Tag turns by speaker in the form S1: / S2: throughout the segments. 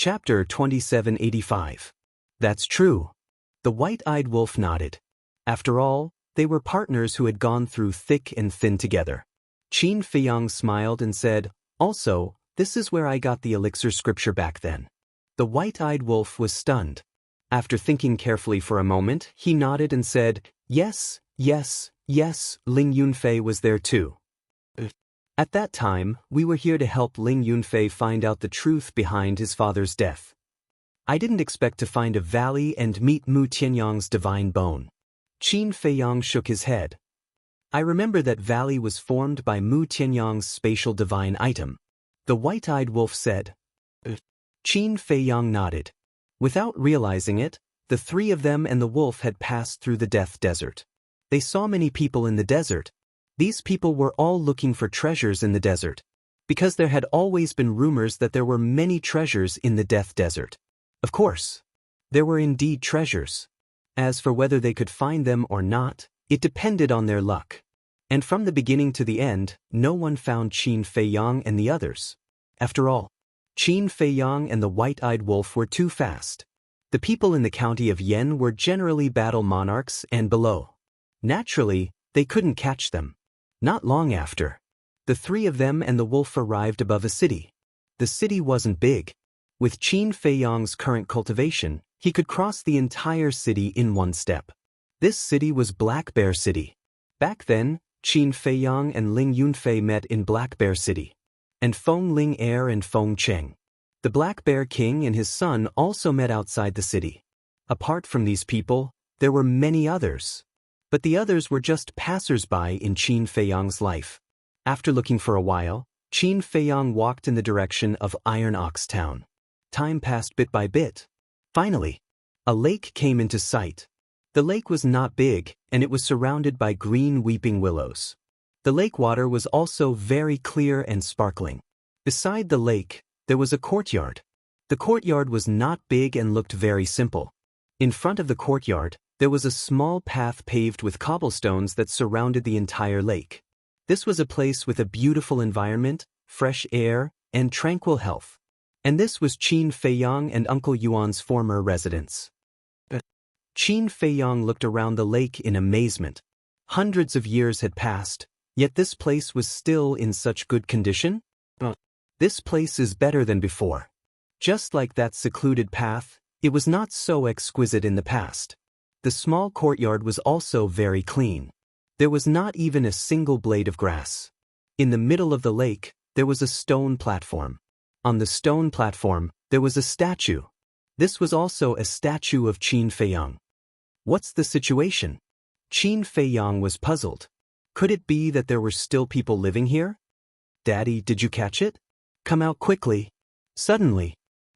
S1: Chapter 2785. That's true. The white-eyed wolf nodded. After all, they were partners who had gone through thick and thin together. Qin Feiyang smiled and said, "Also, this is where I got the elixir scripture back then." The white-eyed wolf was stunned. After thinking carefully for a moment, he nodded and said, "Yes, yes, yes, Ling Yunfei was there too. At that time, we were here to help Ling Yunfei find out the truth behind his father's death. I didn't expect to find a valley and meet Mu Tianyang's divine bone." Qin Feiyang shook his head. "I remember that valley was formed by Mu Tianyang's spatial divine item," the white-eyed wolf said. Qin Feiyang nodded. Without realizing it, the three of them and the wolf had passed through the Death Desert. They saw many people in the desert. These people were all looking for treasures in the desert, because there had always been rumors that there were many treasures in the Death Desert. Of course, there were indeed treasures. As for whether they could find them or not, it depended on their luck. And from the beginning to the end, no one found Qin Feiyang and the others. After all, Qin Feiyang and the white-eyed wolf were too fast. The people in the county of Yan were generally battle monarchs and below. Naturally, they couldn't catch them. Not long after, the three of them and the wolf arrived above a city. The city wasn't big. With Qin Feiyang's current cultivation, he could cross the entire city in one step. This city was Black Bear City. Back then, Qin Feiyang and Ling Yunfei met in Black Bear City, and Feng Ling Heir and Feng Cheng. The Black Bear King and his son also met outside the city. Apart from these people, there were many others. But the others were just passers-by in Qin Feiyang's life. After looking for a while, Qin Feiyang walked in the direction of Iron Ox Town. Time passed bit by bit. Finally, a lake came into sight. The lake was not big, and it was surrounded by green weeping willows. The lake water was also very clear and sparkling. Beside the lake, there was a courtyard. The courtyard was not big and looked very simple. In front of the courtyard, there was a small path paved with cobblestones that surrounded the entire lake. This was a place with a beautiful environment, fresh air, and tranquil health. And this was Qin Feiyang and Uncle Yuan's former residence. Qin Feiyang looked around the lake in amazement. Hundreds of years had passed, yet this place was still in such good condition? This place is better than before. Just like that secluded path, it was not so exquisite in the past. The small courtyard was also very clean. There was not even a single blade of grass. In the middle of the lake, there was a stone platform. On the stone platform, there was a statue. This was also a statue of Qin Feiyang. What's the situation? Qin Feiyang was puzzled. Could it be that there were still people living here? "Daddy, did you catch it? Come out quickly." Suddenly,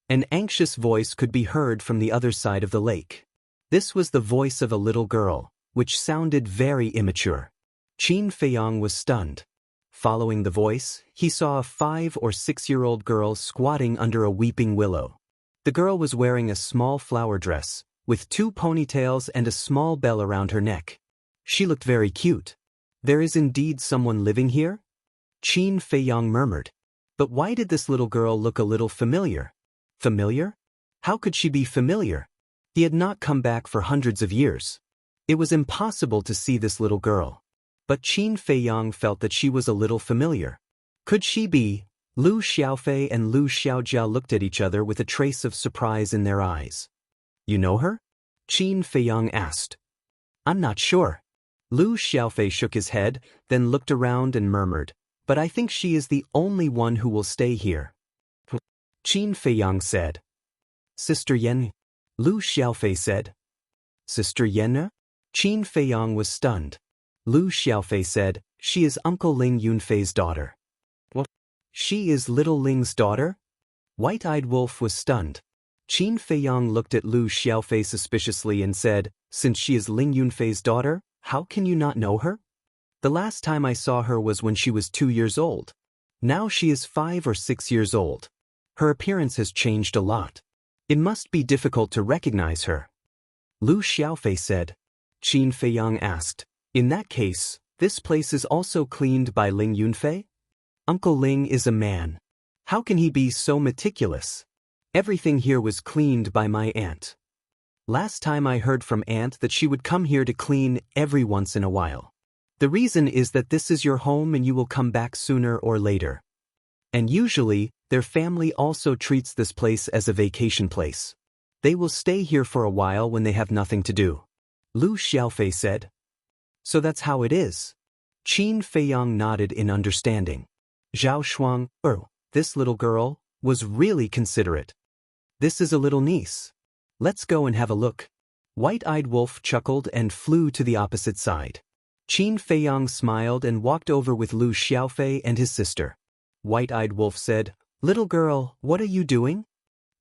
S1: an anxious voice could be heard from the other side of the lake. This was the voice of a little girl, which sounded very immature. Qin Feiyang was stunned. Following the voice, he saw a 5- or 6-year-old girl squatting under a weeping willow. The girl was wearing a small flower dress, with 2 ponytails and a small bell around her neck. She looked very cute. "There is indeed someone living here?" Qin Feiyang murmured. But why did this little girl look a little familiar? Familiar? How could she be familiar? He had not come back for hundreds of years. It was impossible to see this little girl. But Qin Feiyang felt that she was a little familiar. Could she be? Lu Xiaofei and Lu Xiaojia looked at each other with a trace of surprise in their eyes. "You know her?" Qin Feiyang asked. "I'm not sure." Lu Xiaofei shook his head, then looked around and murmured, "But I think she is the only one who will stay here." Qin Feiyang said. "Sister Yan?" Lu Xiaofei said. "Sister Yan?" Qin Feiyang was stunned. Lu Xiaofei said, "She is Uncle Ling Yunfei's daughter." "What? She is little Ling's daughter?" White-eyed wolf was stunned. Qin Feiyang looked at Lu Xiaofei suspiciously and said, "Since she is Ling Yunfei's daughter, how can you not know her? The last time I saw her was when she was 2 years old. Now she is 5 or 6 years old. Her appearance has changed a lot. It must be difficult to recognize her." Lu Xiaofei said. Qin Feiyang asked, "In that case, this place is also cleaned by Ling Yunfei?" "Uncle Ling is a man. How can he be so meticulous?" Everything here was cleaned by my aunt. Last time I heard from Aunt that she would come here to clean every once in a while. The reason is that this is your home and you will come back sooner or later. And usually, their family also treats this place as a vacation place. They will stay here for a while when they have nothing to do. Lu Xiaofei said. So that's how it is. Qin Feiyang nodded in understanding. Zhao Shuang, this little girl, was really considerate. This is a little niece. Let's go and have a look. White-eyed Wolf chuckled and flew to the opposite side. Qin Feiyang smiled and walked over with Lu Xiaofei and his sister. White-eyed Wolf said, "Little girl, what are you doing?"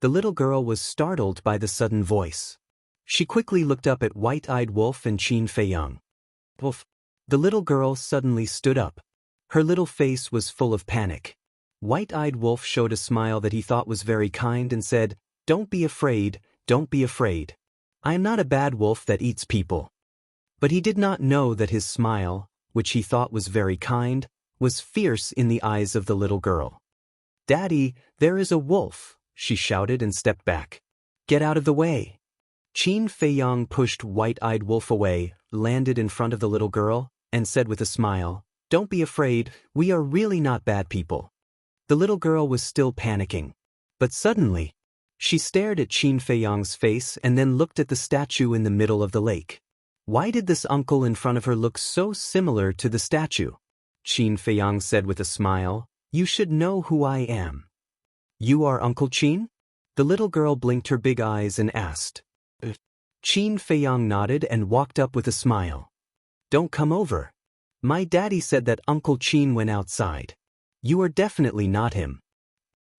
S1: The little girl was startled by the sudden voice. She quickly looked up at White-eyed Wolf and Qin Feiyang. Wolf. The little girl suddenly stood up. Her little face was full of panic. White-eyed Wolf showed a smile that he thought was very kind and said, "Don't be afraid, don't be afraid. I am not a bad wolf that eats people." But he did not know that his smile, which he thought was very kind, was fierce in the eyes of the little girl. "Daddy, there is a wolf," she shouted and stepped back. "Get out of the way." Qin Feiyang pushed White-eyed Wolf away, landed in front of the little girl, and said with a smile, "Don't be afraid, we are really not bad people." The little girl was still panicking. But suddenly, she stared at Qin Feiyang's face and then looked at the statue in the middle of the lake. Why did this uncle in front of her look so similar to the statue? Qin Feiyang said with a smile, "You should know who I am." "You are Uncle Qin?" The little girl blinked her big eyes and asked. Qin Feiyang nodded and walked up with a smile. "Don't come over. My daddy said that Uncle Qin went outside. You are definitely not him.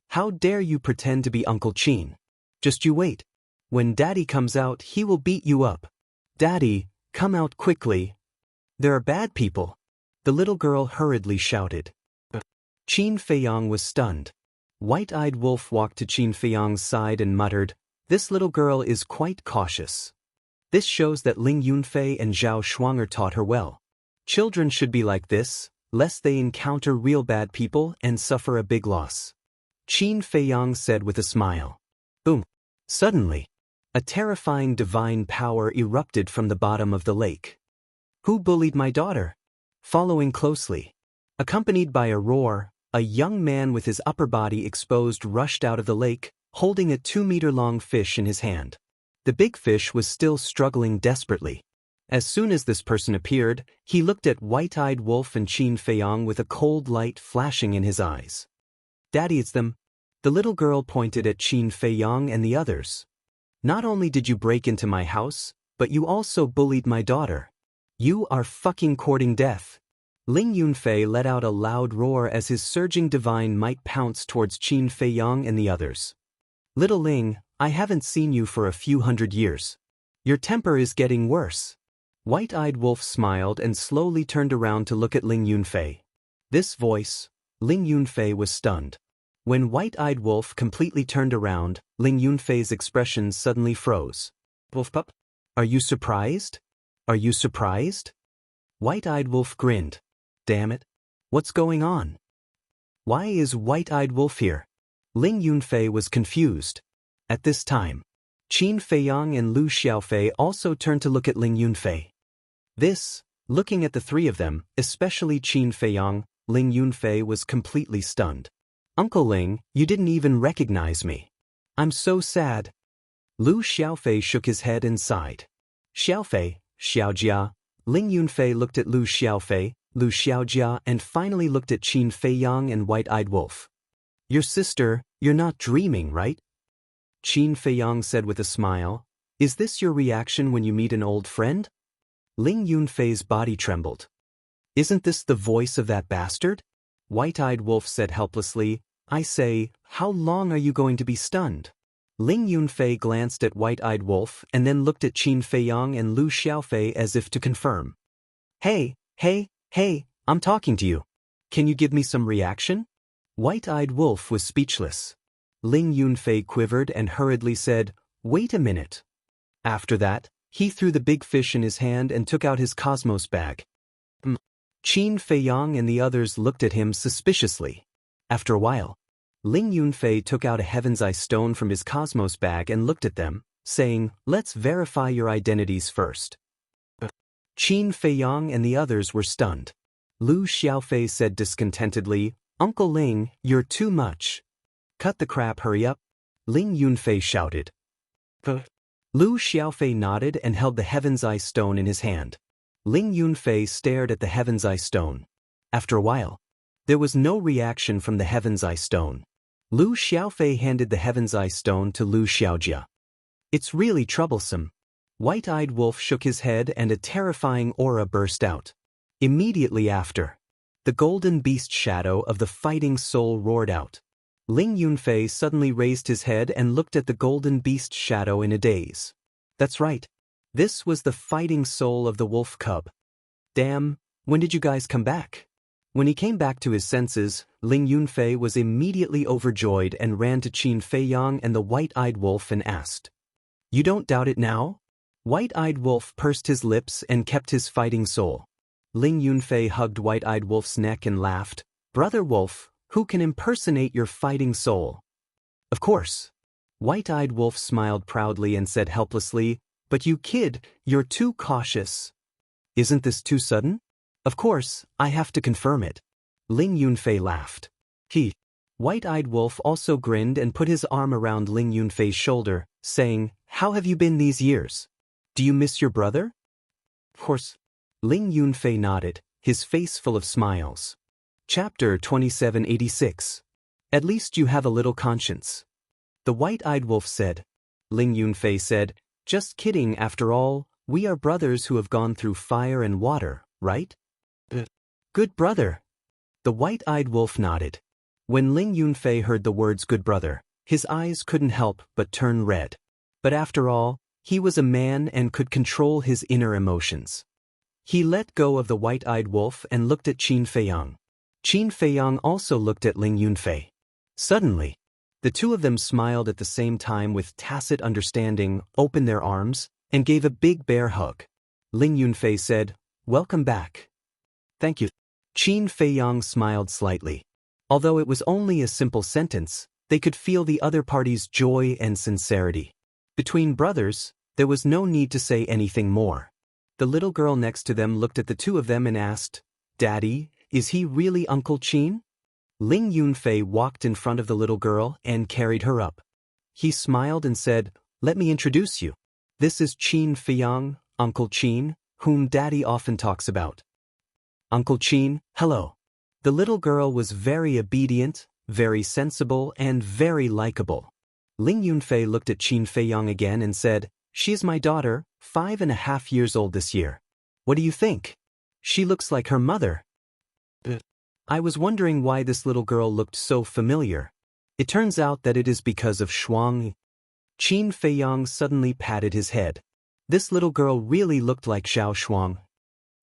S1: How dare you pretend to be Uncle Qin? Just you wait. When Daddy comes out, he will beat you up. Daddy, come out quickly. There are bad people." The little girl hurriedly shouted. Qin Feiyang was stunned. White-eyed Wolf walked to Qin Feiyang's side and muttered, "This little girl is quite cautious. This shows that Ling Yunfei and Zhao Shuang are taught her well. Children should be like this, lest they encounter real bad people and suffer a big loss." Qin Feiyang said with a smile. Boom! Suddenly, a terrifying divine power erupted from the bottom of the lake. "Who bullied my daughter?" Following closely, accompanied by a roar, a young man with his upper body exposed rushed out of the lake, holding a 2-meter-long fish in his hand. The big fish was still struggling desperately. As soon as this person appeared, he looked at White-eyed Wolf and Qin Feiyang with a cold light flashing in his eyes. "Daddy, it's them." The little girl pointed at Qin Feiyang and the others. "Not only did you break into my house, but you also bullied my daughter. You are fucking courting death." Ling Yunfei let out a loud roar as his surging divine might pounced towards Qin Feiyang and the others. "Little Ling, I haven't seen you for a few hundred years. Your temper is getting worse." White-eyed Wolf smiled and slowly turned around to look at Ling Yunfei. This voice, Ling Yunfei was stunned. When White-eyed Wolf completely turned around, Ling Yunfei's expression suddenly froze. "Wolf pup? Are you surprised? Are you surprised?" White-eyed Wolf grinned. "Damn it. What's going on? Why is White-eyed Wolf here?" Ling Yunfei was confused. At this time, Qin Feiyang and Lu Xiaofei also turned to look at Ling Yunfei. Looking at the three of them, especially Qin Feiyang, Ling Yunfei was completely stunned. "Uncle Ling, you didn't even recognize me. I'm so sad." Lu Xiaofei shook his head and sighed. "Xiaofei, Xiaojia." Ling Yunfei looked at Lu Xiaofei, Lu Xiaojia, and finally looked at Qin Feiyang and White-eyed Wolf. "Your sister, you're not dreaming, right?" Qin Feiyang said with a smile. "Is this your reaction when you meet an old friend?" Ling Yunfei's body trembled. "Isn't this the voice of that bastard?" White-eyed Wolf said helplessly, "I say, how long are you going to be stunned?" Ling Yunfei glanced at White-eyed Wolf and then looked at Qin Feiyang and Lu Xiaofei as if to confirm. Hey, I'm talking to you. Can you give me some reaction?" White-eyed Wolf was speechless. Ling Yunfei quivered and hurriedly said, "Wait a minute." After that, he threw the big fish in his hand and took out his cosmos bag. Qin Feiyang and the others looked at him suspiciously. After a while, Ling Yunfei took out a Heaven's Eye stone from his Cosmos bag and looked at them, saying, "Let's verify your identities first." Qin Feiyang and the others were stunned. Lu Xiaofei said discontentedly, "Uncle Ling, you're too much." "Cut the crap, hurry up," Ling Yunfei shouted. Lu Xiaofei nodded and held the Heaven's Eye stone in his hand. Ling Yunfei stared at the Heaven's Eye stone. After a while, there was no reaction from the Heaven's Eye stone. Lu Xiaofei handed the Heaven's Eye stone to Lu Xiaojia. "It's really troublesome." White-eyed wolf shook his head and a terrifying aura burst out. Immediately after, the golden beast shadow of the fighting soul roared out. Ling Yunfei suddenly raised his head and looked at the golden beast shadow in a daze. That's right. This was the fighting soul of the wolf cub. "Damn, when did you guys come back?" When he came back to his senses, Ling Yunfei was immediately overjoyed and ran to Qin Feiyang and the white-eyed wolf and asked, "You don't doubt it now?" White-eyed wolf pursed his lips and kept his fighting soul. Ling Yunfei hugged white-eyed wolf's neck and laughed, "Brother wolf, who can impersonate your fighting soul?" "Of course." White-eyed wolf smiled proudly and said helplessly, "But you kid, you're too cautious." "Isn't this too sudden?" "Of course, I have to confirm it." Ling Yunfei laughed. White-eyed wolf also grinned and put his arm around Ling Yunfei's shoulder, saying, "How have you been these years? Do you miss your brother?" "Of course." Ling Yunfei nodded, his face full of smiles. Chapter 2786. At least you have a little conscience. The white-eyed wolf said. Ling Yunfei said, "Just kidding, after all, we are brothers who have gone through fire and water, right?" "Good brother." The white-eyed wolf nodded. When Ling Yunfei heard the words good brother, his eyes couldn't help but turn red. But after all, he was a man and could control his inner emotions. He let go of the white-eyed wolf and looked at Qin Feiyang. Qin Feiyang also looked at Ling Yunfei. Suddenly, the two of them smiled at the same time with tacit understanding, opened their arms, and gave a big bear hug. Ling Yunfei said, "Welcome back." "Thank you." Qin Feiyang smiled slightly. Although it was only a simple sentence, they could feel the other party's joy and sincerity. Between brothers, there was no need to say anything more. The little girl next to them looked at the two of them and asked, "Daddy, is he really Uncle Qin?" Ling Yunfei walked in front of the little girl and carried her up. He smiled and said, "Let me introduce you. This is Qin Feiyang, Uncle Qin, whom Daddy often talks about." "Uncle Qin, hello." The little girl was very obedient, very sensible, and very likable. Ling Yunfei looked at Qin Feiyang again and said, "She is my daughter, 5.5 years old this year. What do you think? She looks like her mother." I was wondering why this little girl looked so familiar. It turns out that it is because of Shuang. Qin Feiyang suddenly patted his head. This little girl really looked like Xiao Shuang.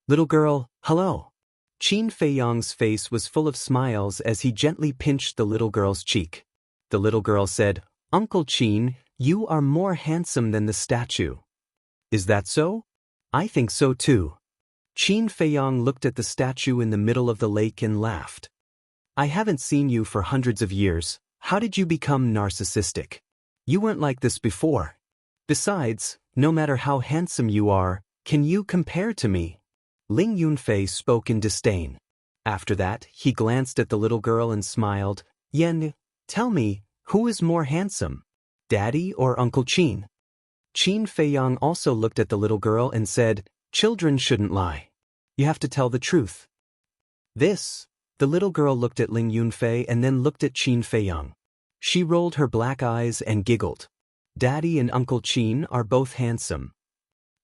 S1: "Little girl, hello." Qin Feiyang's face was full of smiles as he gently pinched the little girl's cheek. The little girl said, "Uncle Qin, you are more handsome than the statue." "Is that so?" "I think so too." Qin Feiyang looked at the statue in the middle of the lake and laughed. "I haven't seen you for hundreds of years. How did you become narcissistic? You weren't like this before. Besides, no matter how handsome you are, can you compare to me?" Ling Yunfei spoke in disdain. After that, he glanced at the little girl and smiled. "Yen, tell me, who is more handsome, Daddy or Uncle Qin?" Qin Feiyang also looked at the little girl and said, "Children shouldn't lie. You have to tell the truth." The little girl looked at Ling Yunfei and then looked at Qin Feiyang. She rolled her black eyes and giggled. "Daddy and Uncle Qin are both handsome."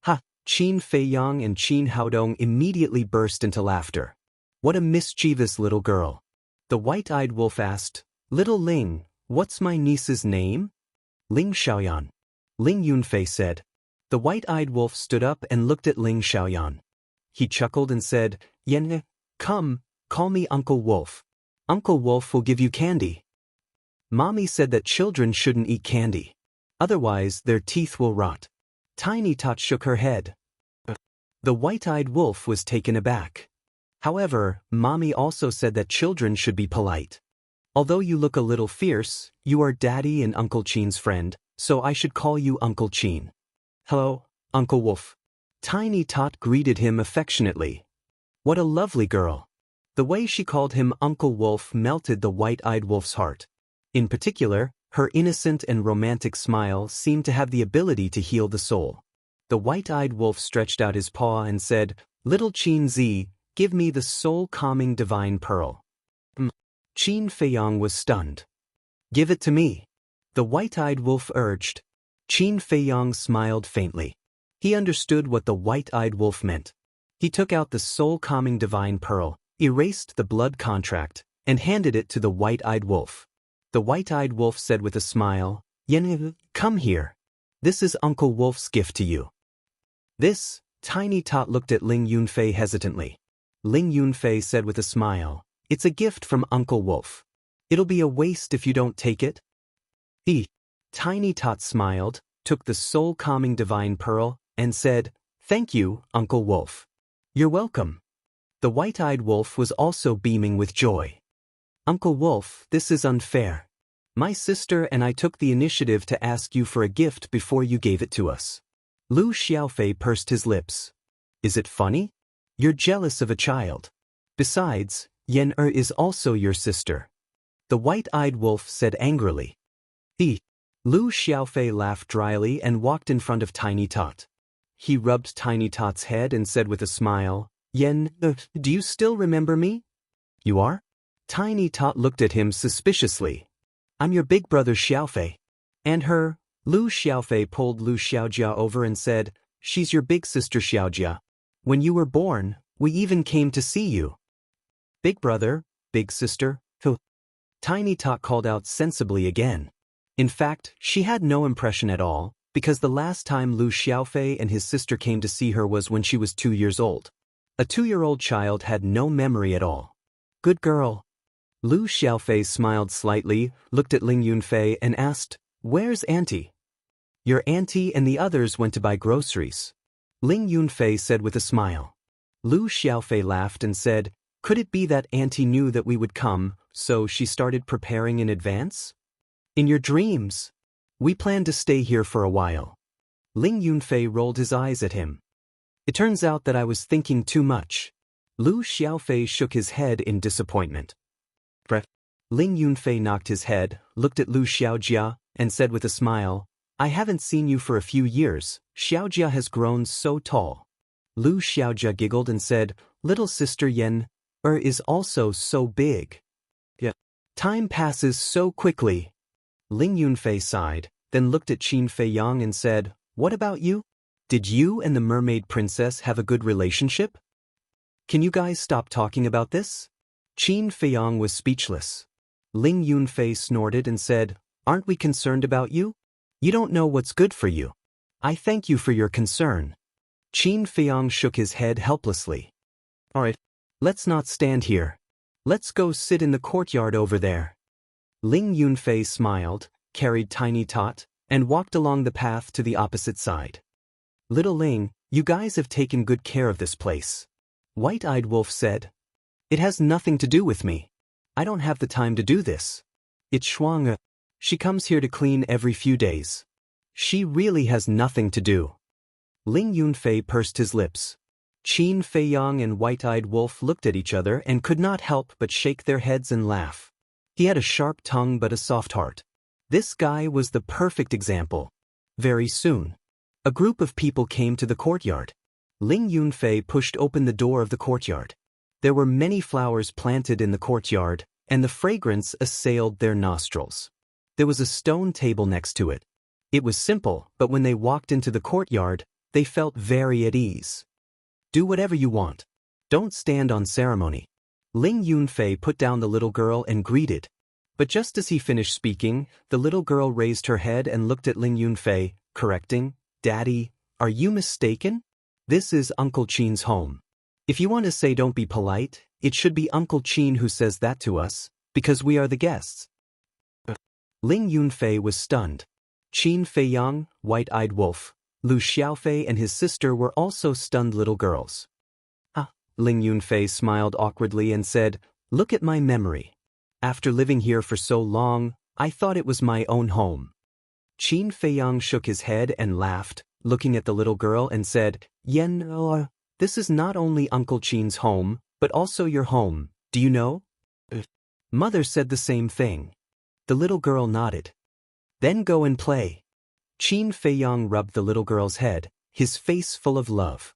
S1: "Ha!" Qin Feiyang and Qin Haodong immediately burst into laughter. "What a mischievous little girl." The white-eyed wolf asked, "Little Ling, what's my niece's name?" "Ling Xiaoyan." Ling Yunfei said. The white-eyed wolf stood up and looked at Ling Xiaoyan. He chuckled and said, "Yen, come, call me Uncle Wolf. Uncle Wolf will give you candy." Mommy said that children shouldn't eat candy. Otherwise, their teeth will rot. Tiny Tot shook her head. The white-eyed wolf was taken aback. However, Mommy also said that children should be polite. Although you look a little fierce, you are Daddy and Uncle Chin's friend, so I should call you Uncle Chin. Hello, Uncle Wolf. Tiny Tot greeted him affectionately. What a lovely girl. The way she called him Uncle Wolf melted the white-eyed wolf's heart. In particular, her innocent and romantic smile seemed to have the ability to heal the soul. The white-eyed wolf stretched out his paw and said, Little Qin Zi, give me the soul-calming divine pearl. Qin Feiyang was stunned. Give it to me. The white-eyed wolf urged. Qin Feiyang smiled faintly. He understood what the white-eyed wolf meant. He took out the soul-calming divine pearl, erased the blood contract, and handed it to the white-eyed wolf. The white-eyed wolf said with a smile, Yen, come here. This is Uncle Wolf's gift to you. This, Tiny Tot looked at Ling Yunfei hesitantly. Ling Yunfei said with a smile, it's a gift from Uncle Wolf. It'll be a waste if you don't take it. Tiny Tot smiled, took the soul-calming divine pearl, and said, Thank you, Uncle Wolf. You're welcome. The white-eyed wolf was also beaming with joy. Uncle Wolf, this is unfair. My sister and I took the initiative to ask you for a gift before you gave it to us. Lu Xiaofei pursed his lips. Is it funny? You're jealous of a child. Besides, Yen is also your sister. The white-eyed wolf said angrily. Lu Xiaofei laughed dryly and walked in front of Tiny Tot. He rubbed Tiny Tot's head and said with a smile, Yen, do you still remember me? You are? Tiny Tot looked at him suspiciously. I'm your big brother Xiaofei. And her? Lu Xiaofei pulled Lu Xiaojia over and said, She's your big sister Xiaojia. When you were born, we even came to see you. Big brother, big sister, who? Tiny Tot called out sensibly again. In fact, she had no impression at all, because the last time Lu Xiaofei and his sister came to see her was when she was 2 years old. A 2-year-old child had no memory at all. Good girl. Lu Xiaofei smiled slightly, looked at Ling Yunfei and asked, Where's Auntie? Your auntie and the others went to buy groceries. Ling Yunfei said with a smile. Lu Xiaofei laughed and said, Could it be that Auntie knew that we would come, so she started preparing in advance? In your dreams. We planned to stay here for a while. Ling Yunfei rolled his eyes at him. It turns out that I was thinking too much. Lu Xiaofei shook his head in disappointment. Ling Yunfei knocked his head, looked at Lu Xiaojia, and said with a smile, I haven't seen you for a few years. Xiaojia has grown so tall. Lu Xiaojia giggled and said, Little sister Yen, is also so big. Yeah. Time passes so quickly. Ling Yunfei sighed, then looked at Qin Feiyang and said, What about you? Did you and the mermaid princess have a good relationship? Can you guys stop talking about this? Qin Feiyang was speechless. Ling Yunfei snorted and said, Aren't we concerned about you? You don't know what's good for you. I thank you for your concern. Qin Feiyang shook his head helplessly. All right, let's not stand here. Let's go sit in the courtyard over there. Ling Yunfei smiled, carried Tiny Tot, and walked along the path to the opposite side. Little Ling, you guys have taken good care of this place. White-eyed Wolf said. It has nothing to do with me. I don't have the time to do this. It's Shuang. She comes here to clean every few days. She really has nothing to do. Ling Yunfei pursed his lips. Qin Feiyang and White-eyed Wolf looked at each other and could not help but shake their heads and laugh. He had a sharp tongue but a soft heart. This guy was the perfect example. Very soon, a group of people came to the courtyard. Ling Yunfei pushed open the door of the courtyard. There were many flowers planted in the courtyard, and the fragrance assailed their nostrils. There was a stone table next to it. It was simple, but when they walked into the courtyard, they felt very at ease. Do whatever you want. Don't stand on ceremony. Ling Yunfei put down the little girl and greeted. But just as he finished speaking, the little girl raised her head and looked at Ling Yunfei, correcting, Daddy, are you mistaken? This is Uncle Chin's home. If you want to say don't be polite, it should be Uncle Chin who says that to us, because we are the guests. Ling Yunfei was stunned. Qin Feiyang, White-eyed Wolf, Lu Xiaofei and his sister were also stunned little girls. Ling Yunfei smiled awkwardly and said, Look at my memory. After living here for so long, I thought it was my own home. Qin Feiyang shook his head and laughed, looking at the little girl and said, this is not only Uncle Qin's home, but also your home, do you know? Mother said the same thing. The little girl nodded. Then go and play. Qin Feiyang rubbed the little girl's head, his face full of love.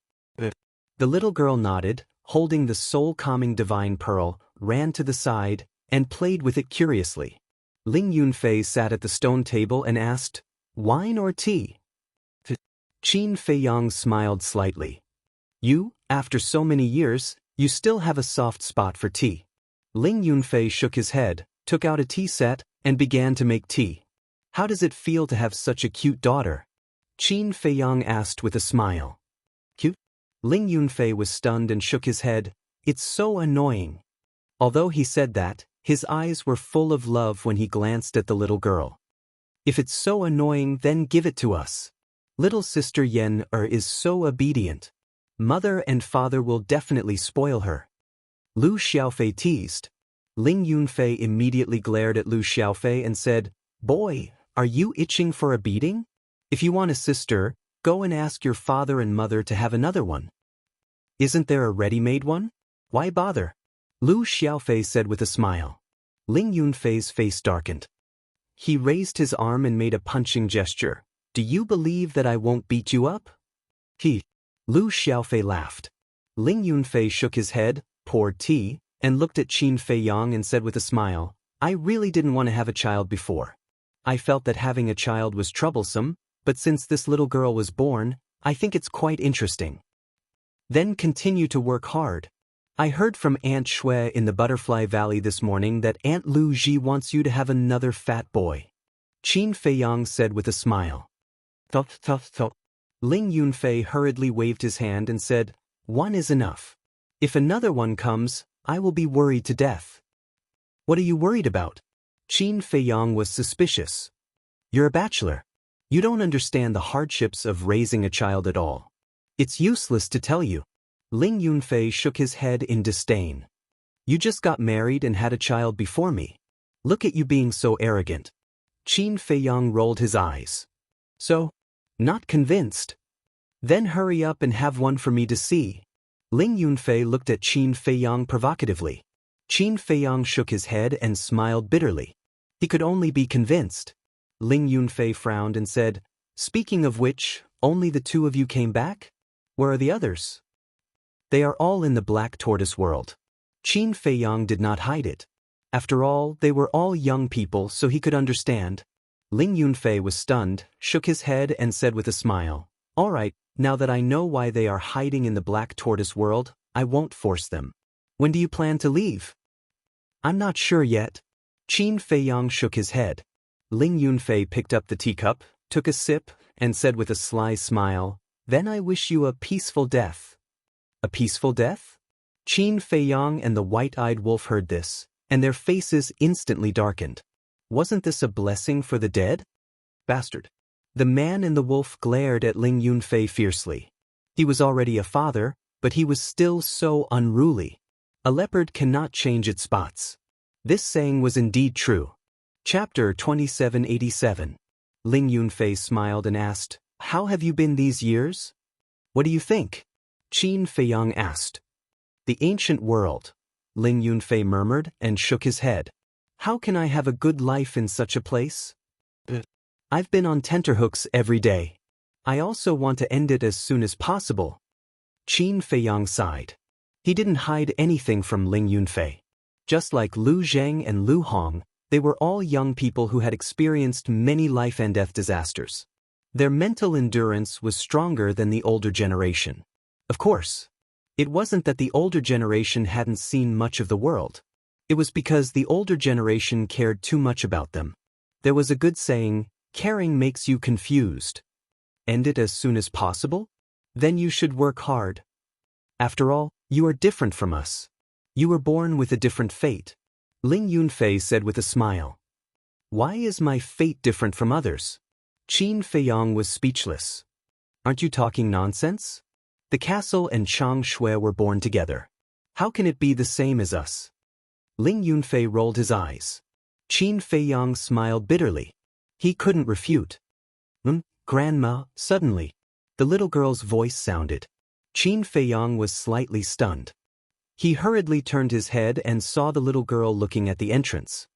S1: The little girl nodded, holding the soul-calming divine pearl, ran to the side, and played with it curiously. Ling Yunfei sat at the stone table and asked, wine or tea? Qin Feiyang smiled slightly. You, after so many years, you still have a soft spot for tea. Ling Yunfei shook his head, took out a tea set, and began to make tea. How does it feel to have such a cute daughter? Qin Feiyang asked with a smile. Cute? Ling Yunfei was stunned and shook his head. It's so annoying. Although he said that, his eyes were full of love when he glanced at the little girl. If it's so annoying, then give it to us. Little sister Yen-er is so obedient. Mother and father will definitely spoil her. Lu Xiaofei teased. Ling Yunfei immediately glared at Lu Xiaofei and said, Boy, are you itching for a beating? If you want a sister, go and ask your father and mother to have another one. Isn't there a ready-made one? Why bother? Lu Xiaofei said with a smile. Ling Yunfei's face darkened. He raised his arm and made a punching gesture. Do you believe that I won't beat you up? Lu Xiaofei laughed. Ling Yunfei shook his head, poured tea, and looked at Qin Feiyang and said with a smile, I really didn't want to have a child before. I felt that having a child was troublesome, but since this little girl was born, I think it's quite interesting. Then continue to work hard. I heard from Aunt Shui in the Butterfly Valley this morning that Aunt Lu Ji wants you to have another fat boy. Qin Feiyang said with a smile. Ling Yunfei hurriedly waved his hand and said, One is enough. If another one comes, I will be worried to death. What are you worried about? Qin Feiyang was suspicious. You're a bachelor. You don't understand the hardships of raising a child at all. It's useless to tell you. Ling Yunfei shook his head in disdain. You just got married and had a child before me. Look at you being so arrogant. Qin Feiyang rolled his eyes. So? Not convinced? Then hurry up and have one for me to see. Ling Yunfei looked at Qin Feiyang provocatively. Qin Feiyang shook his head and smiled bitterly. He could only be convinced. Ling Yunfei frowned and said, Speaking of which, only the two of you came back? Where are the others? They are all in the Black Tortoise world. Qin Feiyang did not hide it. After all, they were all young people, so he could understand. Ling Yunfei was stunned, shook his head and said with a smile, All right, now that I know why they are hiding in the Black Tortoise world, I won't force them. When do you plan to leave? I'm not sure yet. Qin Feiyang shook his head. Ling Yunfei picked up the teacup, took a sip, and said with a sly smile, Then I wish you a peaceful death. A peaceful death? Qin Feiyang and the white-eyed wolf heard this, and their faces instantly darkened. Wasn't this a blessing for the dead? Bastard. The man and the wolf glared at Ling Yunfei fiercely. He was already a father, but he was still so unruly. A leopard cannot change its spots. This saying was indeed true. Chapter 2787. Ling Yunfei smiled and asked, How have you been these years? What do you think? Qin Feiyang asked. The ancient world. Ling Yunfei murmured and shook his head. How can I have a good life in such a place? I've been on tenterhooks every day. I also want to end it as soon as possible. Qin Feiyang sighed. He didn't hide anything from Ling Yunfei. Just like Lu Zheng and Lu Hong, they were all young people who had experienced many life and death disasters. Their mental endurance was stronger than the older generation. Of course, it wasn't that the older generation hadn't seen much of the world. It was because the older generation cared too much about them. There was a good saying, caring makes you confused. End it as soon as possible? Then you should work hard. After all, you are different from us. You were born with a different fate. Ling Yunfei said with a smile. Why is my fate different from others? Qin Feiyang was speechless. Aren't you talking nonsense? The castle and Chang Shui were born together. How can it be the same as us? Ling Yunfei rolled his eyes. Qin Feiyang smiled bitterly. He couldn't refute. Grandma, suddenly. The little girl's voice sounded. Qin Feiyang was slightly stunned. He hurriedly turned his head and saw the little girl looking at the entrance.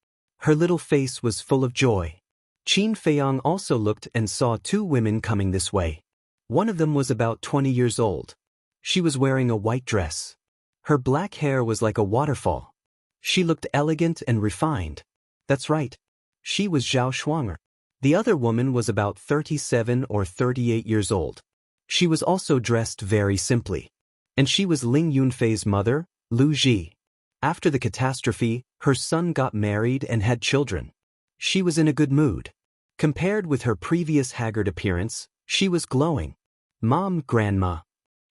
S1: Her little face was full of joy. Qin Feiyang also looked and saw two women coming this way. One of them was about 20 years old. She was wearing a white dress. Her black hair was like a waterfall. She looked elegant and refined. That's right. She was Zhao Shuang'er. The other woman was about 37 or 38 years old. She was also dressed very simply. And she was Ling Yunfei's mother, Lu Ji. After the catastrophe, her son got married and had children. She was in a good mood. Compared with her previous haggard appearance, she was glowing. Mom, Grandma.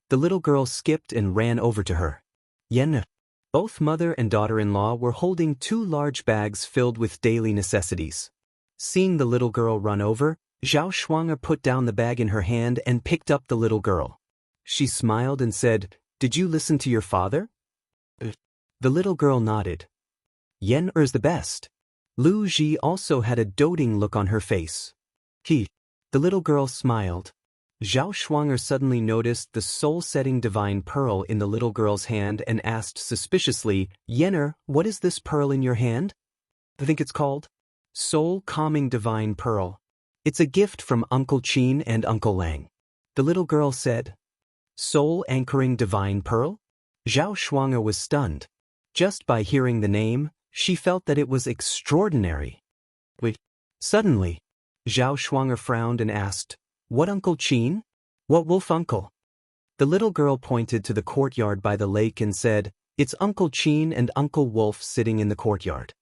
S1: The little girl skipped and ran over to her. Yen. Both mother and daughter-in-law were holding two large bags filled with daily necessities. Seeing the little girl run over, Zhao Shuang'er put down the bag in her hand and picked up the little girl. She smiled and said, "Did you listen to your father?" The little girl nodded. Yen is the best. Lu Ji also had a doting look on her face. The little girl smiled. Zhao Shuang'er suddenly noticed the soul-setting divine pearl in the little girl's hand and asked suspiciously, "Yenner, what is this pearl in your hand?" I think it's called Soul-Calming Divine Pearl. It's a gift from Uncle Qin and Uncle Lang. The little girl said. Soul-Anchoring Divine Pearl? Zhao Shuang'er was stunned. Just by hearing the name, she felt that it was extraordinary. Wait. Suddenly, Zhao Shuang'er frowned and asked, "What Uncle Qin? What wolf uncle?" The little girl pointed to the courtyard by the lake and said, "It's Uncle Qin and Uncle Wolf sitting in the courtyard."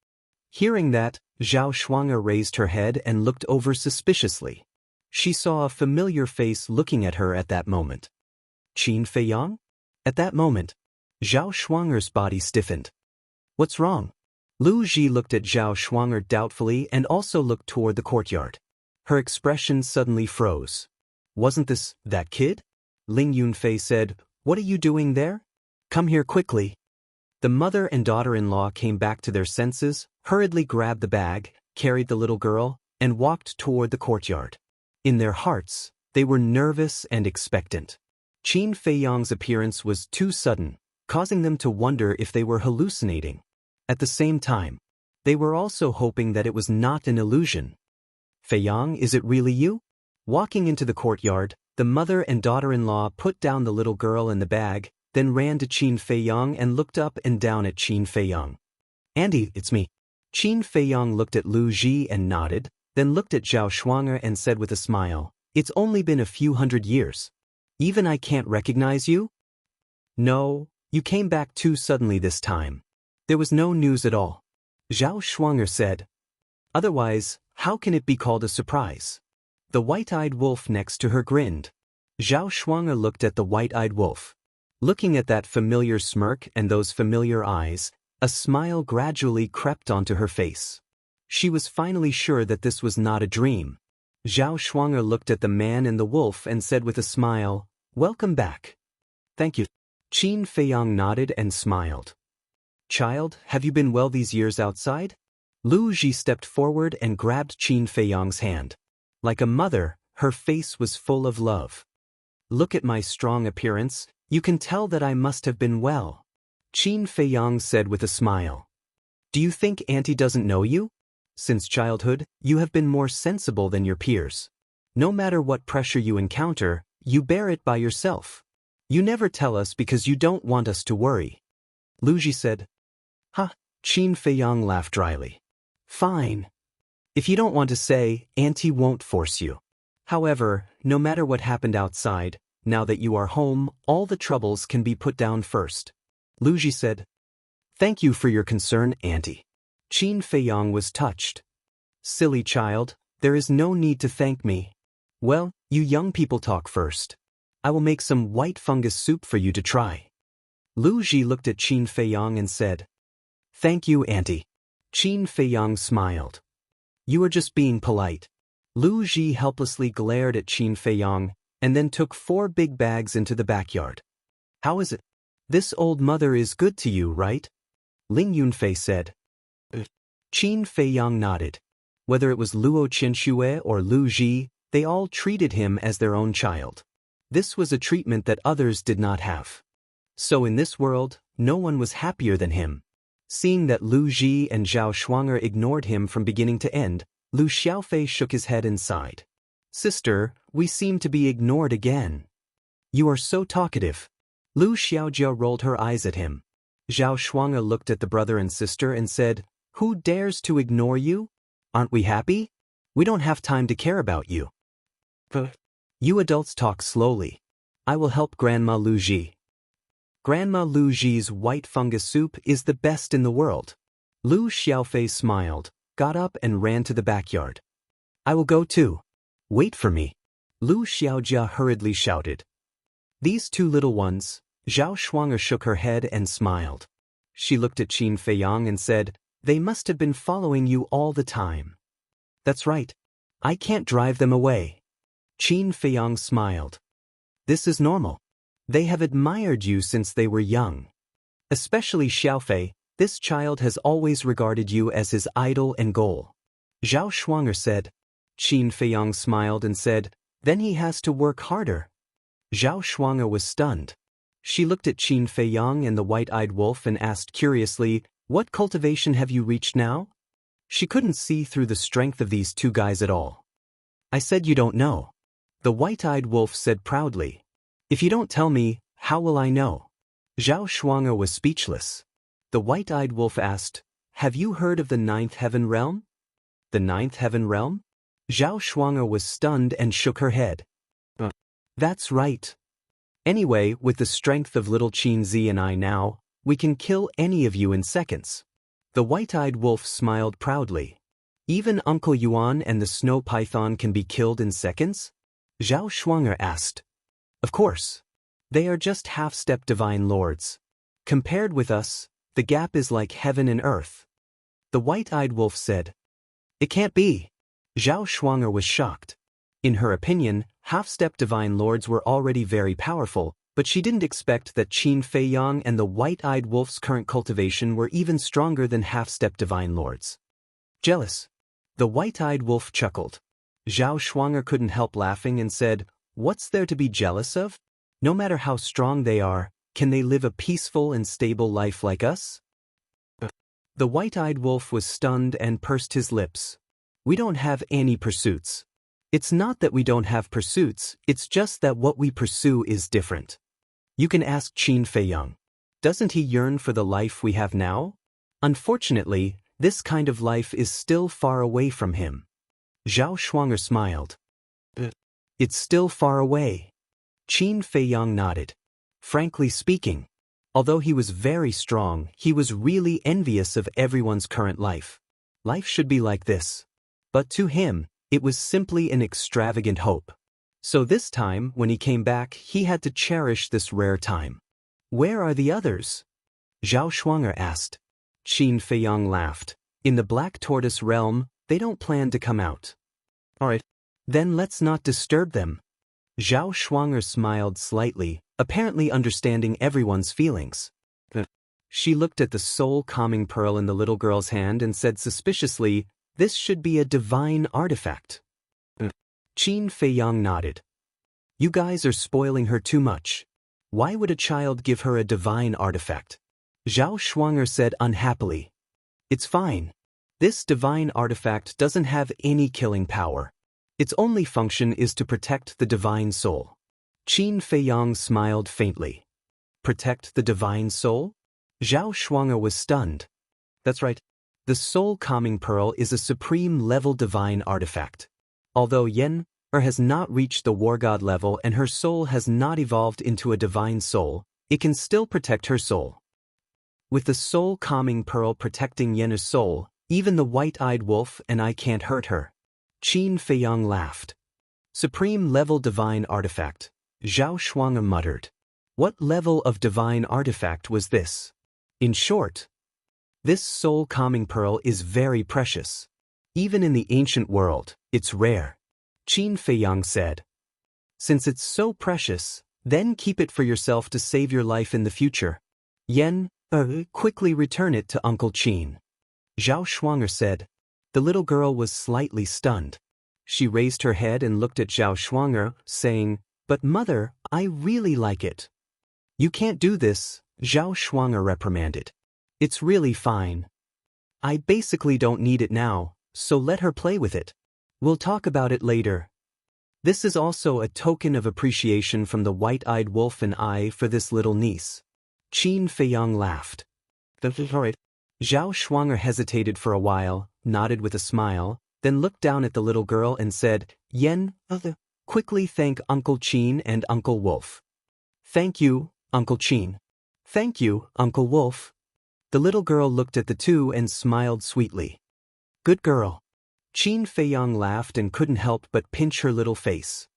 S1: Hearing that, Zhao Shuang'er raised her head and looked over suspiciously. She saw a familiar face looking at her at that moment. Qin Feiyang? At that moment, Zhao Shuang'er's body stiffened. "What's wrong?" Lu Ji looked at Zhao Shuang'er doubtfully and also looked toward the courtyard. Her expression suddenly froze. "Wasn't this that kid?" Ling Yunfei said, "What are you doing there? Come here quickly." The mother and daughter-in-law came back to their senses, hurriedly grabbed the bag, carried the little girl, and walked toward the courtyard. In their hearts, they were nervous and expectant. Qin Feiyang's appearance was too sudden, causing them to wonder if they were hallucinating. At the same time, they were also hoping that it was not an illusion. "Feiyang, is it really you?" Walking into the courtyard, the mother and daughter-in-law put down the little girl and the bag, then ran to Qin Feiyang and looked up and down at Qin Feiyang. "Auntie, it's me." Qin Feiyang looked at Lu Ji and nodded, then looked at Zhao Shuang'er and said with a smile, "It's only been a few hundred years. Even I can't recognize you?" "No, you came back too suddenly this time. There was no news at all," Zhao Shuang'er said. "Otherwise, how can it be called a surprise?" The white-eyed wolf next to her grinned. Zhao Shuang'er looked at the white-eyed wolf. Looking at that familiar smirk and those familiar eyes, a smile gradually crept onto her face. She was finally sure that this was not a dream. Zhao Shuang'er looked at the man and the wolf and said with a smile, "Welcome back." "Thank you." Qin Feiyang nodded and smiled. "Child, have you been well these years outside?" Lu Ji stepped forward and grabbed Qin Feiyang's hand. Like a mother, her face was full of love. "Look at my strong appearance. You can tell that I must have been well," Qin Feiyang said with a smile. "Do you think Auntie doesn't know you? Since childhood, you have been more sensible than your peers. No matter what pressure you encounter, you bear it by yourself. You never tell us because you don't want us to worry." Lu Ji said. "Ha!" Qin Feiyang laughed dryly. "Fine. If you don't want to say, Auntie won't force you. However, no matter what happened outside, now that you are home, all the troubles can be put down first." Lu Ji said. "Thank you for your concern, Auntie." Qin Feiyang was touched. "Silly child, there is no need to thank me. Well, you young people talk first. I will make some white fungus soup for you to try." Lu Ji looked at Qin Feiyang and said, "Thank you, Auntie." Qin Feiyang smiled. "You are just being polite." Lu Ji helplessly glared at Qin Feiyang, and then took 4 big bags into the backyard. "How is it? This old mother is good to you, right?" Ling Yunfei said. Qin Feiyang nodded. Whether it was Luo Qinxue or Lu Ji, they all treated him as their own child. This was a treatment that others did not have. So in this world, no one was happier than him. Seeing that Lu Ji and Zhao Shuang'er ignored him from beginning to end, Lu Xiaofei shook his head and sighed. Sister, we seem to be ignored again. You are so talkative. Lu Xiaojia rolled her eyes at him. Zhao Shuang'er looked at the brother and sister and said, Who dares to ignore you? Aren't we happy? We don't have time to care about you. You adults talk slowly. I will help Grandma Lu Ji. Grandma Lu Ji's white fungus soup is the best in the world. Lu Xiaofei smiled, got up and ran to the backyard. I will go too. Wait for me. Lu Xiaojia hurriedly shouted. These two little ones. Zhao Shuang'er shook her head and smiled. She looked at Qin Feiyang and said, They must have been following you all the time. That's right. I can't drive them away. Qin Feiyang smiled. This is normal. They have admired you since they were young. Especially Xiaofei, this child has always regarded you as his idol and goal. Zhao Shuang'er said. Qin Feiyang smiled and said, Then he has to work harder. Zhao Shuang'er was stunned. She looked at Qin Feiyang and the white-eyed wolf and asked curiously, What cultivation have you reached now? She couldn't see through the strength of these two guys at all. I said you don't know. The white-eyed wolf said proudly. If you don't tell me, how will I know? Zhao Shuang'er was speechless. The white-eyed wolf asked, Have you heard of the ninth heaven realm? The ninth heaven realm? Zhao Shuang'er was stunned and shook her head. That's right. Anyway, with the strength of little Qin Zi and I now, we can kill any of you in seconds. The white-eyed wolf smiled proudly. Even Uncle Yuan and the snow python can be killed in seconds? Zhao Shuang'er asked. Of course. They are just half-step divine lords. Compared with us, the gap is like heaven and earth. The white-eyed wolf said. It can't be. Zhao Shuang'er was shocked. In her opinion, half-step divine lords were already very powerful, but she didn't expect that Qin Feiyang and the white-eyed wolf's current cultivation were even stronger than half-step divine lords. Jealous. The white-eyed wolf chuckled. Zhao Shuang'er couldn't help laughing and said, What's there to be jealous of? No matter how strong they are, can they live a peaceful and stable life like us? The white-eyed wolf was stunned and pursed his lips. We don't have any pursuits. It's not that we don't have pursuits, it's just that what we pursue is different. You can ask Qin Feiyang. Doesn't he yearn for the life we have now? Unfortunately, this kind of life is still far away from him. Zhao Shuang'er smiled. It's still far away. Qin Feiyang nodded. Frankly speaking, although he was very strong, he was really envious of everyone's current life. Life should be like this. But to him, it was simply an extravagant hope. So this time, when he came back, he had to cherish this rare time. Where are the others? Zhao Shuang'er asked. Qin Feiyang laughed. In the Black Tortoise realm, they don't plan to come out. All right. Then let's not disturb them. Zhao Shuang'er smiled slightly, apparently understanding everyone's feelings. She looked at the soul-calming pearl in the little girl's hand and said suspiciously, This should be a divine artifact. Qin Feiyang nodded. You guys are spoiling her too much. Why would a child give her a divine artifact? Zhao Shuang'er said unhappily. It's fine. This divine artifact doesn't have any killing power. Its only function is to protect the divine soul. Qin Feiyang smiled faintly. Protect the divine soul? Zhao Shuang'er was stunned. That's right. The soul-calming pearl is a supreme-level divine artifact. Although Yen has not reached the war god level and her soul has not evolved into a divine soul, it can still protect her soul. With the soul-calming pearl protecting Yen's soul, even the white-eyed wolf and I can't hurt her. Qin Feiyang laughed. Supreme-level divine artifact, Zhao Shuang'er muttered. What level of divine artifact was this? In short, this soul-calming pearl is very precious. Even in the ancient world, it's rare. Qin Feiyang said. Since it's so precious, then keep it for yourself to save your life in the future. Yen Quickly return it to Uncle Qin. Zhao Shuanger said. The little girl was slightly stunned. She raised her head and looked at Zhao Shuanger, saying, But mother, I really like it. You can't do this, Zhao Shuanger reprimanded. It's really fine. I basically don't need it now, so let her play with it. We'll talk about it later. This is also a token of appreciation from the white-eyed wolf and I for this little niece. Qin Feiyang laughed. Zhao Shuanger hesitated for a while, nodded with a smile, then looked down at the little girl and said, Yen, quickly thank Uncle Qin and Uncle Wolf. Thank you, Uncle Qin. Thank you, Uncle Wolf. The little girl looked at the two and smiled sweetly. Good girl. Qin Feiyang laughed and couldn't help but pinch her little face.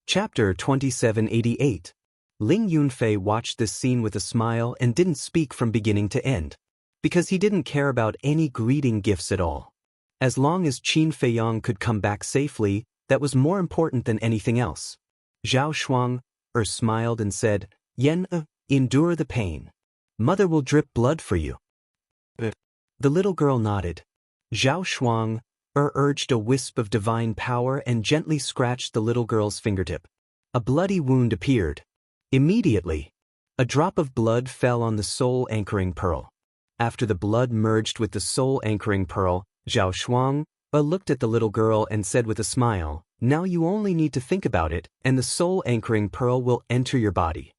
S1: Chapter 2788. Ling Yunfei watched this scene with a smile and didn't speak from beginning to end. Because he didn't care about any greeting gifts at all. As long as Qin Feiyang could come back safely, that was more important than anything else. Zhao Shuanger smiled and said, Yen, endure the pain. Mother will drip blood for you. The little girl nodded. Zhao Shuanger urged a wisp of divine power and gently scratched the little girl's fingertip. A bloody wound appeared. Immediately, a drop of blood fell on the soul-anchoring pearl. After the blood merged with the soul-anchoring pearl, Zhao Shuanger looked at the little girl and said with a smile, Now you only need to think about it, and the soul-anchoring pearl will enter your body.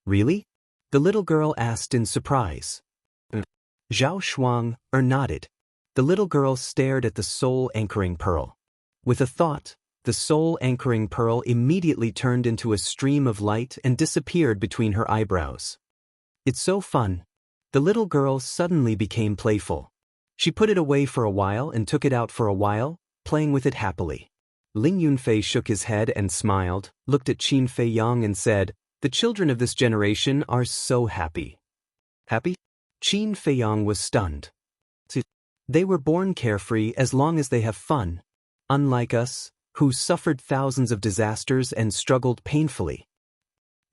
S1: Really? The little girl asked in surprise. Zhao Shuanger nodded. The little girl stared at the soul-anchoring pearl. With a thought, the soul-anchoring pearl immediately turned into a stream of light and disappeared between her eyebrows. It's so fun. The little girl suddenly became playful. She put it away for a while and took it out for a while, playing with it happily. Ling Yunfei shook his head and smiled, looked at Qin Feiyang and said, The children of this generation are so happy. Happy? Qin Feiyang was stunned. They were born carefree as long as they have fun. Unlike us, who suffered thousands of disasters and struggled painfully.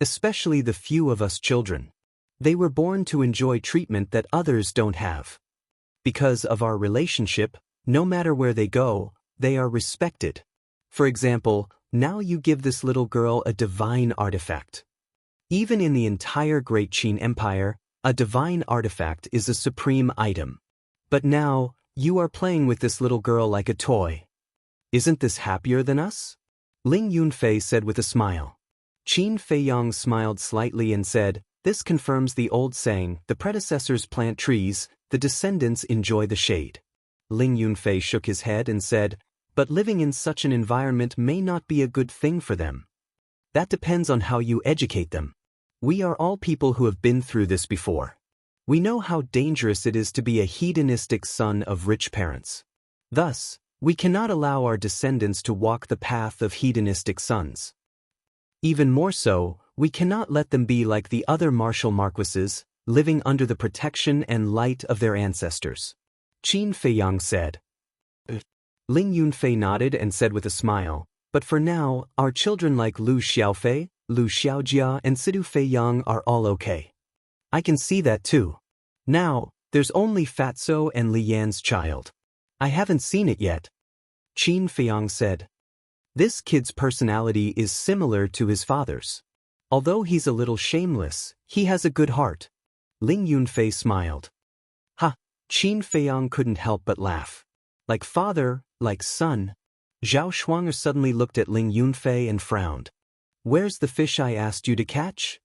S1: Especially the few of us children. They were born to enjoy treatment that others don't have. Because of our relationship, no matter where they go, they are respected. For example, now you give this little girl a divine artifact. Even in the entire Great Qin Empire, a divine artifact is a supreme item. But now, you are playing with this little girl like a toy. Isn't this happier than us? Ling Yunfei said with a smile. Qin Feiyang smiled slightly and said, This confirms the old saying, the predecessors plant trees, the descendants enjoy the shade. Ling Yunfei shook his head and said, But living in such an environment may not be a good thing for them. That depends on how you educate them. We are all people who have been through this before. We know how dangerous it is to be a hedonistic son of rich parents. Thus, we cannot allow our descendants to walk the path of hedonistic sons. Even more so, we cannot let them be like the other martial marquises, living under the protection and light of their ancestors. Qin Feiyang said. Ling Yunfei nodded and said with a smile, But for now, our children like Lu Xiaofei, Lu Xiaojia and Sidu Feiyang are all okay. I can see that too. Now, there's only Fatso and Li Yan's child. I haven't seen it yet. Qin Feiyang said. This kid's personality is similar to his father's. Although he's a little shameless, he has a good heart. Ling Yunfei smiled. Ha! Qin Feiyang couldn't help but laugh. Like father, like son. Zhao Shuanger suddenly looked at Ling Yunfei and frowned. Where's the fish I asked you to catch?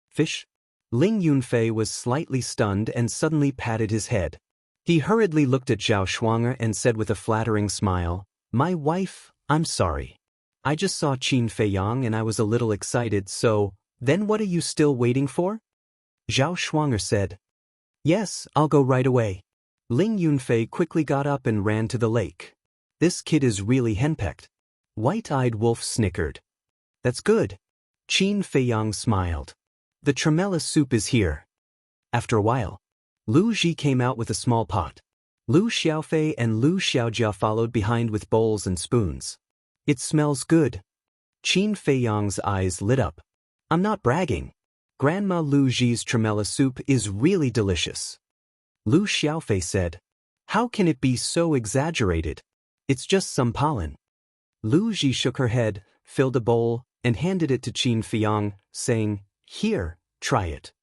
S1: Fish? Ling Yunfei was slightly stunned and suddenly patted his head. He hurriedly looked at Zhao Shuanger and said with a flattering smile, My wife, I'm sorry. I just saw Qin Feiyang and I was a little excited, so, then what are you still waiting for? Zhao Shuanger said. Yes, I'll go right away. Ling Yunfei quickly got up and ran to the lake. This kid is really henpecked. White-eyed wolf snickered. That's good. Qin Feiyang smiled. The tremella soup is here. After a while, Lu Ji came out with a small pot. Lu Xiaofei and Lu Xiaojia followed behind with bowls and spoons. It smells good. Qin Feiyang's eyes lit up. I'm not bragging. Grandma Lu Ji's tremella soup is really delicious. Lu Xiaofei said. How can it be so exaggerated? It's just some pollen. Lu Ji shook her head, filled a bowl, and handed it to Qin Feiyang, saying, Here, try it.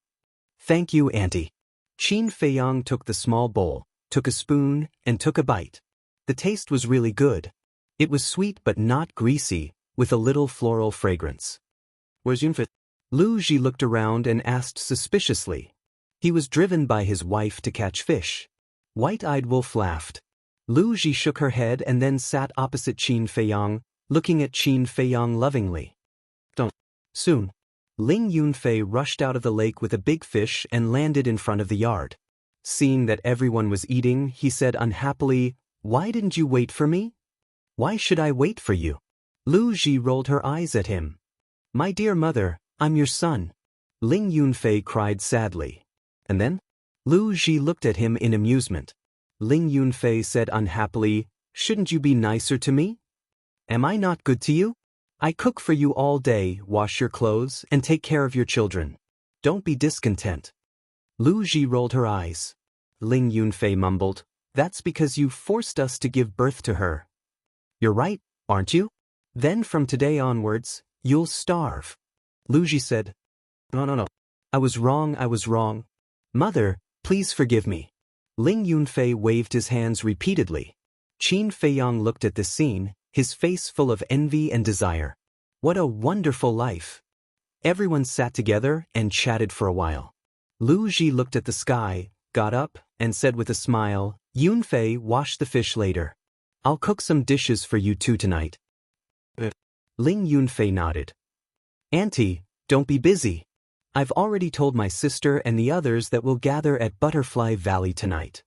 S1: Thank you, Auntie. Qin Feiyang took the small bowl, took a spoon, and took a bite. The taste was really good. It was sweet but not greasy, with a little floral fragrance. Where's Yunfei? Lu Ji looked around and asked suspiciously. He was driven by his wife to catch fish. White-eyed Wolf laughed. Lu Ji shook her head and then sat opposite Qin Feiyang, looking at Qin Feiyang lovingly. Don't. Soon. Ling Yunfei rushed out of the lake with a big fish and landed in front of the yard. Seeing that everyone was eating, he said unhappily, Why didn't you wait for me? Why should I wait for you? Lu Ji rolled her eyes at him. My dear mother, I'm your son. Ling Yunfei cried sadly. And then? Lu Ji looked at him in amusement. Ling Yunfei said unhappily, Shouldn't you be nicer to me? Am I not good to you? I cook for you all day, wash your clothes, and take care of your children. Don't be discontent. Lu Ji rolled her eyes. Ling Yunfei mumbled, That's because you forced us to give birth to her. You're right, aren't you? Then from today onwards, you'll starve. Lu Ji said, No. I was wrong. Mother, please forgive me. Ling Yunfei waved his hands repeatedly. Qin Feiyang looked at this scene, his face full of envy and desire. What a wonderful life. Everyone sat together and chatted for a while. Lu Ji looked at the sky, got up, and said with a smile, Yunfei, wash the fish later. I'll cook some dishes for you two tonight. Ling Yunfei nodded. Auntie, don't be busy. I've already told my sister and the others that we'll gather at Butterfly Valley tonight.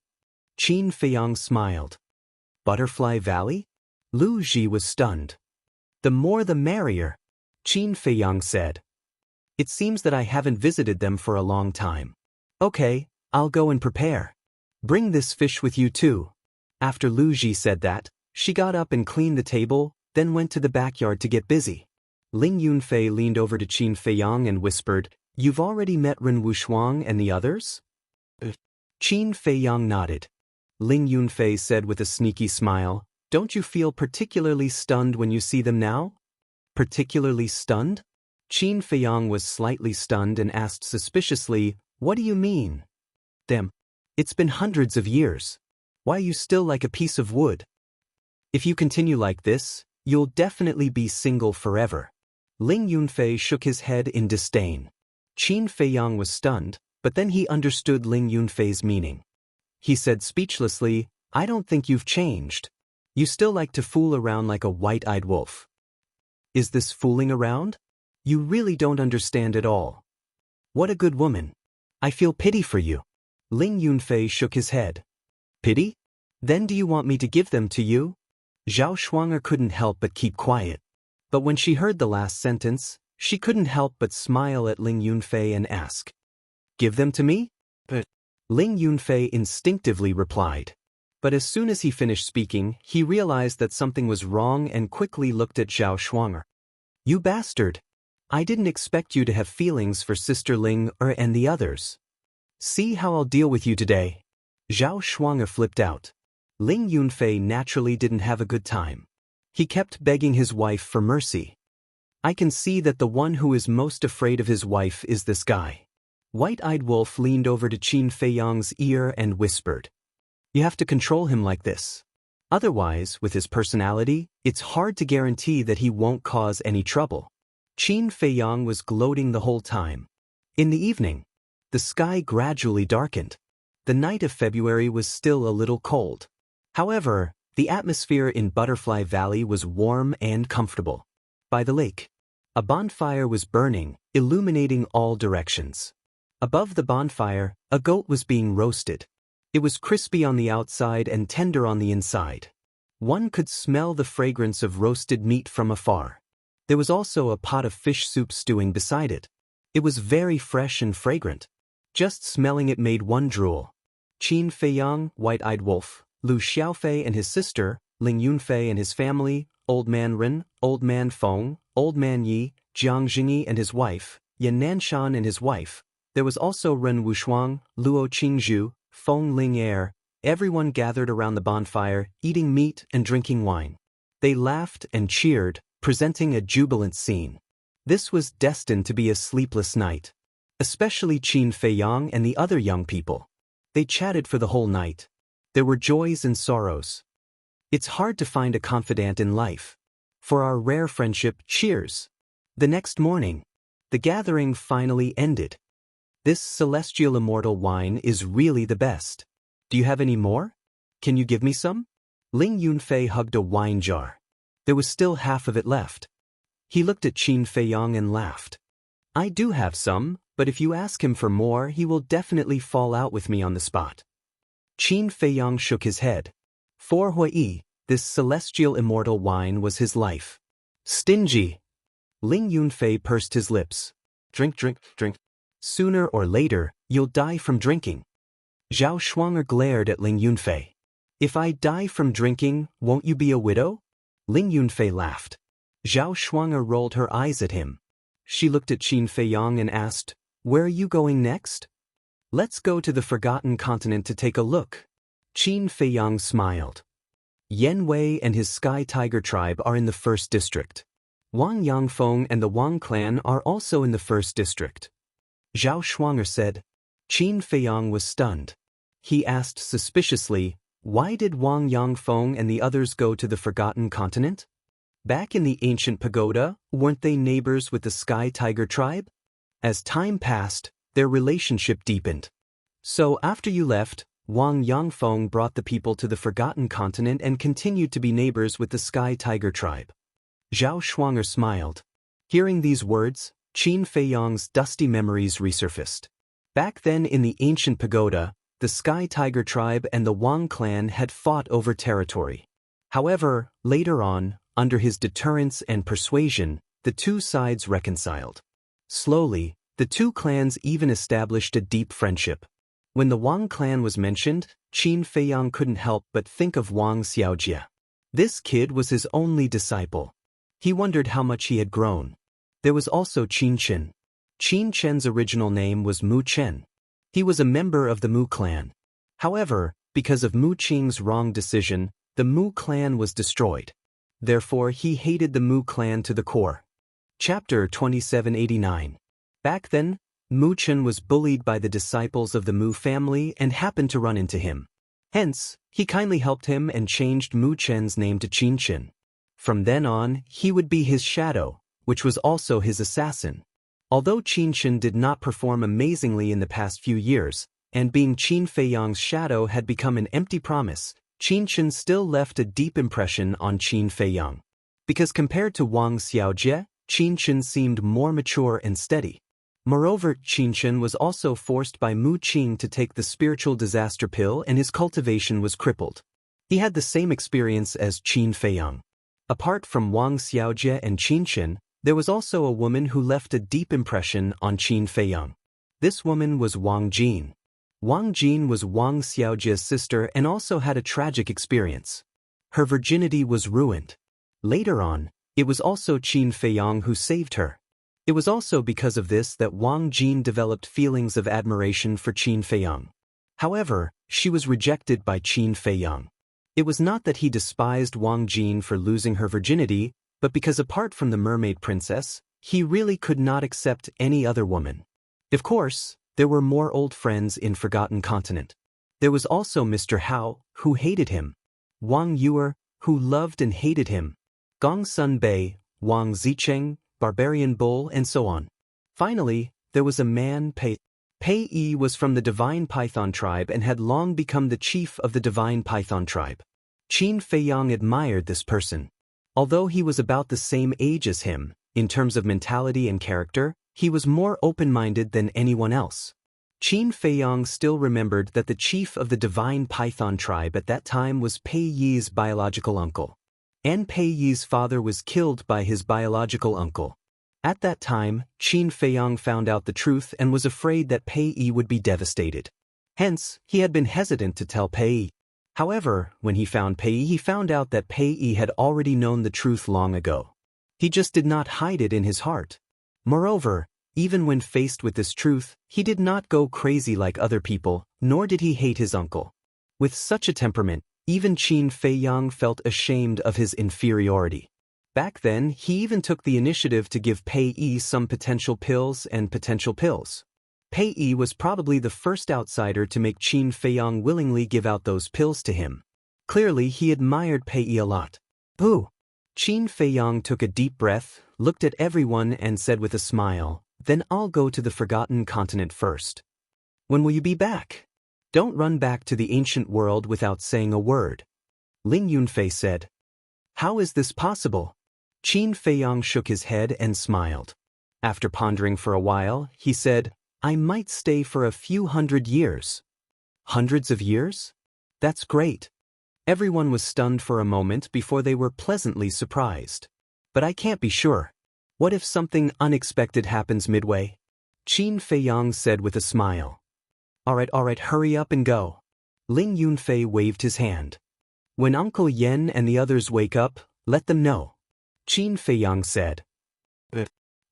S1: Qin Feiyang smiled. Butterfly Valley? Lu Ji was stunned. The more the merrier, Qin Feiyang said. It seems that I haven't visited them for a long time. Okay, I'll go and prepare. Bring this fish with you too. After Lu Ji said that, she got up and cleaned the table, then went to the backyard to get busy. Ling Yunfei leaned over to Qin Feiyang and whispered, You've already met Ren Wushuang and the others? Qin Feiyang nodded. Ling Yunfei said with a sneaky smile, Don't you feel particularly stunned when you see them now? Particularly stunned? Qin Feiyang was slightly stunned and asked suspiciously, What do you mean? Them. It's been hundreds of years. Why are you still like a piece of wood? If you continue like this, you'll definitely be single forever. Ling Yunfei shook his head in disdain. Qin Feiyang was stunned, but then he understood Ling Yunfei's meaning. He said speechlessly, I don't think you've changed. You still like to fool around like a white-eyed wolf. Is this fooling around? You really don't understand at all. What a good woman. I feel pity for you. Ling Yunfei shook his head. Pity? Then do you want me to give them to you? Zhao Shuang'er couldn't help but keep quiet. But when she heard the last sentence, she couldn't help but smile at Ling Yunfei and ask, Give them to me? Ling Yunfei instinctively replied. But as soon as he finished speaking, he realized that something was wrong and quickly looked at Zhao Shuang'er. You bastard! I didn't expect you to have feelings for Sister Ling and the others. See how I'll deal with you today. Zhao Shuang'er flipped out. Ling Yunfei naturally didn't have a good time. He kept begging his wife for mercy. I can see that the one who is most afraid of his wife is this guy. White-eyed Wolf leaned over to Qin Feiyang's ear and whispered. You have to control him like this. Otherwise, with his personality, it's hard to guarantee that he won't cause any trouble. Qin Feiyang was gloating the whole time. In the evening, the sky gradually darkened. The night of February was still a little cold. However, the atmosphere in Butterfly Valley was warm and comfortable. By the lake, a bonfire was burning, illuminating all directions. Above the bonfire, a goat was being roasted. It was crispy on the outside and tender on the inside. One could smell the fragrance of roasted meat from afar. There was also a pot of fish soup stewing beside it. It was very fresh and fragrant. Just smelling it made one drool. Qin Feiyang, White-eyed Wolf, Lu Xiaofei and his sister, Ling Yunfei and his family, Old Man Ren, Old Man Feng, Old Man Yi, Jiang Jingyi and his wife, Yan Nanshan and his wife. There was also Ren Wushuang, Luo Qingzhu, Feng Ling. Everyone gathered around the bonfire, eating meat and drinking wine. They laughed and cheered, presenting a jubilant scene. This was destined to be a sleepless night. Especially Qin Feiyang and the other young people. They chatted for the whole night. There were joys and sorrows. It's hard to find a confidant in life. For our rare friendship, cheers. The next morning, the gathering finally ended. This celestial immortal wine is really the best. Do you have any more? Can you give me some? Ling Yunfei hugged a wine jar. There was still half of it left. He looked at Qin Feiyang and laughed. I do have some, but if you ask him for more, he will definitely fall out with me on the spot. Qin Feiyang shook his head. For Hui, this celestial immortal wine was his life. Stingy. Ling Yunfei pursed his lips. Drink, drink, drink. Sooner or later, you'll die from drinking. Zhao Shuanger glared at Ling Yunfei. If I die from drinking, won't you be a widow? Ling Yunfei laughed. Zhao Shuanger rolled her eyes at him. She looked at Qin Feiyang and asked, Where are you going next? Let's go to the Forgotten Continent to take a look. Qin Feiyang smiled. Yan Wei and his Sky Tiger tribe are in the 1st district. Wang Yangfeng and the Wang clan are also in the 1st district. Zhao Shuanger said. Qin Feiyang was stunned. He asked suspiciously, Why did Wang Yangfeng and the others go to the Forgotten Continent? Back in the ancient pagoda, weren't they neighbors with the Sky Tiger tribe? As time passed, their relationship deepened. So after you left, Wang Yangfeng brought the people to the Forgotten Continent and continued to be neighbors with the Sky Tiger tribe. Zhao Shuanger smiled. Hearing these words, Qin Feiyang's dusty memories resurfaced. Back then in the ancient pagoda, the Sky Tiger tribe and the Wang clan had fought over territory. However, later on, under his deterrence and persuasion, the two sides reconciled. Slowly, the two clans even established a deep friendship. When the Wang clan was mentioned, Qin Feiyang couldn't help but think of Wang Xiaojie. This kid was his only disciple. He wondered how much he had grown. There was also Qin Chen. Qin Chen's original name was Mu Chen. He was a member of the Mu clan. However, because of Mu Qing's wrong decision, the Mu clan was destroyed. Therefore, he hated the Mu clan to the core. Chapter 2789. Back then, Mu Chen was bullied by the disciples of the Mu family and happened to run into him. Hence, he kindly helped him and changed Mu Chen's name to Qin Chen. From then on, he would be his shadow, which was also his assassin. Although Qin Chen did not perform amazingly in the past few years, and being Qin Feiyang's shadow had become an empty promise, Qin Chen still left a deep impression on Qin Feiyang. Because compared to Wang Xiaojie, Qin Chen seemed more mature and steady. Moreover, Qin Chen was also forced by Mu Qing to take the spiritual disaster pill and his cultivation was crippled. He had the same experience as Qin Feiyang. Apart from Wang Xiaojie and Qin Chen, there was also a woman who left a deep impression on Qin Feiyang. This woman was Wang Jin. Wang Jin was Wang Xiaojie's sister and also had a tragic experience. Her virginity was ruined. Later on, it was also Qin Feiyang who saved her. It was also because of this that Wang Jin developed feelings of admiration for Qin Feiyang. However, she was rejected by Qin Feiyang. It was not that he despised Wang Jin for losing her virginity, but because apart from the mermaid princess, he really could not accept any other woman. Of course, there were more old friends in Forgotten Continent. There was also Mr. Hao, who hated him. Wang Yuer, who loved and hated him. Gong Sun Bei, Wang Zicheng, Barbarian Bull, and so on. Finally, there was a man Pei. Pei Yi was from the Divine Python tribe and had long become the chief of the Divine Python tribe. Qin Feiyang admired this person. Although he was about the same age as him, in terms of mentality and character, he was more open-minded than anyone else. Qin Feiyang still remembered that the chief of the Divine Python tribe at that time was Pei Yi's biological uncle. And Pei Yi's father was killed by his biological uncle. At that time, Qin Feiyang found out the truth and was afraid that Pei Yi would be devastated. Hence, he had been hesitant to tell Pei Yi. However, when he found Pei Yi, he found out that Pei Yi had already known the truth long ago. He just did not hide it in his heart. Moreover, Even when faced with this truth, he did not go crazy like other people, nor did he hate his uncle. With such a temperament, even Qin Feiyang felt ashamed of his inferiority. Back then, he even took the initiative to give Pei Yi some potential pills. Pei Yi was probably the first outsider to make Qin Feiyang willingly give out those pills to him. Clearly, he admired Pei Yi a lot. Boo! Qin Feiyang took a deep breath, looked at everyone and said with a smile, "Then I'll go to the Forgotten Continent first." "When will you be back?" "Don't run back to the ancient world without saying a word," Ling Yunfei said. "How is this possible?" Qin Feiyang shook his head and smiled. After pondering for a while, he said, "I might stay for a few hundred years." "Hundreds of years? That's great." Everyone was stunned for a moment before they were pleasantly surprised. "But I can't be sure. What if something unexpected happens midway?" Qin Feiyang said with a smile. All right, hurry up and go." Ling Yunfei waved his hand. "When Uncle Yen and the others wake up, let them know," Qin Feiyang said.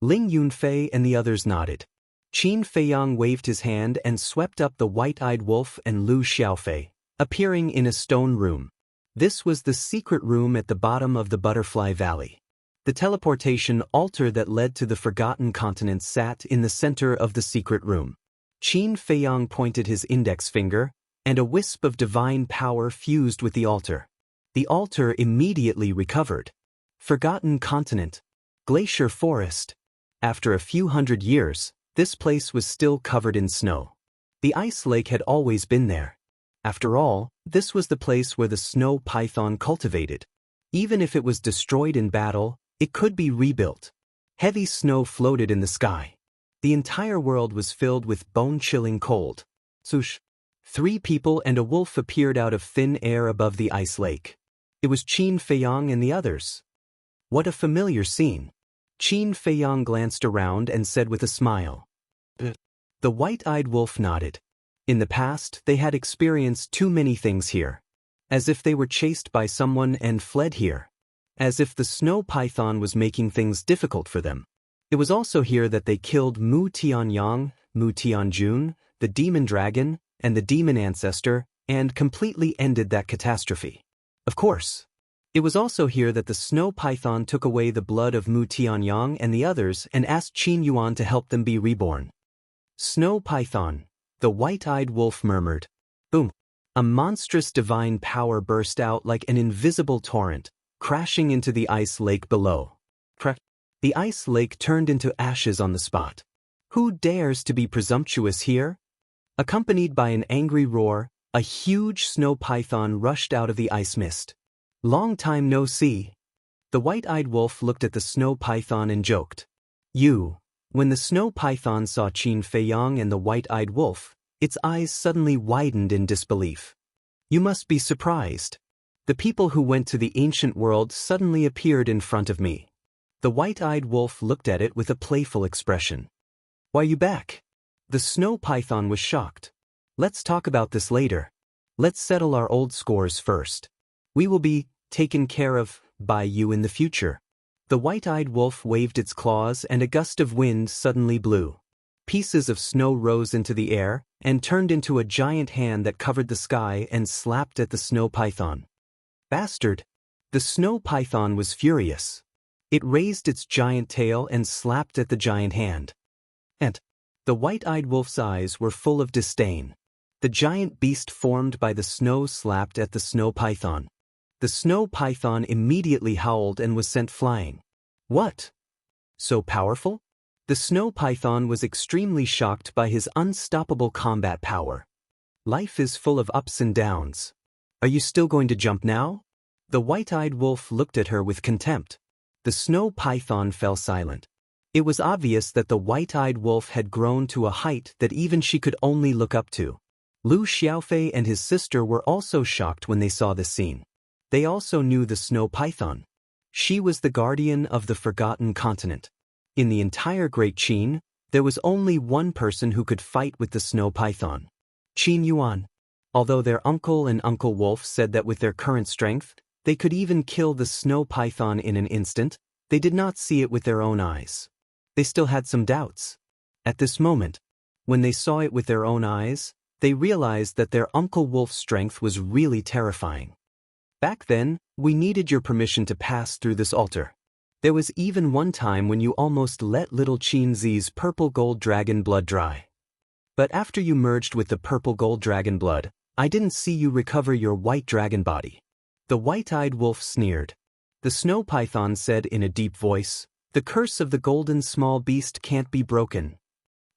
S1: Ling Yunfei and the others nodded. Qin Feiyang waved his hand and swept up the white-eyed wolf and Lu Xiaofei, appearing in a stone room. This was the secret room at the bottom of the Butterfly Valley. The teleportation altar that led to the Forgotten Continent sat in the center of the secret room. Qin Feiyang pointed his index finger, and a wisp of divine power fused with the altar. The altar immediately recovered. Forgotten Continent. Glacier Forest. After a few hundred years, this place was still covered in snow. The ice lake had always been there. After all, this was the place where the snow python cultivated. Even if it was destroyed in battle, it could be rebuilt. Heavy snow floated in the sky. The entire world was filled with bone-chilling cold. Swoosh! 3 people and a wolf appeared out of thin air above the ice lake. It was Qin Feiyang and the others. What a familiar scene. Qin Feiyang glanced around and said with a smile. The white-eyed wolf nodded. In the past, they had experienced too many things here. As if they were chased by someone and fled here. As if the snow python was making things difficult for them. It was also here that they killed Mu Tianyang, Mu Tianjun, the demon dragon, and the demon ancestor, and completely ended that catastrophe. Of course. It was also here that the snow python took away the blood of Mu Tianyang and the others and asked Qin Yuan to help them be reborn. Snow python, the white-eyed wolf murmured. Boom! A monstrous divine power burst out like an invisible torrent, crashing into the ice lake below. The ice lake turned into ashes on the spot. Who dares to be presumptuous here? Accompanied by an angry roar, a huge snow python rushed out of the ice mist. Long time no see. The white-eyed wolf looked at the snow python and joked. When the snow python saw Qin Feiyang and the white-eyed wolf, its eyes suddenly widened in disbelief. You must be surprised. The people who went to the ancient world suddenly appeared in front of me. The white-eyed wolf looked at it with a playful expression. Why you back? The snow python was shocked. Let's talk about this later. Let's settle our old scores first. We will be taken care of by you in the future. The white-eyed wolf waved its claws and a gust of wind suddenly blew. Pieces of snow rose into the air and turned into a giant hand that covered the sky and slapped at the snow python. Bastard! The snow python was furious. It raised its giant tail and slapped at the giant hand. And the white-eyed wolf's eyes were full of disdain. The giant beast formed by the snow slapped at the snow python. The snow python immediately howled and was sent flying. What? So powerful? The snow python was extremely shocked by his unstoppable combat power. Life is full of ups and downs. Are you still going to jump now? The white-eyed wolf looked at her with contempt. The snow python fell silent. It was obvious that the white-eyed wolf had grown to a height that even she could only look up to. Lu Xiaofei and his sister were also shocked when they saw this scene. They also knew the snow python. She was the guardian of the Forgotten Continent. In the entire Great Qin, there was only one person who could fight with the snow python. Qin Yuan. Although their uncle and Uncle Wolf said that with their current strength, they could even kill the snow python in an instant, they did not see it with their own eyes. They still had some doubts. At this moment, when they saw it with their own eyes, they realized that their Uncle Wolf's strength was really terrifying. Back then, we needed your permission to pass through this altar. There was even one time when you almost let little Qin Zi's purple gold dragon blood dry. But after you merged with the purple gold dragon blood, I didn't see you recover your white dragon body. The white-eyed wolf sneered. The snow python said in a deep voice, "The curse of the golden small beast can't be broken.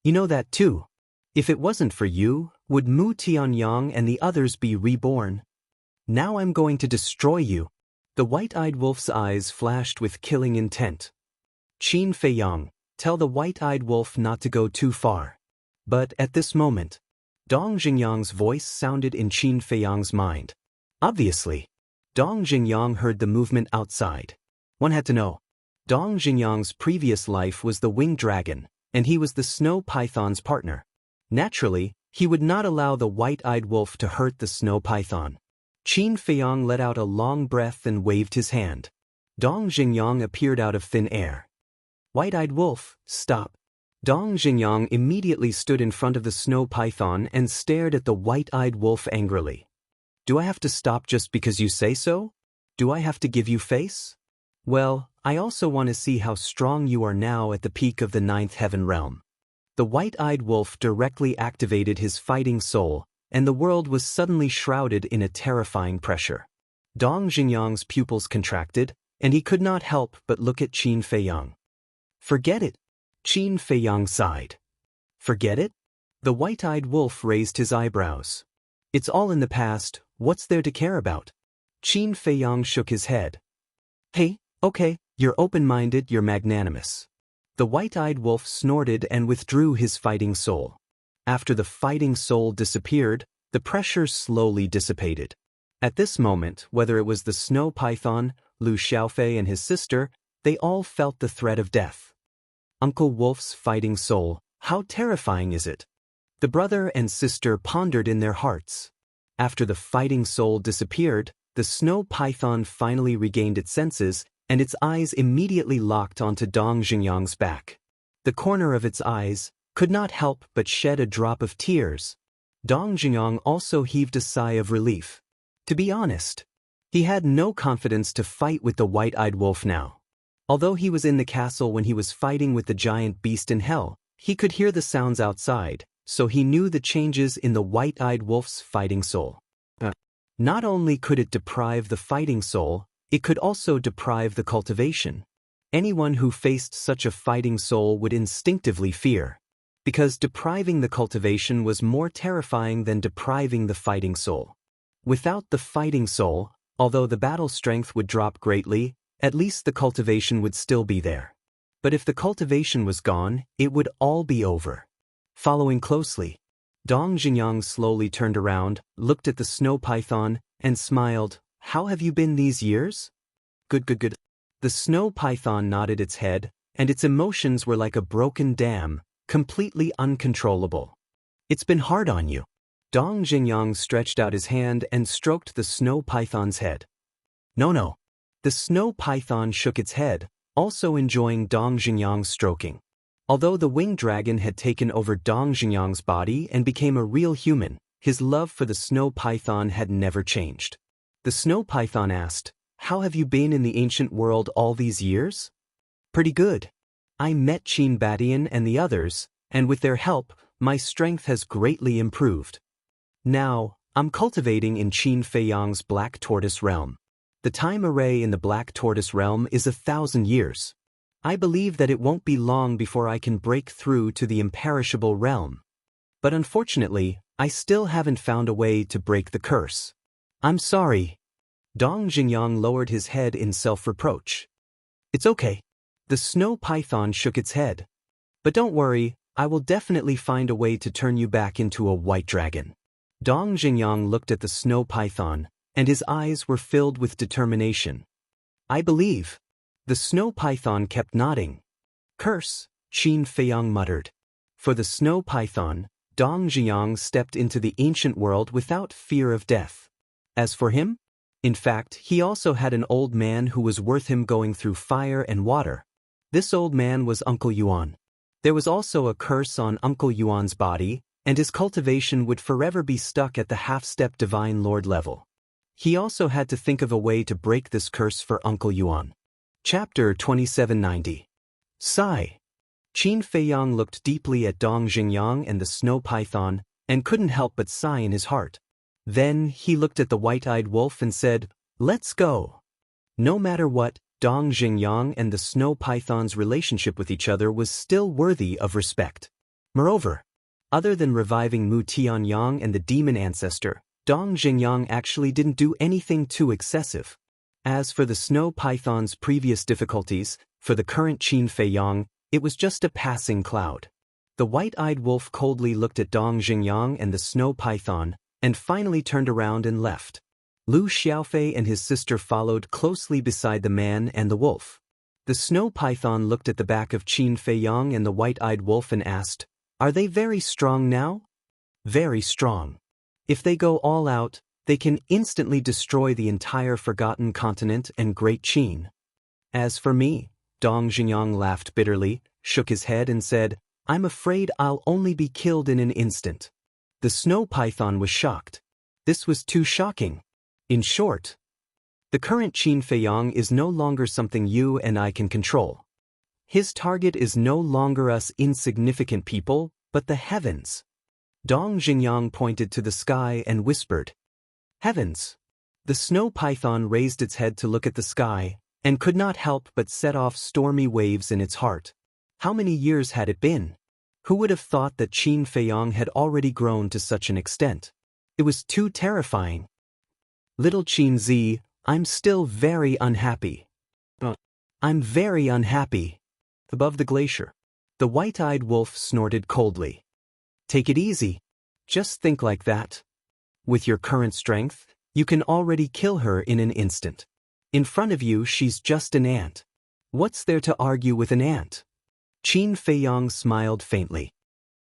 S1: You know that too. If it wasn't for you, would Mu Tianyang and the others be reborn? Now I'm going to destroy you." The white-eyed wolf's eyes flashed with killing intent. Qin Feiyang, tell the white-eyed wolf not to go too far. But at this moment, Dong Xingyang's voice sounded in Qin Feiyang's mind. Obviously, Dong Xingyang heard the movement outside. One had to know. Dong Xingyang's previous life was the winged dragon, and he was the snow python's partner. Naturally, he would not allow the white-eyed wolf to hurt the snow python. Qin Feiyang let out a long breath and waved his hand. Dong Xingyang appeared out of thin air. White-eyed wolf, stop. Dong Xingyang immediately stood in front of the snow python and stared at the white-eyed wolf angrily. Do I have to stop just because you say so? Do I have to give you face? Well, I also want to see how strong you are now at the peak of the 9th heaven realm. The white-eyed wolf directly activated his fighting soul, and the world was suddenly shrouded in a terrifying pressure. Dong Xingyang's pupils contracted, and he could not help but look at Qin Feiyang. Forget it. Qin Feiyang sighed. Forget it? The white-eyed wolf raised his eyebrows. It's all in the past, what's there to care about? Qin Feiyang shook his head. Hey, okay, you're open-minded, you're magnanimous. The white-eyed wolf snorted and withdrew his fighting soul. After the fighting soul disappeared, the pressure slowly dissipated. At this moment, whether it was the snow python, Lu Xiaofei and his sister, they all felt the threat of death. Uncle Wolf's fighting soul, how terrifying is it? The brother and sister pondered in their hearts. After the fighting soul disappeared, the snow python finally regained its senses, and its eyes immediately locked onto Dong Xingyang's back. The corner of its eyes could not help but shed a drop of tears. Dong Xingyang also heaved a sigh of relief. To be honest, he had no confidence to fight with the white-eyed wolf now. Although he was in the castle when he was fighting with the giant beast in hell, he could hear the sounds outside, so he knew the changes in the white-eyed wolf's fighting soul. Not only could it deprive the fighting soul, it could also deprive the cultivation. Anyone who faced such a fighting soul would instinctively fear, because depriving the cultivation was more terrifying than depriving the fighting soul. Without the fighting soul, although the battle strength would drop greatly, at least the cultivation would still be there. But if the cultivation was gone, it would all be over. Following closely, Dong Xingyang slowly turned around, looked at the snow python, and smiled. How have you been these years? Good. The snow python nodded its head, and its emotions were like a broken dam, completely uncontrollable. It's been hard on you. Dong Xingyang stretched out his hand and stroked the snow python's head. No. The snow python shook its head, also enjoying Dong Xingyang's stroking. Although the winged dragon had taken over Dong Xingyang's body and became a real human, his love for the snow python had never changed. The snow python asked, "How have you been in the ancient world all these years?" "Pretty good. I met Qin Badian and the others, and with their help, my strength has greatly improved. Now, I'm cultivating in Qin Feiyang's Black Tortoise realm. The time array in the Black Tortoise realm is 1,000 years. I believe that it won't be long before I can break through to the imperishable realm. But unfortunately, I still haven't found a way to break the curse. I'm sorry." Dong Xingyang lowered his head in self-reproach. "It's okay." The snow python shook its head. "But don't worry, I will definitely find a way to turn you back into a white dragon." Dong Xingyang looked at the snow python, and his eyes were filled with determination. "I believe." The snow python kept nodding. "Curse," Qin Feiyang muttered. For the snow python, Dong Xingyang stepped into the ancient world without fear of death. As for him, in fact, he also had an old man who was worth him going through fire and water. This old man was Uncle Yuan. There was also a curse on Uncle Yuan's body, and his cultivation would forever be stuck at the half-step Divine Lord level. He also had to think of a way to break this curse for Uncle Yuan. Chapter 2790. Sigh. Qin Feiyang looked deeply at Dong Xingyang and the snow python, and couldn't help but sigh in his heart. Then he looked at the white-eyed wolf and said, "Let's go." No matter what, Dong Xingyang and the snow python's relationship with each other was still worthy of respect. Moreover, other than reviving Mu Tianyang and the demon ancestor, Dong Xingyang actually didn't do anything too excessive. As for the snow python's previous difficulties, for the current Qin Feiyang, it was just a passing cloud. The white-eyed wolf coldly looked at Dong Xingyang and the snow python, and finally turned around and left. Lu Xiaofei and his sister followed closely beside the man and the wolf. The snow python looked at the back of Qin Feiyang and the white-eyed wolf and asked, "Are they very strong now?" "Very strong. If they go all out, they can instantly destroy the entire forgotten continent and Great Qin." As for me, Dong Xingyang laughed bitterly, shook his head and said, "I'm afraid I'll only be killed in an instant." The snow python was shocked. This was too shocking. In short, the current Qin Feiyang is no longer something you and I can control. His target is no longer us insignificant people, but the heavens. Dong Xingyang pointed to the sky and whispered, "Heavens." The snow python raised its head to look at the sky, and could not help but set off stormy waves in its heart. How many years had it been? Who would have thought that Qin Feiyang had already grown to such an extent? It was too terrifying. "Little Qin Zi, I'm still very unhappy." "I'm very unhappy." Above the glacier, the white-eyed wolf snorted coldly. "Take it easy. Just think like that. With your current strength, you can already kill her in an instant. In front of you she's just an ant. What's there to argue with an ant?" Qin Feiyang smiled faintly.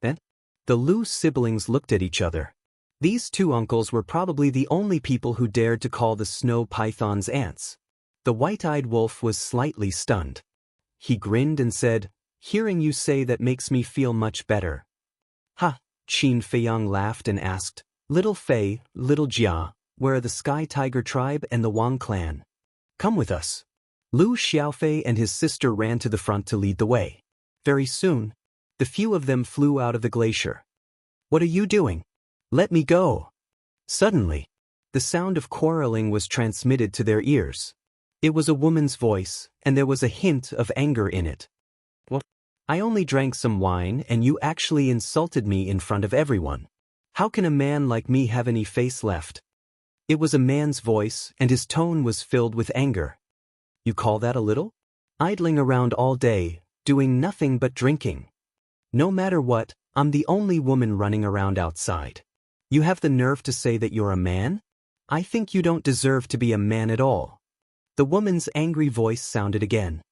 S1: Then, the Lu siblings looked at each other. These two uncles were probably the only people who dared to call the snow pythons ants. The white-eyed wolf was slightly stunned. He grinned and said, "Hearing you say that makes me feel much better." "Ha!" Qin Feiyang laughed and asked, "Little Fei, little Jia, where are the Sky Tiger tribe and the Wang clan? Come with us." Lu Xiaofei and his sister ran to the front to lead the way. Very soon, the few of them flew out of the glacier. "What are you doing? Let me go." Suddenly, the sound of quarreling was transmitted to their ears. It was a woman's voice, and there was a hint of anger in it. "What? I only drank some wine and you actually insulted me in front of everyone. How can a man like me have any face left?" It was a man's voice, and his tone was filled with anger. "You call that a little? Idling around all day, doing nothing but drinking. No matter what, I'm the only woman running around outside. You have the nerve to say that you're a man? I think you don't deserve to be a man at all." The woman's angry voice sounded again.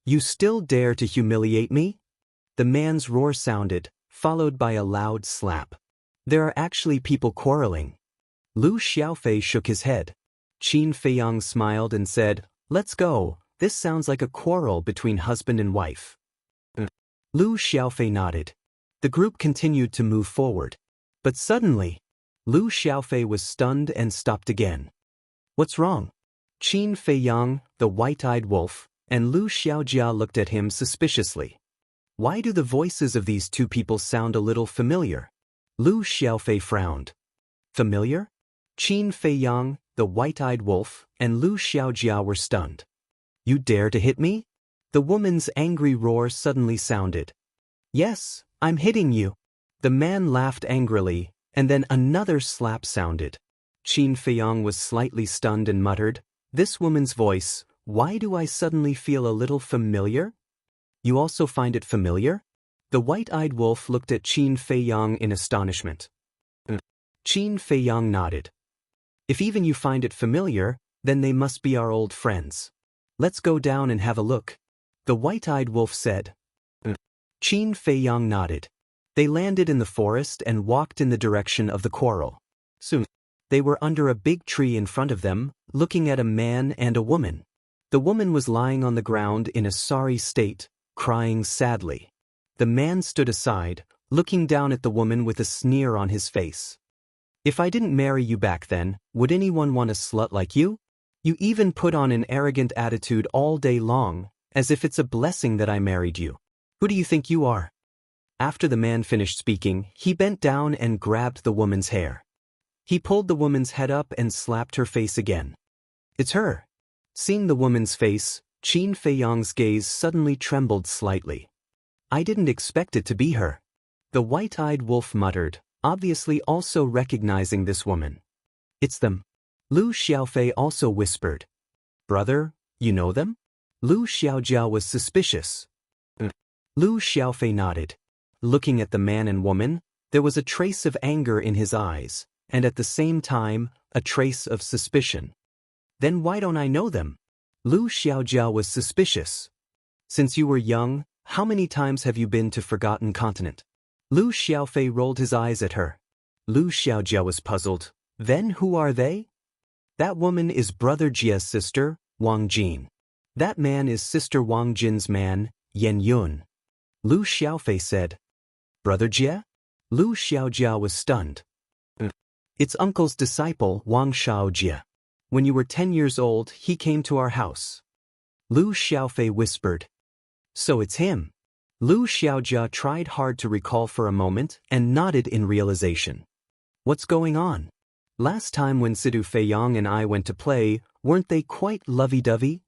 S1: "You still dare to humiliate me?" The man's roar sounded, followed by a loud slap. "There are actually people quarreling." Lu Xiaofei shook his head. Qin Feiyang smiled and said, "Let's go. This sounds like a quarrel between husband and wife." Lu Xiaofei nodded. The group continued to move forward. But suddenly, Lu Xiaofei was stunned and stopped again. "What's wrong?" Qin Feiyang, the white-eyed wolf, and Lu Xiaojia looked at him suspiciously. Why do the voices of these two people sound a little familiar? Lu Xiaofei frowned. Familiar? Qin Feiyang, the white-eyed wolf, and Lu Xiaojia were stunned. "You dare to hit me?" The woman's angry roar suddenly sounded. "Yes, I'm hitting you." The man laughed angrily, and then another slap sounded. Qin Feiyang was slightly stunned and muttered, "This woman's voice, why do I suddenly feel a little familiar?" "You also find it familiar?" The white-eyed wolf looked at Qin Feiyang in astonishment. Qin Feiyang nodded. "If even you find it familiar, then they must be our old friends. Let's go down and have a look," the white-eyed wolf said. Qin Feiyang nodded. They landed in the forest and walked in the direction of the quarrel. Soon, they were under a big tree in front of them, looking at a man and a woman. The woman was lying on the ground in a sorry state, crying sadly. The man stood aside, looking down at the woman with a sneer on his face. If I didn't marry you back then, would anyone want a slut like you? You even put on an arrogant attitude all day long, as if it's a blessing that I married you. Who do you think you are? After the man finished speaking, he bent down and grabbed the woman's hair. He pulled the woman's head up and slapped her face again. It's her. Seeing the woman's face, Qin Feiyang's gaze suddenly trembled slightly. I didn't expect it to be her. The white-eyed wolf muttered, obviously also recognizing this woman. It's them. Lu Xiaofei also whispered. Brother, you know them? Lu Xiaojiao was suspicious. Lu Xiaofei nodded. Looking at the man and woman, there was a trace of anger in his eyes, and at the same time, a trace of suspicion. Then why don't I know them? Lu Xiaojiao was suspicious. Since you were young, how many times have you been to Forgotten Continent? Lu Xiaofei rolled his eyes at her. Lu Xiaojiao was puzzled. Then who are they? That woman is Brother Jia's sister, Wang Jin. That man is Sister Wang Jin's man, Yan Yun. Lu Xiaofei said. Brother Jia? Lu Xiaojiao was stunned. It's uncle's disciple, Wang Xiaojia. When you were 10 years old, he came to our house. Lu Xiaofei whispered. So it's him. Lu Xiaojia tried hard to recall for a moment and nodded in realization. What's going on? Last time when Sidu Feiyang and I went to play, weren't they quite lovey-dovey?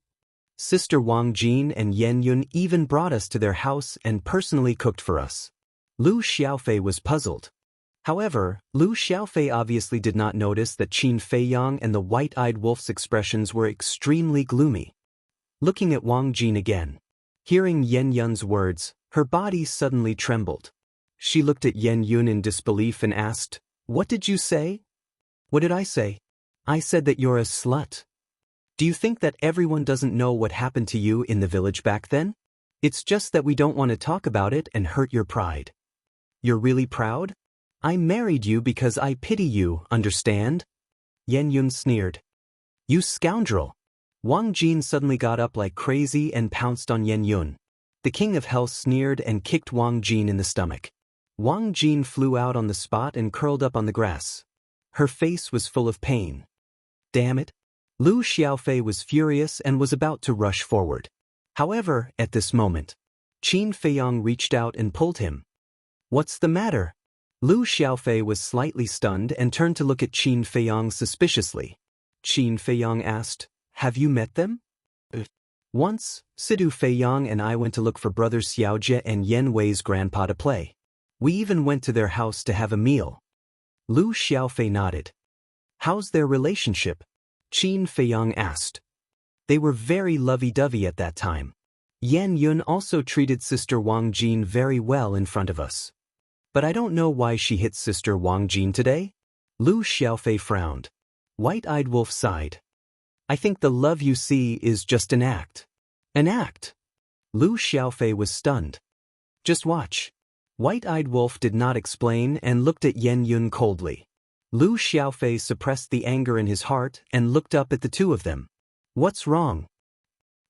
S1: Sister Wang Jin and Yan Yun even brought us to their house and personally cooked for us. Lu Xiaofei was puzzled. However, Lu Xiaofei obviously did not notice that Qin Feiyang and the white-eyed wolf's expressions were extremely gloomy. Looking at Wang Jin again. Hearing Yan Yun's words, her body suddenly trembled. She looked at Yan Yun in disbelief and asked, What did you say? What did I say? I said that you're a slut. Do you think that everyone doesn't know what happened to you in the village back then? It's just that we don't want to talk about it and hurt your pride. You're really proud? I married you because I pity you, understand? Yan Yun sneered. You scoundrel! Wang Jin suddenly got up like crazy and pounced on Yan Yun. The king of hell sneered and kicked Wang Jin in the stomach. Wang Jin flew out on the spot and curled up on the grass. Her face was full of pain. Damn it! Lu Xiaofei was furious and was about to rush forward. However, at this moment, Qin Feiyang reached out and pulled him. What's the matter? Lu Xiaofei was slightly stunned and turned to look at Qin Feiyang suspiciously. Qin Feiyang asked, Have you met them? Once, Sidu Feiyang and I went to look for Brother Xiaojie and Yan Wei's grandpa to play. We even went to their house to have a meal. Lu Xiaofei nodded. How's their relationship? Qin Feiyang asked. They were very lovey-dovey at that time. Yan Yun also treated Sister Wang Jin very well in front of us. But I don't know why she hit Sister Wang Jin today. Lu Xiaofei frowned. White-eyed wolf sighed. I think the love you see is just an act. An act? Lu Xiaofei was stunned. Just watch. White-eyed wolf did not explain and looked at Yan Yun coldly. Lu Xiaofei suppressed the anger in his heart and looked up at the two of them. What's wrong?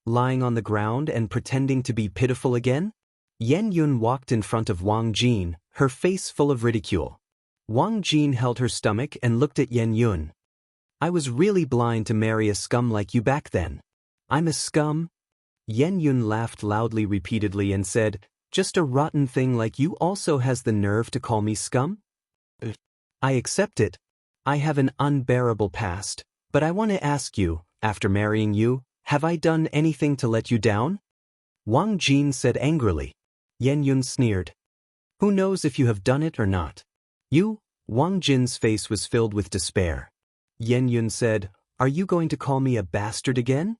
S1: Lying on the ground and pretending to be pitiful again? Yan Yun walked in front of Wang Jin, her face full of ridicule. Wang Jin held her stomach and looked at Yan Yun. I was really blind to marry a scum like you back then. I'm a scum? Yan Yun laughed loudly repeatedly and said, Just a rotten thing like you also has the nerve to call me scum? I accept it. I have an unbearable past, but I want to ask you, after marrying you, have I done anything to let you down? Wang Jin said angrily. Yan Yun sneered. Who knows if you have done it or not? You? Wang Jin's face was filled with despair. Yan Yun said, Are you going to call me a bastard again?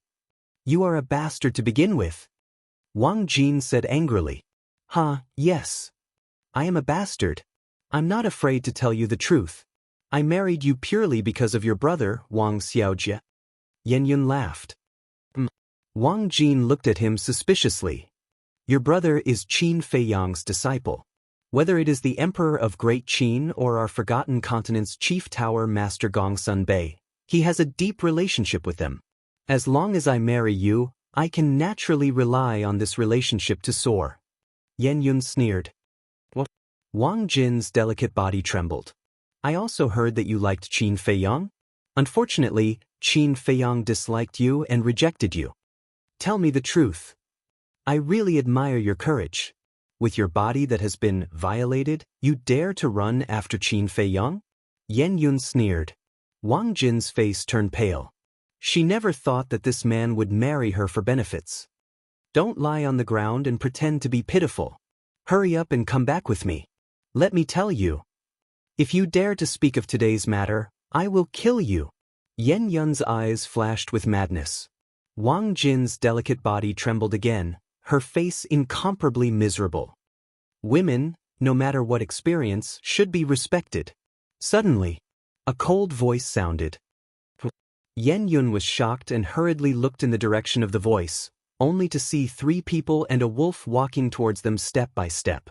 S1: You are a bastard to begin with. Wang Jin said angrily. Yes. I am a bastard. I'm not afraid to tell you the truth. I married you purely because of your brother, Wang Xiaojie. Yan Yun laughed. Wang Jin looked at him suspiciously. Your brother is Qin Feiyang's disciple. Whether it is the Emperor of Great Qin or our Forgotten Continent's Chief Tower Master Gongsun Bei, he has a deep relationship with them. As long as I marry you, I can naturally rely on this relationship to soar. Yan Yun sneered. What? Wang Jin's delicate body trembled. I also heard that you liked Qin Feiyang. Unfortunately, Qin Feiyang disliked you and rejected you. Tell me the truth. I really admire your courage. With your body that has been violated, you dare to run after Qin Feiyang? Yan Yun sneered. Wang Jin's face turned pale. She never thought that this man would marry her for benefits. Don't lie on the ground and pretend to be pitiful. Hurry up and come back with me. Let me tell you. If you dare to speak of today's matter, I will kill you. Yan Yun's eyes flashed with madness. Wang Jin's delicate body trembled again, her face incomparably miserable. Women, no matter what experience, should be respected. Suddenly, a cold voice sounded. Yan Yun was shocked and hurriedly looked in the direction of the voice, only to see 3 people and a wolf walking towards them step by step.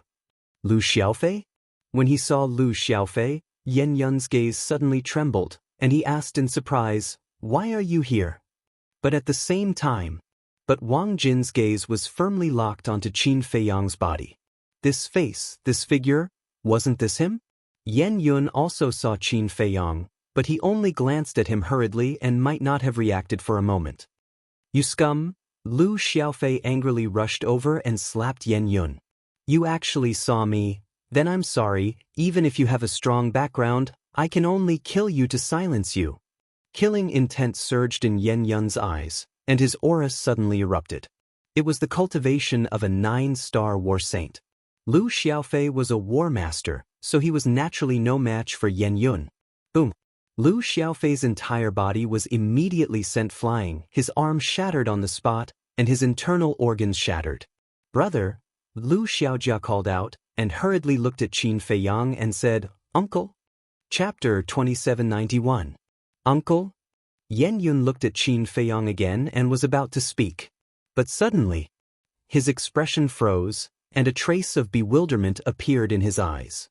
S1: Lu Xiaofei? When he saw Lu Xiaofei, Yan Yun's gaze suddenly trembled, and he asked in surprise, "Why are you here?" But at the same time, Wang Jin's gaze was firmly locked onto Qin Feiyang's body. This face, this figure, wasn't this him? Yan Yun also saw Qin Feiyang, but he only glanced at him hurriedly and might not have reacted for a moment. You scum! Lu Xiaofei angrily rushed over and slapped Yan Yun. You actually saw me. Then I'm sorry, even if you have a strong background, I can only kill you to silence you. Killing intent surged in Yan Yun's eyes, and his aura suddenly erupted. It was the cultivation of a 9-star war saint. Lu Xiaofei was a war master, so he was naturally no match for Yan Yun. Boom! Lu Xiaofei's entire body was immediately sent flying, his arm shattered on the spot, and his internal organs shattered. Brother, Lu Xiaojia called out, and hurriedly looked at Qin Feiyang and said, Uncle? Chapter 2791. Uncle? Yan Yun looked at Qin Feiyang again and was about to speak. But suddenly, his expression froze, and a trace of bewilderment appeared in his eyes.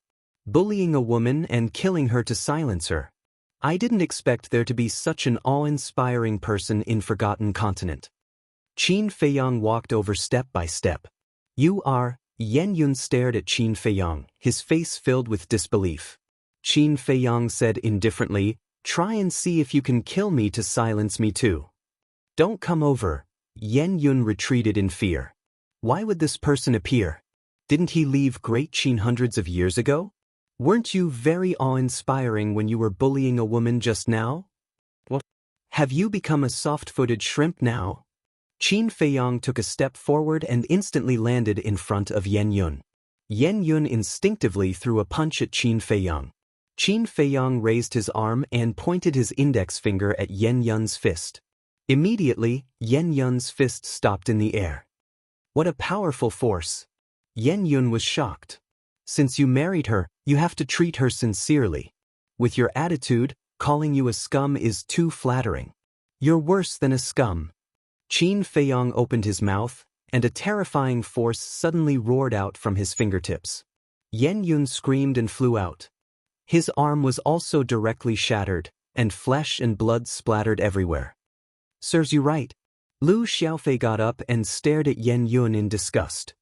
S1: Bullying a woman and killing her to silence her. I didn't expect there to be such an awe-inspiring person in Forgotten Continent. Qin Feiyang walked over step by step. You are... Yan Yun stared at Qin Feiyang, his face filled with disbelief. Qin Feiyang said indifferently, Try and see if you can kill me to silence me too. Don't come over. Yan Yun retreated in fear. Why would this person appear? Didn't he leave Great Qin hundreds of years ago? Weren't you very awe-inspiring when you were bullying a woman just now? What? Have you become a soft-footed shrimp now? Qin Feiyang took a step forward and instantly landed in front of Yan Yun. Yan Yun instinctively threw a punch at Qin Feiyang. Qin Feiyang raised his arm and pointed his index finger at Yan Yun's fist. Immediately, Yan Yun's fist stopped in the air. What a powerful force! Yan Yun was shocked. Since you married her, you have to treat her sincerely. With your attitude, calling you a scum is too flattering. You're worse than a scum. Qin Feiyang opened his mouth, and a terrifying force suddenly roared out from his fingertips. Yan Yun screamed and flew out. His arm was also directly shattered, and flesh and blood splattered everywhere. Serves you right. Lu Xiaofei got up and stared at Yan Yun in disgust.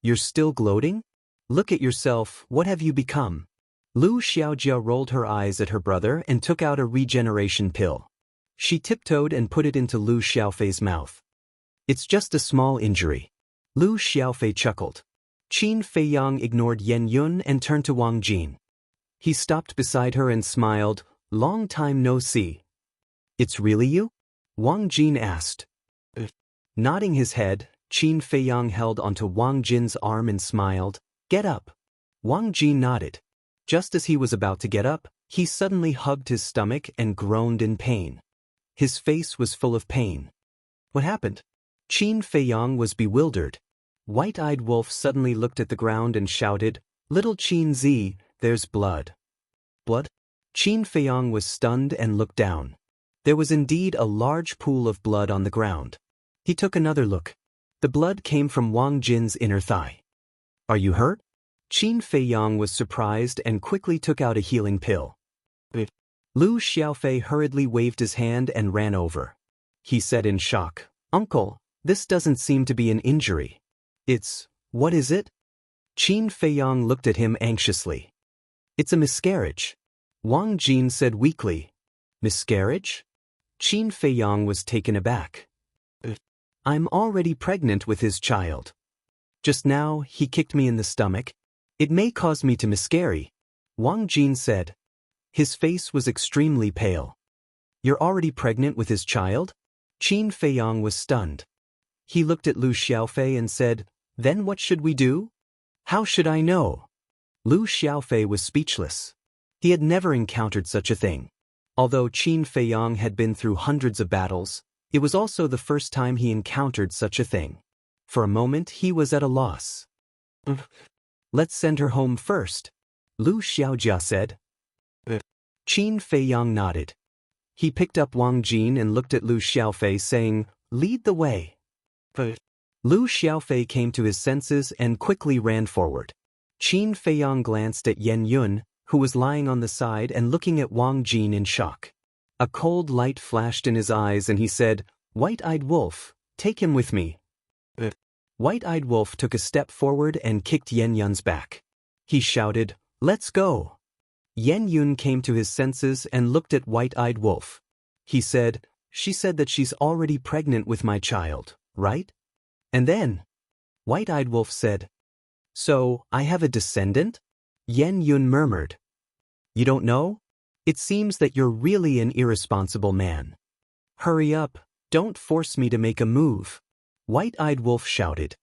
S1: You're still gloating? Look at yourself, what have you become? Lu Xiaojia rolled her eyes at her brother and took out a regeneration pill. She tiptoed and put it into Lu Xiaofei's mouth. It's just a small injury. Lu Xiaofei chuckled. Qin Feiyang ignored Yan Yun and turned to Wang Jin. He stopped beside her and smiled, Long time no see. It's really you? Wang Jin asked. Nodding his head, Qin Feiyang held onto Wang Jin's arm and smiled, Get up. Wang Jin nodded. Just as he was about to get up, he suddenly hugged his stomach and groaned in pain. His face was full of pain. What happened? Qin Feiyang was bewildered. White-eyed Wolf suddenly looked at the ground and shouted, Little Qin Zi, there's blood. Blood? Qin Feiyang was stunned and looked down. There was indeed a large pool of blood on the ground. He took another look. The blood came from Wang Jin's inner thigh. Are you hurt? Qin Feiyang was surprised and quickly took out a healing pill. Lu Xiaofei hurriedly waved his hand and ran over. He said in shock, Uncle, this doesn't seem to be an injury. What is it? Qin Feiyang looked at him anxiously. It's a miscarriage, Wang Jin said weakly. Miscarriage? Qin Feiyang was taken aback. I'm already pregnant with his child. Just now, he kicked me in the stomach. It may cause me to miscarry, Wang Jin said. His face was extremely pale. You're already pregnant with his child? Qin Feiyang was stunned. He looked at Lu Xiaofei and said, Then what should we do? How should I know? Lu Xiaofei was speechless. He had never encountered such a thing. Although Qin Feiyang had been through hundreds of battles, it was also the first time he encountered such a thing. For a moment he was at a loss. Let's send her home first, Lu Xiaojia said. Qin Feiyang nodded. He picked up Wang Jin and looked at Lu Xiaofei saying, Lead the way. Lu Xiaofei came to his senses and quickly ran forward. Qin Feiyang glanced at Yen Yun, who was lying on the side and looking at Wang Jin in shock. A cold light flashed in his eyes and he said, White-eyed wolf, take him with me. White-eyed wolf took a step forward and kicked Yen Yun's back. He shouted, Let's go. Yen Yun came to his senses and looked at White-eyed wolf. He said, She said that she's already pregnant with my child, right? And then? White-eyed wolf said, So, I have a descendant? Yen Yun murmured. You don't know? It seems that you're really an irresponsible man. Hurry up, don't force me to make a move. White-eyed wolf shouted.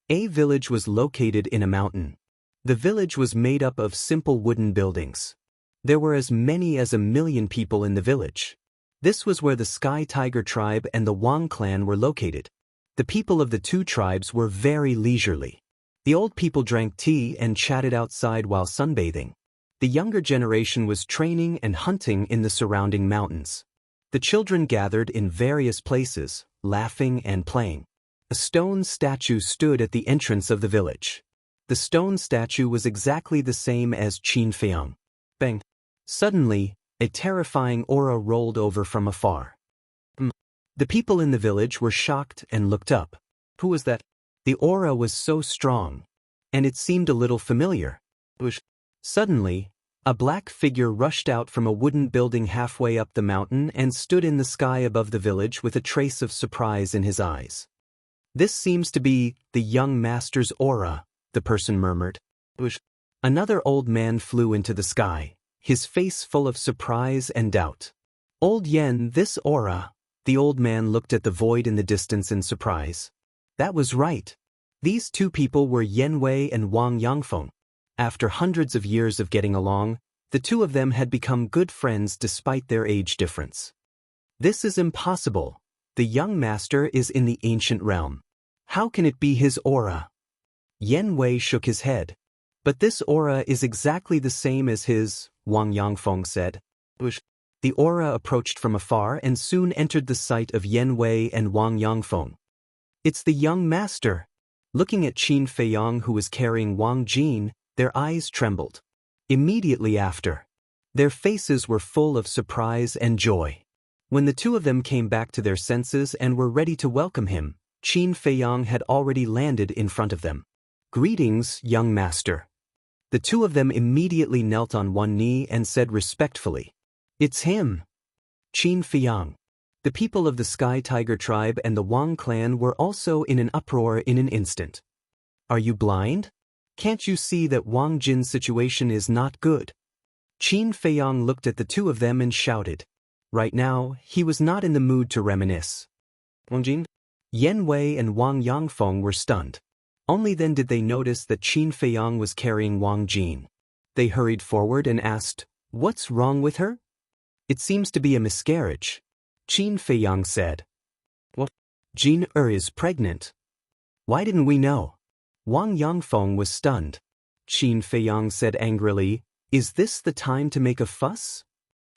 S1: A village was located in a mountain. The village was made up of simple wooden buildings. There were as many as 1 million people in the village. This was where the Sky Tiger tribe and the Wang clan were located. The people of the two tribes were very leisurely. The old people drank tea and chatted outside while sunbathing. The younger generation was training and hunting in the surrounding mountains. The children gathered in various places, laughing and playing. A stone statue stood at the entrance of the village. The stone statue was exactly the same as Qin Feiyang. Bang! Suddenly, a terrifying aura rolled over from afar. The people in the village were shocked and looked up. Who was that? The aura was so strong, and it seemed a little familiar. Suddenly, a black figure rushed out from a wooden building halfway up the mountain and stood in the sky above the village with a trace of surprise in his eyes. This seems to be the young master's aura, the person murmured. Another old man flew into the sky, his face full of surprise and doubt. Old Yen, this aura. The old man looked at the void in the distance in surprise. That was right. These two people were Yen Wei and Wang Yangfeng. After hundreds of years of getting along, the two of them had become good friends despite their age difference. This is impossible. The young master is in the ancient realm. How can it be his aura? Yen Wei shook his head. But this aura is exactly the same as his, Wang Yangfeng said. The aura approached from afar and soon entered the sight of Yen Wei and Wang Yangfeng. It's the young master. Looking at Qin Feiyang, who was carrying Wang Jin, their eyes trembled. Immediately after, their faces were full of surprise and joy. When the two of them came back to their senses and were ready to welcome him, Qin Feiyang had already landed in front of them. Greetings, young master. The two of them immediately knelt on one knee and said respectfully, It's him. Qin Feiyang. The people of the Sky Tiger tribe and the Wang clan were also in an uproar in an instant. Are you blind? Can't you see that Wang Jin's situation is not good? Qin Feiyang looked at the two of them and shouted. Right now, he was not in the mood to reminisce. Wang Jin? Yen Wei and Wang Yangfeng were stunned. Only then did they notice that Qin Feiyang was carrying Wang Jin. They hurried forward and asked, What's wrong with her? It seems to be a miscarriage. Qin Feiyang said. What? Jin is pregnant. Why didn't we know? Wang Yangfeng was stunned. Qin Feiyang said angrily, Is this the time to make a fuss?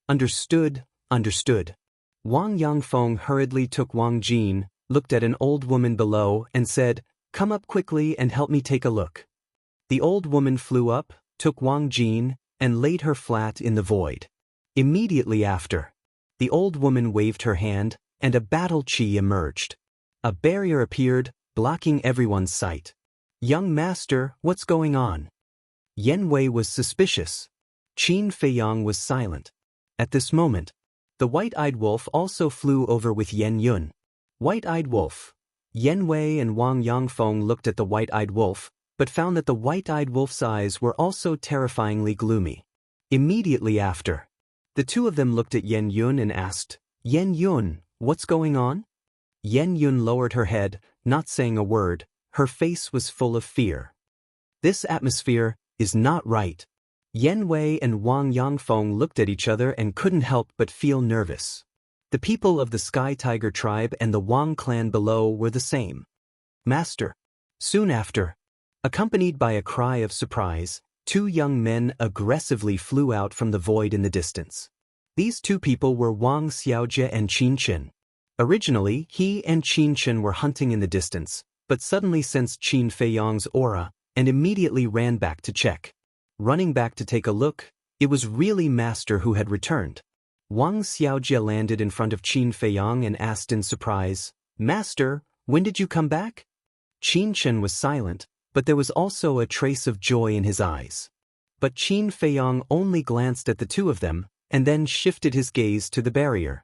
S1: Understood, understood. Wang Yangfeng hurriedly took Wang Jin, looked at an old woman below, and said, Come up quickly and help me take a look. The old woman flew up, took Wang Jin, and laid her flat in the void. Immediately after, the old woman waved her hand, and a battle chi emerged. A barrier appeared, blocking everyone's sight. Young master, what's going on? Yen Wei was suspicious. Qin Feiyang was silent. At this moment, the white-eyed wolf also flew over with Yen Yun. White-eyed wolf. Yen Wei and Wang Yangfeng looked at the white-eyed wolf, but found that the white-eyed wolf's eyes were also terrifyingly gloomy. Immediately after, the two of them looked at Yen Yun and asked, Yen Yun, what's going on? Yen Yun lowered her head, not saying a word. Her face was full of fear. This atmosphere is not right. Yen Wei and Wang Yangfeng looked at each other and couldn't help but feel nervous. The people of the Sky Tiger tribe and the Wang clan below were the same. Master. Soon after, accompanied by a cry of surprise, two young men aggressively flew out from the void in the distance. These two people were Wang Xiaojie and Qin Chen. Originally, he and Qin Chen were hunting in the distance, but suddenly sensed Qin Feiyang's aura and immediately ran back to check. Running back to take a look, it was really Master who had returned. Wang Xiaojie landed in front of Qin Feiyang and asked in surprise, Master, when did you come back? Qin Chen was silent, but there was also a trace of joy in his eyes. But Qin Feiyang only glanced at the two of them, and then shifted his gaze to the barrier.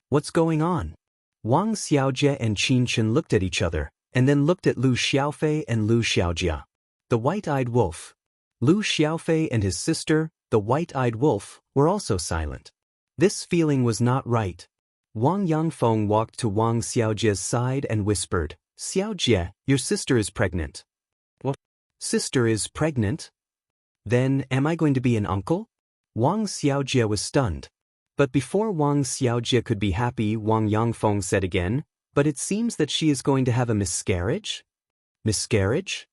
S1: What's going on? Wang Xiaojie and Qin Chen looked at each other, and then looked at Lu Xiaofei and Lu Xiaojia. The white-eyed wolf. Lu Xiaofei and his sister, the white-eyed wolf, were also silent. This feeling was not right. Wang Yangfeng walked to Wang Xiaojia's side and whispered, Xiaojie, your sister is pregnant. What? Sister is pregnant? Then, am I going to be an uncle? Wang Xiaojie was stunned. But before Wang Xiaojie could be happy, Wang Yangfeng said again, but it seems that she is going to have a miscarriage? Miscarriage?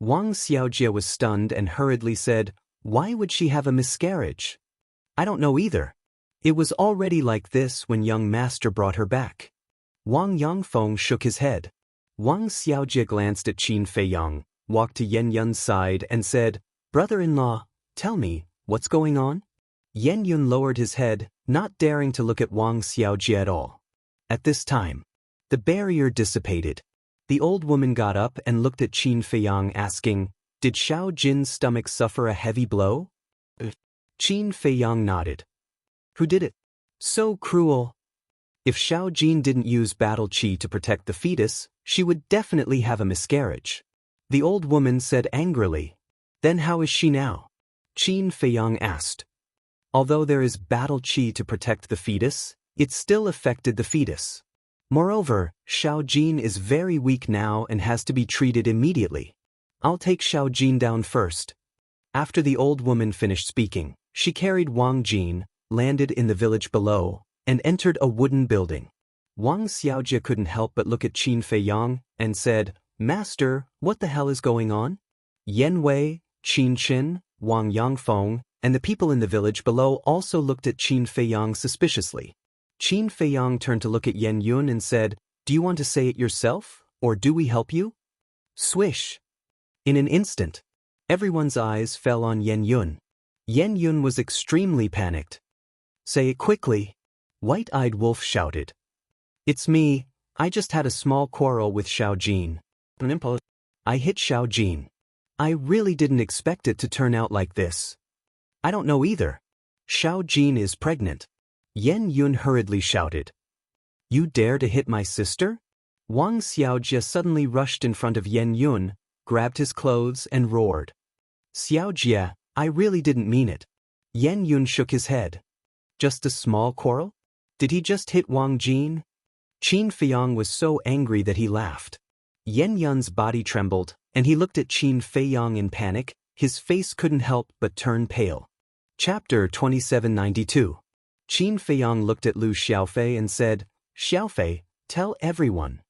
S1: Wang Xiaojie was stunned and hurriedly said, why would she have a miscarriage? I don't know either. It was already like this when young master brought her back. Wang Yangfeng shook his head. Wang Xiaojie glanced at Qin Feiyang, walked to Yen Yun's side and said, brother-in-law, tell me, what's going on? Yen Yun lowered his head, not daring to look at Wang Xiaojie at all. At this time, the barrier dissipated. The old woman got up and looked at Qin Feiyang asking, did Xiao Jin's stomach suffer a heavy blow? Qin Feiyang nodded. Who did it? So cruel. If Xiao Jin didn't use battle qi to protect the fetus, she would definitely have a miscarriage. The old woman said angrily. Then how is she now? Qin Feiyang asked. Although there is battle qi to protect the fetus, it still affected the fetus. Moreover, Xiao Jin is very weak now and has to be treated immediately. I'll take Xiao Jin down first. After the old woman finished speaking, she carried Wang Jin, landed in the village below, and entered a wooden building. Wang Xiaojie couldn't help but look at Qin Feiyang and said, Master, what the hell is going on? Yen Wei, Qin Chen, Wang Yangfeng, and the people in the village below also looked at Qin Feiyang suspiciously. Qin Feiyang turned to look at Yen Yun and said, do you want to say it yourself, or do we help you? Swish! In an instant, everyone's eyes fell on Yen Yun. Yen Yun was extremely panicked. Say it quickly, White-Eyed Wolf shouted. It's me, I just had a small quarrel with Xiao Jin. I hit Xiao Jin. I really didn't expect it to turn out like this. I don't know either. Xiao Jin is pregnant. Yen Yun hurriedly shouted. You dare to hit my sister? Wang Xiaojie suddenly rushed in front of Yen Yun, grabbed his clothes and roared. Xiaojie, I really didn't mean it. Yen Yun shook his head. Just a small quarrel? Did he just hit Wang Jin? Qin Feiyang was so angry that he laughed. Yen Yun's body trembled, and he looked at Qin Feiyang in panic. His face couldn't help but turn pale. Chapter 2792. Qin Feiyang looked at Lu Xiaofei and said, Xiaofei, tell everyone.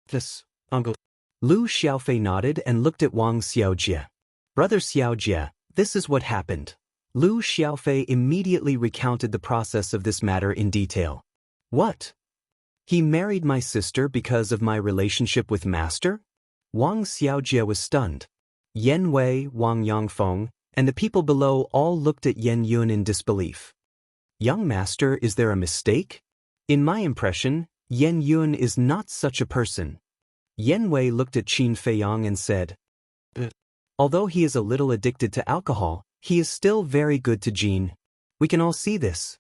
S1: This, uncle. Lu Xiaofei nodded and looked at Wang Xiaojie. Brother Xiaojie, this is what happened. Lu Xiaofei immediately recounted the process of this matter in detail. What? He married my sister because of my relationship with Master? Wang Xiaojie was stunned. Yen Wei, Wang Yangfeng, and the people below all looked at Yen Yun in disbelief. Young Master, is there a mistake? In my impression, Yen Yun is not such a person. Yen Wei looked at Qin Feiyang and said, Although he is a little addicted to alcohol, he is still very good to Jean. We can all see this.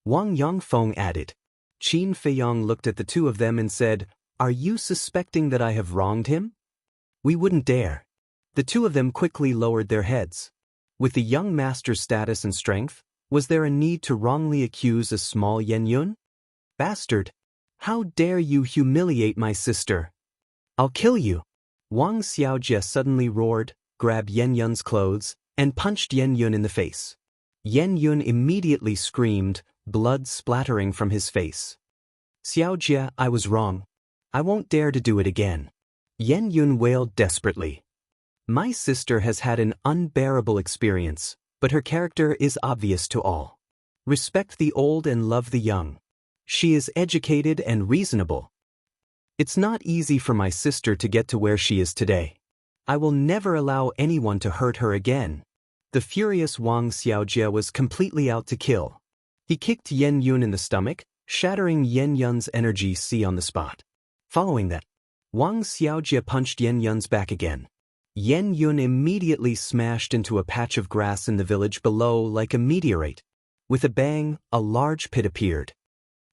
S1: Wang Yongfeng added. Qin Feiyang looked at the two of them and said, "Are you suspecting that I have wronged him?" "We wouldn't dare." The two of them quickly lowered their heads. With the young master's status and strength, was there a need to wrongly accuse a small Yen Yun? "Bastard! How dare you humiliate my sister? I'll kill you!" Wang Xiaojie suddenly roared, grabbed Yen Yun's clothes, and punched Yen Yun in the face. Yen Yun immediately screamed, blood splattering from his face. "Xiaojie, I was wrong. I won't dare to do it again." Yen Yun wailed desperately. "My sister has had an unbearable experience, but her character is obvious to all. Respect the old and love the young. She is educated and reasonable. It's not easy for my sister to get to where she is today. I will never allow anyone to hurt her again." The furious Wang Xiaojie was completely out to kill. He kicked Yen Yun in the stomach, shattering Yen Yun's energy sea on the spot. Following that, Wang Xiaojie punched Yen Yun's back again. Yen Yun immediately smashed into a patch of grass in the village below like a meteorite. With a bang, a large pit appeared.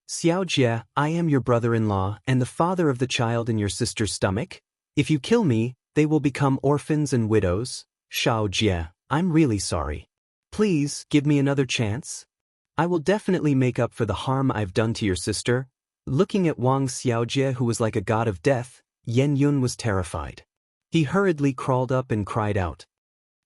S1: "Xiaojie, I am your brother-in-law and the father of the child in your sister's stomach. If you kill me, they will become orphans and widows. Xiaojie, I'm really sorry. Please, give me another chance. I will definitely make up for the harm I've done to your sister." Looking at Wang Xiaojie, who was like a god of death, Yen Yun was terrified. He hurriedly crawled up and cried out,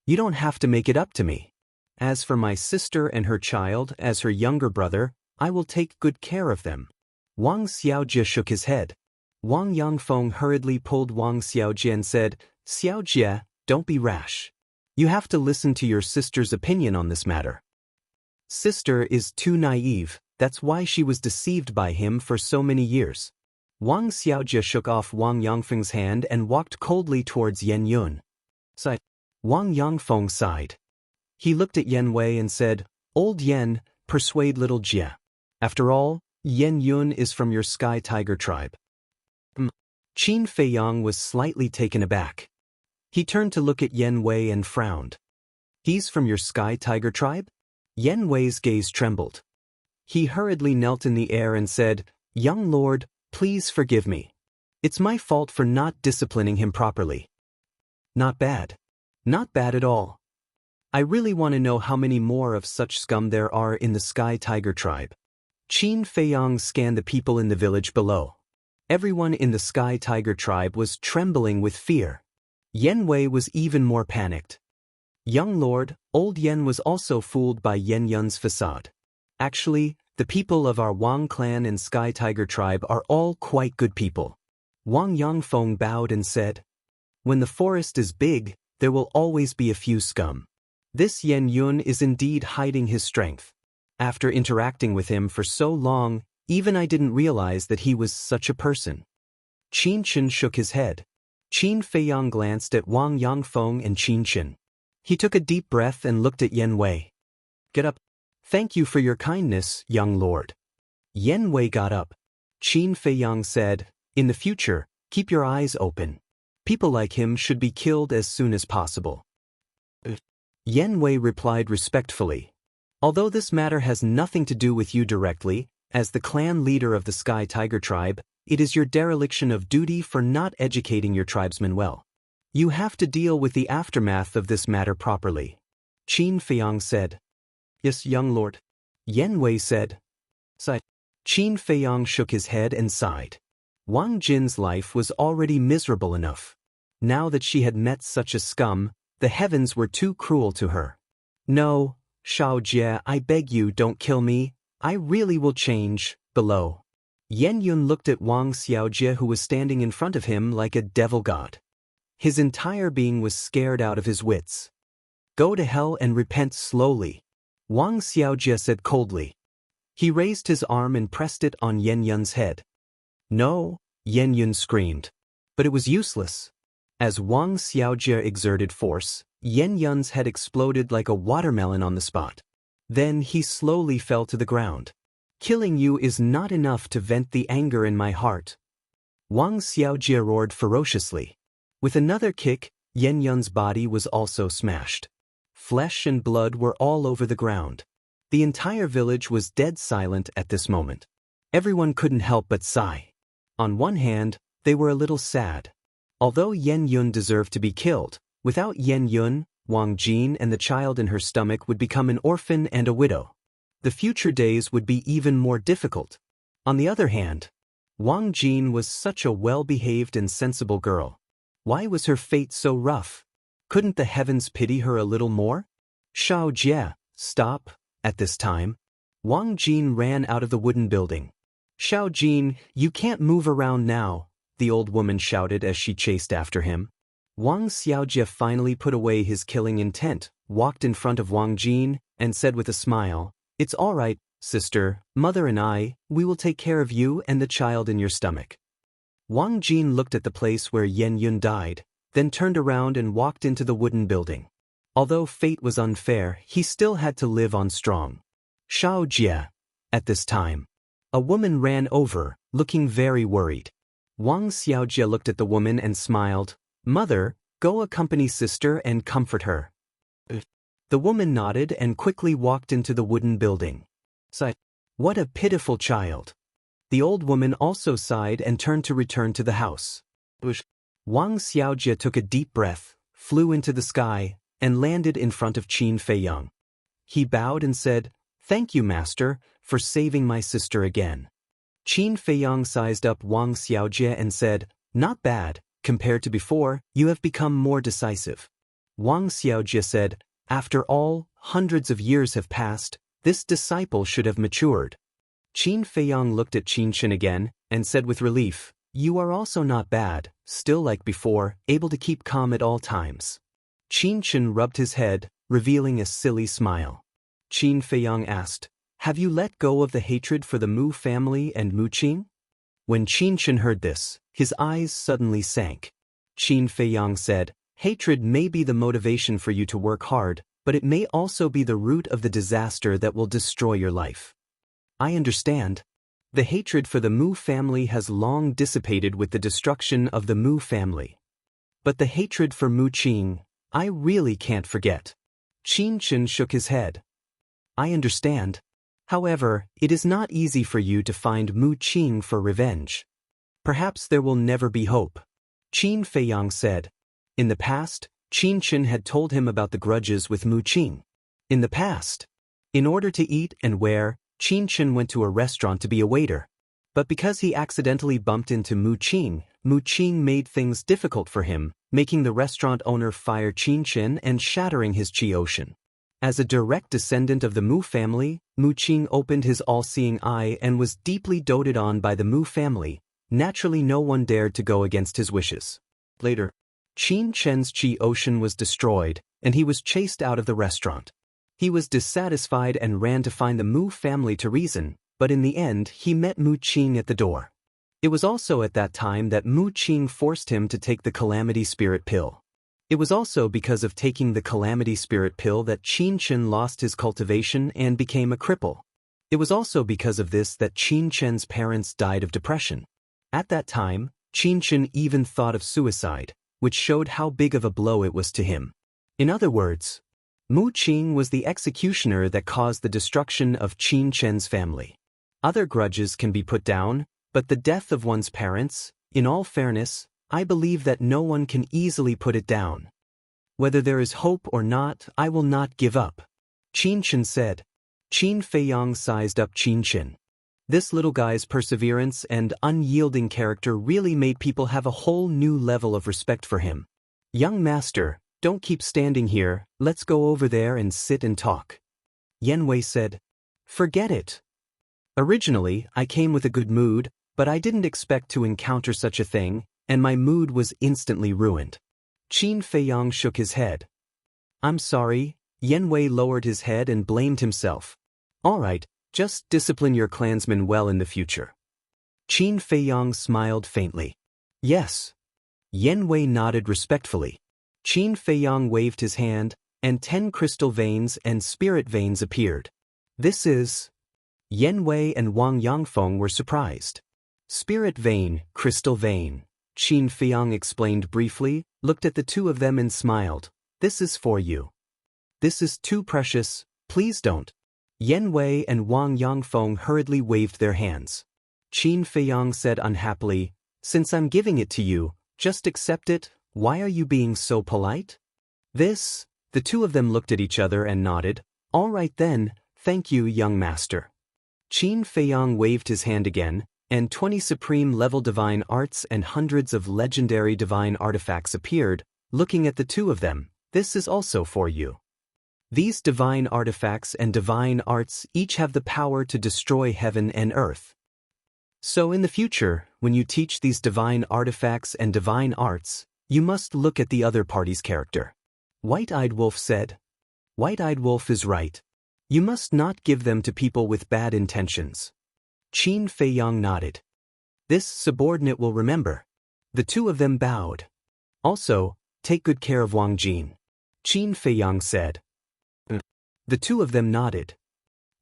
S1: "You don't have to make it up to me. As for my sister and her child, as her younger brother, I will take good care of them." Wang Xiaojie shook his head. Wang Yongfeng hurriedly pulled Wang Xiaojie and said, "Xiaojie, don't be rash. You have to listen to your sister's opinion on this matter. Sister is too naive, that's why she was deceived by him for so many years." Wang Xiaojie shook off Wang Yongfeng's hand and walked coldly towards Yen Yun. Sighed. Wang Yongfeng sighed. He looked at Yen Wei and said, "Old Yen, persuade little Jie. After all, Yen Yun is from your Sky Tiger tribe." Qin Feiyang was slightly taken aback. He turned to look at Yen Wei and frowned. "He's from your Sky Tiger tribe?" Yen Wei's gaze trembled. He hurriedly knelt in the air and said, "Young lord, please forgive me. It's my fault for not disciplining him properly." "Not bad. Not bad at all. I really want to know how many more of such scum there are in the Sky Tiger tribe." Qin Feiyang scanned the people in the village below. Everyone in the Sky Tiger tribe was trembling with fear. Yen Wei was even more panicked. Young lord, old Yen was also fooled by Yen Yun's facade. "Actually, the people of our Wang clan and Sky Tiger tribe are all quite good people." Wang Yongfeng bowed and said, "When the forest is big, there will always be a few scum. This Yen Yun is indeed hiding his strength. After interacting with him for so long, even I didn't realize that he was such a person." Qin Chen shook his head. Qin Feiyang glanced at Wang Yongfeng and Qin Chen. He took a deep breath and looked at Yen Wei. "Get up. Thank you for your kindness, young lord." Yen Wei got up. Qin Feiyang said, "In the future, keep your eyes open. People like him should be killed as soon as possible." Yen Wei replied respectfully, "Although this matter has nothing to do with you directly, as the clan leader of the Sky Tiger tribe, it is your dereliction of duty for not educating your tribesmen well. You have to deal with the aftermath of this matter properly." Qin Feiyang said, "Yes, young lord." Yen Wei said, "Sigh." Qin Feiyang shook his head and sighed. Wang Jin's life was already miserable enough. Now that she had met such a scum, the heavens were too cruel to her. "No, Xiaojie, I beg you, don't kill me. I really will change." Below, Yen Yun looked at Wang Xiaojie, who was standing in front of him like a devil god. His entire being was scared out of his wits. "Go to hell and repent slowly," Wang Xiaojie said coldly. He raised his arm and pressed it on Yen Yun's head. "No," Yen Yun screamed. But it was useless. As Wang Xiaojie exerted force, Yen Yun's head exploded like a watermelon on the spot. Then he slowly fell to the ground. "Killing you is not enough to vent the anger in my heart." Wang Xiaojie roared ferociously. With another kick, Yen Yun's body was also smashed. Flesh and blood were all over the ground. The entire village was dead silent at this moment. Everyone couldn't help but sigh. On one hand, they were a little sad. Although Yen Yun deserved to be killed, without Yen Yun, Wang Jin and the child in her stomach would become an orphan and a widow. The future days would be even more difficult. On the other hand, Wang Jin was such a well-behaved and sensible girl. Why was her fate so rough? Couldn't the heavens pity her a little more? Shao Jie, stop. At this time, Wang Jin ran out of the wooden building. Shao Jin, you can't move around now, the old woman shouted as she chased after him. Wang Xiaojie finally put away his killing intent, walked in front of Wang Jin, and said with a smile, "It's all right, sister, mother and we will take care of you and the child in your stomach." Wang Jin looked at the place where Yen Yun died, then turned around and walked into the wooden building. Although fate was unfair, he still had to live on strong. Shao Jie. At this time, a woman ran over, looking very worried. Wang Xiaojie looked at the woman and smiled. "Mother, go accompany sister and comfort her." The woman nodded and quickly walked into the wooden building. Sighed. What a pitiful child. The old woman also sighed and turned to return to the house. Wang Xiaojie took a deep breath, flew into the sky, and landed in front of Qin Feiyang. He bowed and said, "Thank you, master, for saving my sister again." Qin Feiyang sized up Wang Xiaojie and said, "Not bad, compared to before, you have become more decisive." Wang Xiaojie said, "After all, hundreds of years have passed, this disciple should have matured." Qin Feiyang looked at Qin Shen again, and said with relief, "You are also not bad, still like before, able to keep calm at all times." Qin Shen rubbed his head, revealing a silly smile. Qin Feiyang asked, "Have you let go of the hatred for the Mu family and Mu Qing?" When Qin Shen heard this, his eyes suddenly sank. Qin Feiyang said, "Hatred may be the motivation for you to work hard, but it may also be the root of the disaster that will destroy your life." "I understand. The hatred for the Mu family has long dissipated with the destruction of the Mu family. But the hatred for Mu Qing, I really can't forget." Qin Shen shook his head. "I understand. However, it is not easy for you to find Mu Qing for revenge. Perhaps there will never be hope." Qin Feiyang said. In the past, Qin Shen had told him about the grudges with Mu Qing. In the past, in order to eat and wear, Qin Shen went to a restaurant to be a waiter. But because he accidentally bumped into Mu Qing made things difficult for him, making the restaurant owner fire Qin Shen and shattering his Qi Ocean. As a direct descendant of the Mu family, Mu Qing opened his all-seeing eye and was deeply doted on by the Mu family. Naturally, no one dared to go against his wishes. Later, Qin Shen's Qi Ocean was destroyed, and he was chased out of the restaurant. He was dissatisfied and ran to find the Mu family to reason, but in the end he met Mu Qing at the door. It was also at that time that Mu Qing forced him to take the Calamity Spirit Pill. It was also because of taking the Calamity Spirit Pill that Qin Shen lost his cultivation and became a cripple. It was also because of this that Qin Shen's parents died of depression. At that time, Qin Shen even thought of suicide, which showed how big of a blow it was to him. In other words, Mu Qing was the executioner that caused the destruction of Qin Shen's family. Other grudges can be put down, but the death of one's parents, in all fairness, I believe that no one can easily put it down. Whether there is hope or not, I will not give up. Qin Shen said. Qin Feiyang sized up Qin Shen. This little guy's perseverance and unyielding character really made people have a whole new level of respect for him. "Young master, don't keep standing here, let's go over there and sit and talk." Yen Wei said. "Forget it. Originally, I came with a good mood, but I didn't expect to encounter such a thing, and my mood was instantly ruined." Qin Feiyang shook his head. "I'm sorry." Yen Wei lowered his head and blamed himself. "All right, just discipline your clansmen well in the future." Qin Feiyang smiled faintly. "Yes." Yen Wei nodded respectfully. Qin Feiyang waved his hand, and 10 crystal veins and spirit veins appeared. "This is..." Yen Wei and Wang Yangfeng were surprised. "Spirit vein, crystal vein," Qin Feiyang explained briefly, looked at the two of them and smiled. This is for you. This is too precious, please don't. Yan Wei and Wang Yangfeng hurriedly waved their hands. Qin Feiyang said unhappily, since I'm giving it to you, just accept it. Why are you being so polite? The two of them looked at each other and nodded. All right then, thank you, young master. Qin Feiyang waved his hand again, and 20 supreme-level divine arts and hundreds of legendary divine artifacts appeared, looking at the two of them. This is also for you. These divine artifacts and divine arts each have the power to destroy heaven and earth. So in the future, when you teach these divine artifacts and divine arts, you must look at the other party's character. White-Eyed Wolf said. White-Eyed Wolf is right. You must not give them to people with bad intentions. Qin Feiyang nodded. This subordinate will remember. The two of them bowed. Also, take good care of Wang Jin. Qin Feiyang said. The two of them nodded.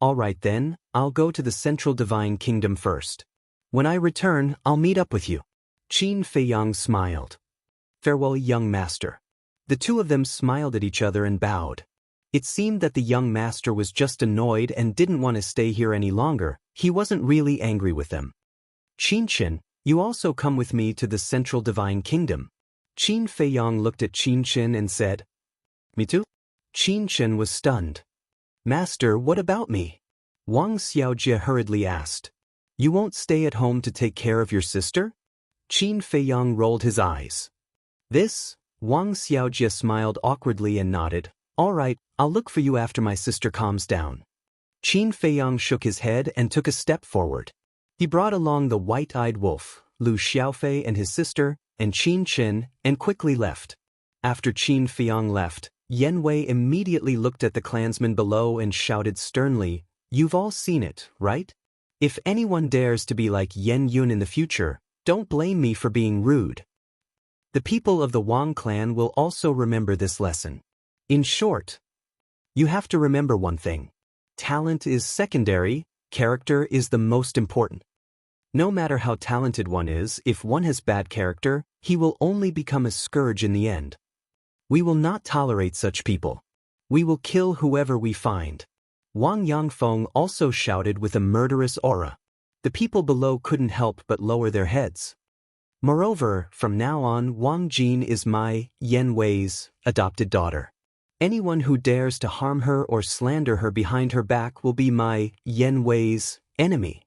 S1: All right then, I'll go to the Central Divine Kingdom first. When I return, I'll meet up with you. Qin Feiyang smiled. Farewell, young master. The two of them smiled at each other and bowed. It seemed that the young master was just annoyed and didn't want to stay here any longer. He wasn't really angry with them. Qin, you also come with me to the Central Divine Kingdom. Qin Feiyang looked at Qin and said, Me too? Qin was stunned. Master, what about me? Wang Xiaojie hurriedly asked. You won't stay at home to take care of your sister? Qin Feiyang rolled his eyes. Wang Xiaojie smiled awkwardly and nodded. All right, I'll look for you after my sister calms down. Qin Feiyang shook his head and took a step forward. He brought along the White-Eyed Wolf, Lu Xiaofei and his sister, and Qin, and quickly left. After Qin Feiyang left, Yan Wei immediately looked at the clansmen below and shouted sternly, You've all seen it, right? If anyone dares to be like Yan Yun in the future, don't blame me for being rude. The people of the Wang clan will also remember this lesson. In short, you have to remember one thing. Talent is secondary, character is the most important. No matter how talented one is, if one has bad character, he will only become a scourge in the end. We will not tolerate such people. We will kill whoever we find. Wang Yangfeng also shouted with a murderous aura. The people below couldn't help but lower their heads. Moreover, from now on, Wang Jin is my, Yan Wei's, adopted daughter. Anyone who dares to harm her or slander her behind her back will be my, Yan Wei's, enemy.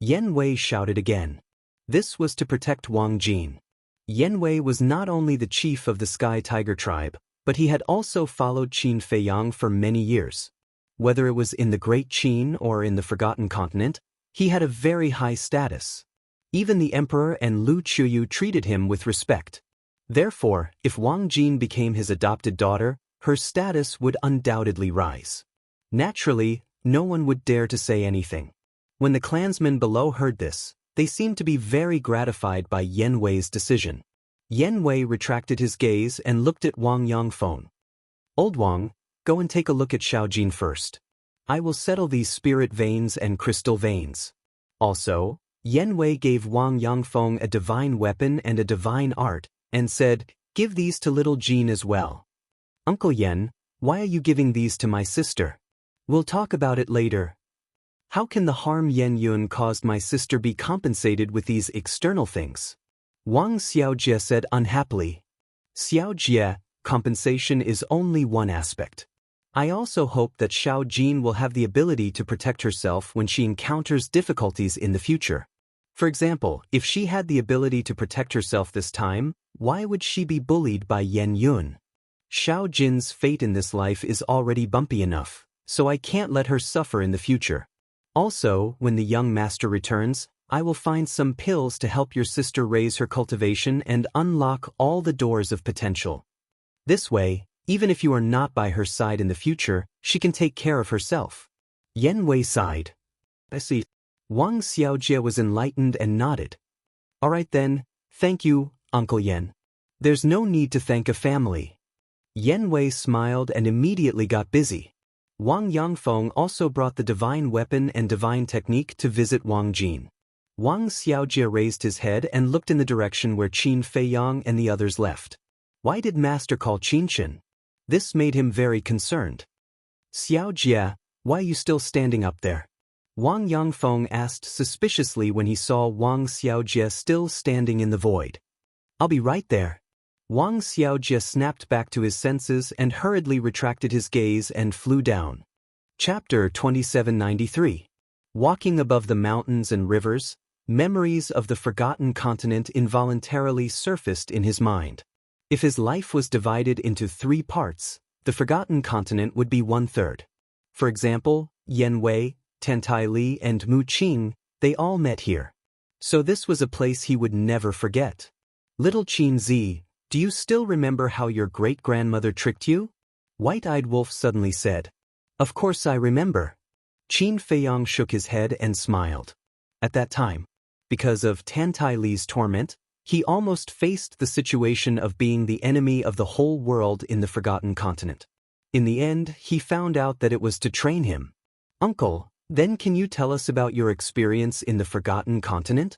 S1: Yan Wei shouted again. This was to protect Wang Jin. Yan Wei was not only the chief of the Sky Tiger tribe, but he had also followed Qin Feiyang for many years. Whether it was in the Great Qin or in the Forgotten Continent, he had a very high status. Even the emperor and Lu Chuyu treated him with respect. Therefore, if Wang Jin became his adopted daughter, her status would undoubtedly rise. Naturally, no one would dare to say anything. When the clansmen below heard this, they seemed to be very gratified by Yan Wei's decision. Yan Wei retracted his gaze and looked at Wang Yangfeng. Old Wang, go and take a look at Xiaojin first. I will settle these spirit veins and crystal veins. Also, Yan Wei gave Wang Yangfeng a divine weapon and a divine art, and said, Give these to little Jin as well. Uncle Yan, why are you giving these to my sister? We'll talk about it later. How can the harm Yan Yun caused my sister be compensated with these external things? Wang Xiaojie said unhappily. Xiaojie, compensation is only one aspect. I also hope that Xiaojin will have the ability to protect herself when she encounters difficulties in the future. For example, if she had the ability to protect herself this time, why would she be bullied by Yan Yun? Xiaojin's fate in this life is already bumpy enough, so I can't let her suffer in the future. Also, when the young master returns, I will find some pills to help your sister raise her cultivation and unlock all the doors of potential. This way, even if you are not by her side in the future, she can take care of herself. Yan Wei sighed. I see. Wang Xiaojie was enlightened and nodded. All right then, thank you, Uncle Yan. There's no need to thank a family. Yan Wei smiled and immediately got busy. Wang Yangfeng also brought the divine weapon and divine technique to visit Wang Jin. Wang Xiaojie raised his head and looked in the direction where Qin Feiyang and the others left. Why did Master call Qinshan? This made him very concerned. Xiao Jia, why are you still standing up there? Wang Yangfeng asked suspiciously when he saw Wang Xiaojie still standing in the void. I'll be right there. Wang Xiaojie snapped back to his senses and hurriedly retracted his gaze and flew down. Chapter 2793. Walking above the mountains and rivers, memories of the forgotten continent involuntarily surfaced in his mind. If his life was divided into 3 parts, the forgotten continent would be 1/3. For example, Yanwei, Tantai Li and Mu Qing, they all met here. So this was a place he would never forget. Little Qin Zi, do you still remember how your great-grandmother tricked you? White-eyed Wolf suddenly said. Of course I remember. Qin Feiyang shook his head and smiled. At that time, because of Tantai Li's torment, he almost faced the situation of being the enemy of the whole world in the forgotten continent. In the end, he found out that it was to train him. Uncle, then can you tell us about your experience in the forgotten continent?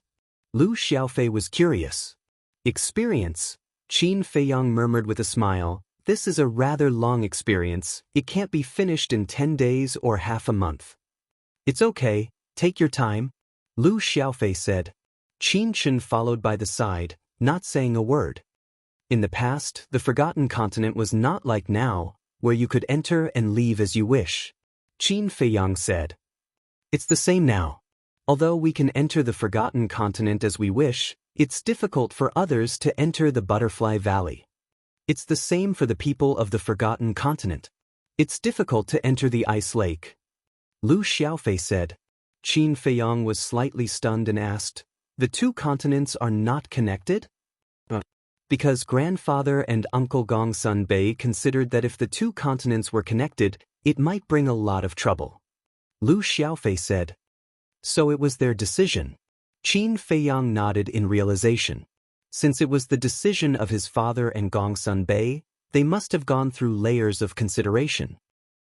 S1: Lu Xiaofei was curious. Experience? Qin Feiyang murmured with a smile. This is a rather long experience. It can't be finished in 10 days or half a month. It's okay, take your time, Lu Xiaofei said. Qin Chen followed by the side, not saying a word. In the past, the forgotten continent was not like now, where you could enter and leave as you wish. Qin Feiyang said. It's the same now. Although we can enter the forgotten continent as we wish, it's difficult for others to enter the Butterfly Valley. It's the same for the people of the forgotten continent. It's difficult to enter the Ice Lake. Lu Xiaofei said. Qin Feiyang was slightly stunned and asked, the 2 continents are not connected? Because grandfather and Uncle Gongsun Bei considered that if the 2 continents were connected, it might bring a lot of trouble. Lu Xiaofei said. So it was their decision. Qin Feiyang nodded in realization. Since it was the decision of his father and Gongsun Bei, they must have gone through layers of consideration.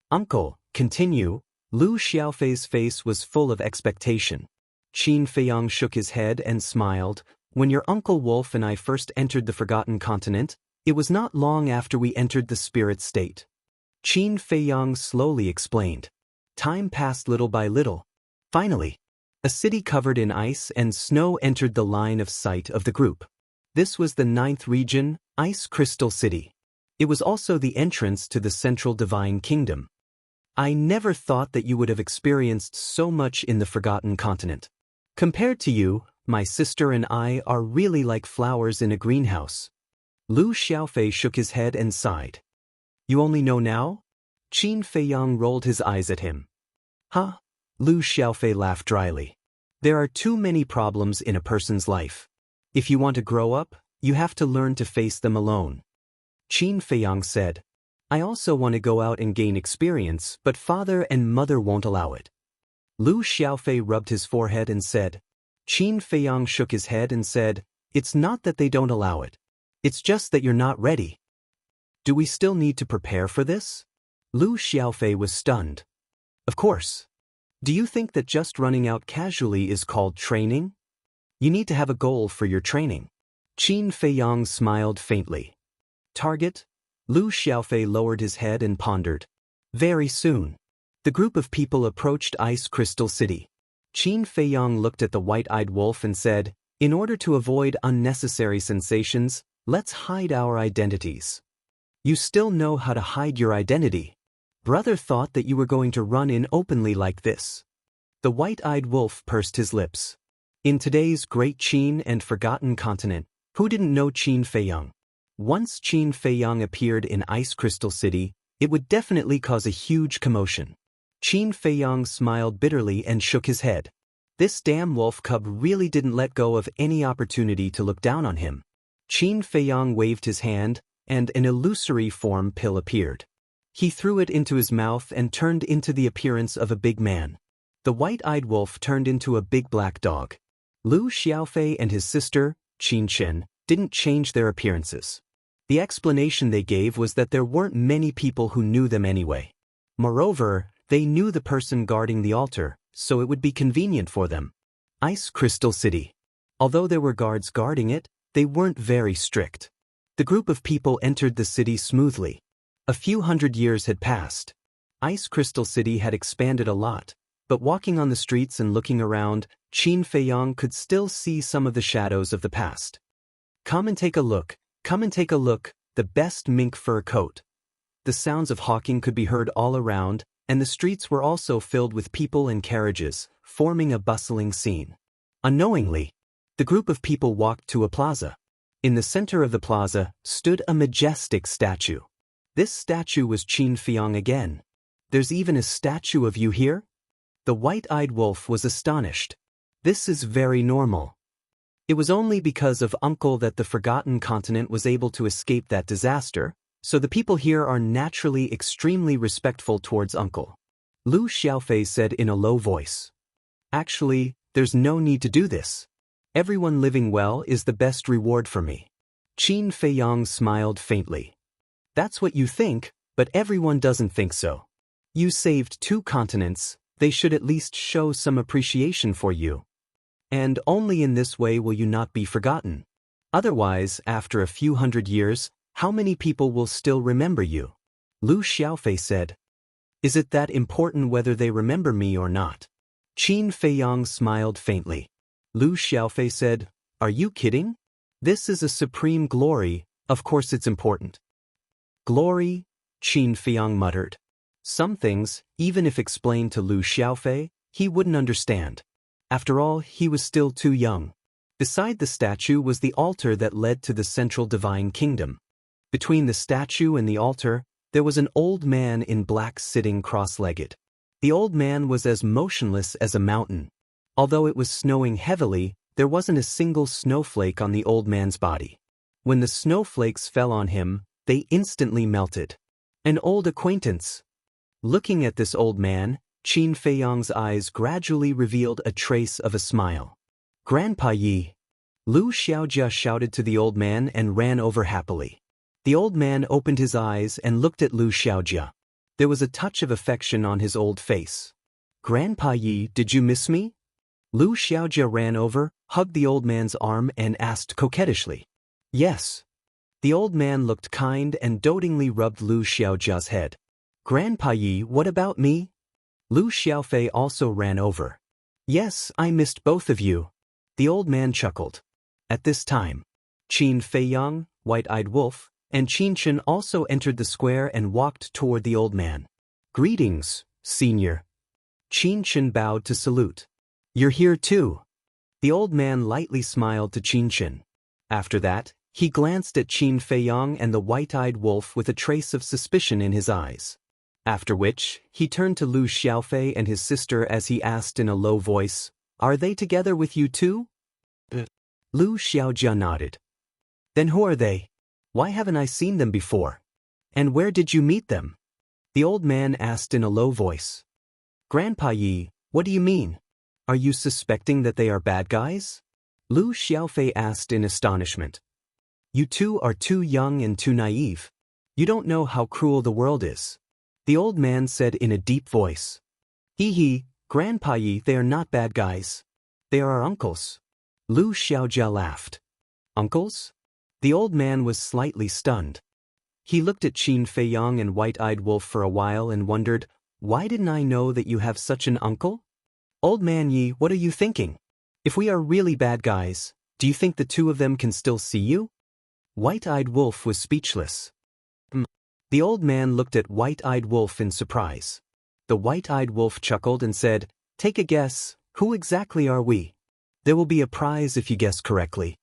S1: Uncle, continue. Lu Xiaofei's face was full of expectation. Qin Feiyang shook his head and smiled. When your Uncle Wolf and I first entered the forgotten continent, it was not long after we entered the spirit state. Qin Feiyang slowly explained. Time passed little by little. Finally, a city covered in ice and snow entered the line of sight of the group. This was the 9th region, Ice Crystal City. It was also the entrance to the Central Divine Kingdom. I never thought that you would have experienced so much in the forgotten continent. Compared to you, my sister and I are really like flowers in a greenhouse. Lu Xiaofei shook his head and sighed. You only know now? Qin Feiyang rolled his eyes at him. Huh? Lu Xiaofei laughed dryly. There are too many problems in a person's life. If you want to grow up, you have to learn to face them alone. Qin Feiyang said. I also want to go out and gain experience, but father and mother won't allow it. Lu Xiaofei rubbed his forehead and said. Qin Feiyang shook his head and said, it's not that they don't allow it. It's just that you're not ready. Do we still need to prepare for this? Lu Xiaofei was stunned. Of course. Do you think that just running out casually is called training? You need to have a goal for your training. Qin Feiyang smiled faintly. Target? Lu Xiaofei lowered his head and pondered. Very soon. The group of people approached Ice Crystal City. Qin Feiyang looked at the white-eyed wolf and said, in order to avoid unnecessary sensations, let's hide our identities. You still know how to hide your identity. Brother thought that you were going to run in openly like this. The white-eyed wolf pursed his lips. In today's great Qin and forgotten continent, who didn't know Qin Feiyang? Once Qin Feiyang appeared in Ice Crystal City, it would definitely cause a huge commotion. Qin Feiyang smiled bitterly and shook his head. This damn wolf cub really didn't let go of any opportunity to look down on him. Qin Feiyang waved his hand, and an illusory form pill appeared. He threw it into his mouth and turned into the appearance of a big man. The white-eyed wolf turned into a big black dog. Lu Xiaofei and his sister, Qin Chen, didn't change their appearances. The explanation they gave was that there weren't many people who knew them anyway. Moreover, they knew the person guarding the altar, so it would be convenient for them. Ice Crystal City. Although there were guards guarding it, they weren't very strict. The group of people entered the city smoothly. A few hundred years had passed. Ice Crystal City had expanded a lot, but walking on the streets and looking around, Qin Feiyang could still see some of the shadows of the past. Come and take a look, the best mink fur coat. The sounds of hawking could be heard all around, and the streets were also filled with people and carriages, forming a bustling scene. Unknowingly, the group of people walked to a plaza. In the center of the plaza stood a majestic statue. This statue was Qin Feiyang again. There's even a statue of you here? The white-eyed wolf was astonished. This is very normal. It was only because of Uncle that the Forgotten Continent was able to escape that disaster, so the people here are naturally extremely respectful towards Uncle. Lu Xiaofei said in a low voice. Actually, there's no need to do this. Everyone living well is the best reward for me. Qin Feiyang smiled faintly. That's what you think, but everyone doesn't think so. You saved 2 continents, they should at least show some appreciation for you. And only in this way will you not be forgotten. Otherwise, after a few hundred years, how many people will still remember you? Lu Xiaofei said. Is it that important whether they remember me or not? Qin Feiyang smiled faintly. Lu Xiaofei said, Are you kidding? This is a supreme glory, of course it's important. Glory? Qin Feiyang muttered. Some things, even if explained to Lu Xiaofei, he wouldn't understand. After all, he was still too young. Beside the statue was the altar that led to the central divine kingdom. Between the statue and the altar, there was an old man in black sitting cross-legged. The old man was as motionless as a mountain. Although it was snowing heavily, there wasn't a single snowflake on the old man's body. When the snowflakes fell on him, they instantly melted. An old acquaintance. Looking at this old man, Qin Feiyang's eyes gradually revealed a trace of a smile. Grandpa Yi. Lu Xiaojia shouted to the old man and ran over happily. The old man opened his eyes and looked at Lu Xiaojia. There was a touch of affection on his old face. Grandpa Yi, did you miss me? Lu Xiaojia ran over, hugged the old man's arm and asked coquettishly. Yes. The old man looked kind and dotingly rubbed Lu Xiaojia's head. Grandpa Yi, what about me? Lu Xiaofei also ran over. Yes, I missed both of you. The old man chuckled. At this time, Qin Feiyang, White-Eyed Wolf, and Qin Chen also entered the square and walked toward the old man. Greetings, senior. Qin Chen bowed to salute. You're here too. The old man lightly smiled to Qin Chen. After that, he glanced at Qin Feiyang and the White-Eyed Wolf with a trace of suspicion in his eyes. After which, he turned to Lu Xiaofei and his sister as he asked in a low voice, Are they together with you too? Lu Xiaojia nodded. Then who are they? Why haven't I seen them before? And where did you meet them? The old man asked in a low voice. Grandpa Yi, what do you mean? Are you suspecting that they are bad guys? Lu Xiaofei asked in astonishment. You two are too young and too naive. You don't know how cruel the world is. The old man said in a deep voice. Hee, Grandpa Yi, they are not bad guys. They are our uncles. Lu Xiaojia laughed. Uncles? The old man was slightly stunned. He looked at Qin Feiyang and White-Eyed Wolf for a while and wondered, Why didn't I know that you have such an uncle? Old man Yi, what are you thinking? If we are really bad guys, do you think the two of them can still see you? White-Eyed Wolf was speechless. The old man looked at White-Eyed Wolf in surprise. The White-Eyed Wolf chuckled and said, Take a guess, who exactly are we? There will be a prize if you guess correctly.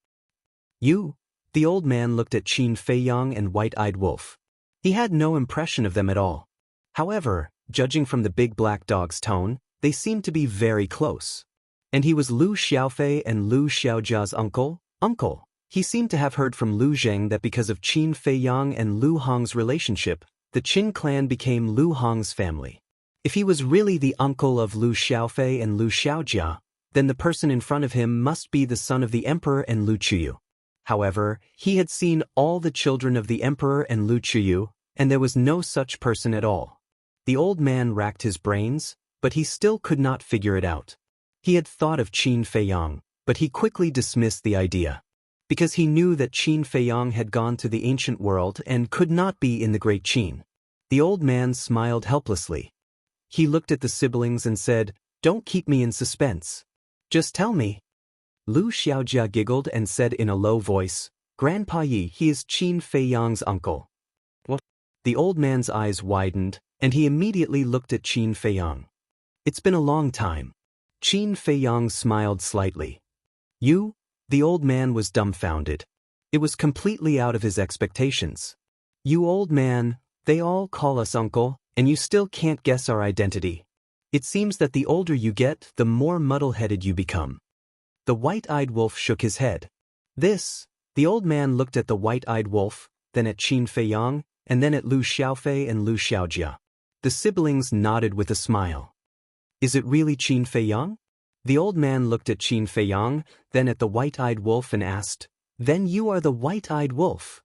S1: You? The old man looked at Qin Feiyang and White-Eyed Wolf. He had no impression of them at all. However, judging from the big black dog's tone, they seemed to be very close. And he was Lu Xiaofei and Lu Xiaojia's uncle? He seemed to have heard from Lu Zheng that because of Qin Feiyang and Lu Hong's relationship, the Qin clan became Lu Hong's family. If he was really the uncle of Lu Xiaofei and Lu Xiaojia, then the person in front of him must be the son of the emperor and Lu Qiyu. However, he had seen all the children of the emperor and Lu Qiyu, and there was no such person at all. The old man racked his brains, but he still could not figure it out. He had thought of Qin Feiyang, but he quickly dismissed the idea. because he knew that Qin Feiyang had gone to the ancient world and could not be in the great Qin. The old man smiled helplessly. He looked at the siblings and said, "Don't keep me in suspense. Just tell me." Lu Xiaojia giggled and said in a low voice, "Grandpa Yi, he is Qin Feiyang's uncle." What? The old man's eyes widened, and he immediately looked at Qin Feiyang. "It's been a long time." Qin Feiyang smiled slightly. "You?" The old man was dumbfounded. It was completely out of his expectations. "You old man, they all call us uncle, and you still can't guess our identity. It seems that the older you get, the more muddle-headed you become." The white-eyed wolf shook his head. The old man looked at the white-eyed wolf, then at Qin Feiyang, and then at Lu Xiaofei and Lu Xiaojia. The siblings nodded with a smile. "Is it really Qin Feiyang?" The old man looked at Qin Feiyang, then at the white-eyed wolf and asked, "Then you are the white-eyed wolf?"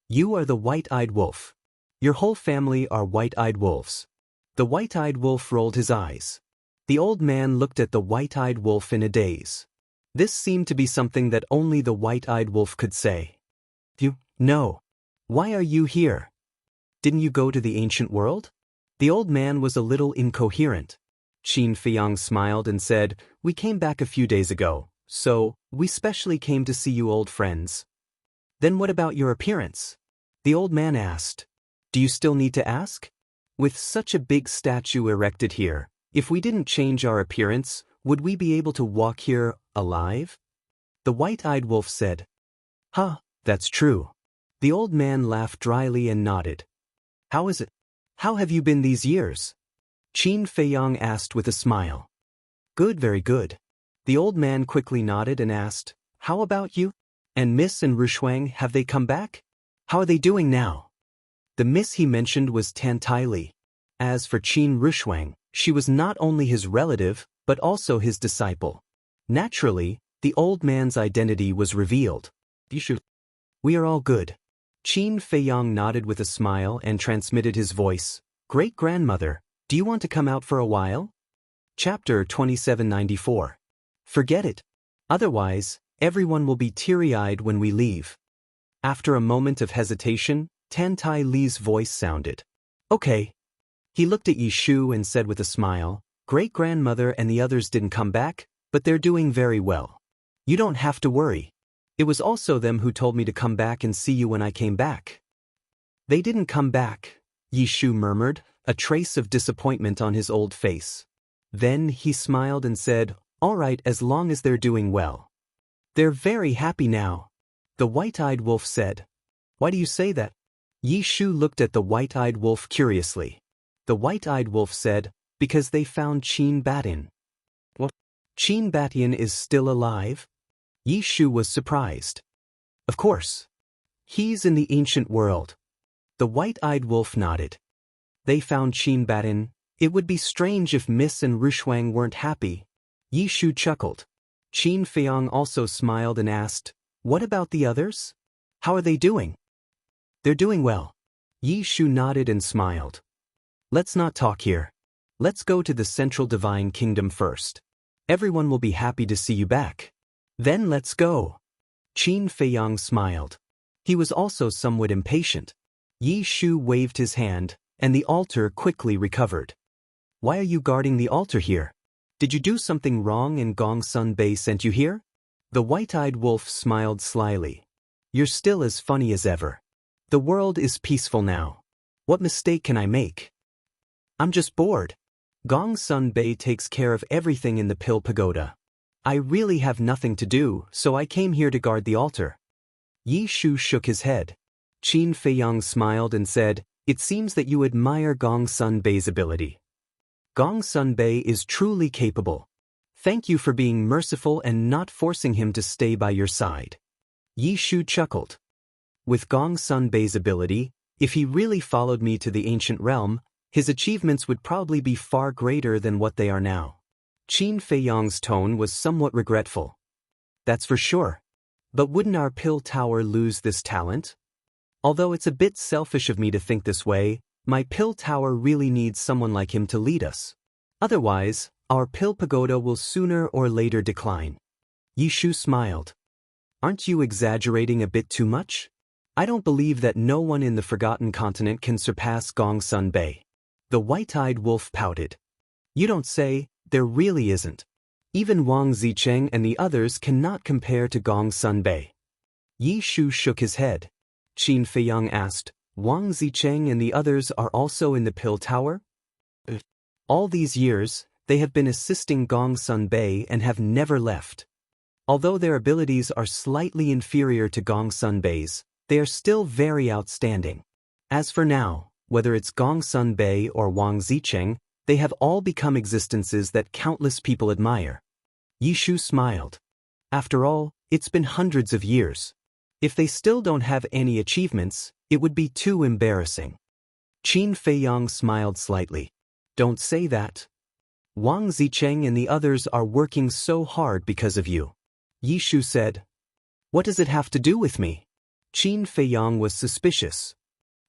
S1: "You are the white-eyed wolf. Your whole family are white-eyed wolves." The white-eyed wolf rolled his eyes. The old man looked at the white-eyed wolf in a daze. This seemed to be something that only the white-eyed wolf could say. No. Why are you here? Didn't you go to the ancient world?" The old man was a little incoherent. Qin Feiyang smiled and said, "We came back a few days ago, so we specially came to see you old friends." "Then what about your appearance?" The old man asked. "Do you still need to ask? With such a big statue erected here, if we didn't change our appearance, would we be able to walk here alive?" The white-eyed wolf said. "Huh, that's true." The old man laughed dryly and nodded. "How is it? How have you been these years?" Qin Feiyang asked with a smile. "Good, very good." The old man quickly nodded and asked, "How about you? And Miss and Rushuang, have they come back? How are they doing now?" The miss he mentioned was Tan Tai Li. As for Qin Rushuang, she was not only his relative, but also his disciple. Naturally, the old man's identity was revealed. "We are all good." Qin Feiyang nodded with a smile and transmitted his voice. "Great-grandmother, do you want to come out for a while?" Chapter 2794. Forget it. Otherwise, everyone will be teary-eyed when we leave. After a moment of hesitation, Tan Tai Li's voice sounded. "Okay." He looked at Yi Shu and said with a smile, "Great-grandmother and the others didn't come back, but they're doing very well. You don't have to worry. It was also them who told me to come back and see you when I came back." "They didn't come back," Yi Shu murmured, a trace of disappointment on his old face. Then he smiled and said, "All right, as long as they're doing well." "They're very happy now," the white-eyed wolf said. "Why do you say that?" Yi Shu looked at the white-eyed wolf curiously. The white-eyed wolf said, "Because they found Qin Batian." "What? Qin Batian is still alive?" Yi Shu was surprised. "Of course. He's in the ancient world." The white-eyed wolf nodded. "They found Qin Batian. It would be strange if Miss and Rushuang weren't happy." Yi Shu chuckled. Qin Feiyang also smiled and asked, "What about the others? How are they doing?" "They're doing well." Yi Shu nodded and smiled. "Let's not talk here. Let's go to the Central Divine Kingdom first. Everyone will be happy to see you back. Then let's go." Qin Feiyang smiled. He was also somewhat impatient. Yi Shu waved his hand, and the altar quickly recovered. "Why are you guarding the altar here? Did you do something wrong and Gong Sun Bei sent you here?" The white-eyed wolf smiled slyly. "You're still as funny as ever. The world is peaceful now. What mistake can I make? I'm just bored. Gong Sun Bei takes care of everything in the Pill Pagoda. I really have nothing to do, so I came here to guard the altar." Yi Shu shook his head. Qin Feiyang smiled and said, "It seems that you admire Gong Sun Bei's ability. Gong Sun Bei is truly capable. Thank you for being merciful and not forcing him to stay by your side." Yi Shu chuckled. "With Gong Sun Bei's ability, if he really followed me to the ancient realm, his achievements would probably be far greater than what they are now." Qin Feiyang's tone was somewhat regretful. "That's for sure. But wouldn't our pill tower lose this talent? Although it's a bit selfish of me to think this way, my pill tower really needs someone like him to lead us. Otherwise, our pill pagoda will sooner or later decline." Yi Shu smiled. Aren't you exaggerating a bit too much? I don't believe that no one in the Forgotten Continent can surpass Gongsun Bei. The white-eyed wolf pouted. You don't say, there really isn't. Even Wang Zicheng and the others cannot compare to Gongsun Bei. Yi Shu shook his head. Qin Feiyang asked, Wang Zicheng and the others are also in the Pill Tower? All these years, they have been assisting Gongsun Bei and have never left. Although their abilities are slightly inferior to Gongsun Bei's, they are still very outstanding. As for now, whether it's Gongsun Bei or Wang Zicheng, they have all become existences that countless people admire. Yi Shu smiled. After all, it's been hundreds of years. If they still don't have any achievements, it would be too embarrassing. Qin Feiyang smiled slightly. Don't say that. Wang Zicheng and the others are working so hard because of you. Yi Shu said. What does it have to do with me? Qin Feiyang was suspicious.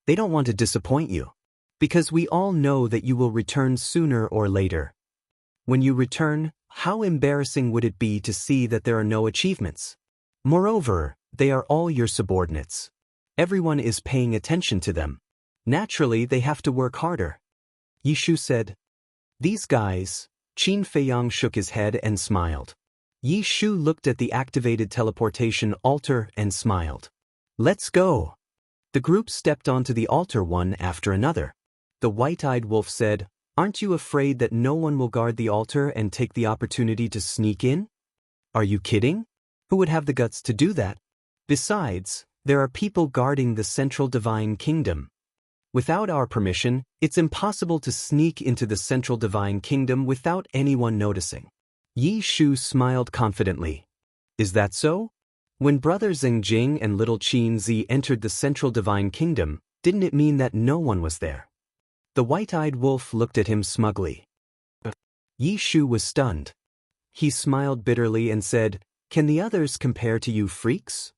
S1: They don't want to disappoint you. Because we all know that you will return sooner or later. When you return, how embarrassing would it be to see that there are no achievements? Moreover, they are all your subordinates. Everyone is paying attention to them. Naturally, they have to work harder. Yi Shu said. These guys. Qin Feiyang shook his head and smiled. Yi Shu looked at the activated teleportation altar and smiled. Let's go. The group stepped onto the altar one after another. The white-eyed wolf said, Aren't you afraid that no one will guard the altar and take the opportunity to sneak in? Are you kidding? Who would have the guts to do that? Besides, there are people guarding the Central Divine Kingdom. Without our permission, it's impossible to sneak into the Central Divine Kingdom without anyone noticing. Yi Shu smiled confidently. Is that so? When Brother Zheng Jing and little Qin Zi entered the Central Divine Kingdom, didn't it mean that no one was there? The white-eyed wolf looked at him smugly. Yi Shu was stunned. He smiled bitterly and said, Can the others compare to you freaks?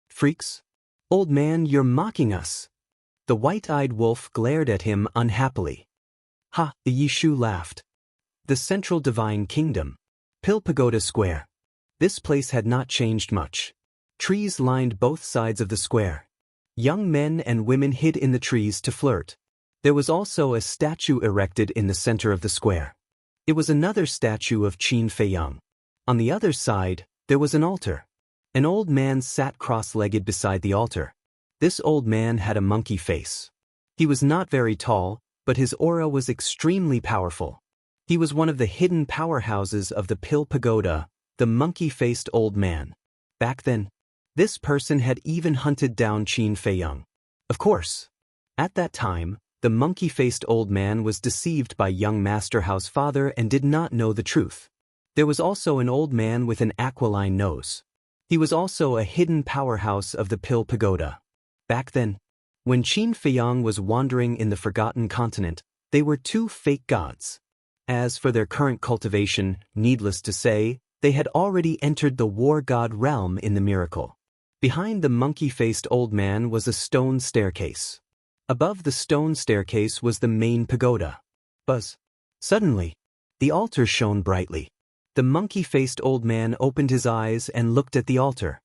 S1: Freaks? Old man, you're mocking us. The white-eyed wolf glared at him unhappily. Ha! Yi Shu laughed. The Central Divine Kingdom. Pill Pagoda Square. This place had not changed much. Trees lined both sides of the square. Young men and women hid in the trees to flirt. There was also a statue erected in the center of the square. It was another statue of Qin Feiyang. On the other side, there was an altar. An old man sat cross-legged beside the altar. This old man had a monkey face. He was not very tall, but his aura was extremely powerful. He was one of the hidden powerhouses of the Pill Pagoda, the monkey-faced old man. Back then, this person had even hunted down Qin Feiyang. Of course, at that time, the monkey-faced old man was deceived by young Master Hao's father and did not know the truth. There was also an old man with an aquiline nose. He was also a hidden powerhouse of the Pill Pagoda. Back then, when Qin Feiyang was wandering in the Forgotten Continent, they were two fake gods. As for their current cultivation, needless to say, they had already entered the war god realm in the miracle. Behind the monkey-faced old man was a stone staircase. Above the stone staircase was the main pagoda. Buzz. Suddenly, the altar shone brightly. The monkey-faced old man opened his eyes and looked at the altar.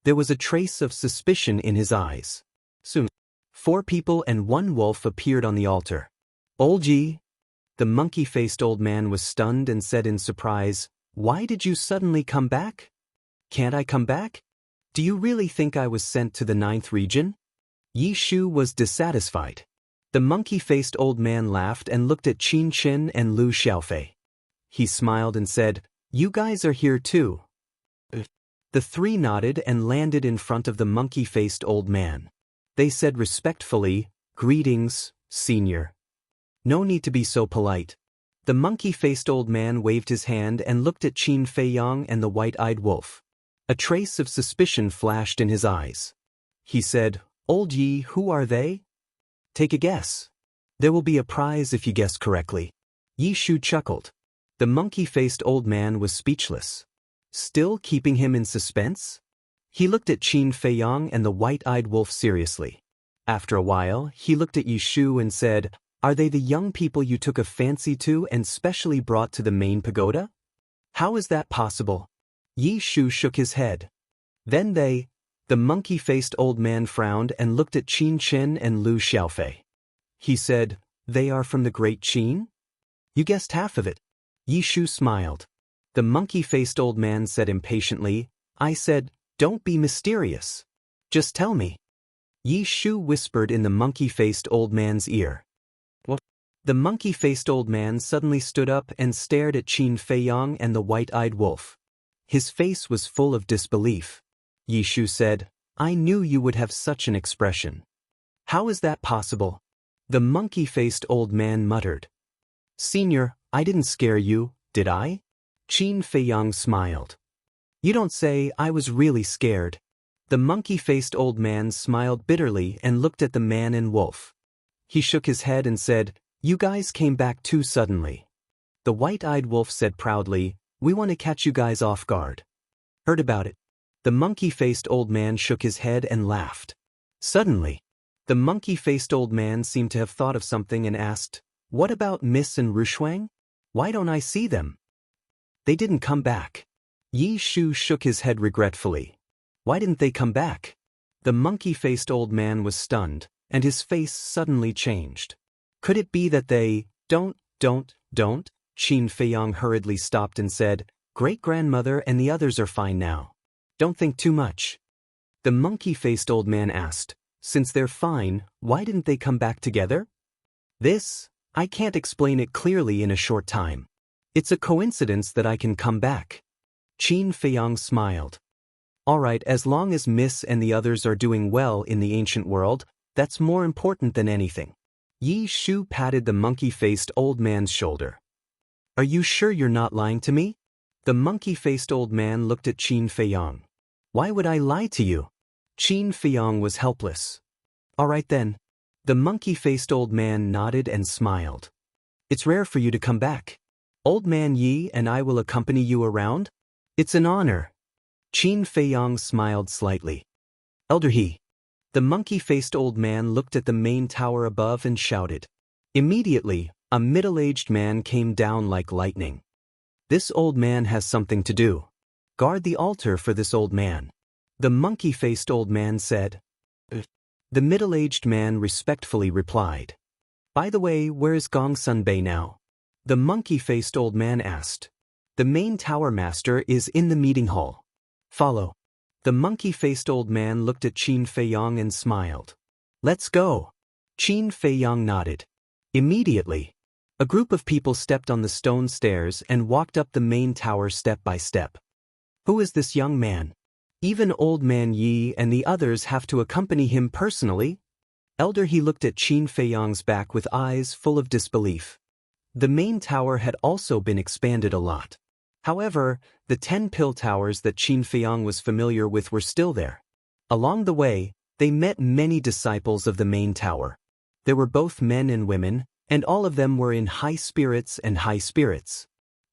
S1: There was a trace of suspicion in his eyes. Soon, 4 people and 1 wolf appeared on the altar. Old Ji. The monkey-faced old man was stunned and said in surprise, Why did you suddenly come back? Can't I come back? Do you really think I was sent to the 9th region? Yi Shu was dissatisfied. The monkey-faced old man laughed and looked at Qin Qin and Lu Xiaofei. He smiled and said, You guys are here too. The 3 nodded and landed in front of the monkey-faced old man. They said respectfully, Greetings, senior. No need to be so polite. The monkey-faced old man waved his hand and looked at Qin Feiyang and the white-eyed wolf. A trace of suspicion flashed in his eyes. He said, Old Yi, who are they? Take a guess. There will be a prize if you guess correctly. Yi Shu chuckled. The monkey-faced old man was speechless. Still keeping him in suspense? He looked at Qin Feiyang and the white-eyed wolf seriously. After a while, he looked at Yi Shu and said, Are they the young people you took a fancy to and specially brought to the main pagoda? How is that possible? Yi Shu shook his head. Then the monkey-faced old man frowned and looked at Qin Chen and Lu Xiaofei. He said, "They are from the great Qin?" "You guessed half of it." Yi Shu smiled. The monkey-faced old man said impatiently, "I said, don't be mysterious. Just tell me." Yi Shu whispered in the monkey-faced old man's ear. "What?" The monkey-faced old man suddenly stood up and stared at Qin Feiyang and the white-eyed wolf. His face was full of disbelief. Yi Shu said, "I knew you would have such an expression." "How is that possible?" The monkey-faced old man muttered. "Senior, I didn't scare you, did I?" Qin Feiyang smiled. "You don't say. I was really scared." The monkey-faced old man smiled bitterly and looked at the man and wolf. He shook his head and said, "You guys came back too suddenly." The white-eyed wolf said proudly, "We want to catch you guys off guard." "Heard about it." The monkey-faced old man shook his head and laughed. Suddenly, the monkey-faced old man seemed to have thought of something and asked, "What about Miss and Rushuang? Why don't I see them?" "They didn't come back." Yi Shu shook his head regretfully. "Why didn't they come back?" The monkey-faced old man was stunned, and his face suddenly changed. "Could it be that they don't? Qin Feiyang hurriedly stopped and said, "Great-grandmother and the others are fine now. Don't think too much." The monkey-faced old man asked, "Since they're fine, why didn't they come back together?" I can't explain it clearly in a short time. It's a coincidence that I can come back." Qin Feiyang smiled. "All right, as long as Miss and the others are doing well in the ancient world, that's more important than anything." Yi Shu patted the monkey-faced old man's shoulder. "Are you sure you're not lying to me?" The monkey-faced old man looked at Qin Feiyang. "Why would I lie to you?" Qin Feiyang was helpless. "All right then." The monkey-faced old man nodded and smiled. "It's rare for you to come back. Old man Yi and I will accompany you around?" "It's an honor." Qin Feiyang smiled slightly. "Elder He." The monkey-faced old man looked at the main tower above and shouted. Immediately, a middle-aged man came down like lightning. "This old man has something to do. Guard the altar for this old man." The monkey-faced old man said. The middle-aged man respectfully replied. "By the way, where is Gongsun Bei now?" The monkey-faced old man asked. "The main tower master is in the meeting hall. Follow." The monkey-faced old man looked at Qin Feiyang and smiled. "Let's go." Qin Feiyang nodded. Immediately, a group of people stepped on the stone stairs and walked up the main tower step by step. "Who is this young man? Even old man Yi and the others have to accompany him personally?" Elder He looked at Qin Feiyang's back with eyes full of disbelief. The main tower had also been expanded a lot. However, the 10 pill towers that Qin Feiyang was familiar with were still there. Along the way, they met many disciples of the main tower. There were both men and women, and all of them were in high spirits.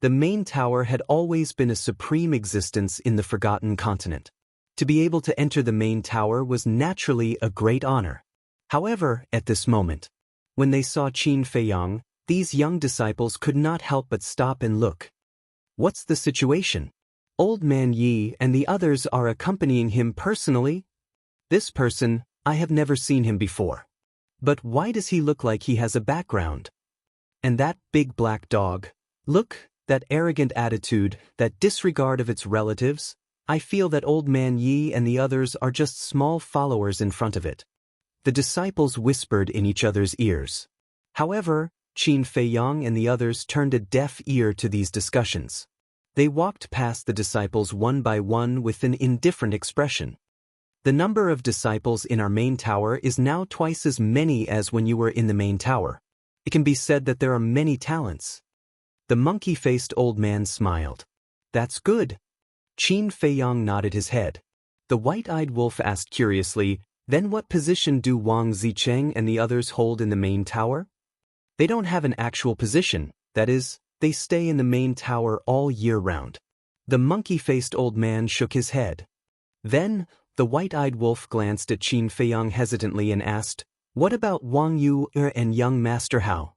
S1: The main tower had always been a supreme existence in the Forgotten Continent. To be able to enter the main tower was naturally a great honor. However, at this moment, when they saw Qin Feiyang, these young disciples could not help but stop and look. "What's the situation? Old man Yi and the others are accompanying him personally? This person, I have never seen him before. But why does he look like he has a background? And that big black dog? Look, that arrogant attitude, that disregard of its relatives. I feel that old man Yi and the others are just small followers in front of it." The disciples whispered in each other's ears. However, Qin Feiyang and the others turned a deaf ear to these discussions. They walked past the disciples one by one with an indifferent expression. "The number of disciples in our main tower is now twice as many as when you were in the main tower. It can be said that there are many talents." The monkey-faced old man smiled. "That's good." Qin Feiyang nodded his head. The white-eyed wolf asked curiously, "Then what position do Wang Zicheng and the others hold in the main tower?" "They don't have an actual position, that is, they stay in the main tower all year round." The monkey-faced old man shook his head. Then, the white-eyed wolf glanced at Qin Feiyang hesitantly and asked, "What about Wang Yu and young Master Hao?"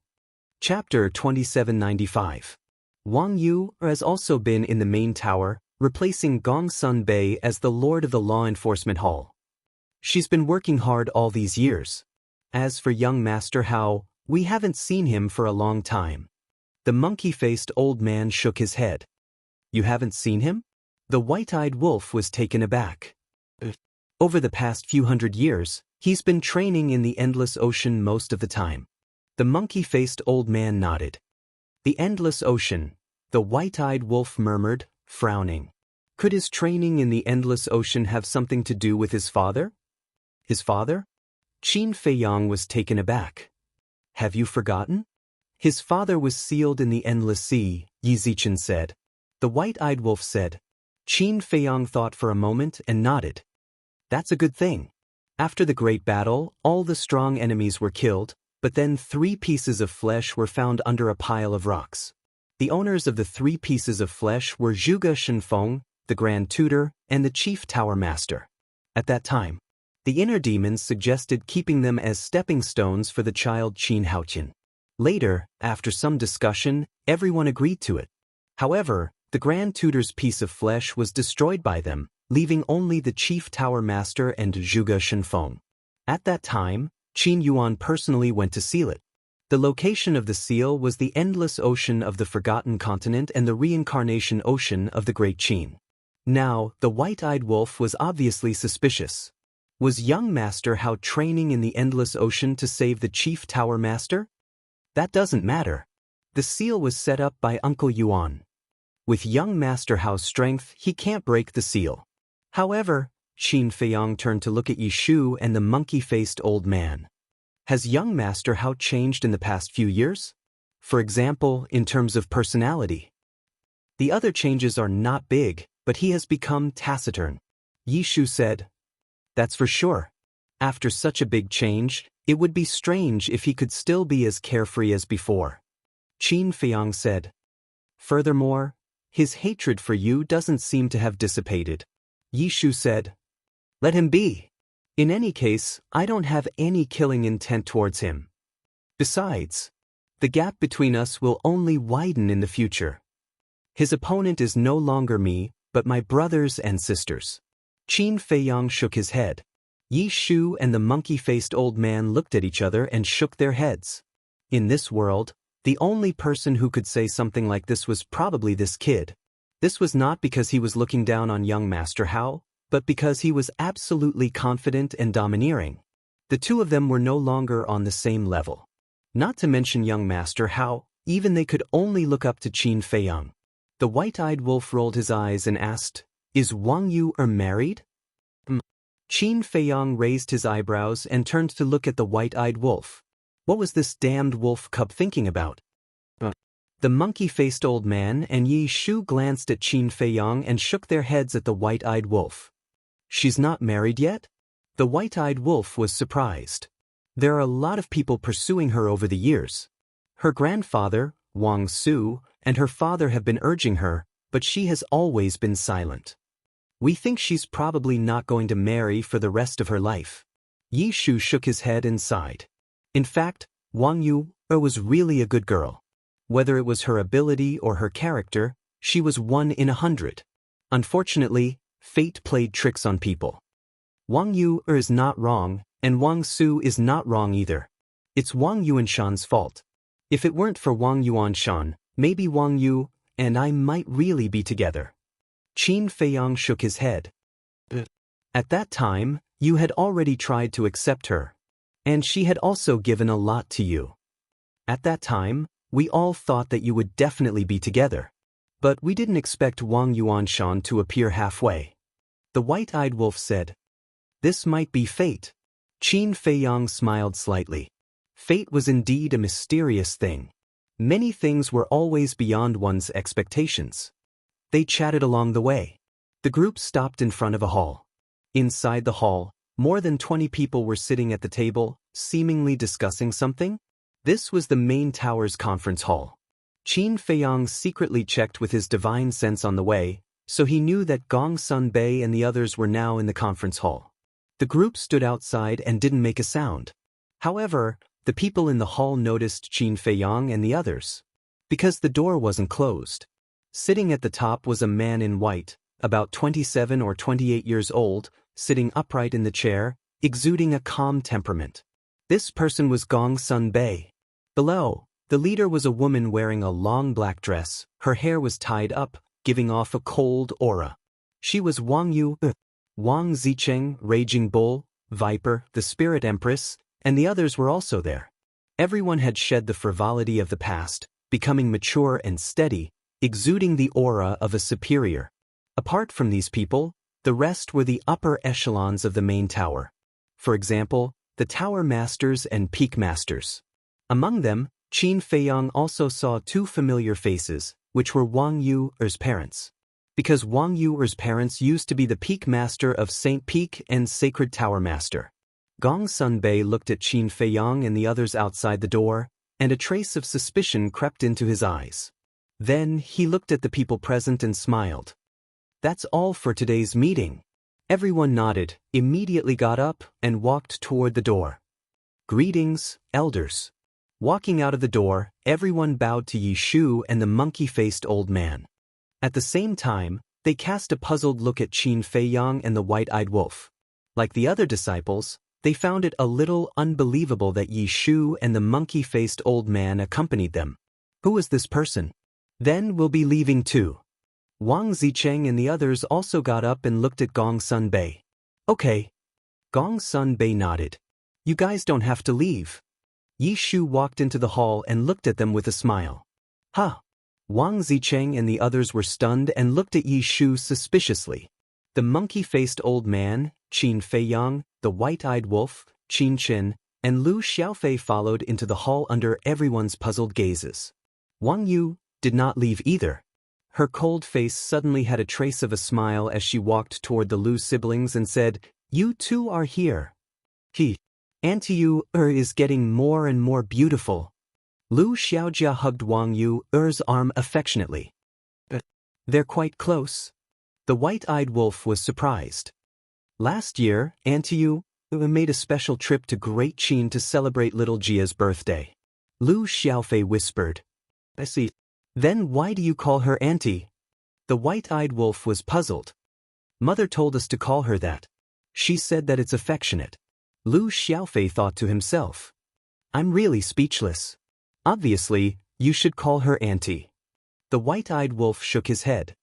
S1: Chapter 2795. Wang Yu has also been in the main tower, replacing Gong Sun Bei as the Lord of the Law Enforcement Hall. She's been working hard all these years. As for young Master Hao, we haven't seen him for a long time. The monkey-faced old man shook his head. You haven't seen him? The white-eyed wolf was taken aback. Over the past few hundred years, he's been training in the Endless Ocean most of the time. The monkey-faced old man nodded. The Endless Ocean, the white-eyed wolf murmured, frowning. Could his training in the Endless Ocean have something to do with his father? His father? Qin Feiyang was taken aback. Have you forgotten? His father was sealed in the Endless Sea, Yi Zichen said. The white-eyed wolf said. Qin Feiyang thought for a moment and nodded. That's a good thing. After the great battle, all the strong enemies were killed, but then 3 pieces of flesh were found under a pile of rocks. The owners of the 3 pieces of flesh were Zhuge Shenfeng, the Grand Tutor, and the Chief Tower Master. At that time, the inner demons suggested keeping them as stepping stones for the child Qin Haoqian. Later, after some discussion, everyone agreed to it. However, the Grand Tutor's piece of flesh was destroyed by them, leaving only the Chief Tower Master and Zhuge Shenfeng. At that time, Qin Yuan personally went to seal it. The location of the seal was the Endless Ocean of the Forgotten Continent and the Reincarnation Ocean of the Great Qin. Now, the white-eyed wolf was obviously suspicious. Was young Master Hao training in the Endless Ocean to save the Chief Tower Master? That doesn't matter. The seal was set up by Uncle Yuan. With young Master Hao's strength, he can't break the seal. However, Qin Feiyang turned to look at Yishu and the monkey-faced old man. Has young Master Hao changed in the past few years? For example, in terms of personality. The other changes are not big, but he has become taciturn. Yishu said. That's for sure. After such a big change, it would be strange if he could still be as carefree as before. Qin Feiyang said. Furthermore, his hatred for you doesn't seem to have dissipated. Yishu said. Let him be. In any case, I don't have any killing intent towards him. Besides, the gap between us will only widen in the future. His opponent is no longer me, but my brothers and sisters. Qin Feiyang shook his head. Yishu and the monkey-faced old man looked at each other and shook their heads. In this world, the only person who could say something like this was probably this kid. This was not because he was looking down on young Master Hao, but because he was absolutely confident and domineering. The two of them were no longer on the same level. Not to mention young Master Hao, even they could only look up to Qin Feiyang. The white-eyed wolf rolled his eyes and asked, Is Wang Yu married? Qin Feiyang raised his eyebrows and turned to look at the white-eyed wolf. What was this damned wolf cub thinking about? The monkey-faced old man and Yi Shu glanced at Qin Feiyang and shook their heads at the white-eyed wolf. She's not married yet? The white-eyed wolf was surprised. There are a lot of people pursuing her over the years. Her grandfather, Wang Su, and her father have been urging her, but she has always been silent. We think she's probably not going to marry for the rest of her life. Yi Shu shook his head and sighed. In fact, Wang Yu was really a good girl. Whether it was her ability or her character, she was 1 in 100. Unfortunately, fate played tricks on people. Wang Yu is not wrong, and Wang Su is not wrong either. It's Wang Yuanshan's fault. If it weren't for Wang Yuanshan, maybe Wang Yu and I might really be together. Qin Feiyang shook his head. At that time, you had already tried to accept her. And she had also given a lot to you. At that time, we all thought that you would definitely be together. But we didn't expect Wang Yuanshan to appear halfway. The white-eyed wolf said. This might be fate. Qin Feiyang smiled slightly. Fate was indeed a mysterious thing. Many things were always beyond one's expectations. They chatted along the way. The group stopped in front of a hall. Inside the hall, more than 20 people were sitting at the table, seemingly discussing something. This was the main tower's conference hall. Qin Feiyang secretly checked with his divine sense on the way, so he knew that Gong Sun Bei and the others were now in the conference hall. The group stood outside and didn't make a sound. However, the people in the hall noticed Qin Feiyang and the others. Because the door wasn't closed. Sitting at the top was a man in white, about 27 or 28 years old, sitting upright in the chair, exuding a calm temperament. This person was Gong Sun Bei. Below, the leader was a woman wearing a long black dress. Her hair was tied up, giving off a cold aura. She was Wang Yu, Wang Zicheng, Raging Bull, Viper, the Spirit Empress, and the others were also there. Everyone had shed the frivolity of the past, becoming mature and steady, exuding the aura of a superior. Apart from these people, the rest were the upper echelons of the main tower. For example, the tower masters and peak masters. Among them, Qin Feiyang also saw two familiar faces, which were Wang Yu's parents. Because Wang Yu's parents used to be the peak master of Saint Peak and Sacred Tower Master. Gong Sun Bei looked at Qin Feiyang and the others outside the door, and a trace of suspicion crept into his eyes. Then he looked at the people present and smiled. That's all for today's meeting. Everyone nodded, immediately got up, and walked toward the door. Greetings, elders. Walking out of the door, everyone bowed to Yi Shu and the monkey-faced old man. At the same time, they cast a puzzled look at Qin Feiyang and the white-eyed wolf. Like the other disciples, they found it a little unbelievable that Yi Shu and the monkey-faced old man accompanied them. Who is this person? Then we'll be leaving too. Wang Zicheng and the others also got up and looked at Gong Sun Bei. Okay. Gong Sun Bei nodded. You guys don't have to leave. Yi Shu walked into the hall and looked at them with a smile. Huh. Wang Zicheng and the others were stunned and looked at Yi Shu suspiciously. The monkey-faced old man, Qin Feiyang, the white-eyed wolf, Qin Qin, and Lu Xiaofei followed into the hall under everyone's puzzled gazes. Wang Yu did not leave either. Her cold face suddenly had a trace of a smile as she walked toward the Lu siblings and said, You two are here. Auntie Yu is getting more and more beautiful. Lu Xiaojia hugged Wang Yu's arm affectionately. They're quite close. The white-eyed wolf was surprised. Last year, Auntie Yu made a special trip to Great Qin to celebrate little Jia's birthday. Lu Xiaofei whispered. I see. Then why do you call her auntie? The white-eyed wolf was puzzled. Mother told us to call her that. She said that it's affectionate. Lu Xiaofei thought to himself. I'm really speechless. Obviously, you should call her auntie. The white-eyed wolf shook his head.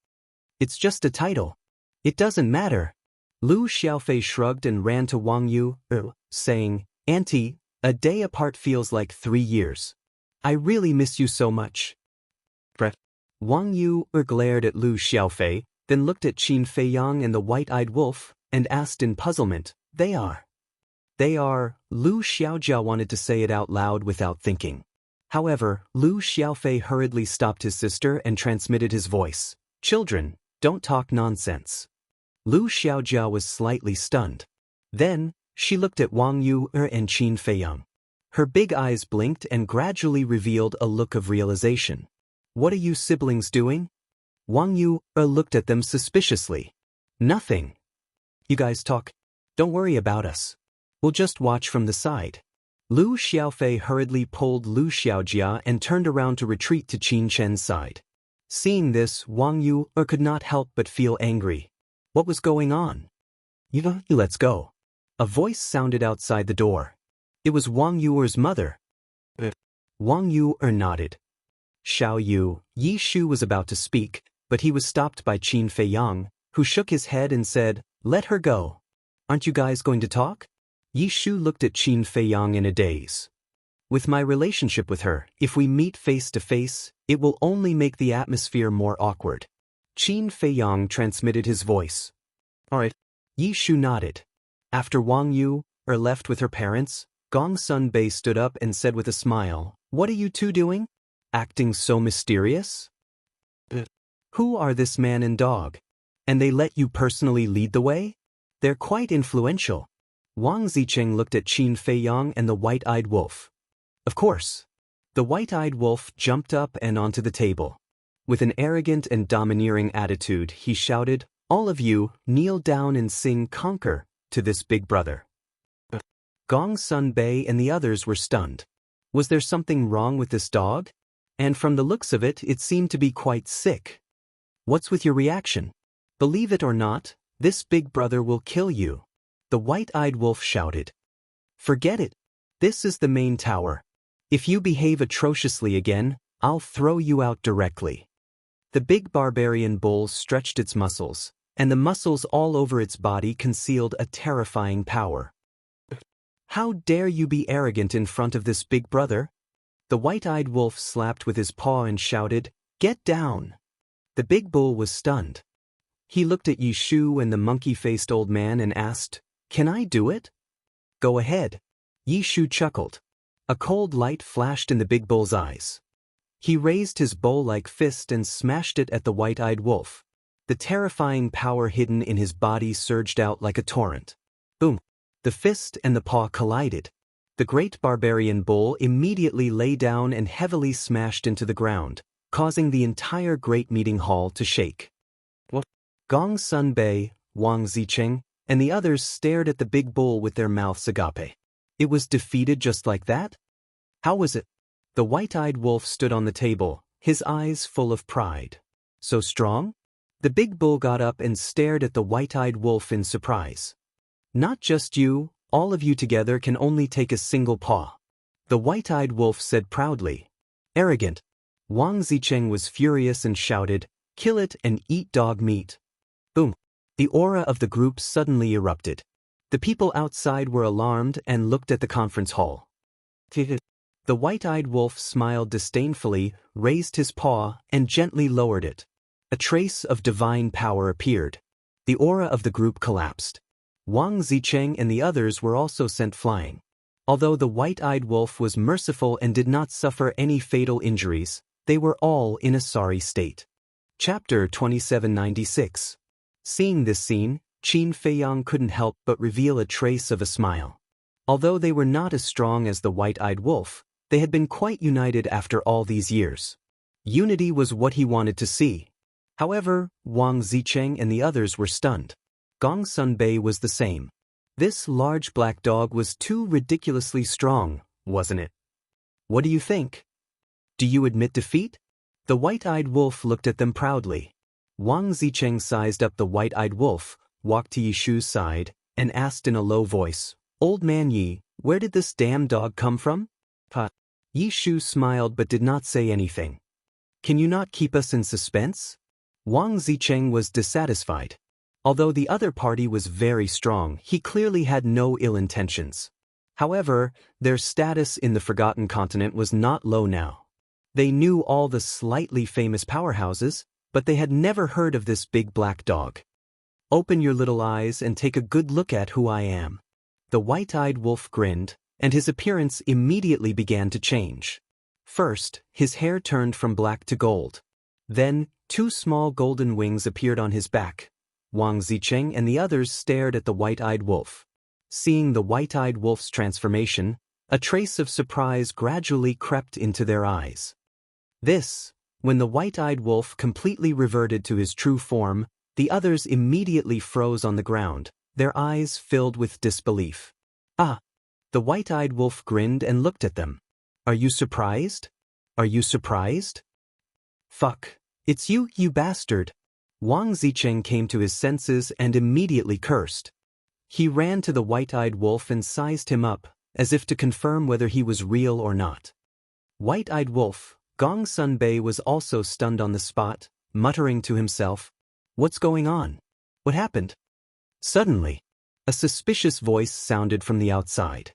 S1: It's just a title. It doesn't matter. Lu Xiaofei shrugged and ran to Wang Yu, saying, Auntie, a day apart feels like 3 years. I really miss you so much. Wang Yu glared at Lu Xiaofei, then looked at Qin Feiyang and the white-eyed wolf, and asked in puzzlement, They are. Lu Xiaojia wanted to say it out loud without thinking. However, Lu Xiaofei hurriedly stopped his sister and transmitted his voice. Children, don't talk nonsense. Lu Xiaojia was slightly stunned. Then, she looked at Wang Yu and Qin Feiyang. Her big eyes blinked and gradually revealed a look of realization. What are you siblings doing? Wang Yu looked at them suspiciously. Nothing. You guys talk. Don't worry about us. We'll just watch from the side. Lu Xiaofei hurriedly pulled Lu Xiaojia and turned around to retreat to Qin Chen's side. Seeing this, Wang Yu could not help but feel angry. What was going on? Let's go. A voice sounded outside the door. It was Wang Yu's mother. Wang Yu nodded. Xiao Yu, Yi Shu was about to speak, but he was stopped by Qin Feiyang, who shook his head and said, Let her go. Aren't you guys going to talk? Yi Shu looked at Qin Feiyang in a daze. With my relationship with her, if we meet face to face, it will only make the atmosphere more awkward. Qin Feiyang transmitted his voice. Alright. Yi Shu nodded. After Wang Yu left with her parents, Gong Sun Bei stood up and said with a smile, What are you two doing? Acting so mysterious? Who are this man and dog? And they let you personally lead the way? They're quite influential. Wang Zicheng looked at Qin Feiyang and the white-eyed wolf. Of course. The white-eyed wolf jumped up and onto the table. With an arrogant and domineering attitude, he shouted, All of you, kneel down and sing Conquer to this big brother. Gong Sun Bei and the others were stunned. Was there something wrong with this dog? And from the looks of it, it seemed to be quite sick. What's with your reaction? Believe it or not, this big brother will kill you. The white-eyed wolf shouted. Forget it. This is the main tower. If you behave atrociously again, I'll throw you out directly. The big barbarian bull stretched its muscles, and the muscles all over its body concealed a terrifying power. How dare you be arrogant in front of this big brother? The white-eyed wolf slapped with his paw and shouted, Get down! The big bull was stunned. He looked at Yi Shu and the monkey-faced old man and asked, Can I do it? Go ahead. Yi Shu chuckled. A cold light flashed in the big bull's eyes. He raised his bow-like fist and smashed it at the white-eyed wolf. The terrifying power hidden in his body surged out like a torrent. Boom! The fist and the paw collided. The great barbarian bull immediately lay down and heavily smashed into the ground, causing the entire great meeting hall to shake. What? Gong Sun Bei, Wang Zicheng, and the others stared at the big bull with their mouths agape. It was defeated just like that? How was it? The white-eyed wolf stood on the table, his eyes full of pride. So strong? The big bull got up and stared at the white-eyed wolf in surprise. Not just you, all of you together can only take a single paw. The white-eyed wolf said proudly. Arrogant. Wang Zicheng was furious and shouted, Kill it and eat dog meat. Boom. The aura of the group suddenly erupted. The people outside were alarmed and looked at the conference hall. The white-eyed wolf smiled disdainfully, raised his paw, and gently lowered it. A trace of divine power appeared. The aura of the group collapsed. Wang Zicheng and the others were also sent flying. Although the white-eyed wolf was merciful and did not suffer any fatal injuries, they were all in a sorry state. Chapter 2796. Seeing this scene, Qin Feiyang couldn't help but reveal a trace of a smile. Although they were not as strong as the white-eyed wolf, they had been quite united after all these years. Unity was what he wanted to see. However, Wang Zicheng and the others were stunned. Gong Sun Bei was the same. This large black dog was too ridiculously strong, wasn't it? What do you think? Do you admit defeat? The white-eyed wolf looked at them proudly. Wang Zicheng sized up the white-eyed wolf, walked to Yi Shu's side, and asked in a low voice, Old man Yi, where did this damn dog come from? Yi Shu smiled but did not say anything. Can you not keep us in suspense? Wang Zicheng was dissatisfied. Although the other party was very strong, he clearly had no ill intentions. However, their status in the Forgotten Continent was not low now. They knew all the slightly famous powerhouses, but they had never heard of this big black dog. Open your little eyes and take a good look at who I am. The white-eyed wolf grinned, and his appearance immediately began to change. First, his hair turned from black to gold. Then, two small golden wings appeared on his back. Wang Zicheng and the others stared at the white-eyed wolf. Seeing the white-eyed wolf's transformation, a trace of surprise gradually crept into their eyes. When the white-eyed wolf completely reverted to his true form, the others immediately froze on the ground, their eyes filled with disbelief. The white-eyed wolf grinned and looked at them. Are you surprised? Are you surprised? Fuck. It's you, you bastard. Wang Zicheng came to his senses and immediately cursed. He ran to the white-eyed wolf and sized him up, as if to confirm whether he was real or not. White-eyed wolf, Gong Sun Bei was also stunned on the spot, muttering to himself, What's going on? What happened? Suddenly, a suspicious voice sounded from the outside.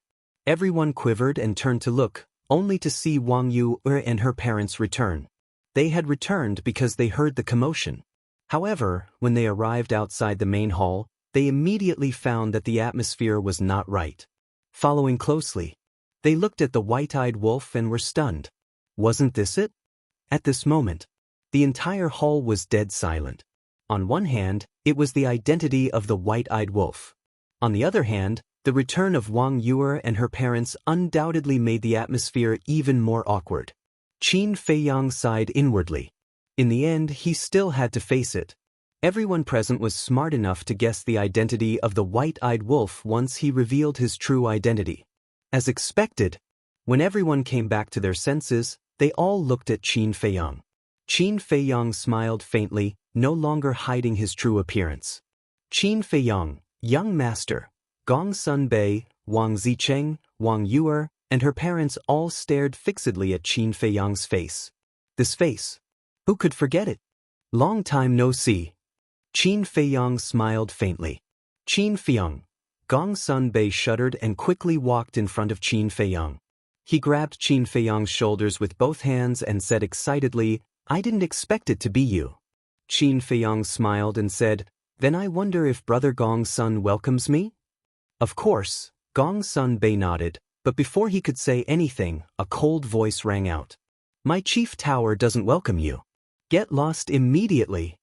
S1: Everyone quivered and turned to look, only to see Wang Yu and her parents return. They had returned because they heard the commotion. However, when they arrived outside the main hall, they immediately found that the atmosphere was not right. Following closely, they looked at the white-eyed wolf and were stunned. Wasn't this it? At this moment, the entire hall was dead silent. On one hand, it was the identity of the white-eyed wolf. On the other hand, the return of Wang Yu and her parents undoubtedly made the atmosphere even more awkward. Qin Feiyang sighed inwardly. In the end, he still had to face it. Everyone present was smart enough to guess the identity of the white-eyed wolf once he revealed his true identity. As expected, when everyone came back to their senses, they all looked at Qin Feiyang. Qin Feiyang smiled faintly, no longer hiding his true appearance. Qin Feiyang, young master, Gong Sun Bei, Wang Zicheng, Wang Yuer, and her parents all stared fixedly at Qin Feiyang's face. This face. Who could forget it? Long time no see. Qin Feiyang smiled faintly. Qin Feiyang. Gong Sun Bei shuddered and quickly walked in front of Qin Feiyang. He grabbed Qin Feiyang's shoulders with both hands and said excitedly, "I didn't expect it to be you." Qin Feiyang smiled and said, "Then I wonder if Brother Gong Sun welcomes me?" Of course, Gong Sun Bei nodded, but before he could say anything, a cold voice rang out. "My chief tower doesn't welcome you. Get lost immediately."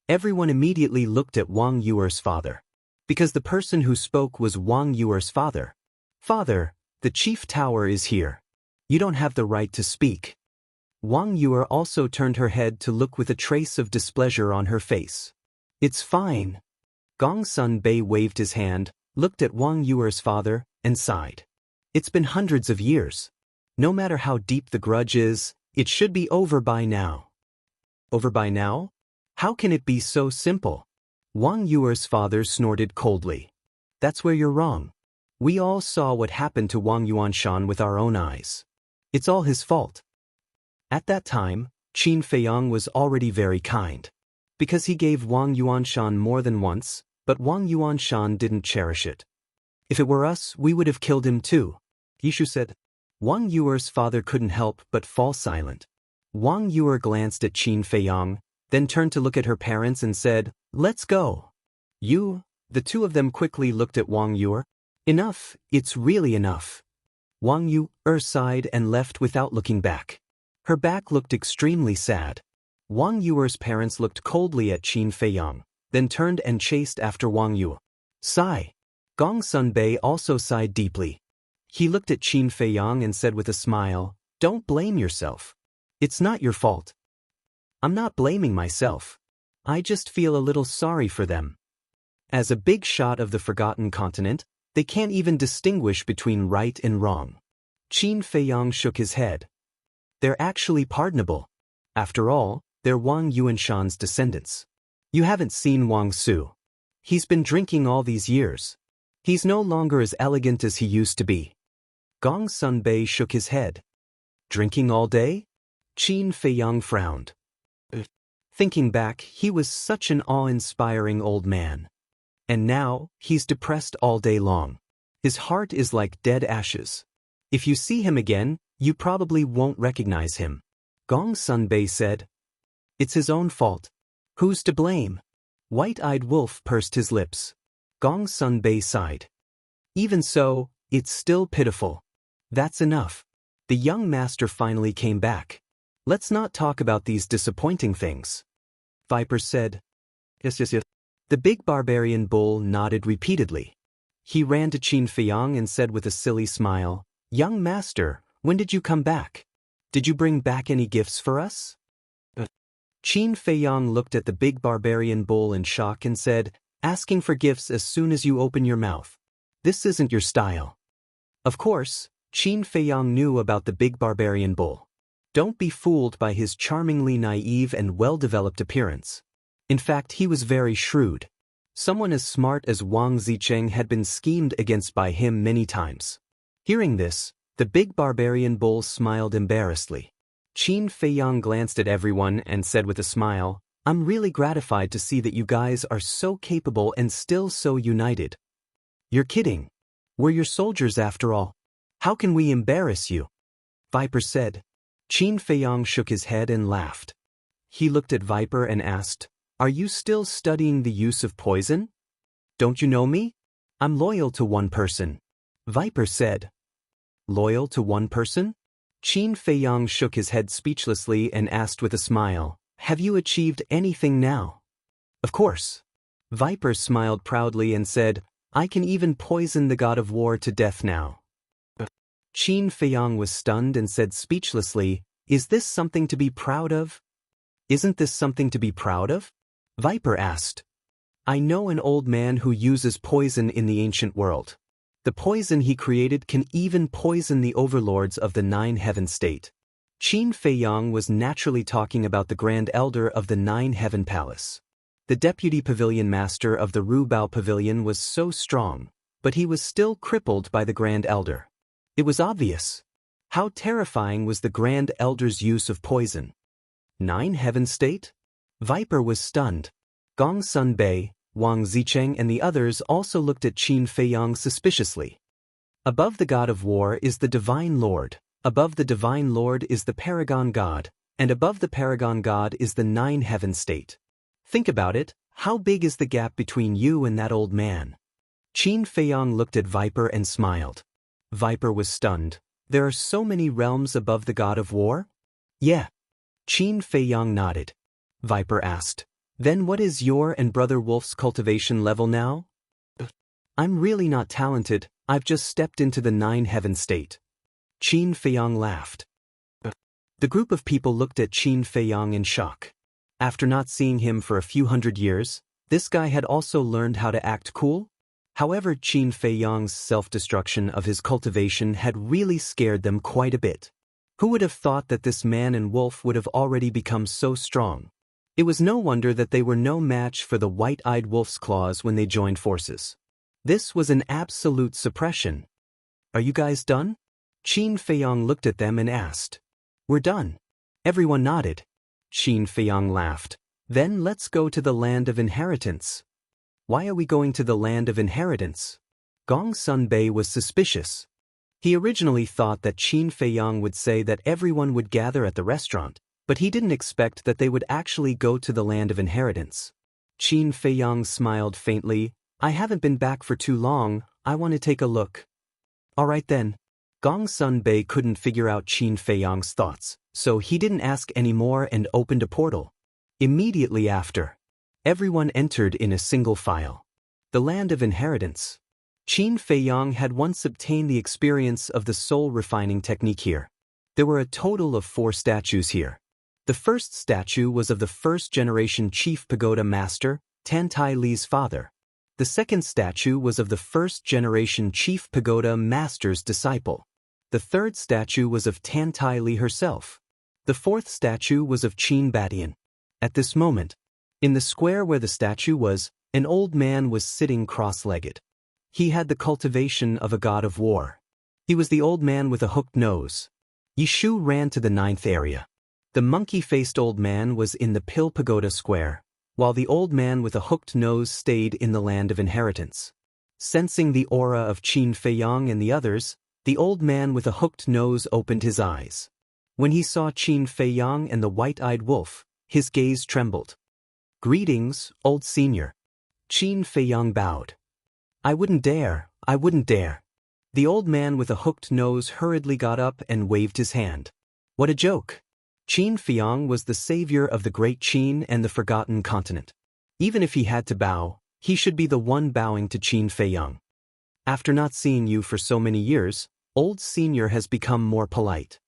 S1: Everyone immediately looked at Wang Yuer's father. Because the person who spoke was Wang Yuer's father. "Father, the chief tower is here. You don't have the right to speak." Wang Yuer also turned her head to look with a trace of displeasure on her face. "It's fine." Gong Sun Bei waved his hand, looked at Wang Yuer's father, and sighed. "It's been hundreds of years. No matter how deep the grudge is, it should be over by now." Over by now? How can it be so simple? Wang Yuer's father snorted coldly. "That's where you're wrong. We all saw what happened to Wang Yuanshan with our own eyes. It's all his fault." At that time, Qin Feiyang was already very kind. Because he gave Wang Yuanshan more than once, but Wang Yuanshan didn't cherish it. "If it were us, we would have killed him too," Yishu said. Wang Yuer's father couldn't help but fall silent. Wang Yuer glanced at Qin Feiyang, then turned to look at her parents and said, "Let's go." The two of them quickly looked at Wang Yuer. "Enough, it's really enough." Wang Yuer sighed and left without looking back. Her back looked extremely sad. Wang Yuer's parents looked coldly at Qin Feiyang, then turned and chased after Wang Yuer. Sigh. Gong Sun Bei also sighed deeply. He looked at Qin Feiyang and said with a smile, "Don't blame yourself. It's not your fault." "I'm not blaming myself. I just feel a little sorry for them." As a big shot of the forgotten continent, they can't even distinguish between right and wrong. Qin Feiyang shook his head. "They're actually pardonable. After all, they're Wang Yuanshan's descendants. You haven't seen Wang Su. He's been drinking all these years. He's no longer as elegant as he used to be." Gong Sun Bei shook his head. "Drinking all day?" Qin Feiyang frowned. Thinking back, he was such an awe-inspiring old man. And now, he's depressed all day long. His heart is like dead ashes. If you see him again, you probably won't recognize him. Gong Sun Bei said. "It's his own fault. Who's to blame?" White-eyed Wolf pursed his lips. Gong Sun Bei sighed. "Even so, it's still pitiful." "That's enough." The young master finally came back. "Let's not talk about these disappointing things." Viper said. Yes. The big barbarian bull nodded repeatedly. He ran to Qin Feiyang and said with a silly smile, "Young master, when did you come back? Did you bring back any gifts for us?" Qin Feiyang looked at the big barbarian bull in shock and said, "Asking for gifts as soon as you open your mouth. This isn't your style." Of course, Qin Feiyang knew about the big barbarian bull. Don't be fooled by his charmingly naive and well-developed appearance. In fact, he was very shrewd. Someone as smart as Wang Zicheng had been schemed against by him many times. Hearing this, the big barbarian bull smiled embarrassedly. Qin Feiyang glanced at everyone and said with a smile, "I'm really gratified to see that you guys are so capable and still so united." "You're kidding. We're your soldiers after all. How can we embarrass you?" Viper said. Qin Feiyang shook his head and laughed. He looked at Viper and asked, "Are you still studying the use of poison?" "Don't you know me? I'm loyal to one person." Viper said. "Loyal to one person?" Qin Feiyang shook his head speechlessly and asked with a smile, "Have you achieved anything now?" "Of course." Viper smiled proudly and said, "I can even poison the god of war to death now." Qin Feiyang was stunned and said speechlessly, "Is this something to be proud of?" "Isn't this something to be proud of?" Viper asked. "I know an old man who uses poison in the ancient world. The poison he created can even poison the overlords of the 9 heaven state. Qin Feiyang was naturally talking about the Grand Elder of the Nine Heaven Palace. The deputy pavilion master of the Ru Bao Pavilion was so strong, but he was still crippled by the Grand Elder. It was obvious. How terrifying was the Grand Elder's use of poison? Nine Heaven State? Viper was stunned. Gong Sun Bei, Wang Zicheng and the others also looked at Qin Feiyang suspiciously. Above the God of War is the Divine Lord, above the Divine Lord is the Paragon God, and above the Paragon God is the Nine Heaven State. Think about it, how big is the gap between you and that old man? Qin Feiyang looked at Viper and smiled. Viper was stunned. There are so many realms above the God of War? Yeah. Qin Feiyang nodded. Viper asked, then what is your and Brother Wolf's cultivation level now? I'm really not talented, I've just stepped into the Nine Heaven State. Qin Feiyang laughed. The group of people looked at Qin Feiyang in shock. After not seeing him for a few hundred years, this guy had also learned how to act cool? However, Qin Feiyang's self-destruction of his cultivation had really scared them quite a bit. Who would have thought that this man and wolf would have already become so strong? It was no wonder that they were no match for the white-eyed wolf's claws when they joined forces. This was an absolute suppression. Are you guys done? Qin Feiyang looked at them and asked. We're done. Everyone nodded. Qin Feiyang laughed. Then let's go to the land of inheritance. Why are we going to the land of inheritance? Gong Sun Bei was suspicious. He originally thought that Qin Feiyang would say that everyone would gather at the restaurant, but he didn't expect that they would actually go to the land of inheritance. Qin Feiyang smiled faintly. I haven't been back for too long, I want to take a look. Alright then. Gong Sun Bei couldn't figure out Qin Feiyang's thoughts, so he didn't ask any more and opened a portal. Immediately after, everyone entered in a single file. The land of inheritance. Qin Feiyang had once obtained the experience of the soul refining technique here. There were a total of 4 statues here. The first statue was of the first-generation Chief Pagoda Master, Tan Tai Li's father. The second statue was of the first-generation Chief Pagoda Master's disciple. The third statue was of Tan Tai Li herself. The fourth statue was of Qin Badian. At this moment, in the square where the statue was, an old man was sitting cross-legged. He had the cultivation of a god of war. He was the old man with a hooked nose. Yishu ran to the 9th area. The monkey-faced old man was in the Pill Pagoda Square, while the old man with a hooked nose stayed in the land of inheritance. Sensing the aura of Qin Feiyang and the others, the old man with a hooked nose opened his eyes. When he saw Qin Feiyang and the white-eyed wolf, his gaze trembled. Greetings, old senior. Qin Feiyang bowed. I wouldn't dare, I wouldn't dare. The old man with a hooked nose hurriedly got up and waved his hand. What a joke. Qin Feiyang was the savior of the great Qin and the forgotten continent. Even if he had to bow, he should be the one bowing to Qin Feiyang. After not seeing you for so many years, old senior has become more polite.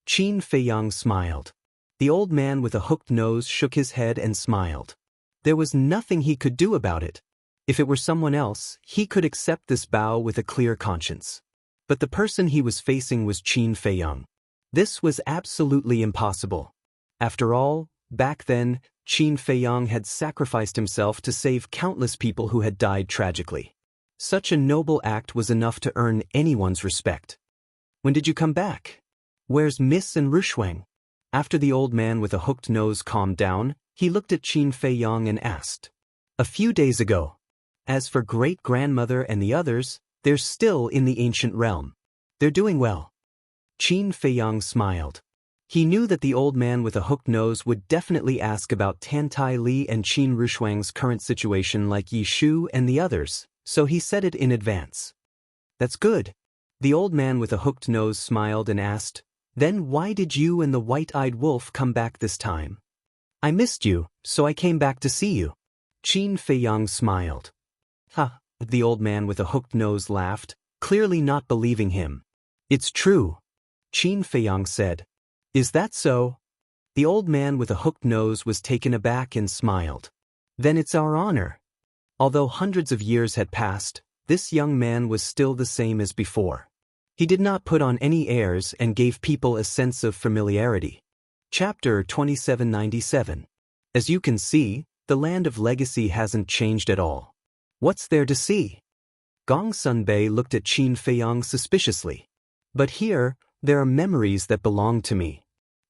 S1: Qin Feiyang smiled. The old man with a hooked nose shook his head and smiled. There was nothing he could do about it. If it were someone else, he could accept this bow with a clear conscience. But the person he was facing was Qin Feiyang. This was absolutely impossible. After all, back then, Qin Feiyang had sacrificed himself to save countless people who had died tragically. Such a noble act was enough to earn anyone's respect. When did you come back? Where's Miss and Rushuang? After the old man with a hooked nose calmed down, he looked at Qin Feiyang and asked. A few days ago. As for great-grandmother and the others, they're still in the ancient realm. They're doing well. Qin Feiyang smiled. He knew that the old man with a hooked nose would definitely ask about Tan Tai Li and Qin Rushuang's current situation like Yishu and the others, so he said it in advance. That's good. The old man with a hooked nose smiled and asked, Then why did you and the white-eyed wolf come back this time? I missed you, so I came back to see you. Qin Feiyang smiled. Ha, the old man with a hooked nose laughed, clearly not believing him. It's true. Qin Feiyang said. Is that so? The old man with a hooked nose was taken aback and smiled. Then it's our honor. Although hundreds of years had passed, this young man was still the same as before. He did not put on any airs and gave people a sense of familiarity. Chapter 2797. As you can see, the land of legacy hasn't changed at all. What's there to see? Gong Sunbei looked at Qin Feiyang suspiciously. But here, there are memories that belong to me.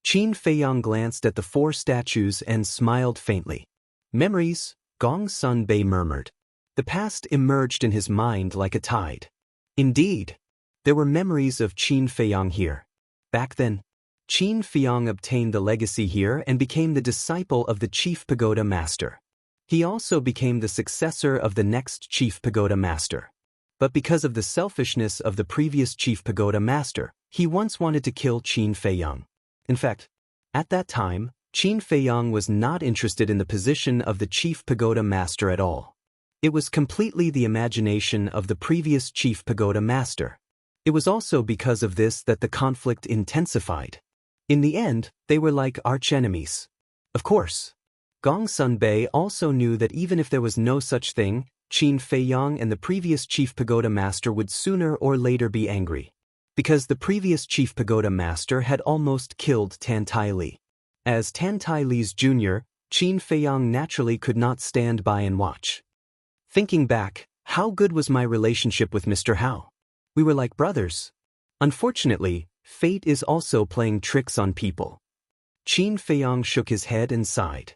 S1: Qin Feiyang glanced at the 4 statues and smiled faintly. Memories, Gong Sunbei murmured. The past emerged in his mind like a tide. Indeed, there were memories of Qin Feiyang here. Back then, Qin Feiyang obtained the legacy here and became the disciple of the Chief Pagoda Master. He also became the successor of the next Chief Pagoda Master. But because of the selfishness of the previous Chief Pagoda Master, he once wanted to kill Qin Feiyang. In fact, at that time, Qin Feiyang was not interested in the position of the Chief Pagoda Master at all. It was completely the imagination of the previous Chief Pagoda Master. It was also because of this that the conflict intensified. In the end, they were like archenemies. Of course, Gong Sunbei also knew that even if there was no such thing, Qin Feiyang and the previous Chief Pagoda Master would sooner or later be angry. Because the previous Chief Pagoda Master had almost killed Tan Tai Li. As Tan Tai Li's junior, Qin Feiyang naturally could not stand by and watch. Thinking back, how good was my relationship with Mr. Hao? We were like brothers. Unfortunately, fate is also playing tricks on people. Qin Feiyang shook his head and sighed.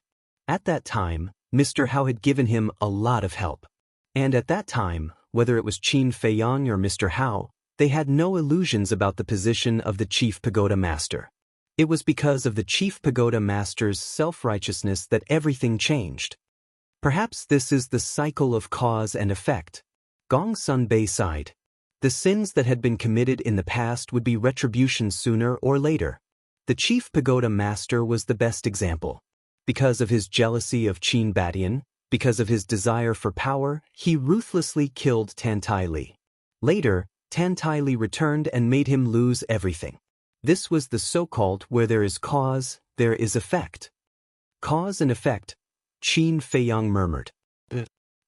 S1: At that time, Mr. Hao had given him a lot of help. And at that time, whether it was Qin Feiyang or Mr. Hao, they had no illusions about the position of the Chief Pagoda Master. It was because of the Chief Pagoda Master's self-righteousness that everything changed. Perhaps this is the cycle of cause and effect. Gong Sunbei sighed. The sins that had been committed in the past would be retribution sooner or later. The Chief Pagoda Master was the best example. Because of his jealousy of Qin Badian, because of his desire for power, he ruthlessly killed Tan Tai Li. Later, Tan Tai Li returned and made him lose everything. This was the so-called where there is cause, there is effect. Cause and effect, Qin Feiyang murmured.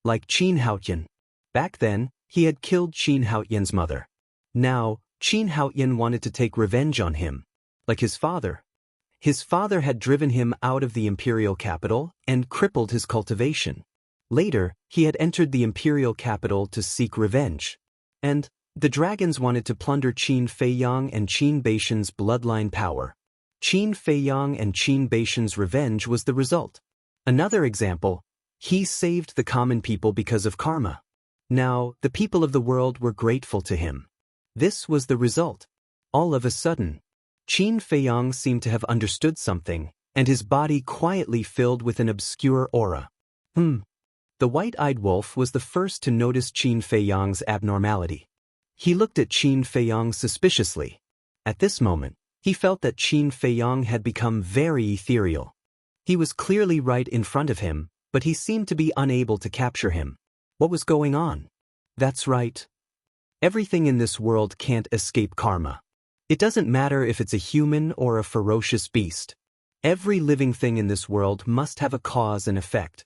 S1: Like Qin Haoyan. Back then, he had killed Qin Haoyan's mother. Now, Qin Haoyan wanted to take revenge on him. Like his father. His father had driven him out of the imperial capital and crippled his cultivation. Later, he had entered the imperial capital to seek revenge. And the dragons wanted to plunder Qin Feiyang and Qin Baishan's bloodline power. Qin Feiyang and Qin Baishan's revenge was the result. Another example, he saved the common people because of karma. Now, the people of the world were grateful to him. This was the result. All of a sudden, Qin Feiyang seemed to have understood something, and his body quietly filled with an obscure aura. The white-eyed wolf was the first to notice Qin Feiyang's abnormality. He looked at Qin Feiyang suspiciously. At this moment, he felt that Qin Feiyang had become very ethereal. He was clearly right in front of him, but he seemed to be unable to capture him. What was going on? That's right. Everything in this world can't escape karma. It doesn't matter if it's a human or a ferocious beast. Every living thing in this world must have a cause and effect.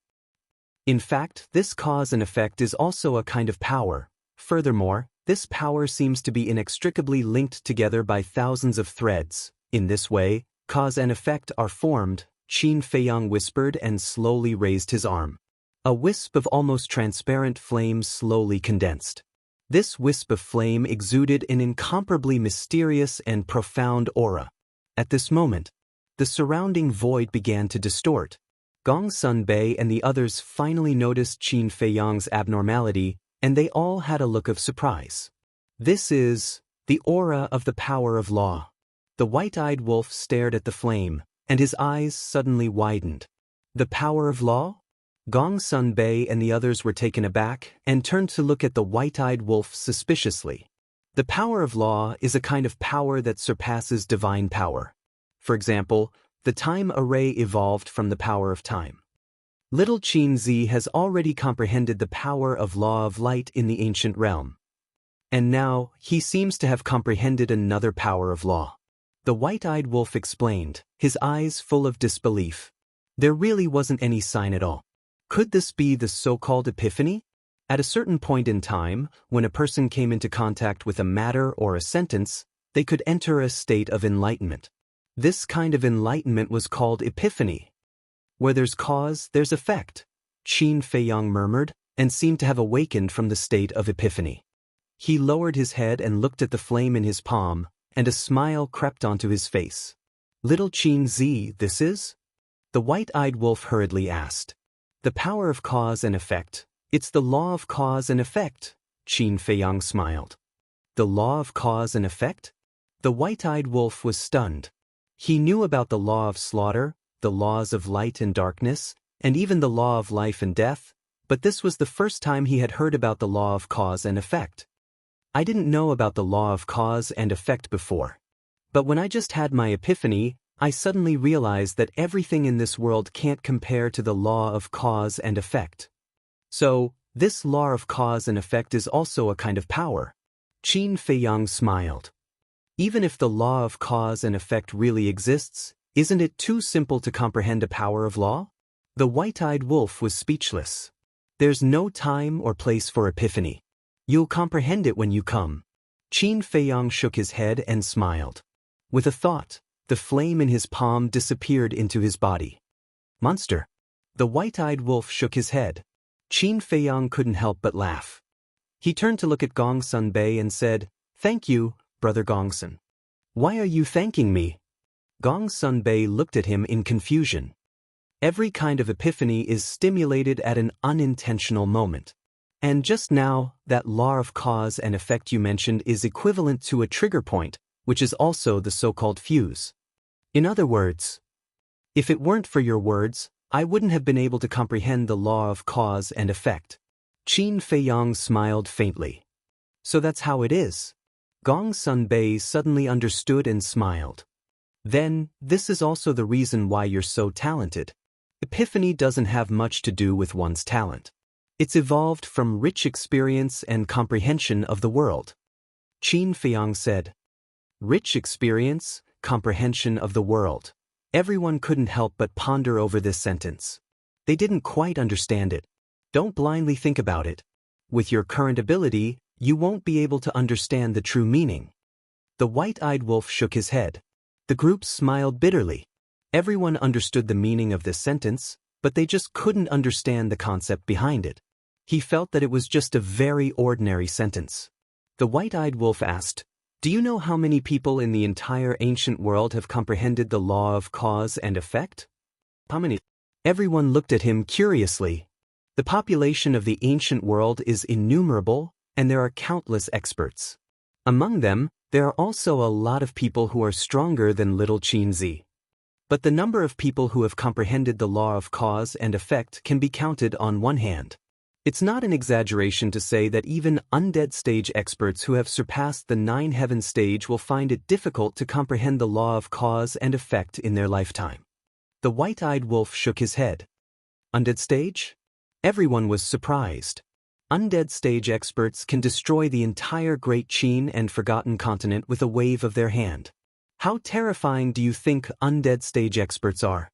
S1: In fact, this cause and effect is also a kind of power. Furthermore, this power seems to be inextricably linked together by thousands of threads. In this way, cause and effect are formed, Qin Feiyang whispered and slowly raised his arm. A wisp of almost transparent flame slowly condensed. This wisp of flame exuded an incomparably mysterious and profound aura. At this moment, the surrounding void began to distort. Gong Sunbei and the others finally noticed Qin Feiyang's abnormality, and they all had a look of surprise. This is the aura of the power of law. The white-eyed wolf stared at the flame, and his eyes suddenly widened. The power of law? Gong Sunbei and the others were taken aback and turned to look at the white-eyed wolf suspiciously. The power of law is a kind of power that surpasses divine power. For example, the time array evolved from the power of time. Little Qin Zi has already comprehended the power of law of light in the ancient realm. And now, he seems to have comprehended another power of law. The white-eyed wolf explained, his eyes full of disbelief. There really wasn't any sign at all. Could this be the so-called epiphany? At a certain point in time, when a person came into contact with a matter or a sentence, they could enter a state of enlightenment. This kind of enlightenment was called epiphany. Where there's cause, there's effect, Qin Feiyang murmured, and seemed to have awakened from the state of epiphany. He lowered his head and looked at the flame in his palm, and a smile crept onto his face. Little Qin Zi, this is? The white-eyed wolf hurriedly asked. The power of cause and effect. It's the law of cause and effect, Qin Feiyang smiled. The law of cause and effect? The white-eyed wolf was stunned. He knew about the law of slaughter, the laws of light and darkness, and even the law of life and death, but this was the first time he had heard about the law of cause and effect. I didn't know about the law of cause and effect before. But when I just had my epiphany, I suddenly realized that everything in this world can't compare to the law of cause and effect. So, this law of cause and effect is also a kind of power. Qin Feiyang smiled. Even if the law of cause and effect really exists, isn't it too simple to comprehend a power of law? The white-eyed wolf was speechless. There's no time or place for epiphany. You'll comprehend it when you come. Qin Feiyang shook his head and smiled. With a thought, the flame in his palm disappeared into his body. Monster. The white-eyed wolf shook his head. Qin Feiyang couldn't help but laugh. He turned to look at Gong Sun Bei and said, "Thank you, Brother Gongsun." "Why are you thanking me?" Gong Sun Bei looked at him in confusion. Every kind of epiphany is stimulated at an unintentional moment. And just now, that law of cause and effect you mentioned is equivalent to a trigger point, which is also the so-called fuse. In other words, if it weren't for your words, I wouldn't have been able to comprehend the law of cause and effect. Qin Feiyang smiled faintly. So that's how it is. Gong Sun Bei suddenly understood and smiled. Then, this is also the reason why you're so talented. Epiphany doesn't have much to do with one's talent. It's evolved from rich experience and comprehension of the world. Qin Feiyang said. Rich experience, comprehension of the world. Everyone couldn't help but ponder over this sentence. They didn't quite understand it. Don't blindly think about it. With your current ability, you won't be able to understand the true meaning. The white-eyed wolf shook his head. The group smiled bitterly. Everyone understood the meaning of this sentence, but they just couldn't understand the concept behind it. He felt that it was just a very ordinary sentence. The white-eyed wolf asked, "Do you know how many people in the entire ancient world have comprehended the law of cause and effect?" "How many?" Everyone looked at him curiously. The population of the ancient world is innumerable, and there are countless experts. Among them, there are also a lot of people who are stronger than little Qin Zi. But the number of people who have comprehended the law of cause and effect can be counted on one hand. It's not an exaggeration to say that even undead stage experts who have surpassed the 9 heaven stage will find it difficult to comprehend the law of cause and effect in their lifetime. The white-eyed wolf shook his head. Undead stage? Everyone was surprised. Undead stage experts can destroy the entire Great Qin and Forgotten Continent with a wave of their hand. How terrifying do you think undead stage experts are?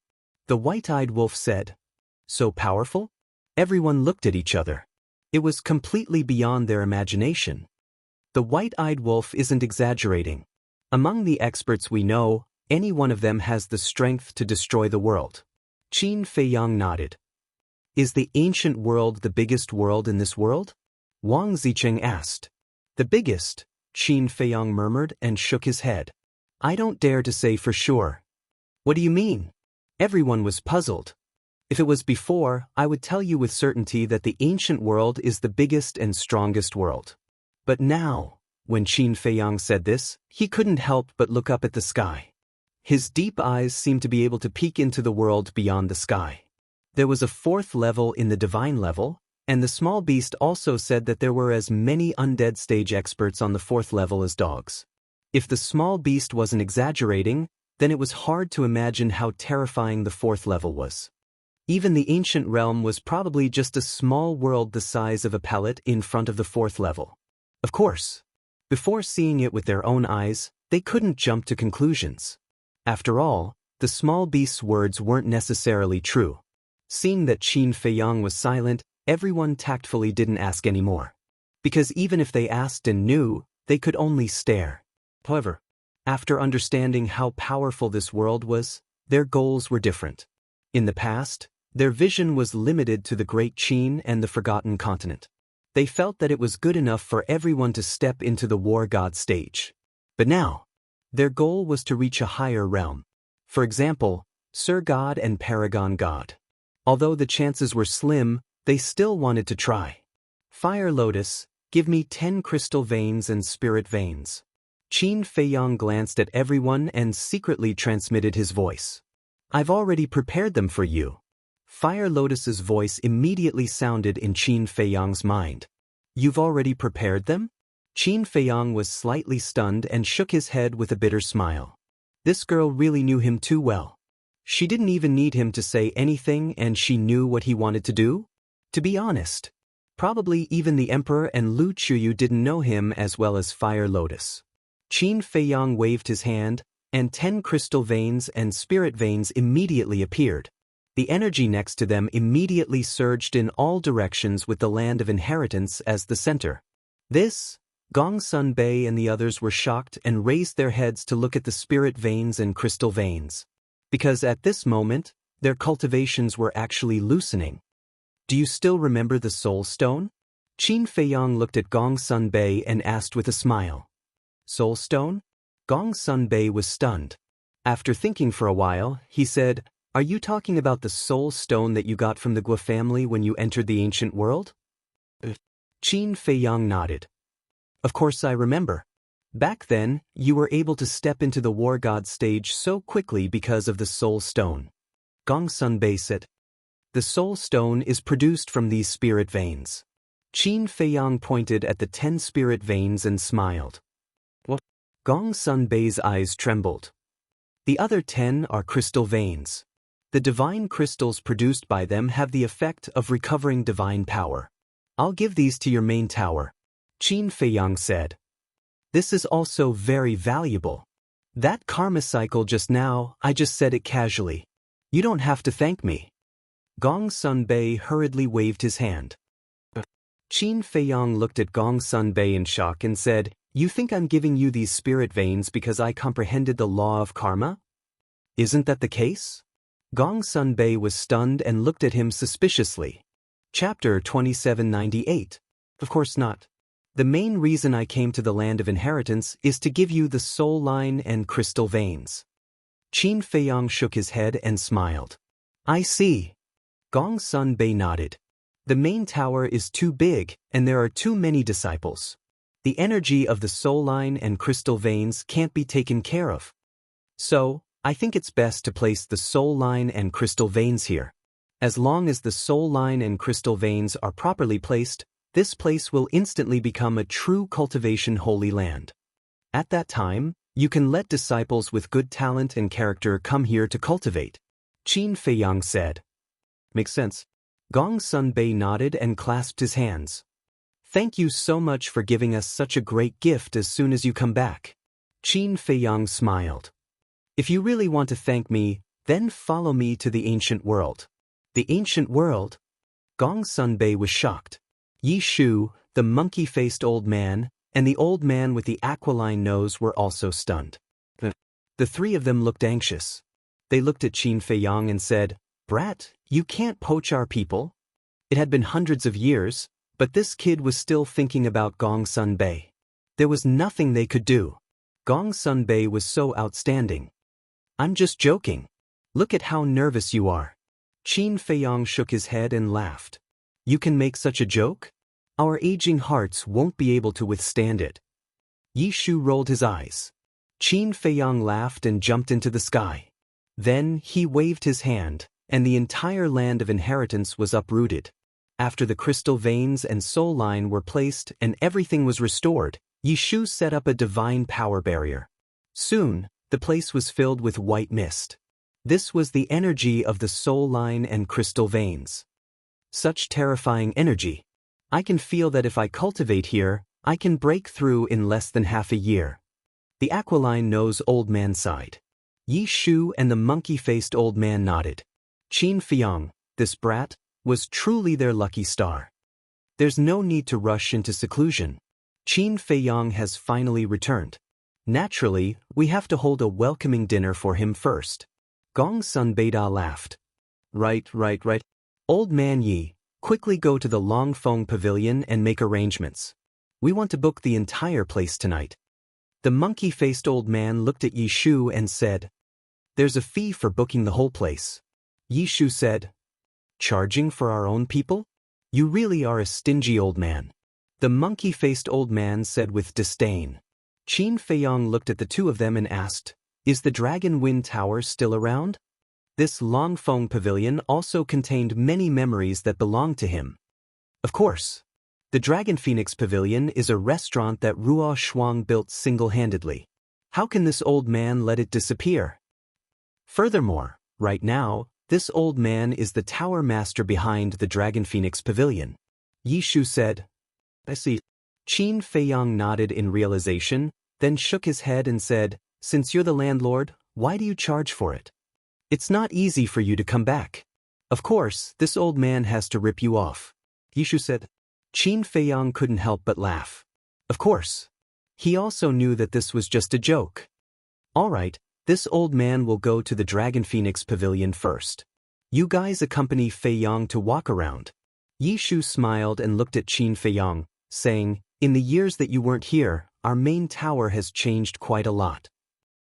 S1: The white-eyed wolf said. So powerful? Everyone looked at each other. It was completely beyond their imagination. The white-eyed wolf isn't exaggerating. Among the experts we know, any one of them has the strength to destroy the world. Qin Feiyang nodded. Is the ancient world the biggest world in this world? Wang Zicheng asked. The biggest, Qin Feiyang murmured and shook his head. I don't dare to say for sure. What do you mean? Everyone was puzzled. If it was before, I would tell you with certainty that the ancient world is the biggest and strongest world. But now, when Qin Feiyang said this, he couldn't help but look up at the sky. His deep eyes seemed to be able to peek into the world beyond the sky. There was a 4th level in the divine level, and the small beast also said that there were as many undead stage experts on the 4th level as dogs. If the small beast wasn't exaggerating, then it was hard to imagine how terrifying the 4th level was. Even the ancient realm was probably just a small world the size of a pellet in front of the 4th level. Of course, before seeing it with their own eyes, they couldn't jump to conclusions. After all, the small beast's words weren't necessarily true. Seeing that Qin Feiyang was silent, Everyone tactfully didn't ask anymore. Because even if they asked and knew, they could only stare. However, after understanding how powerful this world was, their goals were different. In the past, their vision was limited to the Great Qin and the Forgotten Continent. They felt that it was good enough for everyone to step into the war god stage. But now, their goal was to reach a higher realm. For example, Sir God and Paragon God. Although the chances were slim, they still wanted to try. Fire Lotus, give me 10 crystal veins and spirit veins. Qin Feiyang glanced at everyone and secretly transmitted his voice. I've already prepared them for you. Fire Lotus's voice immediately sounded in Qin Feiyang's mind. You've already prepared them? Qin Feiyang was slightly stunned and shook his head with a bitter smile. This girl really knew him too well. She didn't even need him to say anything and she knew what he wanted to do? To be honest, probably even the Emperor and Lu Chuyu didn't know him as well as Fire Lotus. Qin Feiyang waved his hand, and 10 crystal veins and spirit veins immediately appeared. The energy next to them immediately surged in all directions with the land of inheritance as the center. This, Gong Sun Bei and the others were shocked and raised their heads to look at the spirit veins and crystal veins. Because at this moment, their cultivations were actually loosening. Do you still remember the Soul Stone? Qin Feiyang looked at Gong Sun Bei and asked with a smile. Soul Stone? Gong Sun Bei was stunned. After thinking for a while, he said, Are you talking about the Soul Stone that you got from the Guo family when you entered the ancient world? Qin Feiyang nodded. Of course I remember. Back then, you were able to step into the war god stage so quickly because of the Soul Stone. Gong Sun Bei said. The Soul Stone is produced from these spirit veins. Qin Feiyang pointed at the 10 spirit veins and smiled. What? Gong Sun Bei's eyes trembled. The other 10 are crystal veins. The divine crystals produced by them have the effect of recovering divine power. I'll give these to your main tower, Qin Feiyang said. This is also very valuable. That karma cycle just now, I just said it casually. You don't have to thank me. Gong Sun Bei hurriedly waved his hand. Qin Feiyang looked at Gong Sun Bei in shock and said, You think I'm giving you these spirit veins because I comprehended the law of karma? Isn't that the case? Gong Sun Bei was stunned and looked at him suspiciously. Chapter 2798. Of course not. The main reason I came to the land of inheritance is to give you the soul line and crystal veins. Qin Feiyang shook his head and smiled. I see. Gong Sun Bei nodded. The main tower is too big and there are too many disciples. The energy of the soul line and crystal veins can't be taken care of. So, I think it's best to place the soul line and crystal veins here. As long as the soul line and crystal veins are properly placed, this place will instantly become a true cultivation holy land. At that time, you can let disciples with good talent and character come here to cultivate, Qin Feiyang said. Makes sense. Gong Sun Bei nodded and clasped his hands. Thank you so much for giving us such a great gift as soon as you come back. Qin Feiyang smiled. If you really want to thank me, then follow me to the ancient world. The ancient world? Gong Sun Bei was shocked. Yi Shu, the monkey-faced old man, and the old man with the aquiline nose were also stunned. The three of them looked anxious. They looked at Qin Feiyang and said, Brat, you can't poach our people. It had been hundreds of years, but this kid was still thinking about Gong Sun Bei. There was nothing they could do. Gong Sun Bei was so outstanding. I'm just joking. Look at how nervous you are. Qin Feiyang shook his head and laughed. You can make such a joke? Our aging hearts won't be able to withstand it. Yi Shu rolled his eyes. Qin Feiyang laughed and jumped into the sky. Then he waved his hand, and the entire land of inheritance was uprooted. After the crystal veins and soul line were placed and everything was restored, Yi Shu set up a divine power barrier. Soon, the place was filled with white mist. This was the energy of the soul line and crystal veins. Such terrifying energy. I can feel that if I cultivate here, I can break through in less than half a year. The aquiline nose old man sighed. Yi Shu and the monkey-faced old man nodded. Qin Feiyang, this brat, was truly their lucky star. There's no need to rush into seclusion. Qin Feiyang has finally returned. Naturally, we have to hold a welcoming dinner for him first. Gong Sun Beida laughed. Right. Old man Yi, quickly go to the Longfeng Pavilion and make arrangements. We want to book the entire place tonight. The monkey-faced old man looked at Yi Shu and said, There's a fee for booking the whole place. Yi Shu said, Charging for our own people? You really are a stingy old man. The monkey-faced old man said with disdain. Qin Feiyang looked at the two of them and asked, Is the Dragon Wind Tower still around? This Longfeng Pavilion also contained many memories that belonged to him. Of course. The Dragon Phoenix Pavilion is a restaurant that Ruo Shuang built single-handedly. How can this old man let it disappear? Furthermore, right now, this old man is the tower master behind the Dragon Phoenix Pavilion. Yi Shu said, I see. Qin Feiyang nodded in realization, then shook his head and said, Since you're the landlord, why do you charge for it? It's not easy for you to come back. Of course, this old man has to rip you off. Yi Shu said. Qin Feiyang couldn't help but laugh. Of course. He also knew that this was just a joke. All right, this old man will go to the Dragon Phoenix Pavilion first. You guys accompany Feiyang to walk around. Yi Shu smiled and looked at Qin Feiyang, saying, In the years that you weren't here, our main tower has changed quite a lot.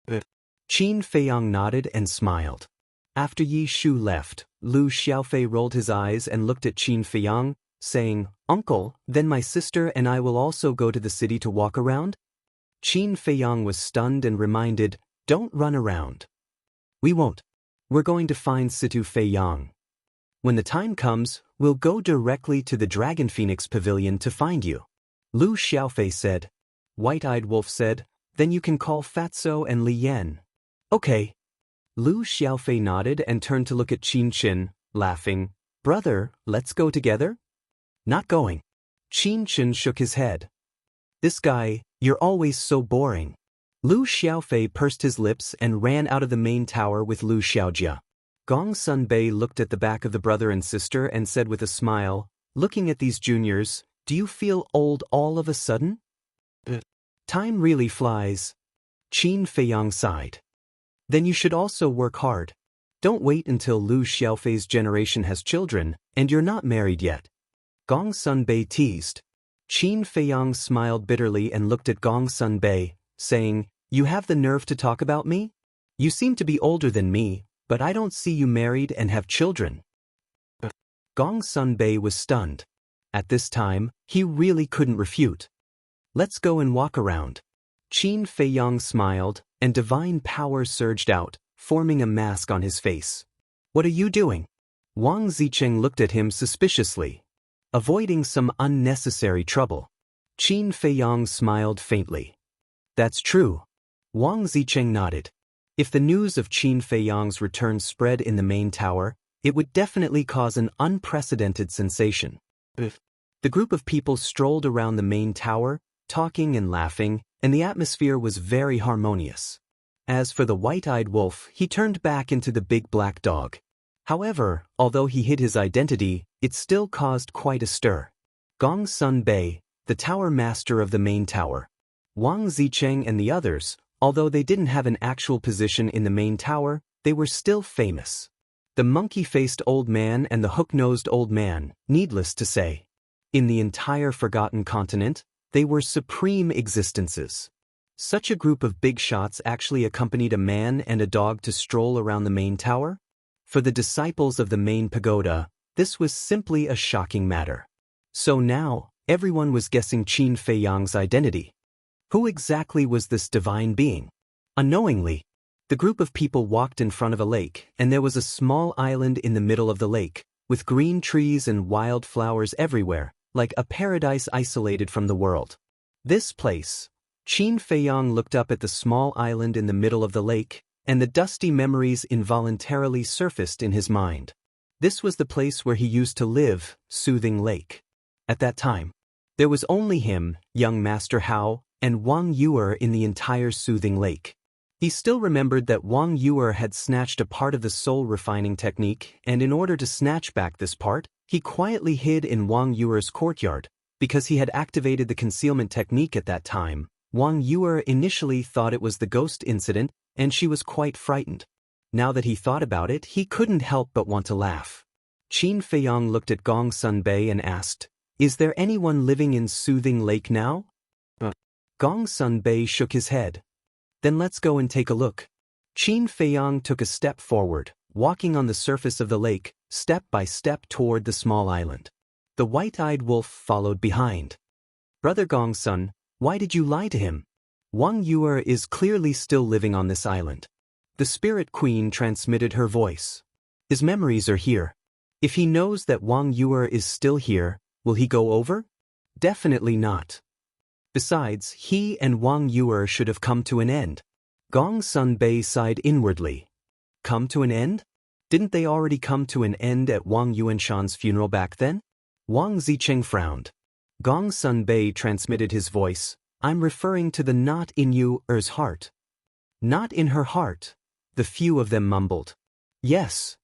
S1: Qin Feiyang nodded and smiled. After Yi Shu left, Lu Xiaofei rolled his eyes and looked at Qin Feiyang, saying, Uncle, then my sister and I will also go to the city to walk around? Qin Feiyang was stunned and reminded, Don't run around. We won't. We're going to find Situ Feiyang. When the time comes, we'll go directly to the Dragon Phoenix Pavilion to find you. Lu Xiaofei said. White-Eyed Wolf said, Then you can call Fatso and Li Yan. Okay. Lu Xiaofei nodded and turned to look at Qin Qin, laughing. Brother, let's go together? Not going. Qin Qin shook his head. This guy, you're always so boring. Lu Xiaofei pursed his lips and ran out of the main tower with Lu Xiaojia. Gong Sun Bei looked at the back of the brother and sister and said with a smile, Looking at these juniors, do you feel old all of a sudden? Time really flies. Qin Feiyang sighed. Then you should also work hard. Don't wait until Lu Xiaofei's generation has children, and you're not married yet. Gong Sun Bei teased. Qin Feiyang smiled bitterly and looked at Gong Sun Bei, saying, You have the nerve to talk about me? You seem to be older than me, but I don't see you married and have children. Gong Sun Bei was stunned. At this time, he really couldn't refute. Let's go and walk around. Qin Feiyang smiled, and divine power surged out, forming a mask on his face. What are you doing? Wang Zicheng looked at him suspiciously. Avoiding some unnecessary trouble. Qin Feiyang smiled faintly. That's true. Wang Zicheng nodded. If the news of Qin Feiyang's return spread in the main tower, it would definitely cause an unprecedented sensation. The group of people strolled around the main tower, talking and laughing, and the atmosphere was very harmonious. As for the white-eyed wolf, he turned back into the big black dog. However, although he hid his identity, it still caused quite a stir. Gong Sun Bei, the tower master of the main tower. Wang Zicheng and the others, although they didn't have an actual position in the main tower, they were still famous. The monkey-faced old man and the hook-nosed old man, needless to say. In the entire forgotten continent, they were supreme existences. Such a group of big shots actually accompanied a man and a dog to stroll around the main tower? For the disciples of the main pagoda, this was simply a shocking matter. So now, everyone was guessing Qin Feiyang's identity. Who exactly was this divine being? Unknowingly, the group of people walked in front of a lake, and there was a small island in the middle of the lake, with green trees and wild flowers everywhere, like a paradise isolated from the world. This place. Qin Feiyang looked up at the small island in the middle of the lake, and the dusty memories involuntarily surfaced in his mind. This was the place where he used to live, Soothing Lake. At that time, there was only him, young Master Hao, and Wang Yuer in the entire Soothing Lake. He still remembered that Wang Yuer had snatched a part of the soul refining technique, and in order to snatch back this part, He quietly hid in Wang Yuer's courtyard. Because he had activated the concealment technique at that time, Wang Yuer initially thought it was the ghost incident, and she was quite frightened. Now that he thought about it, he couldn't help but want to laugh. Qin Feiyang looked at Gong Sunbei and asked, "Is there anyone living in Soothing Lake now?" Gong Sunbei shook his head. "Then let's go and take a look." Qin Feiyang took a step forward, walking on the surface of the lake, step by step toward the small island. The white-eyed wolf followed behind. "Brother Gongsun, why did you lie to him? Wang Yuer is clearly still living on this island." The Spirit Queen transmitted her voice. "His memories are here. If he knows that Wang Yuer is still here, will he go over? Definitely not. Besides, he and Wang Yuer should have come to an end." Gong Sunbei sighed inwardly. Come to an end? Didn't they already come to an end at Wang Yuanshan's funeral back then? Wang Zicheng frowned. Gong Sunbei transmitted his voice. "I'm referring to the knot in Yuer's heart." "Not in her heart," the few of them mumbled. "Yes.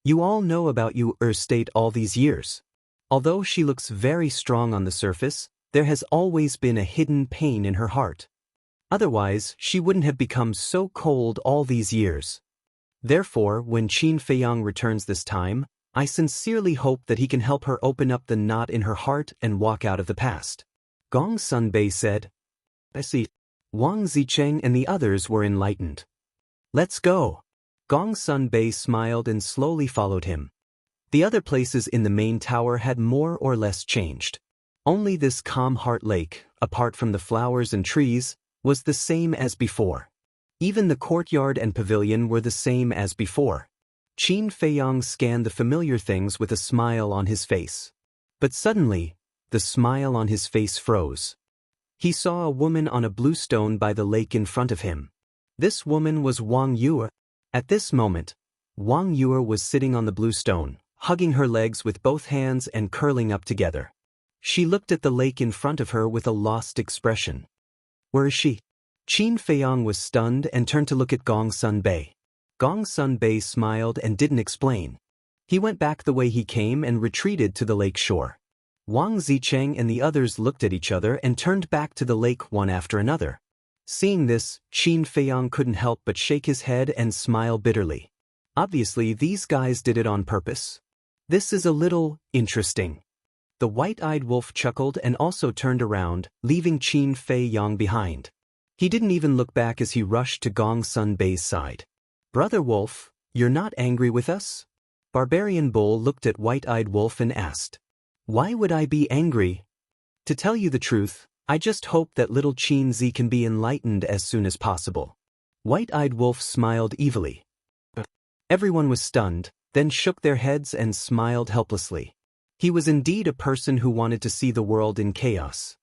S1: You all know about Yuer's state all these years. Although she looks very strong on the surface, there has always been a hidden pain in her heart. Otherwise, she wouldn't have become so cold all these years. Therefore, when Qin Feiyang returns this time, I sincerely hope that he can help her open up the knot in her heart and walk out of the past." Gong Sunbei said. "I see." Wang Zicheng and the others were enlightened. "Let's go." Gong Sunbei smiled and slowly followed him. The other places in the main tower had more or less changed. Only this calm heart lake, apart from the flowers and trees, was the same as before. Even the courtyard and pavilion were the same as before. Qin Feiyang scanned the familiar things with a smile on his face. But suddenly, the smile on his face froze. He saw a woman on a blue stone by the lake in front of him. This woman was Wang Yuer. At this moment, Wang Yuer was sitting on the blue stone, hugging her legs with both hands and curling up together. She looked at the lake in front of her with a lost expression. "Where is she?" Qin Feiyang was stunned and turned to look at Gong Sunbei. Gong Sunbei smiled and didn't explain. He went back the way he came and retreated to the lake shore. Wang Zicheng and the others looked at each other and turned back to the lake one after another. Seeing this, Qin Feiyang couldn't help but shake his head and smile bitterly. Obviously, these guys did it on purpose. This is a little interesting. The white-eyed wolf chuckled and also turned around, leaving Qin Feiyang behind. He didn't even look back as he rushed to Gong Sunbei's side. "Brother Wolf, you're not angry with us?" Barbarian Bull looked at White-Eyed Wolf and asked. "Why would I be angry? To tell you the truth, I just hope that little Qin Zi can be enlightened as soon as possible." White-Eyed Wolf smiled evilly. Everyone was stunned, then shook their heads and smiled helplessly. He was indeed a person who wanted to see the world in chaos.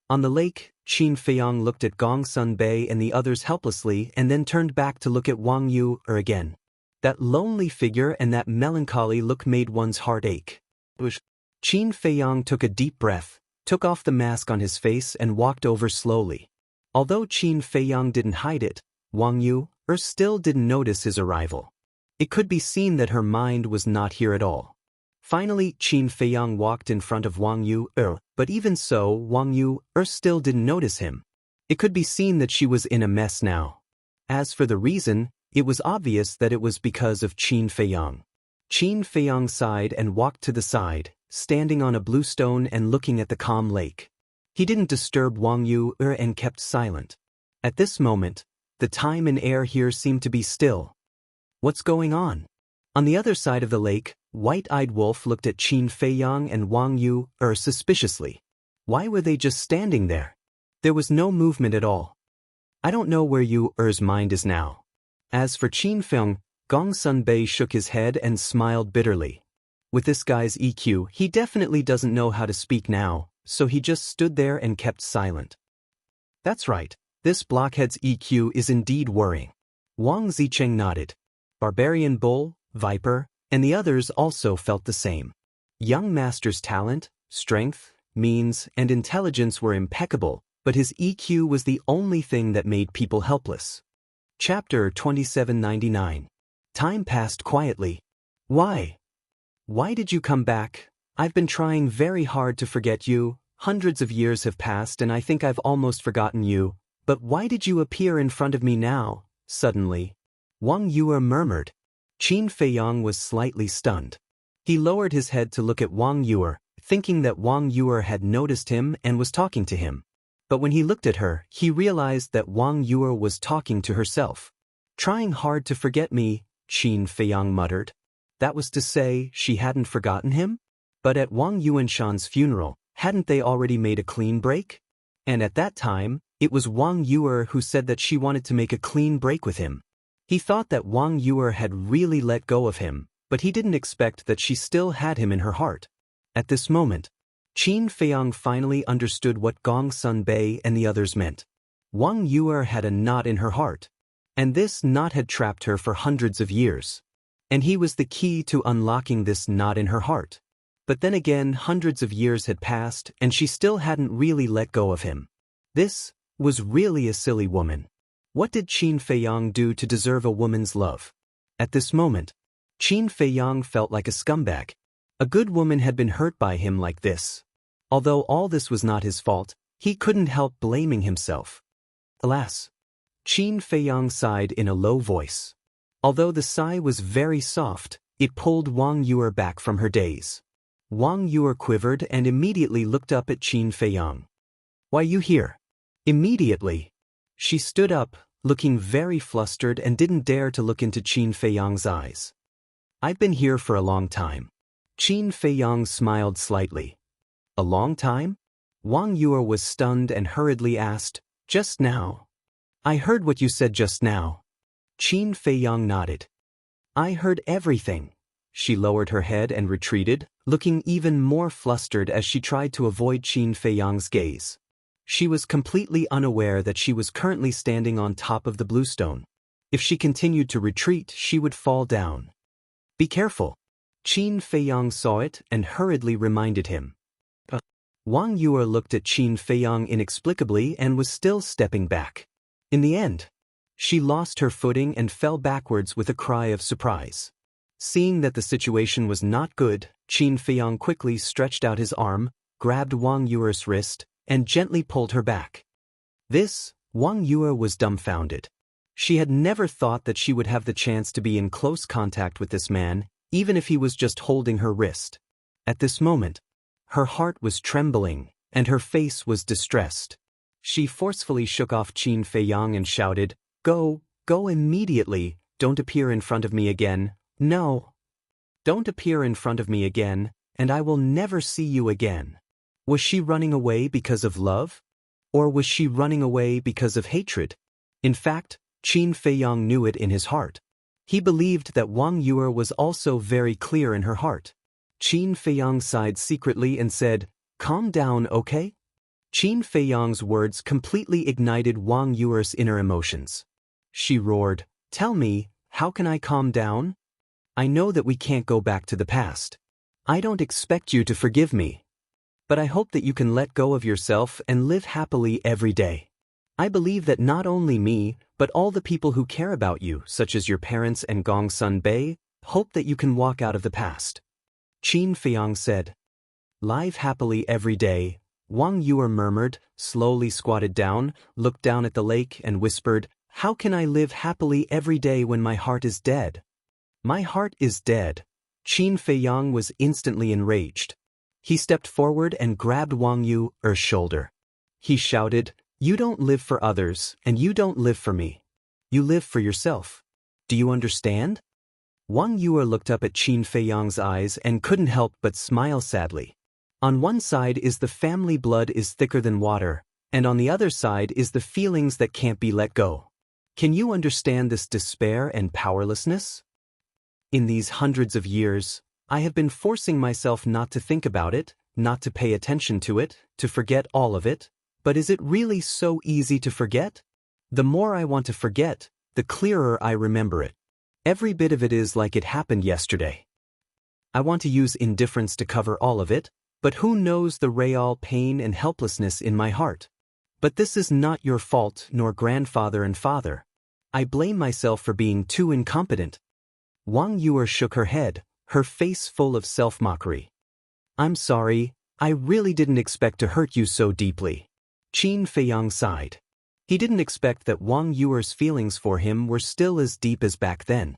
S1: On the lake, Qin Feiyang looked at Gong Sunbei and the others helplessly and then turned back to look at Wang Yuer again. That lonely figure and that melancholy look made one's heart ache. Qin Feiyang took a deep breath, took off the mask on his face and walked over slowly. Although Qin Feiyang didn't hide it, Wang Yuer still didn't notice his arrival. It could be seen that her mind was not here at all. Finally, Qin Feiyang walked in front of Wang Yuer, but even so, Wang Yuer still didn't notice him. It could be seen that she was in a mess now. As for the reason, it was obvious that it was because of Qin Feiyang. Qin Feiyang sighed and walked to the side, standing on a blue stone and looking at the calm lake. He didn't disturb Wang Yuer and kept silent. At this moment, the time and air here seemed to be still. What's going on? On the other side of the lake, White-Eyed Wolf looked at Qin Feiyang and Wang Yuer suspiciously. Why were they just standing there? There was no movement at all. I don't know where Yuer's mind is now. As for Qin Feiyang, Gong Sunbei shook his head and smiled bitterly. With this guy's EQ, he definitely doesn't know how to speak now, so he just stood there and kept silent. That's right, this blockhead's EQ is indeed worrying. Wang Zicheng nodded. Barbarian Bull, Viper, and the others also felt the same. Young Master's talent, strength, means, and intelligence were impeccable, but his EQ was the only thing that made people helpless. Chapter 2799. Time passed quietly. Why? Why did you come back? I've been trying very hard to forget you. Hundreds of years have passed and I think I've almost forgotten you. But why did you appear in front of me now, suddenly? Wang Yue murmured. Qin Feiyang was slightly stunned. He lowered his head to look at Wang Yue, thinking that Wang Yue had noticed him and was talking to him. But when he looked at her, he realized that Wang Yue was talking to herself. Trying hard to forget me, Qin Feiyang muttered. That was to say, she hadn't forgotten him? But at Wang Yuanshan's funeral, hadn't they already made a clean break? And at that time, it was Wang Yue who said that she wanted to make a clean break with him. He thought that Wang Yue had really let go of him, but he didn't expect that she still had him in her heart. At this moment, Qin Feiyang finally understood what Gong Sun Bei and the others meant. Wang Yue had a knot in her heart, and this knot had trapped her for hundreds of years. And he was the key to unlocking this knot in her heart. But then again, hundreds of years had passed, and she still hadn't really let go of him. This was really a silly woman. What did Qin Feiyang do to deserve a woman's love? At this moment, Qin Feiyang felt like a scumbag. A good woman had been hurt by him like this. Although all this was not his fault, he couldn't help blaming himself. Alas! Qin Feiyang sighed in a low voice. Although the sigh was very soft, it pulled Wang Yue back from her daze. Wang Yue quivered and immediately looked up at Qin Feiyang. Why you here? Immediately. She stood up, looking very flustered and didn't dare to look into Qin Feiyang's eyes. I've been here for a long time. Qin Feiyang smiled slightly. A long time? Wang Yue was stunned and hurriedly asked, just now. I heard what you said just now. Qin Feiyang nodded. I heard everything. She lowered her head and retreated, looking even more flustered as she tried to avoid Qin Feiyang's gaze. She was completely unaware that she was currently standing on top of the bluestone. If she continued to retreat, she would fall down. Be careful. Qin Feiyang saw it and hurriedly reminded him. Wang Yue looked at Qin Feiyang inexplicably and was still stepping back. In the end, she lost her footing and fell backwards with a cry of surprise. Seeing that the situation was not good, Qin Feiyang quickly stretched out his arm, grabbed Wang Yue's wrist, and gently pulled her back. Wang Yue was dumbfounded. She had never thought that she would have the chance to be in close contact with this man, even if he was just holding her wrist. At this moment, her heart was trembling, and her face was distressed. She forcefully shook off Qin Feiyang and shouted, Go immediately, don't appear in front of me again, no. Don't appear in front of me again, and I will never see you again. Was she running away because of love? Or was she running away because of hatred? In fact, Qin Feiyang knew it in his heart. He believed that Wang Yue was also very clear in her heart. Qin Feiyang sighed secretly and said, Calm down, okay? Qin Feiyang's words completely ignited Wang Yue's inner emotions. She roared, Tell me, how can I calm down? I know that we can't go back to the past. I don't expect you to forgive me. But I hope that you can let go of yourself and live happily every day. I believe that not only me, but all the people who care about you, such as your parents and Gong Sun Bei, hope that you can walk out of the past. Qin Feiyang said. Live happily every day, Wang Yue murmured, slowly squatted down, looked down at the lake and whispered, How can I live happily every day when my heart is dead? My heart is dead. Qin Feiyang was instantly enraged. He stepped forward and grabbed Wang Yue's shoulder. He shouted, You don't live for others, and you don't live for me. You live for yourself. Do you understand? Wang Yue looked up at Qin Feiyang's eyes and couldn't help but smile sadly. On one side is the family blood is thicker than water, and on the other side is the feelings that can't be let go. Can you understand this despair and powerlessness? In these hundreds of years, I have been forcing myself not to think about it, not to pay attention to it, to forget all of it. But is it really so easy to forget? The more I want to forget, the clearer I remember it. Every bit of it is like it happened yesterday. I want to use indifference to cover all of it, but who knows the real pain and helplessness in my heart? But this is not your fault, nor grandfather and father. I blame myself for being too incompetent. Wang Yue shook her head, her face full of self-mockery. I'm sorry, I really didn't expect to hurt you so deeply. Qin Feiyang sighed. He didn't expect that Wang Yuer's feelings for him were still as deep as back then.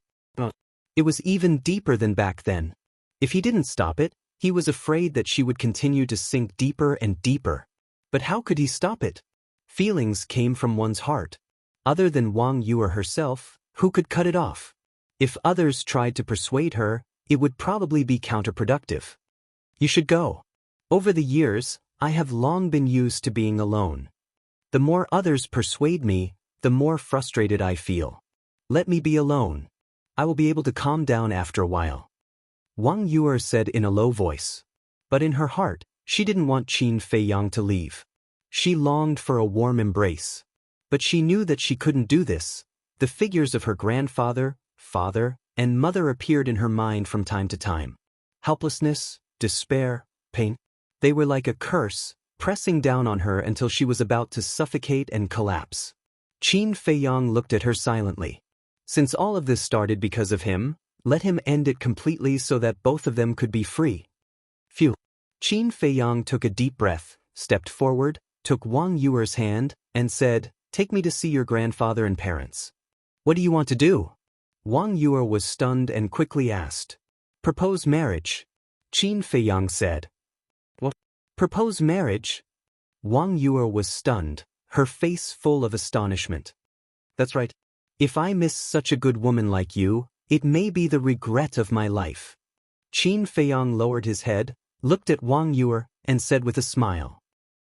S1: It was even deeper than back then. If he didn't stop it, he was afraid that she would continue to sink deeper and deeper. But how could he stop it? Feelings came from one's heart. Other than Wang Yuer herself, who could cut it off? If others tried to persuade her, it would probably be counterproductive. You should go. Over the years, I have long been used to being alone. The more others persuade me, the more frustrated I feel. Let me be alone. I will be able to calm down after a while. Wang Yuer said in a low voice. But in her heart, she didn't want Qin Feiyang to leave. She longed for a warm embrace. But she knew that she couldn't do this. The figures of her grandfather, father, and mother appeared in her mind from time to time. Helplessness, despair, pain. They were like a curse, pressing down on her until she was about to suffocate and collapse. Qin Feiyang looked at her silently. Since all of this started because of him, let him end it completely so that both of them could be free. Phew. Qin Feiyang took a deep breath, stepped forward, took Wang Yuer's hand, and said, "Take me to see your grandfather and parents." "What do you want to do?" Wang Yuer was stunned and quickly asked. "Propose marriage," Qin Feiyang said. "What? Propose marriage?" Wang Yuer was stunned, her face full of astonishment. "That's right. If I miss such a good woman like you, it may be the regret of my life." Qin Feiyang lowered his head, looked at Wang Yuer, and said with a smile.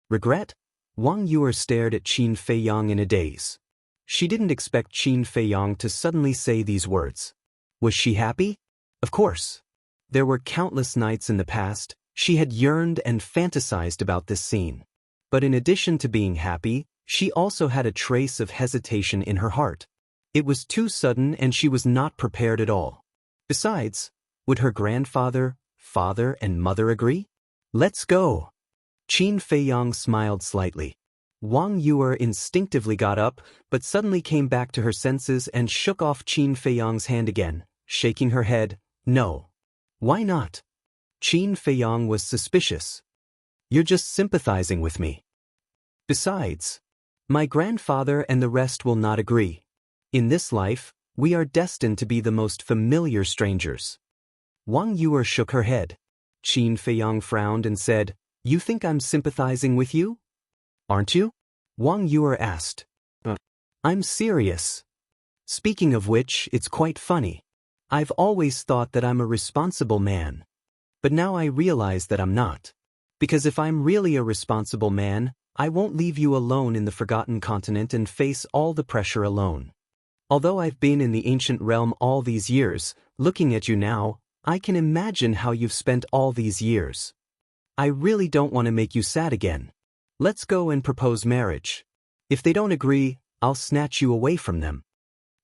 S1: "Regret?" Wang Yuer stared at Qin Feiyang in a daze. She didn't expect Qin Feiyang to suddenly say these words. Was she happy? Of course. There were countless nights in the past, she had yearned and fantasized about this scene. But in addition to being happy, she also had a trace of hesitation in her heart. It was too sudden and she was not prepared at all. Besides, would her grandfather, father, and mother agree? "Let's go." Qin Feiyang smiled slightly. Wang Yuer instinctively got up, but suddenly came back to her senses and shook off Qin Feiyang's hand again, shaking her head. "No." "Why not?" Qin Feiyang was suspicious. "You're just sympathizing with me. Besides, my grandfather and the rest will not agree. In this life, we are destined to be the most familiar strangers." Wang Yuer shook her head. Qin Feiyang frowned and said, "You think I'm sympathizing with you? Aren't you?" Wang Yuer asked. "I'm serious. Speaking of which, it's quite funny. I've always thought that I'm a responsible man. But now I realize that I'm not. Because if I'm really a responsible man, I won't leave you alone in the forgotten continent and face all the pressure alone. Although I've been in the ancient realm all these years, looking at you now, I can imagine how you've spent all these years. I really don't want to make you sad again. Let's go and propose marriage. If they don't agree, I'll snatch you away from them."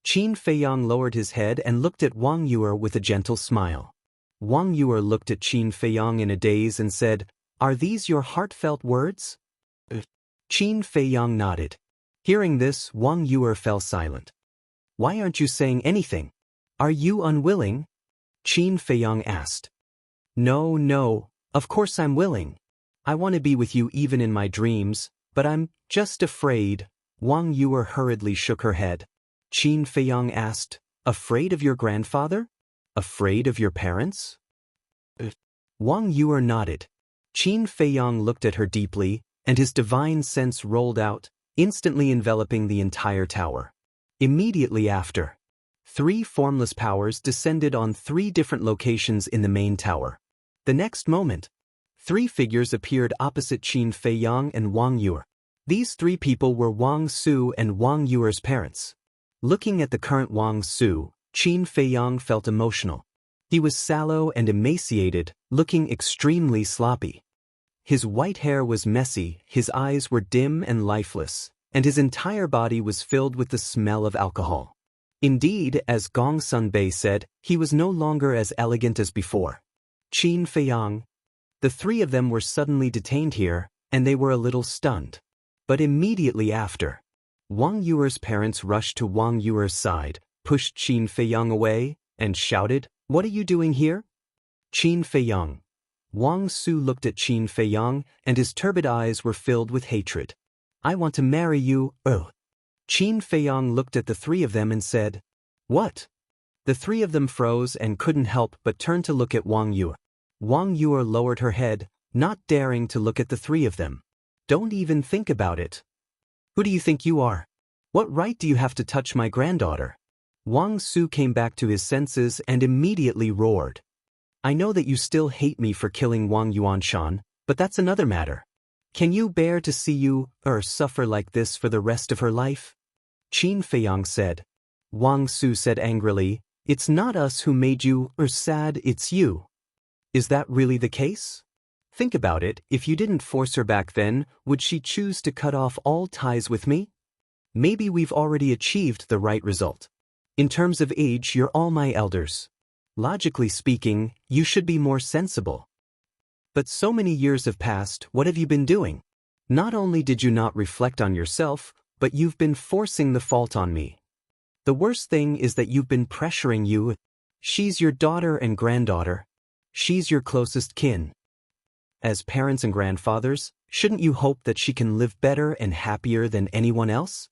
S1: Qin Feiyang lowered his head and looked at Wang Yuer with a gentle smile. Wang Yuer looked at Qin Feiyang in a daze and said, "Are these your heartfelt words?" Qin Feiyang nodded. Hearing this, Wang Yuer fell silent. "Why aren't you saying anything? Are you unwilling?" Qin Feiyang asked. No, of course I'm willing. I want to be with you even in my dreams, but I'm just afraid." Wang Yuer hurriedly shook her head. Qin Feiyang asked, "Afraid of your grandfather? Afraid of your parents?" Wang Yuer nodded. Qin Feiyang looked at her deeply, and his divine sense rolled out, instantly enveloping the entire tower. Immediately after, 3 formless powers descended on 3 different locations in the main tower. The next moment, 3 figures appeared opposite Qin Feiyang and Wang Yuer. These 3 people were Wang Su and Wang Yuer's parents. Looking at the current Wang Su, Qin Feiyang felt emotional. He was sallow and emaciated, looking extremely sloppy. His white hair was messy, his eyes were dim and lifeless, and his entire body was filled with the smell of alcohol. Indeed, as Gong Sunbei said, he was no longer as elegant as before. Qin Feiyang. The 3 of them were suddenly detained here, and they were a little stunned. But immediately after, Wang Yuer's parents rushed to Wang Yuer's side, pushed Qin Feiyang away, and shouted, "What are you doing here?" Qin Feiyang. Wang Su looked at Qin Feiyang, and his turbid eyes were filled with hatred. I want to marry you, oh. Qin Feiyang looked at the three of them and said, What? The three of them froze and couldn't help but turn to look at Wang Yu. Wang Yu lowered her head, not daring to look at the three of them. Don't even think about it. Who do you think you are? What right do you have to touch my granddaughter? Wang Su came back to his senses and immediately roared. I know that you still hate me for killing Wang Yuanshan, but that's another matter. Can you bear to see you suffer like this for the rest of her life? Qin Feiyang said. Wang Su said angrily, It's not us who made you sad, it's you. Is that really the case? Think about it, if you didn't force her back then, would she choose to cut off all ties with me? Maybe we've already achieved the right result. In terms of age, you're all my elders. Logically speaking, you should be more sensible. But so many years have passed, what have you been doing? Not only did you not reflect on yourself, but you've been forcing the fault on me. The worst thing is that you've been pressuring you. She's your daughter and granddaughter. She's your closest kin. As parents and grandfathers, shouldn't you hope that she can live better and happier than anyone else?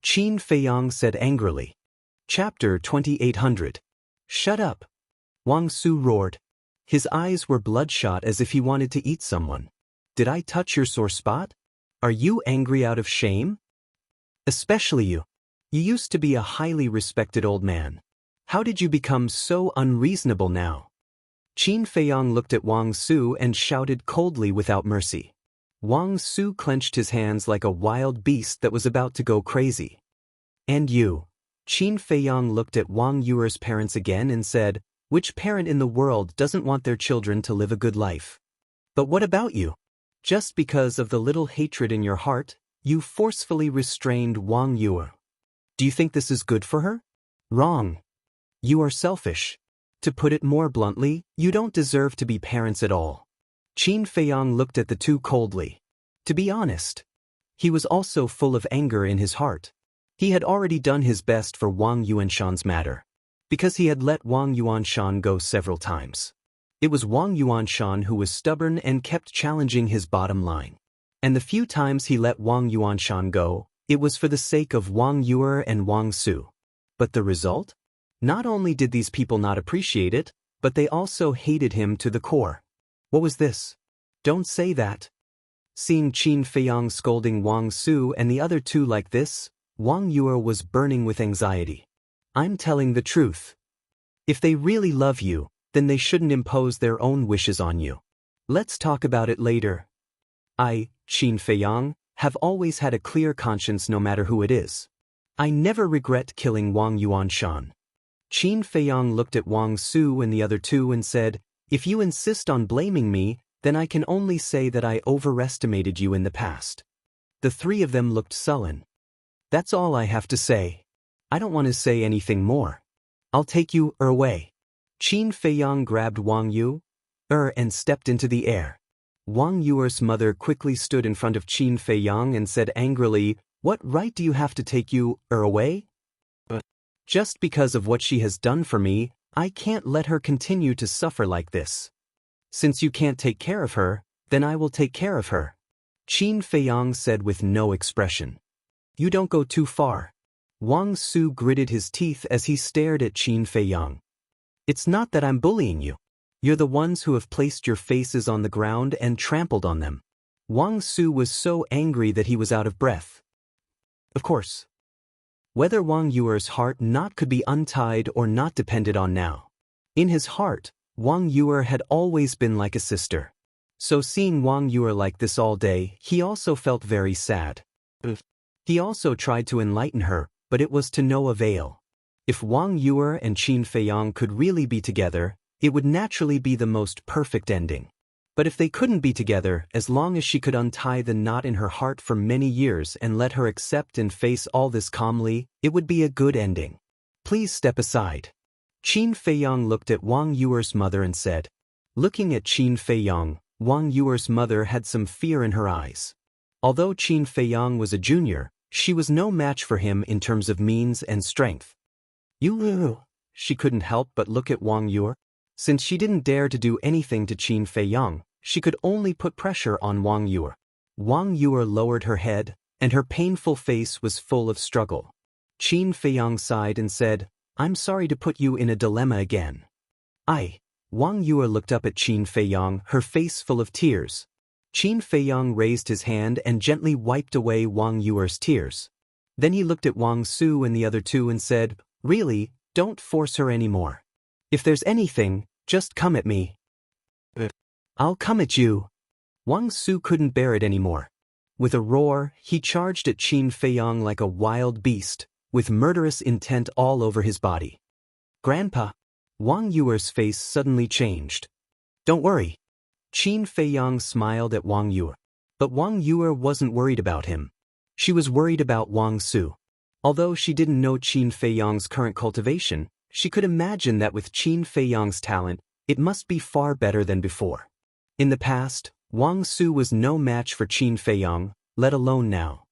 S1: Qin Feiyang said angrily. Chapter 2800. Shut up. Wang Su roared. His eyes were bloodshot as if he wanted to eat someone. Did I touch your sore spot? Are you angry out of shame? Especially you. You used to be a highly respected old man. How did you become so unreasonable now? Qin Feiyang looked at Wang Su and shouted coldly without mercy. Wang Su clenched his hands like a wild beast that was about to go crazy. And you? Qin Feiyang looked at Wang Yuer's parents again and said, Which parent in the world doesn't want their children to live a good life? But what about you? Just because of the little hatred in your heart, you forcefully restrained Wang Yuer. Do you think this is good for her? Wrong. You are selfish. To put it more bluntly, you don't deserve to be parents at all. Qin Feiyang looked at the two coldly. To be honest, he was also full of anger in his heart. He had already done his best for Wang Yuanshan's matter, because he had let Wang Yuanshan go several times. It was Wang Yuanshan who was stubborn and kept challenging his bottom line. And the few times he let Wang Yuanshan go, it was for the sake of Wang Yuer and Wang Su. But the result? Not only did these people not appreciate it, but they also hated him to the core. What was this? Don't say that. Seeing Qin Feiyang scolding Wang Su and the other two like this, Wang Yuer was burning with anxiety. I'm telling the truth. If they really love you, then they shouldn't impose their own wishes on you. Let's talk about it later. I, Qin Feiyang, have always had a clear conscience no matter who it is. I never regret killing Wang Yuanshan. Qin Feiyang looked at Wang Su and the other two and said, If you insist on blaming me, then I can only say that I overestimated you in the past. The three of them looked sullen. That's all I have to say. I don't want to say anything more. I'll take you away. Qin Feiyang grabbed Wang Yu and stepped into the air. Wang Yuer's mother quickly stood in front of Qin Feiyang and said angrily, What right do you have to take you away? Just because of what she has done for me, I can't let her continue to suffer like this. Since you can't take care of her, then I will take care of her. Qin Feiyang said with no expression. You don't go too far. Wang Su gritted his teeth as he stared at Qin Feiyang. It's not that I'm bullying you. You're the ones who have placed your faces on the ground and trampled on them. Wang Su was so angry that he was out of breath. Of course. Whether Wang Yuer's heart knot could be untied or not depended on now. In his heart, Wang Yuer had always been like a sister. So seeing Wang Yuer like this all day, he also felt very sad. He also tried to enlighten her, but it was to no avail. If Wang Yuer and Qin Feiyang could really be together, it would naturally be the most perfect ending. But if they couldn't be together, as long as she could untie the knot in her heart for many years and let her accept and face all this calmly, it would be a good ending. Please step aside. Qin Feiyang looked at Wang Yuer's mother and said. Looking at Qin Feiyang, Wang Yuer's mother had some fear in her eyes. Although Qin Feiyang was a junior, she was no match for him in terms of means and strength. She couldn't help but look at Wang Yuer. Since she didn't dare to do anything to Qin Feiyang, She could only put pressure on Wang Yue. Wang Yue lowered her head, and her painful face was full of struggle. Qin Feiyang sighed and said, "I'm sorry to put you in a dilemma again." Wang Yue looked up at Qin Feiyang, her face full of tears. Qin Feiyang raised his hand and gently wiped away Wang Yue's tears. Then he looked at Wang Su and the other two and said, "Really, don't force her anymore. If there's anything, just come at me." "I'll come at you." Wang Su couldn't bear it anymore. With a roar, he charged at Qin Feiyang like a wild beast, with murderous intent all over his body. "Grandpa." Wang Yue's face suddenly changed. "Don't worry." Qin Feiyang smiled at Wang Yue. But Wang Yue wasn't worried about him. She was worried about Wang Su. Although she didn't know Qin Feiyang's current cultivation, she could imagine that with Qin Feiyang's talent, it must be far better than before. In the past, Wang Su was no match for Qin Feiyang, let alone now.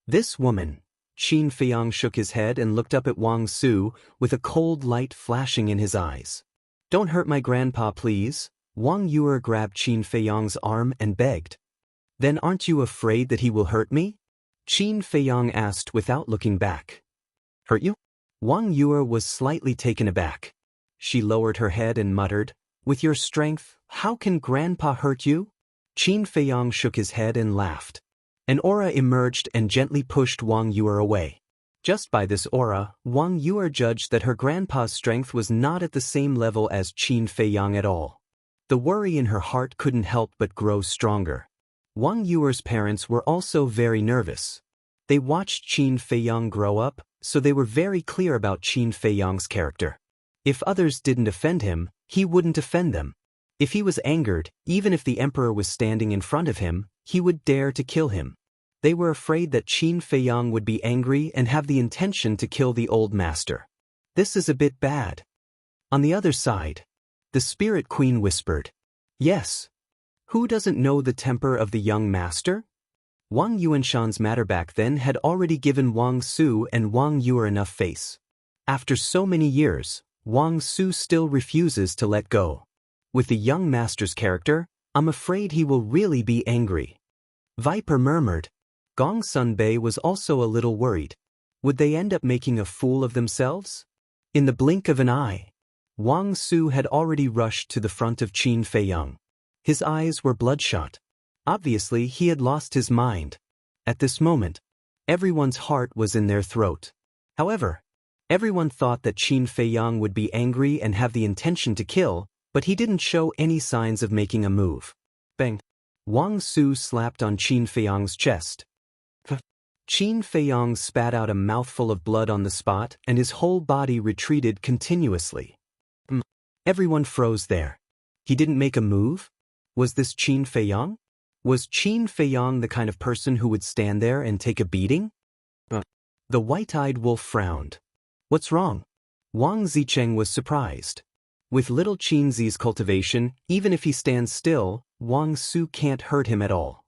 S1: "This woman." Qin Feiyang shook his head and looked up at Wang Su, with a cold light flashing in his eyes. "Don't hurt my grandpa, please." Wang Yue grabbed Qin Feiyang's arm and begged. "Then aren't you afraid that he will hurt me?" Qin Feiyang asked without looking back. "Hurt you?" Wang Yue was slightly taken aback. She lowered her head and muttered, "With your strength, how can Grandpa hurt you?" Qin Feiyang shook his head and laughed. An aura emerged and gently pushed Wang Yue away. Just by this aura, Wang Yue judged that her grandpa's strength was not at the same level as Qin Feiyang at all. The worry in her heart couldn't help but grow stronger. Wang Yue's parents were also very nervous. They watched Qin Feiyang grow up, so they were very clear about Qin Feiyang's character. If others didn't offend him, he wouldn't offend them. If he was angered, even if the emperor was standing in front of him, he would dare to kill him. They were afraid that Qin Feiyang would be angry and have the intention to kill the old master. This is a bit bad. On the other side, the Spirit Queen whispered, "Yes. Who doesn't know the temper of the young master?" Wang Yuanshan's matter back then had already given Wang Su and Wang Yue enough face. After so many years, Wang Su still refuses to let go. With the young master's character, I'm afraid he will really be angry. Viper murmured. Gong Sunbei was also a little worried. Would they end up making a fool of themselves? In the blink of an eye, Wang Su had already rushed to the front of Qin Feiyang. His eyes were bloodshot. Obviously, he had lost his mind. At this moment, everyone's heart was in their throat. However, everyone thought that Qin Feiyang would be angry and have the intention to kill, but he didn't show any signs of making a move. Bang! Wang Su slapped on Qin Feiyang's chest. Qin Feiyang spat out a mouthful of blood on the spot, and his whole body retreated continuously. Everyone froze there. He didn't make a move? Was this Qin Feiyang? Was Qin Feiyang the kind of person who would stand there and take a beating? The white-eyed wolf frowned. What's wrong? Wang Zicheng was surprised. With little Qin Zi's cultivation, even if he stands still, Wang Su can't hurt him at all.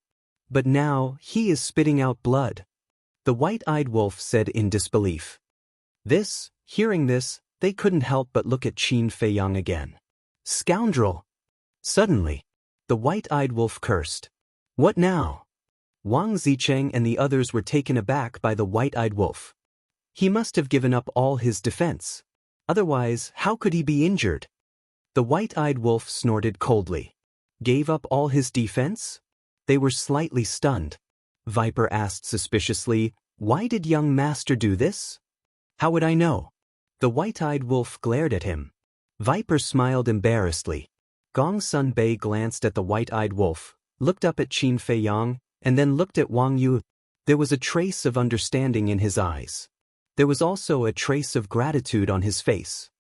S1: But now, he is spitting out blood. The white-eyed wolf said in disbelief. Hearing this, they couldn't help but look at Qin Feiyang again. Scoundrel! Suddenly, the white-eyed wolf cursed. What now? Wang Zicheng and the others were taken aback by the white-eyed wolf. He must have given up all his defense. Otherwise, how could he be injured? The white-eyed wolf snorted coldly. Gave up all his defense? They were slightly stunned. Viper asked suspiciously, "Why did young master do this?" "How would I know?" The white-eyed wolf glared at him. Viper smiled embarrassedly. Gong Sunbei glanced at the white-eyed wolf, looked up at Qin Feiyang, and then looked at Wang Yue. There was a trace of understanding in his eyes. There was also a trace of gratitude on his face.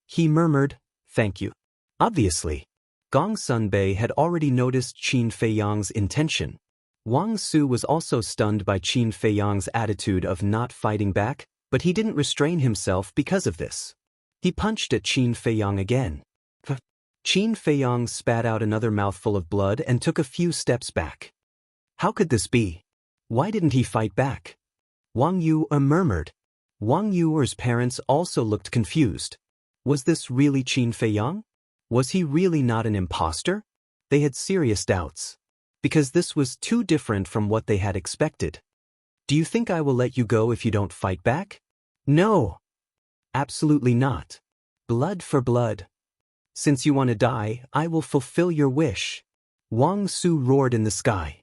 S1: He murmured, "Thank you." Obviously, Gong Sunbei had already noticed Qin Feiyang's intention. Wang Su was also stunned by Qin Feiyang's attitude of not fighting back, but he didn't restrain himself because of this. He punched at Qin Feiyang again. Qin Feiyang spat out another mouthful of blood and took a few steps back. How could this be? Why didn't he fight back? Wang Yue murmured. Wang Yue's parents also looked confused. Was this really Qin Feiyang? Was he really not an imposter? They had serious doubts. Because this was too different from what they had expected. Do you think I will let you go if you don't fight back? No. Absolutely not. Blood for blood. Since you want to die, I will fulfill your wish. Wang Su roared in the sky.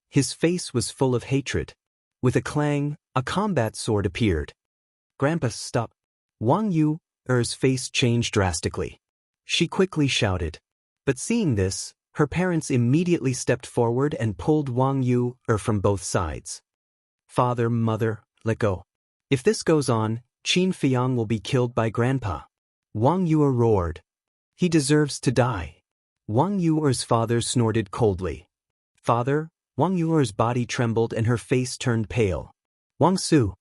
S1: His face was full of hatred. With a clang, a combat sword appeared. Grandpa, stop. Wang Yuer's face changed drastically. She quickly shouted. But seeing this, her parents immediately stepped forward and pulled Wang Yuer from both sides. Father, mother, let go. If this goes on, Qin Feiyang will be killed by Grandpa. Wang Yuer roared. He deserves to die. Wang Yuer's father snorted coldly. Father, Wang Yuer's body trembled and her face turned pale. Wang Su,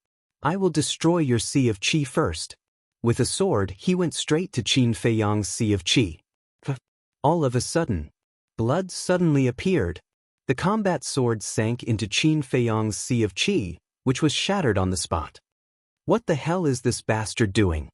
S1: I will destroy your Sea of Qi first. With a sword, he went straight to Qin Feiyang's Sea of Qi. All of a sudden, blood suddenly appeared. The combat sword sank into Qin Feiyang's Sea of Qi, which was shattered on the spot. What the hell is this bastard doing?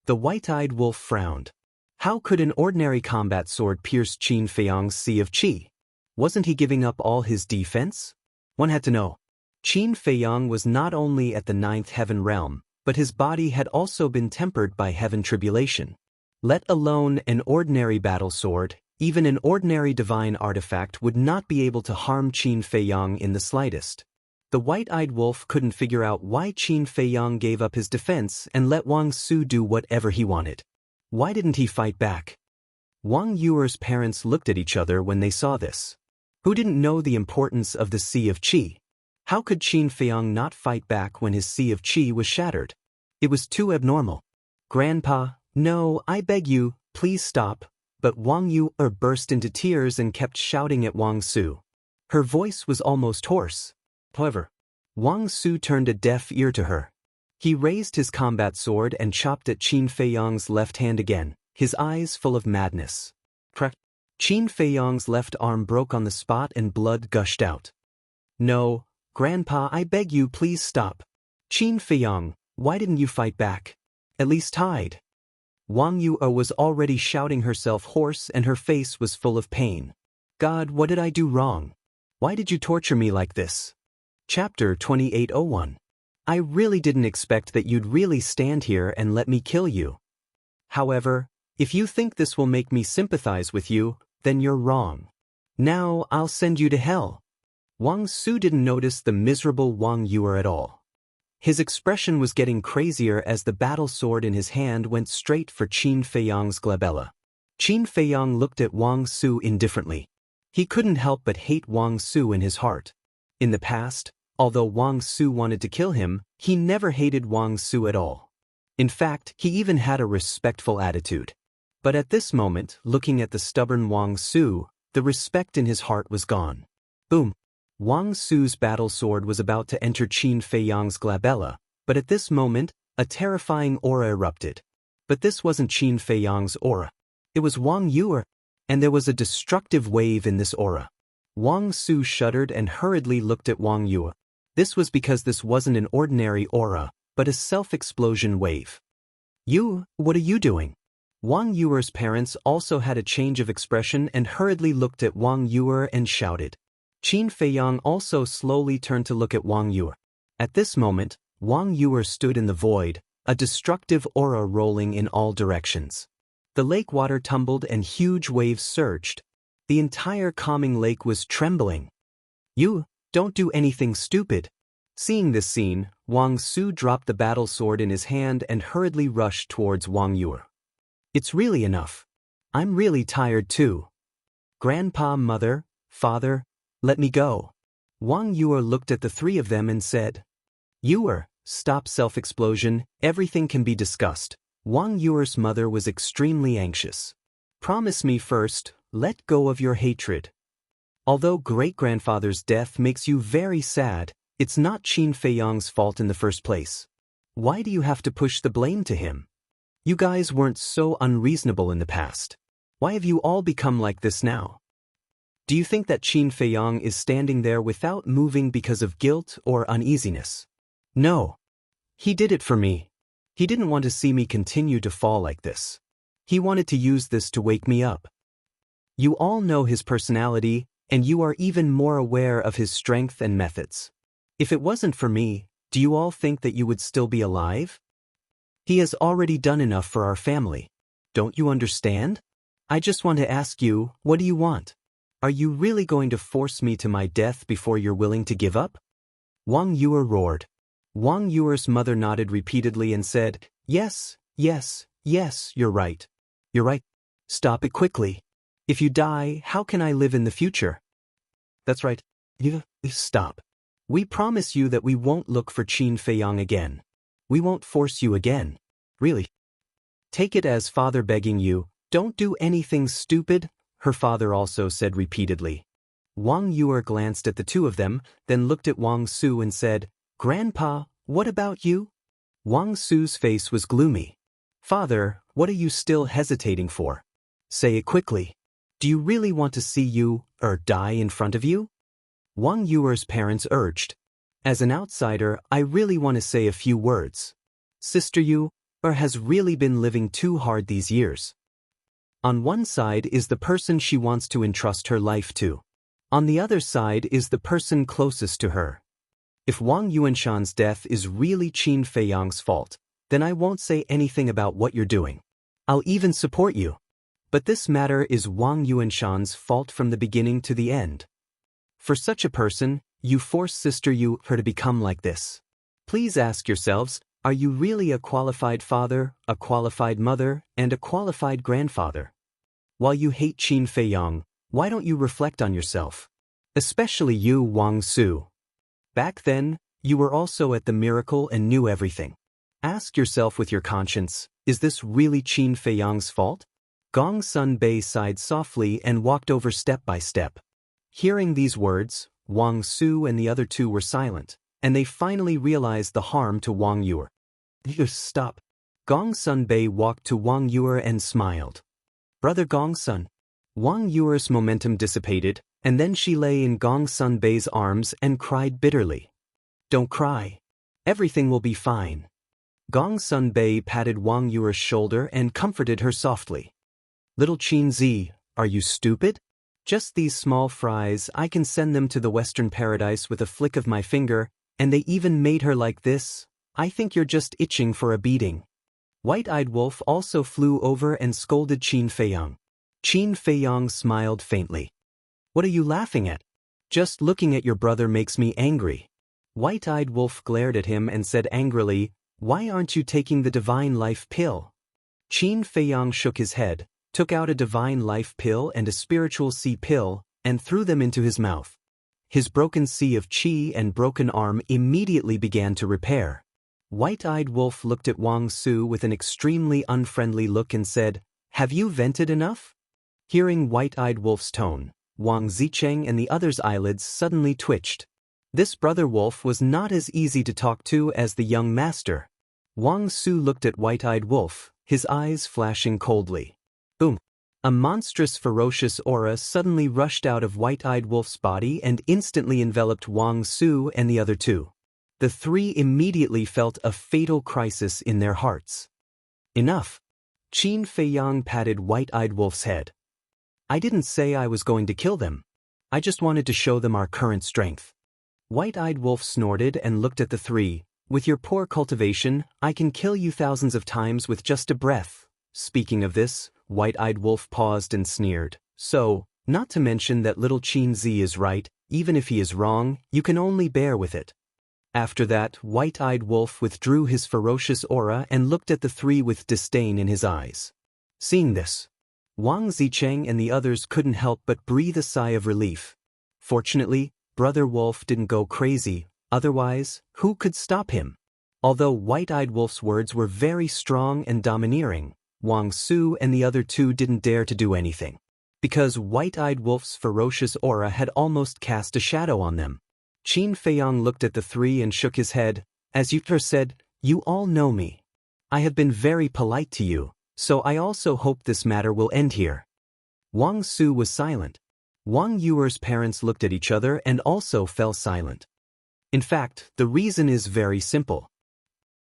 S1: The white-eyed wolf frowned. How could an ordinary combat sword pierce Qin Feiyang's Sea of Qi? Wasn't he giving up all his defense? One had to know. Qin Feiyang was not only at the 9th heaven realm, but his body had also been tempered by heaven tribulation. Let alone an ordinary battle sword, even an ordinary divine artifact would not be able to harm Qin Feiyang in the slightest. The white-eyed wolf couldn't figure out why Qin Feiyang gave up his defense and let Wang Su do whatever he wanted. Why didn't he fight back? Wang Yuer's parents looked at each other when they saw this. Who didn't know the importance of the Sea of Qi? How could Qin Feiyang not fight back when his Sea of Qi was shattered? It was too abnormal. Grandpa, no, I beg you, please stop. But Wang Yuer burst into tears and kept shouting at Wang Su. Her voice was almost hoarse. However, Wang Su turned a deaf ear to her. He raised his combat sword and chopped at Qin Feiyang's left hand again, his eyes full of madness. Qin Feiyang's left arm broke on the spot and blood gushed out. No, Grandpa, I beg you, please stop. Qin Feiyang, why didn't you fight back? At least hide. Wang Yuer was already shouting herself hoarse and her face was full of pain. God, what did I do wrong? Why did you torture me like this? Chapter 2801. I really didn't expect that you'd really stand here and let me kill you. However, if you think this will make me sympathize with you, then you're wrong. Now I'll send you to hell. Wang Su didn't notice the miserable Wang Yuer at all. His expression was getting crazier as the battle sword in his hand went straight for Qin Feiyang's glabella. Qin Feiyang looked at Wang Su indifferently. He couldn't help but hate Wang Su in his heart. In the past, although Wang Su wanted to kill him, he never hated Wang Su at all. In fact, he even had a respectful attitude. But at this moment, looking at the stubborn Wang Su, the respect in his heart was gone. Boom! Wang Su's battle sword was about to enter Qin Feiyang's glabella, but at this moment, a terrifying aura erupted. But this wasn't Qin Feiyang's aura. It was Wang Yuer, and there was a destructive wave in this aura. Wang Su shuddered and hurriedly looked at Wang Yuer. This was because this wasn't an ordinary aura, but a self-explosion wave. You, what are you doing? Wang Yuer's parents also had a change of expression and hurriedly looked at Wang Yuer and shouted. Qin Feiyang also slowly turned to look at Wang Yuer. At this moment, Wang Yuer stood in the void, a destructive aura rolling in all directions. The lake water tumbled and huge waves surged. The entire calming lake was trembling. You, don't do anything stupid. Seeing this scene, Wang Su dropped the battle sword in his hand and hurriedly rushed towards Wang Yuer. It's really enough. I'm really tired too. Grandpa, mother, father, let me go. Wang Yuer looked at the three of them and said, Yuer, stop self-explosion, everything can be discussed. Wang Yuer's mother was extremely anxious. Promise me first, let go of your hatred. Although great-grandfather's death makes you very sad, it's not Qin Feiyang's fault in the first place. Why do you have to push the blame to him? You guys weren't so unreasonable in the past. Why have you all become like this now? Do you think that Qin Feiyang is standing there without moving because of guilt or uneasiness? No. He did it for me. He didn't want to see me continue to fall like this. He wanted to use this to wake me up. You all know his personality, and you are even more aware of his strength and methods. If it wasn't for me, do you all think that you would still be alive? He has already done enough for our family. Don't you understand? I just want to ask you, what do you want? Are you really going to force me to my death before you're willing to give up? Wang Yue roared. Wang Yue's mother nodded repeatedly and said, Yes, yes, yes, you're right. You're right. Stop it quickly. If you die, how can I live in the future? That's right. Stop. We promise you that we won't look for Qin Feiyang again. We won't force you again. Really. Take it as father begging you, don't do anything stupid, her father also said repeatedly. Wang Yue glanced at the two of them, then looked at Wang Su and said, Grandpa, what about you? Wang Su's face was gloomy. Father, what are you still hesitating for? Say it quickly. Do you really want to see you, die in front of you? Wang Yue's parents urged. As an outsider, I really want to say a few words. Sister Yu, has really been living too hard these years. On one side is the person she wants to entrust her life to. On the other side is the person closest to her. If Wang Yuanshan's death is really Qin Feiyang's fault, then I won't say anything about what you're doing. I'll even support you. But this matter is Wang Yuanshan's fault from the beginning to the end. For such a person, you force Sister Yu her to become like this. Please ask yourselves, are you really a qualified father, a qualified mother, and a qualified grandfather? While you hate Qin Feiyang, why don't you reflect on yourself? Especially you, Wang Su. Back then, you were also at the miracle and knew everything. Ask yourself with your conscience, is this really Qin Feiyang's fault? Gong Sun Bei sighed softly and walked over step by step. Hearing these words, Wang Su and the other two were silent, and they finally realized the harm to Wang Yue. Stop. Gong Sun Bei walked to Wang Yue and smiled. Brother Gong Sun. Wang Yue's momentum dissipated, and then she lay in Gong Sun Bei's arms and cried bitterly. Don't cry. Everything will be fine. Gong Sun Bei patted Wang Yue's shoulder and comforted her softly. Little Qin Zi, are you stupid? Just these small fries, I can send them to the Western paradise with a flick of my finger, and they even made her like this. I think you're just itching for a beating. White-eyed Wolf also flew over and scolded Qin Feiyang. Qin Feiyang smiled faintly. What are you laughing at? Just looking at your brother makes me angry. White-eyed Wolf glared at him and said angrily, Why aren't you taking the divine life pill? Qin Feiyang shook his head, took out a divine life pill and a spiritual sea pill, and threw them into his mouth. His broken sea of qi and broken arm immediately began to repair. White-eyed Wolf looked at Wang Su with an extremely unfriendly look and said, Have you vented enough? Hearing White-eyed Wolf's tone, Wang Zicheng and the others' eyelids suddenly twitched. This brother wolf was not as easy to talk to as the young master. Wang Su looked at White-eyed Wolf, his eyes flashing coldly. Boom! A monstrous ferocious aura suddenly rushed out of White-eyed Wolf's body and instantly enveloped Wang Su and the other two. The three immediately felt a fatal crisis in their hearts. Enough! Qin Feiyang patted White-eyed Wolf's head. I didn't say I was going to kill them. I just wanted to show them our current strength. White-eyed Wolf snorted and looked at the three. With your poor cultivation, I can kill you thousands of times with just a breath. Speaking of this, White-eyed Wolf paused and sneered. So, not to mention that little Qin Zi is right, even if he is wrong, you can only bear with it. After that, White-eyed Wolf withdrew his ferocious aura and looked at the three with disdain in his eyes. Seeing this, Wang Zicheng and the others couldn't help but breathe a sigh of relief. Fortunately, Brother Wolf didn't go crazy, otherwise, who could stop him? Although White-eyed Wolf's words were very strong and domineering, Wang Su and the other two didn't dare to do anything. Because White-eyed Wolf's ferocious aura had almost cast a shadow on them. Qin Feiyang looked at the three and shook his head. As you said, you all know me. I have been very polite to you, so I also hope this matter will end here. Wang Su was silent. Wang Yue's parents looked at each other and also fell silent. In fact, the reason is very simple.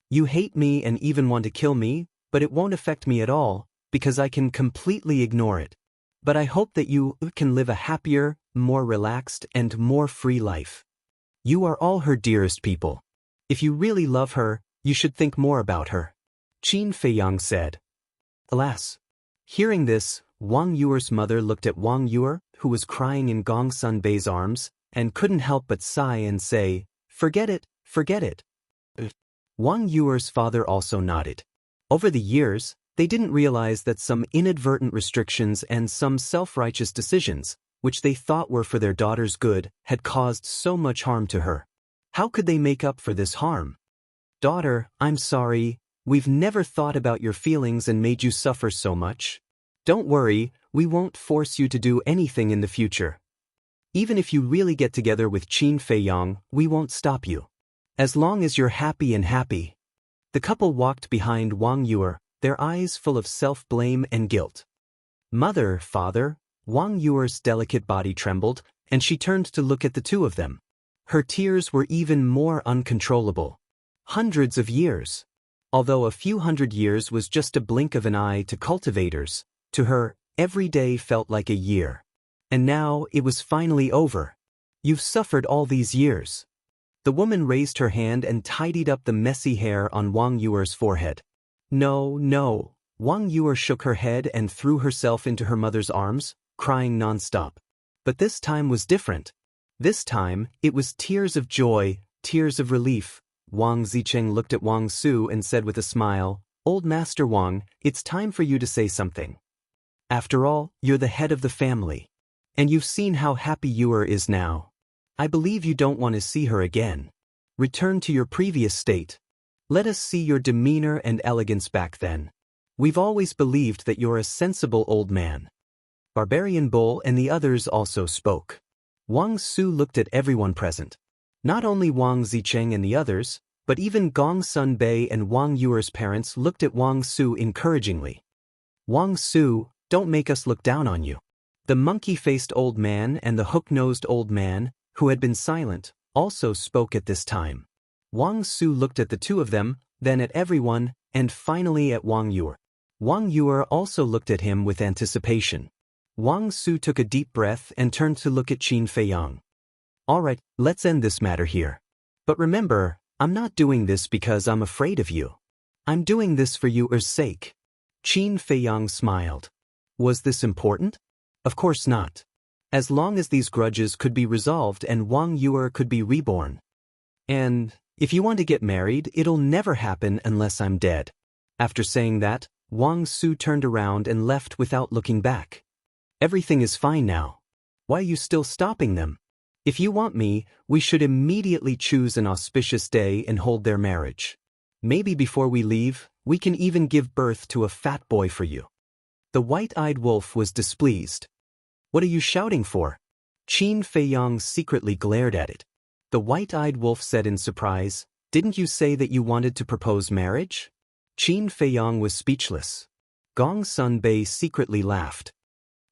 S1: You hate me and even want to kill me, but it won't affect me at all, because I can completely ignore it. But I hope that you can live a happier, more relaxed, and more free life. You are all her dearest people. If you really love her, you should think more about her. Qin Feiyang said. Alas. Hearing this, Wang Yuer's mother looked at Wang Yuer, who was crying in Gong Sunbei's arms, and couldn't help but sigh and say, "Forget it, forget it." Wang Yuer's father also nodded. Over the years, they didn't realize that some inadvertent restrictions and some self-righteous decisions, which they thought were for their daughter's good, had caused so much harm to her. How could they make up for this harm? Daughter, I'm sorry, we've never thought about your feelings and made you suffer so much. Don't worry, we won't force you to do anything in the future. Even if you really get together with Qin Feiyang, we won't stop you. As long as you're happy and happy. The couple walked behind Wang Yuer, their eyes full of self-blame and guilt. Mother, father, Wang Yuer's delicate body trembled, and she turned to look at the two of them. Her tears were even more uncontrollable. Hundreds of years. Although a few hundred years was just a blink of an eye to cultivators, to her, every day felt like a year. And now it was finally over. You've suffered all these years. The woman raised her hand and tidied up the messy hair on Wang Yuer's forehead. No, no. Wang Yuer shook her head and threw herself into her mother's arms, crying non-stop. But this time was different. This time, it was tears of joy, tears of relief. Wang Zicheng looked at Wang Su and said with a smile, "Old Master Wang, it's time for you to say something. After all, you're the head of the family. And you've seen how happy Yuer is now. I believe you don't want to see her again. Return to your previous state. Let us see your demeanor and elegance back then. We've always believed that you're a sensible old man." Barbarian Bull and the others also spoke. Wang Su looked at everyone present. Not only Wang Zicheng and the others, but even Gong Sunbei and Wang Yuer's parents looked at Wang Su encouragingly. "Wang Su, don't make us look down on you." The monkey-faced old man and the hook-nosed old man, who had been silent, also spoke at this time. Wang Su looked at the two of them, then at everyone, and finally at Wang Yuer. Wang Yuer also looked at him with anticipation. Wang Su took a deep breath and turned to look at Qin Feiyang. "All right, let's end this matter here. But remember, I'm not doing this because I'm afraid of you. I'm doing this for Yuer's sake." Qin Feiyang smiled. Was this important? Of course not. As long as these grudges could be resolved and Wang Yuer could be reborn. And, if you want to get married, it'll never happen unless I'm dead. After saying that, Wang Su turned around and left without looking back. Everything is fine now. Why are you still stopping them? If you want me, we should immediately choose an auspicious day and hold their marriage. Maybe before we leave, we can even give birth to a fat boy for you. The white-eyed wolf was displeased. What are you shouting for? Qin Feiyang secretly glared at it. The white-eyed wolf said in surprise, "Didn't you say that you wanted to propose marriage?" Qin Feiyang was speechless. Gong Sunbei secretly laughed.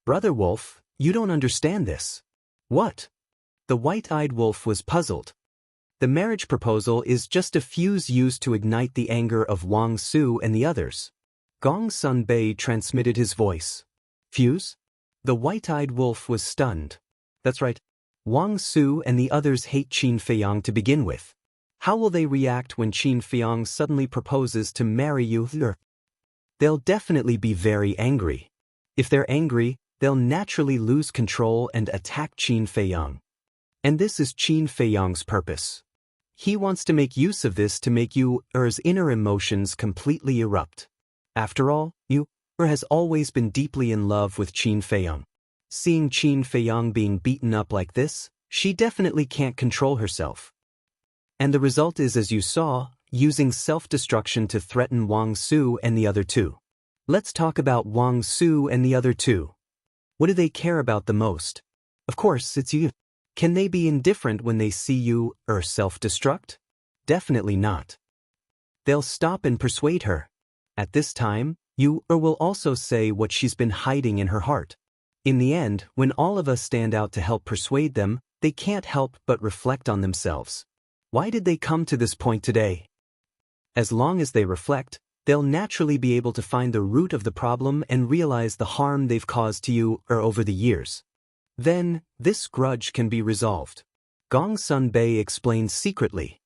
S1: "Brother Wolf, you don't understand this." "What?" The white-eyed wolf was puzzled. "The marriage proposal is just a fuse used to ignite the anger of Wang Su and the others." Gong Sunbei transmitted his voice. "Fuse?" The white-eyed wolf was stunned. "That's right. Wang Su and the others hate Qin Feiyang to begin with. How will they react when Qin Feiyang suddenly proposes to marry you? They'll definitely be very angry. If they're angry, they'll naturally lose control and attack Qin Feiyang. And this is Qin Feiyang's purpose. He wants to make use of this to make Yuer's inner emotions completely erupt. After all, Yuer has always been deeply in love with Qin Feiyang. Seeing Qin Feiyang being beaten up like this, she definitely can't control herself. And the result is, as you saw, using self-destruction to threaten Wang Su and the other two. Let's talk about Wang Su and the other two. What do they care about the most? Of course, it's you. Can they be indifferent when they see Yuer self-destruct? Definitely not. They'll stop and persuade her. At this time, Yuer will also say what she's been hiding in her heart. In the end, when all of us stand out to help persuade them, they can't help but reflect on themselves. Why did they come to this point today? As long as they reflect, they'll naturally be able to find the root of the problem and realize the harm they've caused to you over the years. Then, this grudge can be resolved. Gong Sun Bei explained secretly.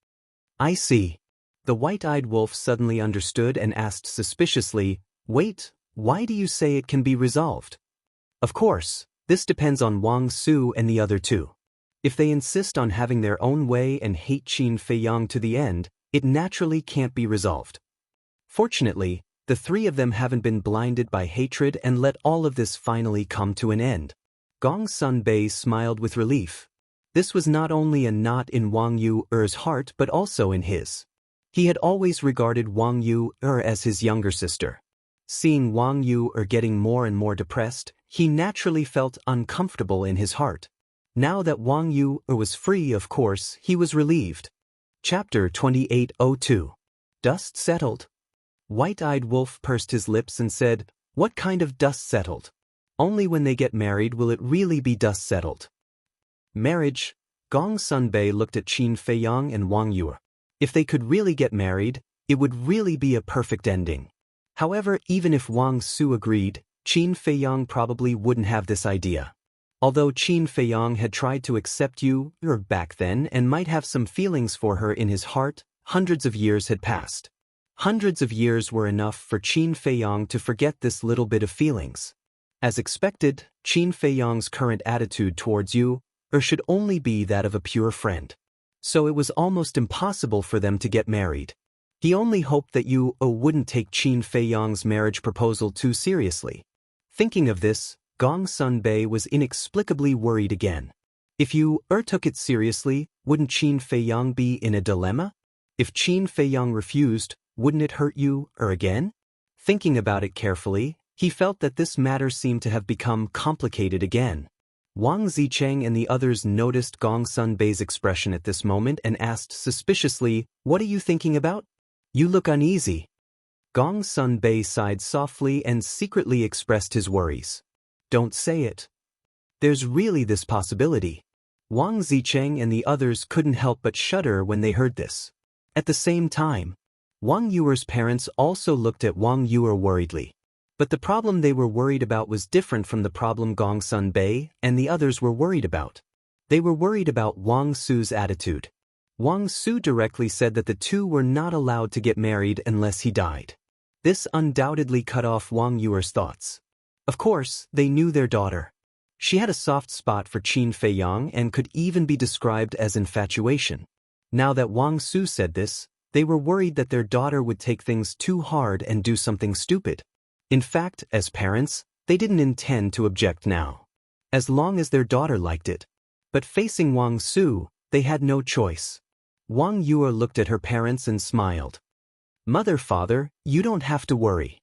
S1: I see. The white-eyed wolf suddenly understood and asked suspiciously, wait, why do you say it can be resolved? Of course, this depends on Wang Su and the other two. If they insist on having their own way and hate Qin Feiyang to the end, it naturally can't be resolved. Fortunately, the three of them haven't been blinded by hatred and let all of this finally come to an end. Gong Sun Bei smiled with relief. This was not only a knot in Wang Yu's heart but also in his. He had always regarded Wang Yu as his younger sister. Seeing Wang Yu getting more and more depressed, he naturally felt uncomfortable in his heart. Now that Wang Yu was free, of course, he was relieved. Chapter 2802. Dust settled. White-eyed Wolf pursed his lips and said, what kind of dust settled? Only when they get married will it really be dust settled. Marriage. Gong Sun Bei looked at Qin Feiyang and Wang Yu. If they could really get married, it would really be a perfect ending. However, even if Wang Su agreed, Qin Feiyang probably wouldn't have this idea. Although Qin Feiyang had tried to accept Yu back then and might have some feelings for her in his heart, hundreds of years had passed. Hundreds of years were enough for Qin Feiyang to forget this little bit of feelings. As expected, Qin Feiyang's current attitude towards Yu should only be that of a pure friend. So it was almost impossible for them to get married. He only hoped that Yu wouldn't take Qin Feiyang's marriage proposal too seriously. Thinking of this, Gong Sun Bei was inexplicably worried again. If Yu took it seriously, wouldn't Qin Feiyang be in a dilemma? If Qin Feiyang refused, wouldn't it hurt Yu again? Thinking about it carefully, he felt that this matter seemed to have become complicated again. Wang Zicheng and the others noticed Gong Sun Bei's expression at this moment and asked suspiciously, what are you thinking about? You look uneasy. Gong Sun Bei sighed softly and secretly expressed his worries. Don't say it. There's really this possibility. Wang Zicheng and the others couldn't help but shudder when they heard this. At the same time, Wang Yu's parents also looked at Wang Yu worriedly. But the problem they were worried about was different from the problem Gong Sun Bei and the others were worried about. They were worried about Wang Su's attitude. Wang Su directly said that the two were not allowed to get married unless he died. This undoubtedly cut off Wang Yu's thoughts. Of course, they knew their daughter. She had a soft spot for Qin Feiyang and could even be described as infatuation. Now that Wang Su said this, they were worried that their daughter would take things too hard and do something stupid. In fact, as parents, they didn't intend to object now, as long as their daughter liked it. But facing Wang Su, they had no choice. Wang Yu looked at her parents and smiled. Mother, father, you don't have to worry.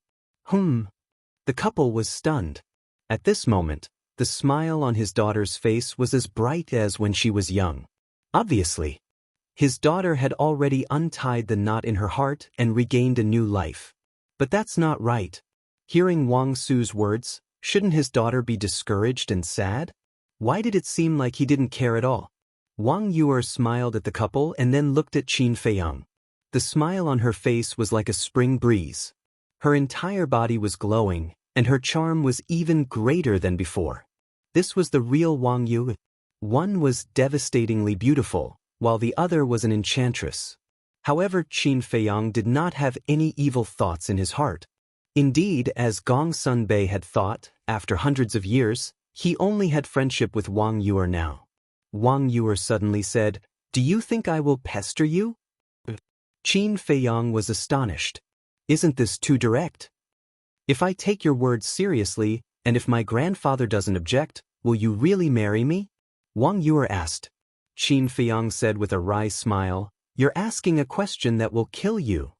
S1: The couple was stunned. At this moment, the smile on his daughter's face was as bright as when she was young. Obviously, his daughter had already untied the knot in her heart and regained a new life. But that's not right. Hearing Wang Su's words, shouldn't his daughter be discouraged and sad? Why did it seem like he didn't care at all? Wang Yu smiled at the couple and then looked at Qin Feiyang. The smile on her face was like a spring breeze. Her entire body was glowing, and her charm was even greater than before. This was the real Wang Yu. One was devastatingly beautiful, while the other was an enchantress. However, Qin Feiyang did not have any evil thoughts in his heart. Indeed, as Gong Sun Bei had thought, after hundreds of years, he only had friendship with Wang Yu now. Wang Yu suddenly said, "Do you think I will pester you?" Qin Feiyang was astonished. Isn't this too direct? If I take your words seriously, and if my grandfather doesn't object, will you really marry me? Wang Yu asked. Qin Feiyang said with a wry smile, "You're asking a question that will kill you."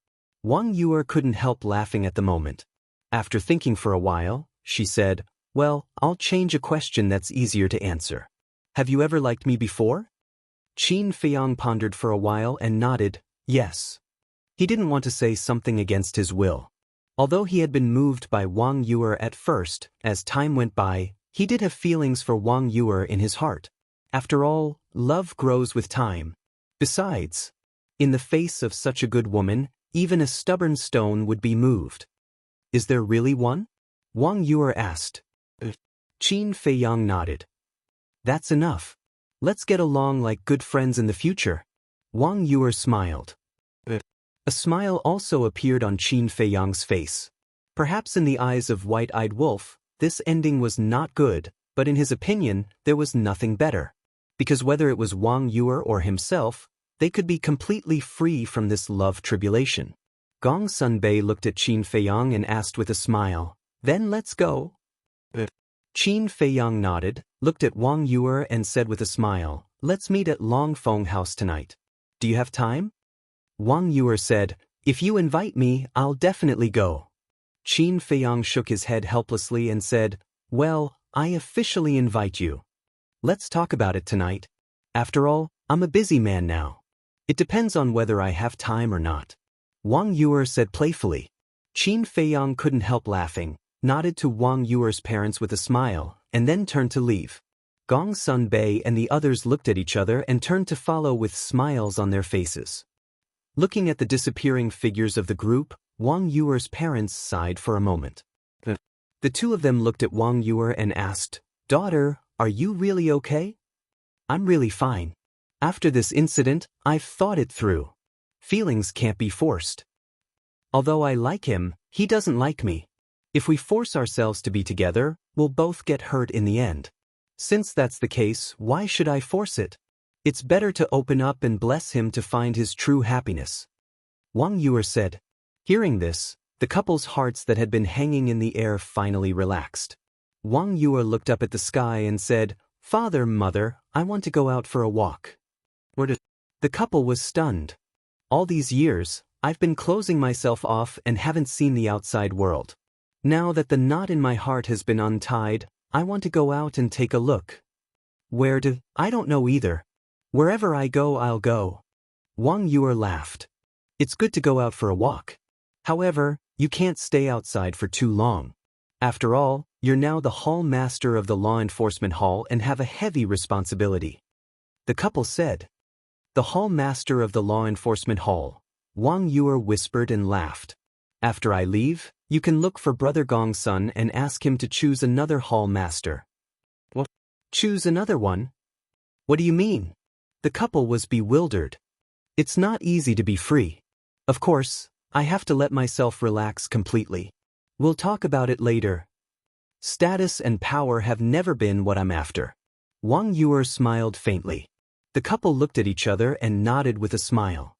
S1: Wang Yu couldn't help laughing at the moment. After thinking for a while, she said, "Well, I'll change a question that's easier to answer. Have you ever liked me before?" Qin Feiyang pondered for a while and nodded, yes. He didn't want to say something against his will. Although he had been moved by Wang Yu at first, as time went by, he did have feelings for Wang Yu in his heart. After all, love grows with time. Besides, in the face of such a good woman, even a stubborn stone would be moved. Is there really one? Wang Yue asked. Qin Feiyang nodded. That's enough. Let's get along like good friends in the future. Wang Yue smiled. A smile also appeared on Qin Feiyang's face. Perhaps in the eyes of White-Eyed Wolf, this ending was not good, but in his opinion, there was nothing better. Because whether it was Wang Yue or himself, they could be completely free from this love tribulation. Gong Sunbei looked at Qin Feiyang and asked with a smile, "Then let's go." Qin Feiyang nodded, looked at Wang Yue and said with a smile, "Let's meet at Longfeng House tonight. Do you have time?" Wang Yue said, "If you invite me, I'll definitely go." Qin Feiyang shook his head helplessly and said, "Well, I officially invite you. Let's talk about it tonight. After all, I'm a busy man now. It depends on whether I have time or not." Wang Yue said playfully. Qin Feiyang couldn't help laughing, nodded to Wang Yue's parents with a smile, and then turned to leave. Gong Sunbei and the others looked at each other and turned to follow with smiles on their faces. Looking at the disappearing figures of the group, Wang Yue's parents sighed for a moment. The two of them looked at Wang Yue and asked, "Daughter, are you really okay?" "I'm really fine. After this incident, I've thought it through. Feelings can't be forced. Although I like him, he doesn't like me. If we force ourselves to be together, we'll both get hurt in the end. Since that's the case, why should I force it? It's better to open up and bless him to find his true happiness." Wang Yue said. Hearing this, the couple's hearts that had been hanging in the air finally relaxed. Wang Yue looked up at the sky and said, "Father, Mother, I want to go out for a walk." The couple was stunned. All these years, I've been closing myself off and haven't seen the outside world. Now that the knot in my heart has been untied, I want to go out and take a look. Where to? I don't know either. Wherever I go, I'll go. Wang Yue laughed. It's good to go out for a walk. However, you can't stay outside for too long. After all, you're now the hall master of the law enforcement hall and have a heavy responsibility. The couple said. The hall master of the law enforcement hall, Wang Yue whispered and laughed. After I leave, you can look for Brother Gongsun and ask him to choose another hall master. What? Choose another one? What do you mean? The couple was bewildered. It's not easy to be free. Of course, I have to let myself relax completely. We'll talk about it later. Status and power have never been what I'm after. Wang Yue smiled faintly. The couple looked at each other and nodded with a smile.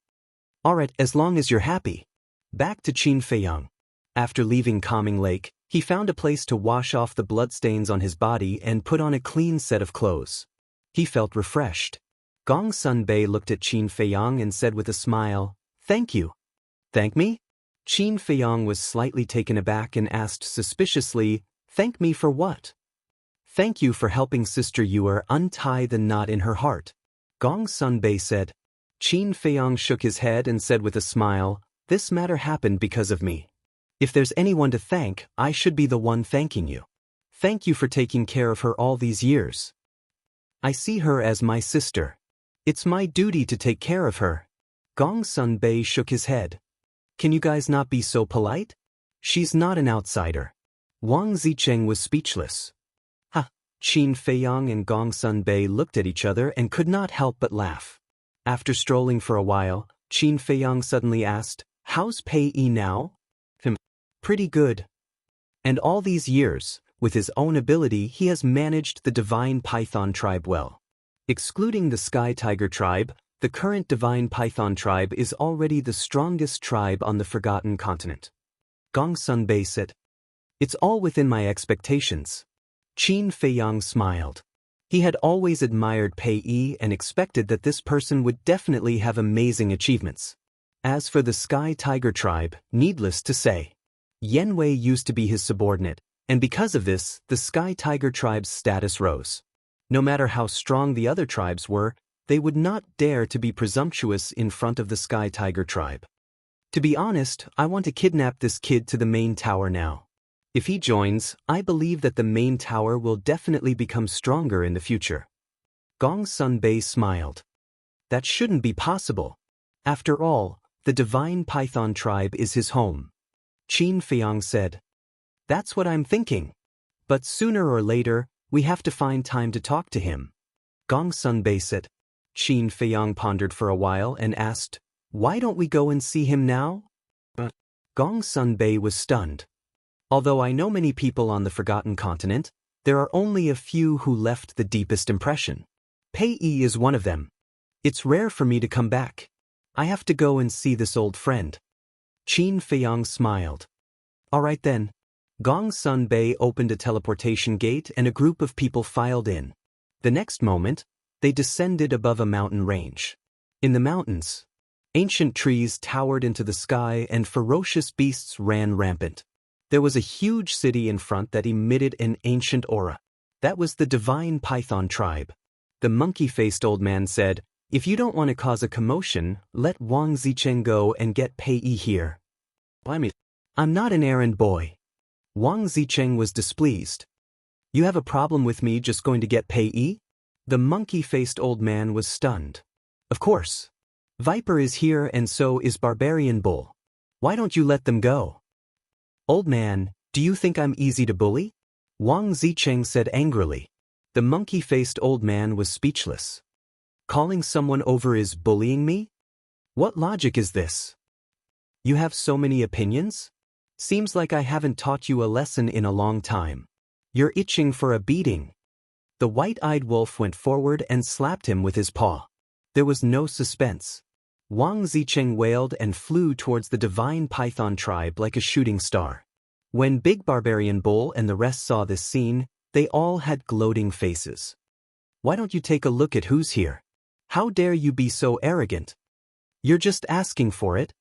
S1: Alright, as long as you're happy. Back to Qin Feiyang. After leaving Calming Lake, he found a place to wash off the bloodstains on his body and put on a clean set of clothes. He felt refreshed. Gong Sunbei looked at Qin Feiyang and said with a smile, "Thank you." "Thank me?" Qin Feiyang was slightly taken aback and asked suspiciously, "Thank me for what?" "Thank you for helping Sister Yue untie the knot in her heart," Gong Sunbei said. Qin Feiyang shook his head and said with a smile, "This matter happened because of me. If there's anyone to thank, I should be the one thanking you. Thank you for taking care of her all these years. I see her as my sister. It's my duty to take care of her." Gong Sunbei shook his head. "Can you guys not be so polite? She's not an outsider." Wang Zicheng was speechless. Qin Feiyang and Gong Sunbei looked at each other and could not help but laugh. After strolling for a while, Qin Feiyang suddenly asked, "How's Pei Yi now?" "Pretty good. And all these years, with his own ability, he has managed the Divine Python tribe well. Excluding the Sky Tiger tribe, the current Divine Python tribe is already the strongest tribe on the Forgotten Continent." Gong Sunbei said. "It's all within my expectations." Qin Feiyang smiled. He had always admired Pei Yi and expected that this person would definitely have amazing achievements. As for the Sky Tiger tribe, needless to say, Yan Wei used to be his subordinate, and because of this, the Sky Tiger tribe's status rose. No matter how strong the other tribes were, they would not dare to be presumptuous in front of the Sky Tiger tribe. To be honest, I want to kidnap this kid to the main tower now. If he joins, I believe that the main tower will definitely become stronger in the future. Gong Sunbei smiled. That shouldn't be possible. After all, The divine python tribe is his home. Qin Feiyang said. That's what I'm thinking. But sooner or later, we have to find time to talk to him. Gong Sunbei said. Qin Feiyang pondered for a while and asked, why don't we go and see him now? Gong Sunbei was stunned. Although I know many people on the Forgotten Continent, there are only a few who left the deepest impression. Pei Yi is one of them. It's rare for me to come back. I have to go and see this old friend. Qin Feiyang smiled. All right then. Gong Sunbei opened a teleportation gate and a group of people filed in. The next moment, they descended above a mountain range. In the mountains, ancient trees towered into the sky and ferocious beasts ran rampant. There was a huge city in front that emitted an ancient aura. That was the divine python tribe. The monkey-faced old man said, if you don't want to cause a commotion, let Wang Zicheng go and get Pei Yi here. I'm not an errand boy. Wang Zicheng was displeased. You have a problem with me just going to get Pei Yi? The monkey-faced old man was stunned. Of course. Viper is here and so is Barbarian Bull. Why don't you let them go? Old man, do you think I'm easy to bully? Wang Zicheng said angrily. The monkey-faced old man was speechless. Calling someone over is bullying me? What logic is this? You have so many opinions? Seems like I haven't taught you a lesson in a long time. You're itching for a beating. The white-eyed wolf went forward and slapped him with his paw. There was no suspense. Wang Zicheng wailed and flew towards the divine python tribe like a shooting star. When Big Barbarian Bull and the rest saw this scene, they all had gloating faces. Why don't you take a look at who's here? How dare you be so arrogant? You're just asking for it?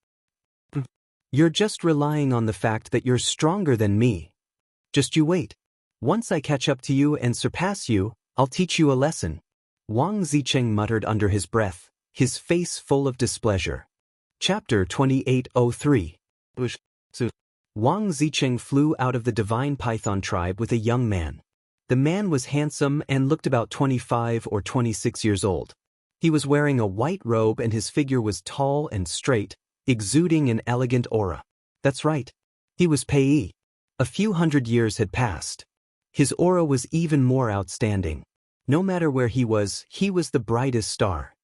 S1: You're just relying on the fact that you're stronger than me. Just you wait. Once I catch up to you and surpass you, I'll teach you a lesson. Wang Zicheng muttered under his breath, his face full of displeasure. Chapter 2803. Wang Zicheng flew out of the divine python tribe with a young man. The man was handsome and looked about 25 or 26 years old. He was wearing a white robe and his figure was tall and straight, exuding an elegant aura. That's right. He was Pei Yi. A few hundred years had passed. His aura was even more outstanding. No matter where he was the brightest star.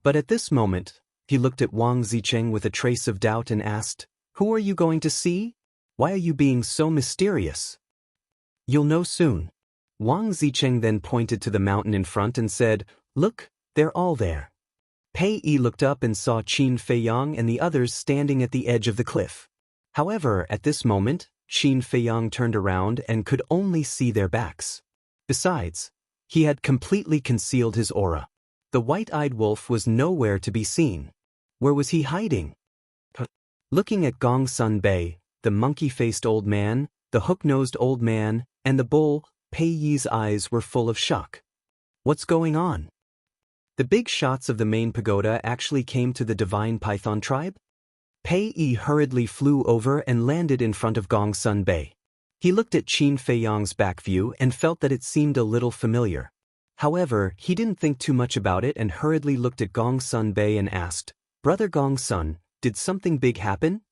S1: But at this moment, he looked at Wang Zicheng with a trace of doubt and asked, who are you going to see? Why are you being so mysterious? You'll know soon. Wang Zicheng then pointed to the mountain in front and said, look, they're all there. Pei Yi looked up and saw Qin Feiyang and the others standing at the edge of the cliff. However, at this moment, Qin Feiyang turned around and could only see their backs. Besides, he had completely concealed his aura. The white-eyed wolf was nowhere to be seen. Where was he hiding? Looking at Gong Sunbei, the monkey-faced old man, the hook-nosed old man, and the bull, Pei Yi's eyes were full of shock. What's going on? The big shots of the main pagoda actually came to the divine python tribe? Pei Yi hurriedly flew over and landed in front of Gong Sunbei. He looked at Qin Feiyang's back view and felt that it seemed a little familiar. However, he didn't think too much about it and hurriedly looked at Gong Sunbei and asked, Brother Gong Sun, did something big happen?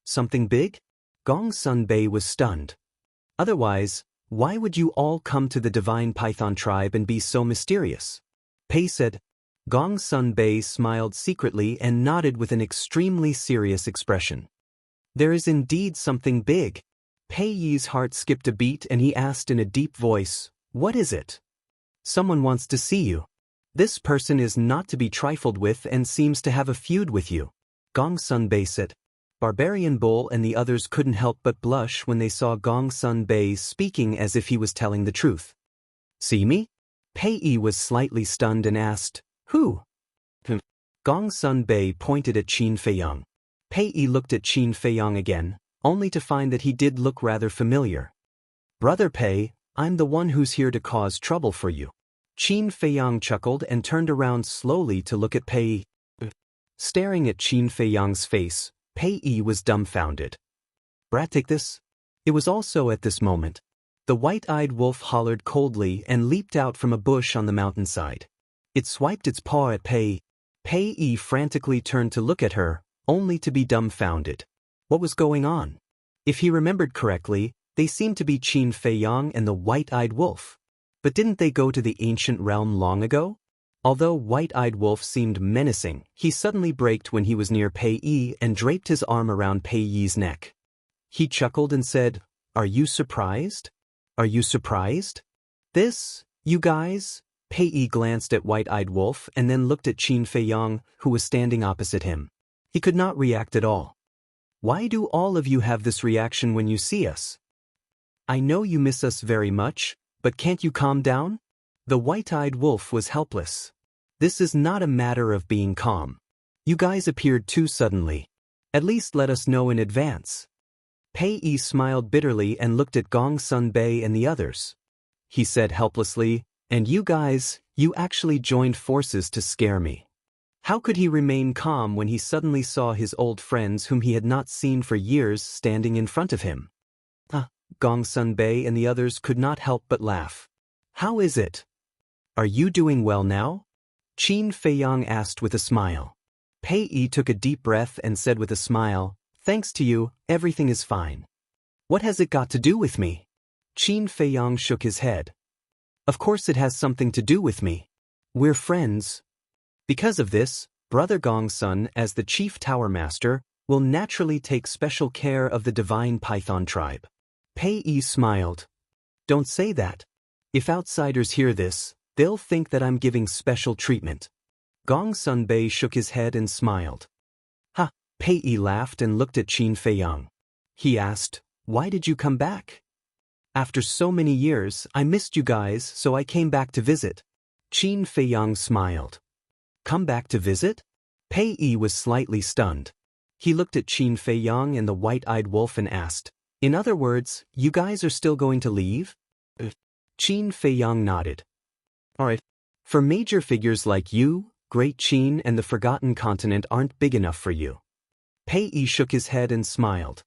S1: Something big? Gong Sunbei was stunned. Otherwise, why would you all come to the divine python tribe and be so mysterious? Pei said. Gong Sunbei smiled secretly and nodded with an extremely serious expression. There is indeed something big. Pei Yi's heart skipped a beat and he asked in a deep voice, what is it? Someone wants to see you. This person is not to be trifled with and seems to have a feud with you. Gong Sunbei said. Barbarian Bull and the others couldn't help but blush when they saw Gong Sunbei speaking as if he was telling the truth. See me? Pei Yi was slightly stunned and asked, who? Gong Sunbei pointed at Qin Feiyang. Pei Yi looked at Qin Feiyang again, only to find that he did look rather familiar. Brother Pei, I'm the one who's here to cause trouble for you. Qin Feiyang chuckled and turned around slowly to look at Pei Yi. Staring at Qin Feiyang's face, Pei Yi was dumbfounded. Brat, take this? It was also at this moment. The white-eyed wolf hollered coldly and leaped out from a bush on the mountainside. It swiped its paw at Pei. Pei Yi frantically turned to look at her, only to be dumbfounded. What was going on? If he remembered correctly, they seemed to be Qin Feiyang and the White-Eyed Wolf. But didn't they go to the ancient realm long ago? Although White-Eyed Wolf seemed menacing, he suddenly braked when he was near Pei Yi and draped his arm around Pei Yi's neck. He chuckled and said, "Are you surprised? Are you surprised? This, you guys?" Pei Yi glanced at White-Eyed Wolf and then looked at Qin Feiyang, who was standing opposite him. He could not react at all. "Why do all of you have this reaction when you see us? I know you miss us very much, but can't you calm down?" The White-Eyed Wolf was helpless. "This is not a matter of being calm. You guys appeared too suddenly. At least let us know in advance." Pei Yi smiled bitterly and looked at Gong Sun Bei and the others. He said helplessly, "And you guys, you actually joined forces to scare me." How could he remain calm when he suddenly saw his old friends whom he had not seen for years standing in front of him? Gong Sun Bei and the others could not help but laugh. "How is it? Are you doing well now?" Qin Feiyang asked with a smile. Pei Yi took a deep breath and said with a smile, "Thanks to you, everything is fine." "What has it got to do with me?" Qin Feiyang shook his head. "Of course it has something to do with me. We're friends. Because of this, Brother Gongsun, as the chief tower master, will naturally take special care of the divine python tribe." Pei Yi smiled. "Don't say that. If outsiders hear this, they'll think that I'm giving special treatment." Gong Sun Bei shook his head and smiled. "Ha!" Pei Yi laughed and looked at Qin Feiyang. He asked, "Why did you come back?" "After so many years, I missed you guys, so I came back to visit." Qin Feiyang smiled. "Come back to visit?" Pei Yi was slightly stunned. He looked at Qin Feiyang and the White-Eyed Wolf and asked, "In other words, you guys are still going to leave?" Qin Feiyang nodded. "All right. For major figures like you, Great Qin and the Forgotten Continent aren't big enough for you." Pei Yi shook his head and smiled.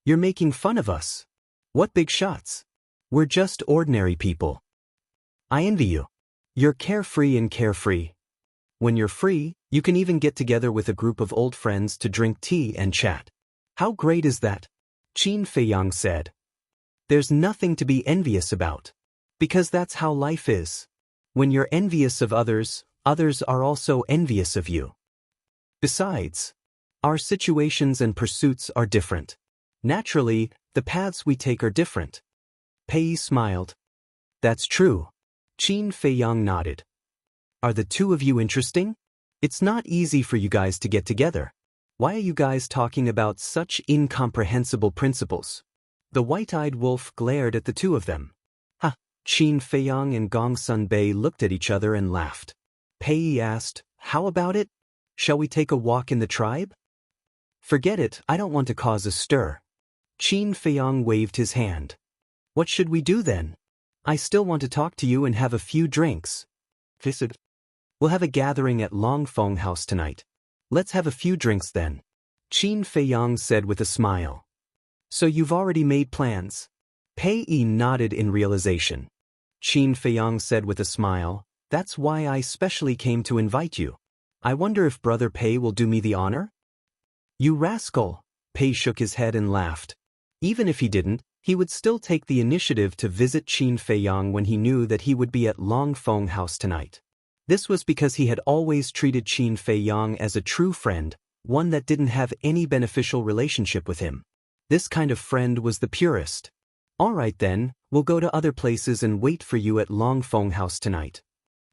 S1: "You're making fun of us. What big shots? We're just ordinary people. I envy you. You're carefree and carefree. When you're free, you can even get together with a group of old friends to drink tea and chat. How great is that?" Qin Feiyang said. "There's nothing to be envious about. Because that's how life is. When you're envious of others, others are also envious of you. Besides, our situations and pursuits are different. Naturally, the paths we take are different." Pei Yi smiled. "That's true." Qin Feiyang nodded. "Are the two of you interesting? It's not easy for you guys to get together. Why are you guys talking about such incomprehensible principles?" The White-Eyed Wolf glared at the two of them. Qin Feiyang and Gong Sun Bei looked at each other and laughed. Pei Yi asked, "How about it? Shall we take a walk in the tribe?" "Forget it, I don't want to cause a stir." Qin Feiyang waved his hand. "What should we do then? I still want to talk to you and have a few drinks." "We'll have a gathering at Longfeng House tonight. Let's have a few drinks then," Qin Feiyang said with a smile. "So you've already made plans?" Pei Yi nodded in realization. Qin Feiyang said with a smile, "That's why I specially came to invite you. I wonder if Brother Pei will do me the honor?" "You rascal!" Pei shook his head and laughed. Even if he didn't, he would still take the initiative to visit Qin Feiyang when he knew that he would be at Longfeng House tonight. This was because he had always treated Qin Feiyang as a true friend, one that didn't have any beneficial relationship with him. This kind of friend was the purest. "All right then, we'll go to other places and wait for you at Longfeng House tonight,"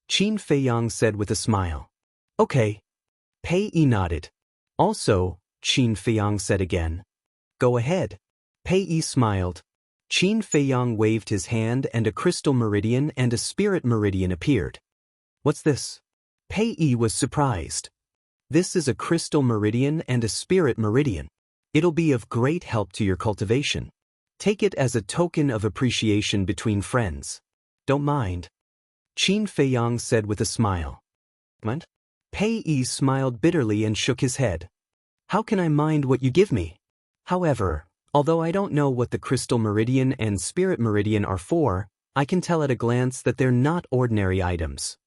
S1: Qin Feiyang said with a smile. "Okay." Pei Yi nodded. "Also," Qin Feiyang said again. "Go ahead." Pei Yi smiled. Qin Feiyang waved his hand and a crystal meridian and a spirit meridian appeared. "What's this?" Pei Yi was surprised. "This is a crystal meridian and a spirit meridian. It'll be of great help to your cultivation. Take it as a token of appreciation between friends. Don't mind." Qin Feiyang said with a smile. "What?" Pei Yi smiled bitterly and shook his head. "How can I mind what you give me? However, although I don't know what the crystal meridian and spirit meridian are for, I can tell at a glance that they're not ordinary items."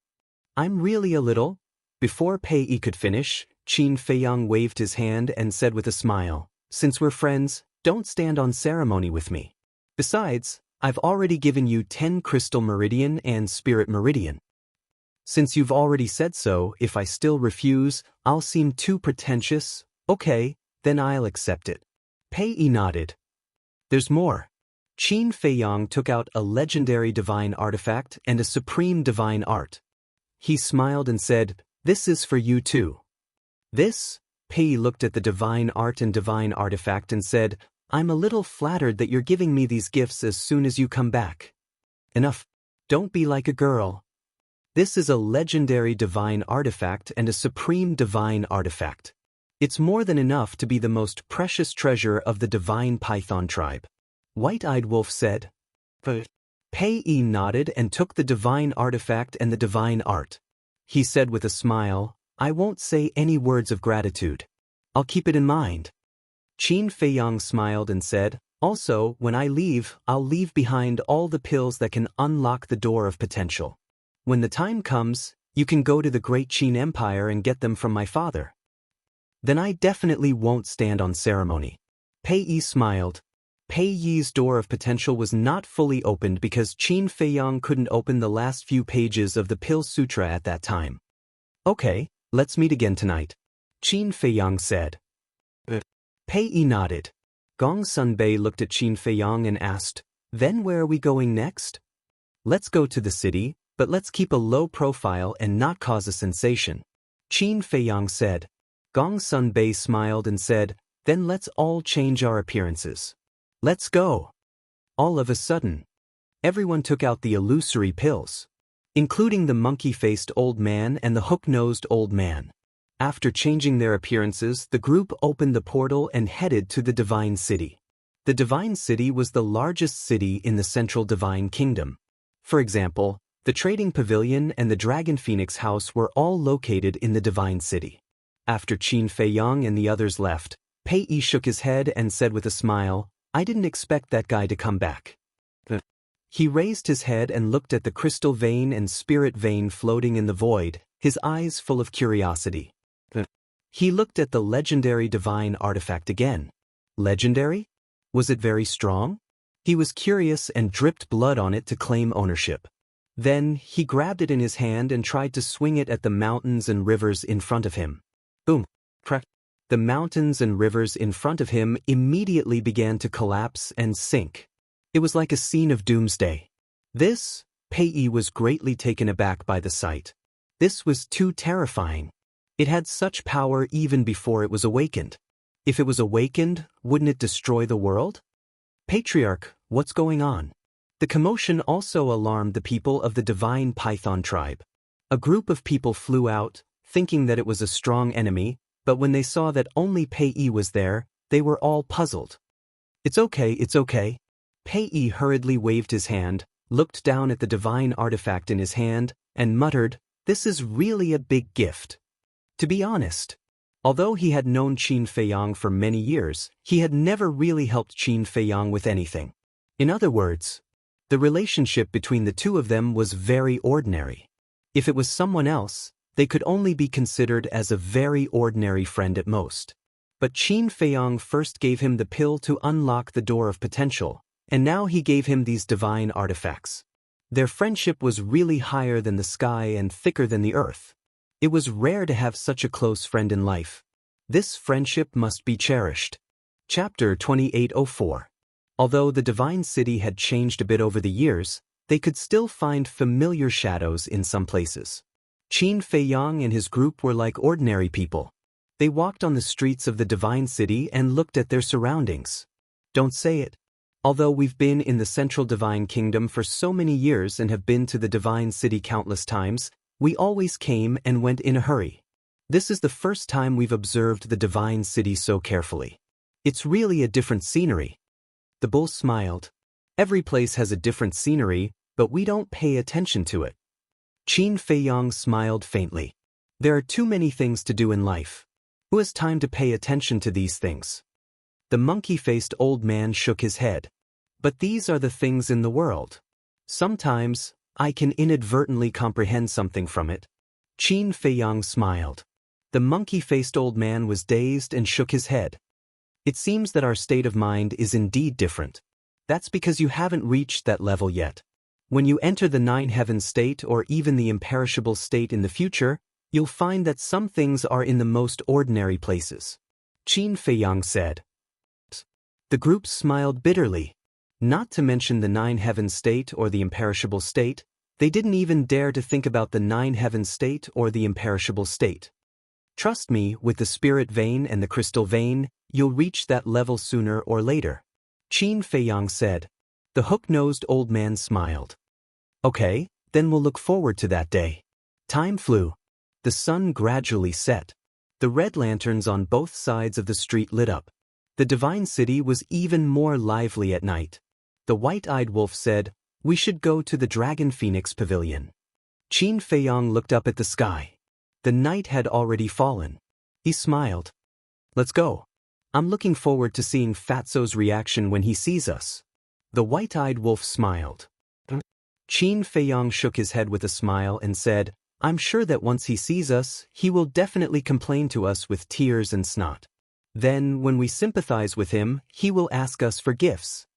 S1: "I'm really a little..." Before Pei Yi could finish, Qin Feiyang waved his hand and said with a smile, "Since we're friends, don't stand on ceremony with me. Besides, I've already given you 10 Crystal Meridian and Spirit Meridian. Since you've already said so, if I still refuse, I'll seem too pretentious. Okay, then I'll accept it." Pei Yi nodded. "There's more." Qin Feiyang took out a legendary divine artifact and a supreme divine art. He smiled and said, "This is for you too." "This?" Pei Yi looked at the divine art and divine artifact and said, "I'm a little flattered that you're giving me these gifts as soon as you come back." "Enough. Don't be like a girl. This is a legendary divine artifact and a supreme divine artifact. It's more than enough to be the most precious treasure of the divine python tribe." White-Eyed Wolf said. Pei Yi nodded and took the divine artifact and the divine art. He said with a smile, "I won't say any words of gratitude. I'll keep it in mind." Qin Feiyang smiled and said, "Also, when I leave, I'll leave behind all the pills that can unlock the door of potential. When the time comes, you can go to the Great Qin Empire and get them from my father." "Then I definitely won't stand on ceremony." Pei Yi smiled. Pei Yi's door of potential was not fully opened because Qin Feiyang couldn't open the last few pages of the Pill Sutra at that time. "Okay, let's meet again tonight," Qin Feiyang said. Pei Yi nodded. Gong Sunbei looked at Qin Feiyang and asked, "Then where are we going next?" "Let's go to the city, but let's keep a low profile and not cause a sensation," Qin Feiyang said. Gong Sunbei smiled and said, "Then let's all change our appearances. Let's go." All of a sudden, everyone took out the illusory pills, including the monkey-faced old man and the hook-nosed old man. After changing their appearances, the group opened the portal and headed to the Divine City. The Divine City was the largest city in the Central Divine Kingdom. For example, the Trading Pavilion and the Dragon Phoenix House were all located in the Divine City. After Qin Feiyang and the others left, Pei Yi shook his head and said with a smile, "I didn't expect that guy to come back." He raised his head and looked at the crystal vein and spirit vein floating in the void, his eyes full of curiosity. He looked at the legendary divine artifact again. Legendary? Was it very strong? He was curious and dripped blood on it to claim ownership. Then, he grabbed it in his hand and tried to swing it at the mountains and rivers in front of him. Boom! Crack! The mountains and rivers in front of him immediately began to collapse and sink. It was like a scene of doomsday. This, Pei Yi was greatly taken aback by the sight. This was too terrifying. It had such power even before it was awakened. If it was awakened, wouldn't it destroy the world? "Patriarch, what's going on?" The commotion also alarmed the people of the Divine Python tribe. A group of people flew out, thinking that it was a strong enemy, but when they saw that only Pei Yi was there, they were all puzzled. It's okay. Pei Yi hurriedly waved his hand, looked down at the divine artifact in his hand, and muttered, "This is really a big gift." To be honest, although he had known Qin Feiyang for many years, he had never really helped Qin Feiyang with anything. In other words, the relationship between the two of them was very ordinary. If it was someone else, they could only be considered as a very ordinary friend at most. But Qin Feiyang first gave him the pill to unlock the door of potential, and now he gave him these divine artifacts. Their friendship was really higher than the sky and thicker than the earth. It was rare to have such a close friend in life. This friendship must be cherished. Chapter 2804. Although the Divine City had changed a bit over the years, they could still find familiar shadows in some places. Qin Feiyang and his group were like ordinary people. They walked on the streets of the Divine City and looked at their surroundings. Don't say it. Although we've been in the Central Divine Kingdom for so many years and have been to the Divine City countless times, we always came and went in a hurry. This is the first time we've observed the Divine City so carefully. It's really a different scenery. The bull smiled. Every place has a different scenery, but we don't pay attention to it. Qin Feiyang smiled faintly. There are too many things to do in life. Who has time to pay attention to these things? The monkey-faced old man shook his head. But these are the things in the world. Sometimes, I can inadvertently comprehend something from it. Qin Feiyang smiled. The monkey-faced old man was dazed and shook his head. It seems that our state of mind is indeed different. That's because you haven't reached that level yet. When you enter the nine heavens state or even the imperishable state in the future, you'll find that some things are in the most ordinary places. Qin Feiyang said. The group smiled bitterly. Not to mention the nine heavens state or the imperishable state, they didn't even dare to think about the nine heavens state or the imperishable state. Trust me, with the spirit vein and the crystal vein, you'll reach that level sooner or later. Qin Feiyang said. The hook-nosed old man smiled. Okay, then we'll look forward to that day. Time flew. The sun gradually set. The red lanterns on both sides of the street lit up. The divine city was even more lively at night. The white-eyed wolf said, "We should go to the Dragon Phoenix Pavilion." Qin Feiyang looked up at the sky. The night had already fallen. He smiled. Let's go. I'm looking forward to seeing Fatso's reaction when he sees us. The white-eyed wolf smiled. Qin Feiyang shook his head with a smile and said, I'm sure that once he sees us, he will definitely complain to us with tears and snot. Then, when we sympathize with him, he will ask us for gifts.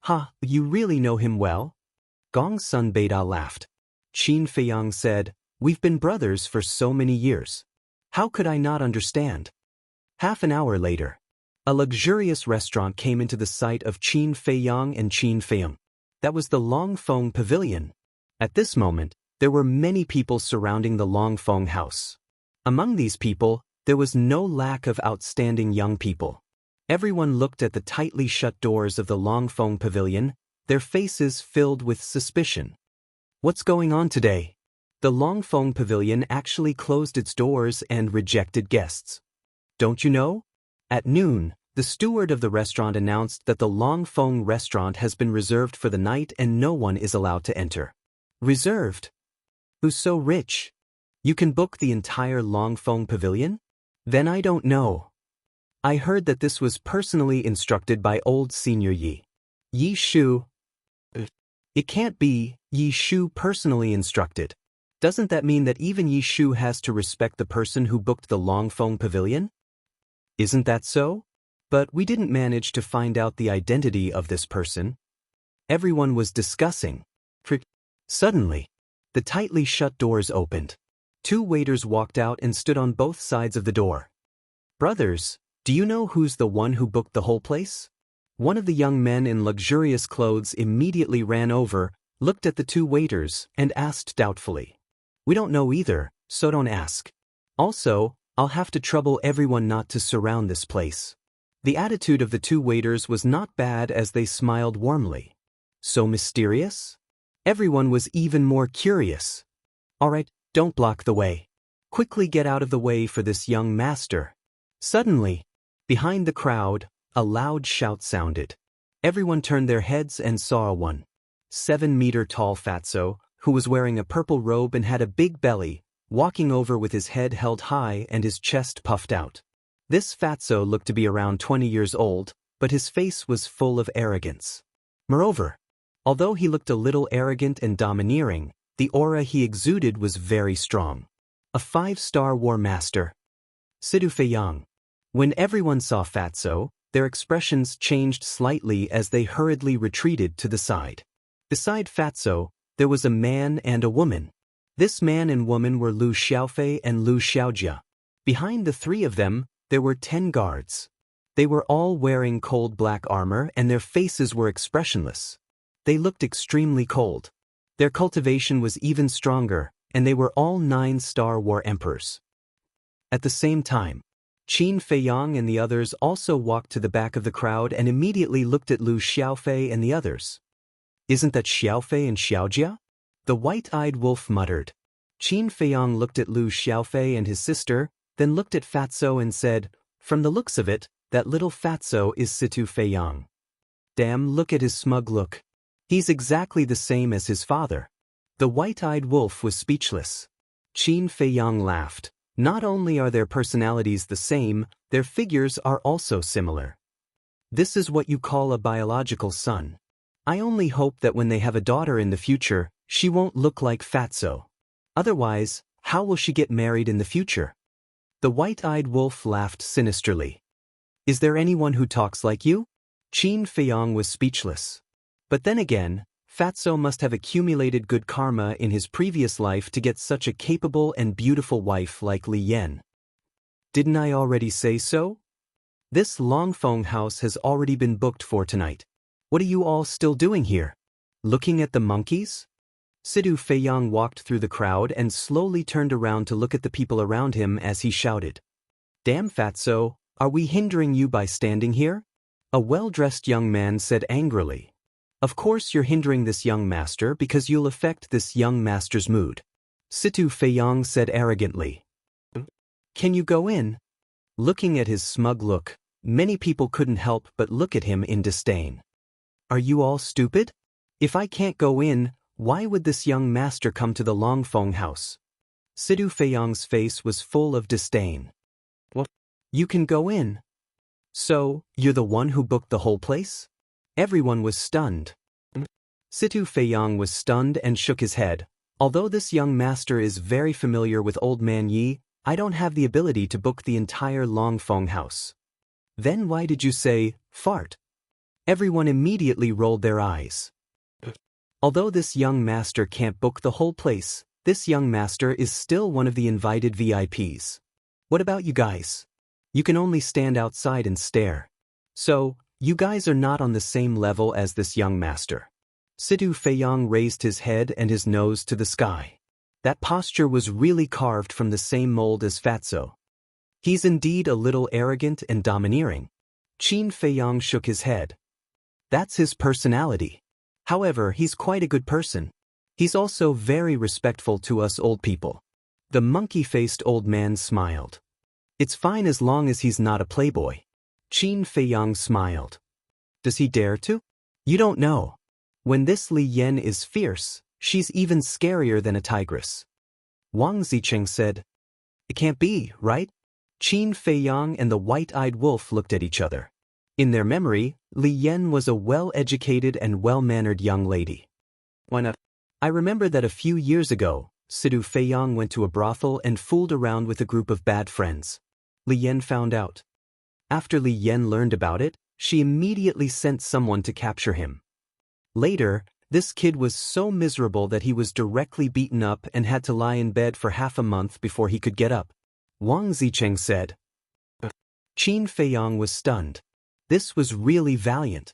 S1: Ha, you really know him well? Gong's son Beida laughed. Qin Feiyang said, We've been brothers for so many years. How could I not understand? Half an hour later, a luxurious restaurant came into the sight of Qin Feiyang and Qin Feiyang. That was the Longfeng Pavilion. At this moment, there were many people surrounding the Longfeng house. Among these people, there was no lack of outstanding young people. Everyone looked at the tightly shut doors of the Longfeng Pavilion, their faces filled with suspicion. What's going on today? The Longfeng Pavilion actually closed its doors and rejected guests. Don't you know? At noon, the steward of the restaurant announced that the Longfeng restaurant has been reserved for the night and no one is allowed to enter. Reserved? Who's so rich? You can book the entire Longfeng Pavilion? Then I don't know. I heard that this was personally instructed by old Senior Yi. Yi Shu. It can't be Yi Shu personally instructed. Doesn't that mean that even Yi Shu has to respect the person who booked the Longfeng Pavilion? Isn't that so? But we didn't manage to find out the identity of this person. Everyone was discussing. Suddenly, the tightly shut doors opened. Two waiters walked out and stood on both sides of the door. Brothers, do you know who's the one who booked the whole place? One of the young men in luxurious clothes immediately ran over, looked at the two waiters, and asked doubtfully. We don't know either, so don't ask. Also, I'll have to trouble everyone not to surround this place. The attitude of the two waiters was not bad as they smiled warmly. So mysterious? Everyone was even more curious. All right, don't block the way. Quickly get out of the way for this young master. Suddenly, behind the crowd, a loud shout sounded. Everyone turned their heads and saw a 1.7-meter-tall fatso, who was wearing a purple robe and had a big belly, walking over with his head held high and his chest puffed out. This fatso looked to be around 20 years old, but his face was full of arrogance. Moreover, although he looked a little arrogant and domineering, the aura he exuded was very strong. A 5-star war master. Sidu Feiyang. When everyone saw Fatso, their expressions changed slightly as they hurriedly retreated to the side. Beside Fatso, there was a man and a woman. This man and woman were Lu Xiaofei and Lu Xiaojia. Behind the three of them, there were 10 guards. They were all wearing cold black armor and their faces were expressionless. They looked extremely cold. Their cultivation was even stronger, and they were all 9-star war emperors. At the same time, Qin Feiyang and the others also walked to the back of the crowd and immediately looked at Lu Xiaofei and the others. Isn't that Xiaofei and Xiaojia? The white-eyed wolf muttered. Qin Feiyang looked at Lu Xiaofei and his sister, then looked at Fatso and said, From the looks of it, that little Fatso is Situ Feiyang. Damn, look at his smug look. He's exactly the same as his father. The white-eyed wolf was speechless. Qin Feiyang laughed. Not only are their personalities the same, their figures are also similar. This is what you call a biological son. I only hope that when they have a daughter in the future, she won't look like Fatso. Otherwise, how will she get married in the future? The white-eyed wolf laughed sinisterly. Is there anyone who talks like you? Qin Feiyong was speechless. But then again, Fatso must have accumulated good karma in his previous life to get such a capable and beautiful wife like Li Yan. Didn't I already say so? This Longfeng house has already been booked for tonight. What are you all still doing here? Looking at the monkeys? Sidu Feiyong walked through the crowd and slowly turned around to look at the people around him as he shouted. Damn Fatso, are we hindering you by standing here? A well-dressed young man said angrily. Of course you're hindering this young master because you'll affect this young master's mood. Situ Feiyong said arrogantly. Can you go in? Looking at his smug look, many people couldn't help but look at him in disdain. Are you all stupid? If I can't go in, why would this young master come to the Longfeng house? Sidu Feiyong's face was full of disdain. What? You can go in. So, you're the one who booked the whole place? Everyone was stunned. Situ Feiyong was stunned and shook his head. Although this young master is very familiar with Old Man Yi, I don't have the ability to book the entire Longfeng house. Then why did you say, fart? Everyone immediately rolled their eyes. Although this young master can't book the whole place, this young master is still one of the invited VIPs. What about you guys? You can only stand outside and stare. So, you guys are not on the same level as this young master. Sidu Feiyong raised his head and his nose to the sky. That posture was really carved from the same mold as Fatso. He's indeed a little arrogant and domineering. Qin Feiyong shook his head. That's his personality. However, he's quite a good person. He's also very respectful to us old people. The monkey-faced old man smiled. It's fine as long as he's not a playboy. Qin Feiyong smiled. Does he dare to? You don't know. When this Li Yan is fierce, she's even scarier than a tigress. Wang Zicheng said. It can't be, right? Qin Feiyong and the white-eyed wolf looked at each other. In their memory, Li Yan was a well-educated and well-mannered young lady. Why not? I remember that a few years ago, Sidu Feiyong went to a brothel and fooled around with a group of bad friends. Li Yan found out. After Li Yan learned about it, she immediately sent someone to capture him. Later, this kid was so miserable that he was directly beaten up and had to lie in bed for half a month before he could get up. Wang Zicheng said. Qin Feiyong was stunned. This was really valiant.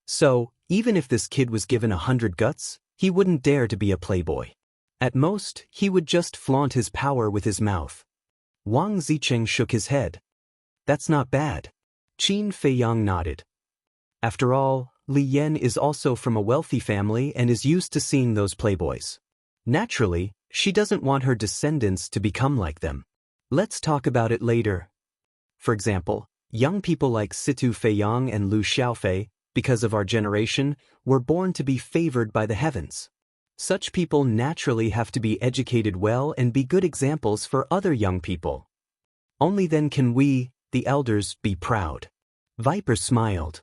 S1: So, even if this kid was given 100 guts, he wouldn't dare to be a playboy. At most, he would just flaunt his power with his mouth. Wang Zicheng shook his head. That's not bad. Qin Feiyong nodded. After all, Li Yan is also from a wealthy family and is used to seeing those playboys. Naturally, she doesn't want her descendants to become like them. Let's talk about it later. For example, young people like Situ Feiyong and Lu Xiaofei, because of our generation, were born to be favored by the heavens. Such people naturally have to be educated well and be good examples for other young people. Only then can we, the elders, be proud. Viper smiled.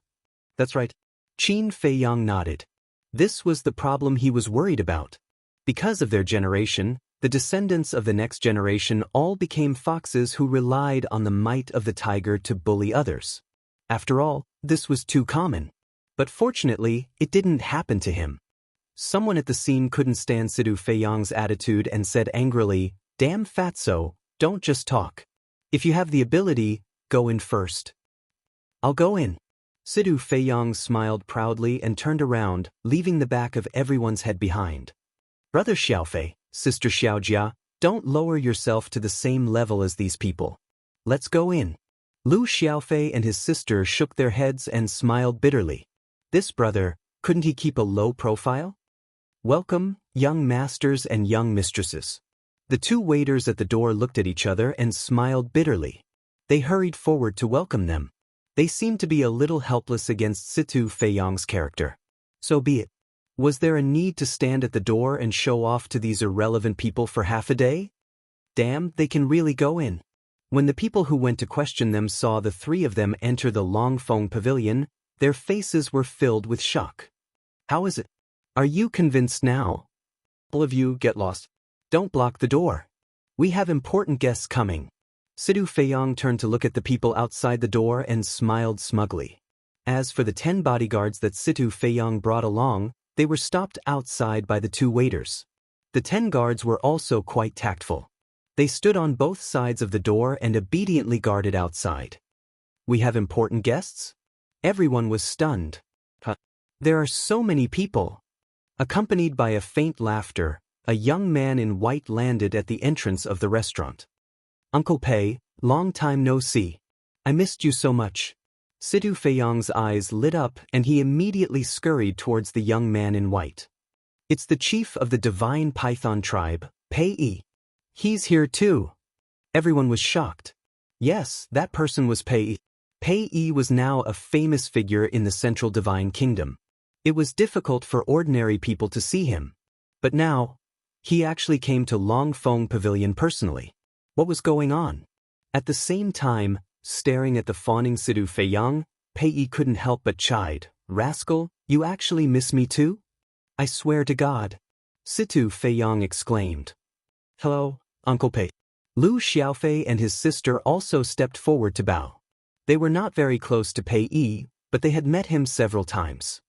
S1: That's right. Qin Feiyong nodded. This was the problem he was worried about. Because of their generation, the descendants of the next generation all became foxes who relied on the might of the tiger to bully others. After all, this was too common. But fortunately, it didn't happen to him. Someone at the scene couldn't stand Sidu Feiyong's attitude and said angrily, Damn Fatso, don't just talk. If you have the ability, go in first. I'll go in. Sidu Feiyong smiled proudly and turned around, leaving the back of everyone's head behind. Brother Xiaofei, Sister Xiaojia, don't lower yourself to the same level as these people. Let's go in. Lu Xiaofei and his sister shook their heads and smiled bitterly. This brother, couldn't he keep a low profile? Welcome, young masters and young mistresses. The two waiters at the door looked at each other and smiled bitterly. They hurried forward to welcome them. They seemed to be a little helpless against Situ Feiyong's character. So be it. Was there a need to stand at the door and show off to these irrelevant people for half a day? Damn, they can really go in. When the people who went to question them saw the three of them enter the Longfeng pavilion, their faces were filled with shock. How is it? Are you convinced now? All of you get lost. Don't block the door. We have important guests coming. Situ Feiyang turned to look at the people outside the door and smiled smugly. As for the 10 bodyguards that Situ Feiyang brought along, they were stopped outside by the 2 waiters. The 10 guards were also quite tactful. They stood on both sides of the door and obediently guarded outside. We have important guests? Everyone was stunned. There are so many people. Accompanied by a faint laughter, a young man in white landed at the entrance of the restaurant. Uncle Pei, long time no see. I missed you so much. Situ Feiyang's eyes lit up and he immediately scurried towards the young man in white. It's the chief of the divine python tribe, Pei Yi. He's here too. Everyone was shocked. Yes, that person was Pei Yi. Pei Yi was now a famous figure in the Central Divine Kingdom. It was difficult for ordinary people to see him. But now, he actually came to Longfeng Pavilion personally. What was going on? At the same time, staring at the fawning Situ Feiyang, Pei Yi couldn't help but chide. Rascal, you actually miss me too? I swear to God. Situ Feiyang exclaimed. Hello, Uncle Pei. Lu Xiaofei and his sister also stepped forward to bow. They were not very close to Pei Yi, but they had met him several times.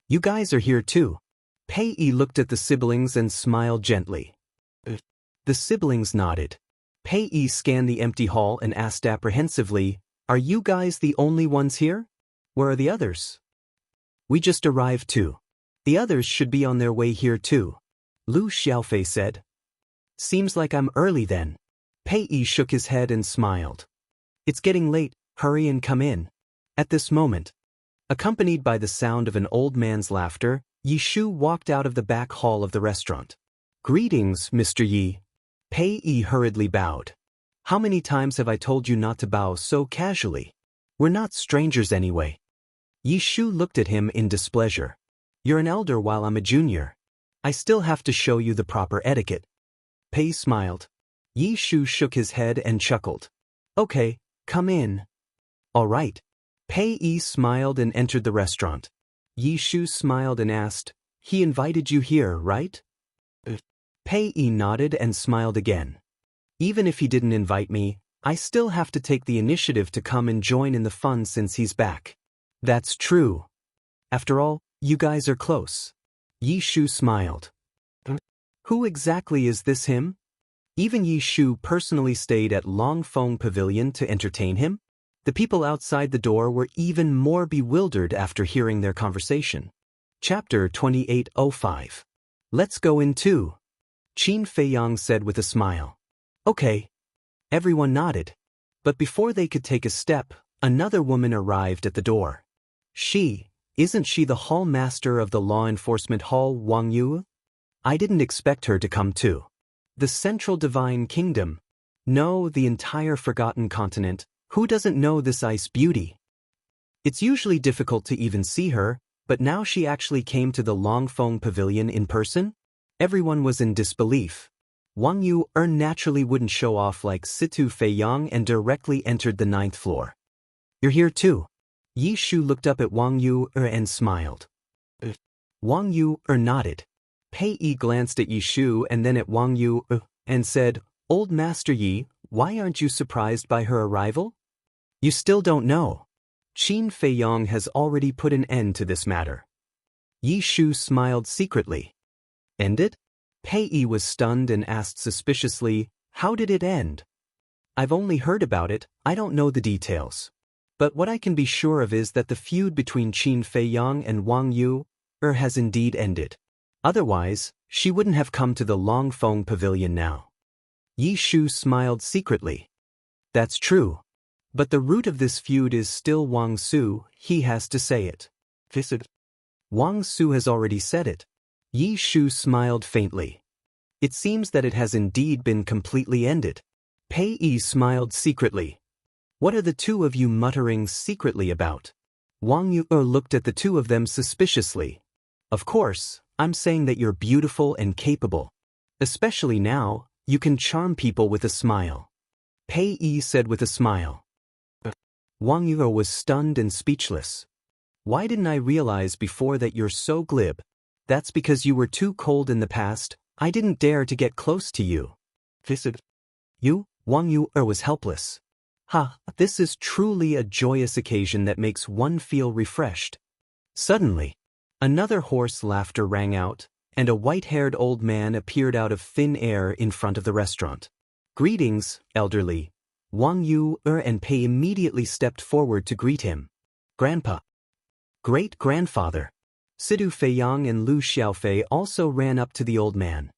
S1: You guys are here too. Pei Yi looked at the siblings and smiled gently. The siblings nodded. Pei Yi scanned the empty hall and asked apprehensively, Are you guys the only ones here? Where are the others? We just arrived too. The others should be on their way here too. Lu Xiaofei said. Seems like I'm early then. Pei Yi shook his head and smiled. It's getting late, hurry and come in. At this moment, accompanied by the sound of an old man's laughter, Yi Shu walked out of the back hall of the restaurant. Greetings, Mr. Yi. Pei Yi hurriedly bowed. How many times have I told you not to bow so casually? We're not strangers anyway. Yi Shu looked at him in displeasure. You're an elder while I'm a junior. I still have to show you the proper etiquette. Pei smiled. Yi Shu shook his head and chuckled. Okay, come in. All right. Pei Yi smiled and entered the restaurant. Yi Shu smiled and asked, He invited you here, right? Pei Yi nodded and smiled again. Even if he didn't invite me, I still have to take the initiative to come and join in the fun since he's back. That's true. After all, you guys are close. Yi Shu smiled. Who exactly is this him? Even Yi Shu personally stayed at Longfeng Pavilion to entertain him? The people outside the door were even more bewildered after hearing their conversation. Chapter 2805. Let's go in too. Qin Feiyang said with a smile. Okay. Everyone nodded. But before they could take a step, another woman arrived at the door. Isn't she the hall master of the law enforcement hall, Wang Yu? I didn't expect her to come too. The Central Divine Kingdom. No, the entire Forgotten Continent. Who doesn't know this ice beauty? It's usually difficult to even see her, but now she actually came to the Longfeng Pavilion in person? Everyone was in disbelief. Wang Yu naturally wouldn't show off like Situ Feiyang and directly entered the 9th floor. You're here too. Yi Shu looked up at Wang Yu and smiled. Wang Yu nodded. Pei Yi glanced at Yi Shu and then at Wang Yu and said, Old Master Yi, why aren't you surprised by her arrival? You still don't know. Qin Feiyang has already put an end to this matter. Yi Shu smiled secretly. Ended? Pei Yi was stunned and asked suspiciously, How did it end? I've only heard about it, I don't know the details. But what I can be sure of is that the feud between Qin Feiyang and Wang Yu has indeed ended. Otherwise, she wouldn't have come to the Longfeng Pavilion now. Yi Shu smiled secretly. That's true. But the root of this feud is still Wang Su, he has to say it. Wang Su has already said it. Yi Shu smiled faintly. It seems that it has indeed been completely ended. Pei Yi smiled secretly. What are the two of you muttering secretly about? Wang Yu looked at the two of them suspiciously. Of course, I'm saying that you're beautiful and capable. Especially now, you can charm people with a smile. Pei Yi said with a smile. Wang Yu was stunned and speechless. Why didn't I realize before that you're so glib? That's because you were too cold in the past, I didn't dare to get close to you. You? Wang Yu was helpless. Ha, this is truly a joyous occasion that makes one feel refreshed. Suddenly, another hoarse laughter rang out, and a white-haired old man appeared out of thin air in front of the restaurant. Greetings, elderly. Wang Yu and Pei immediately stepped forward to greet him. Grandpa. Great-grandfather. Sidu Feiyang and Lu Xiaofei also ran up to the old man.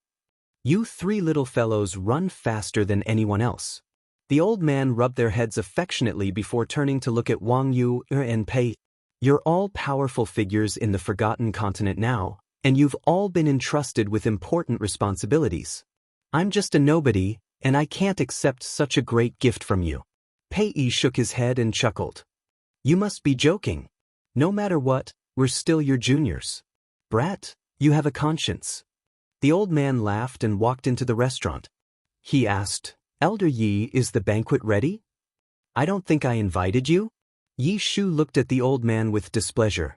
S1: You three little fellows run faster than anyone else. The old man rubbed their heads affectionately before turning to look at Wang Yu and Pei. You're all powerful figures in the Forgotten Continent now, and you've all been entrusted with important responsibilities. I'm just a nobody, and I can't accept such a great gift from you. Pei shook his head and chuckled. You must be joking. No matter what, we're still your juniors. Brat, you have a conscience. The old man laughed and walked into the restaurant. He asked, Elder Yi, is the banquet ready? I don't think I invited you. Yi Shu looked at the old man with displeasure.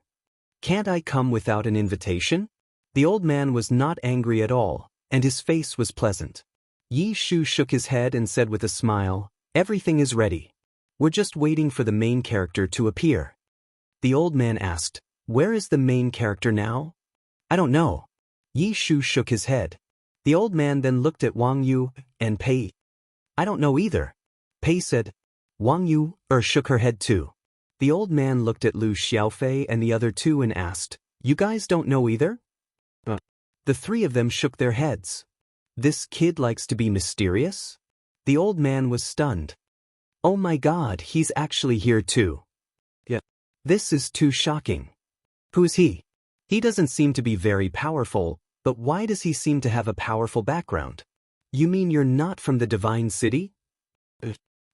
S1: Can't I come without an invitation? The old man was not angry at all, and his face was pleasant. Yi Shu shook his head and said with a smile, Everything is ready. We're just waiting for the main character to appear. The old man asked, Where is the main character now? I don't know. Yi Shu shook his head. The old man then looked at Wang Yu and Pei. I don't know either. Pei said. Wang Yu shook her head too. The old man looked at Lu Xiaofei and the other two and asked, You guys don't know either? The three of them shook their heads. This kid likes to be mysterious? The old man was stunned. Oh my God, he's actually here too. Yeah. This is too shocking. Who's he? He doesn't seem to be very powerful, but why does he seem to have a powerful background? You mean you're not from the Divine City?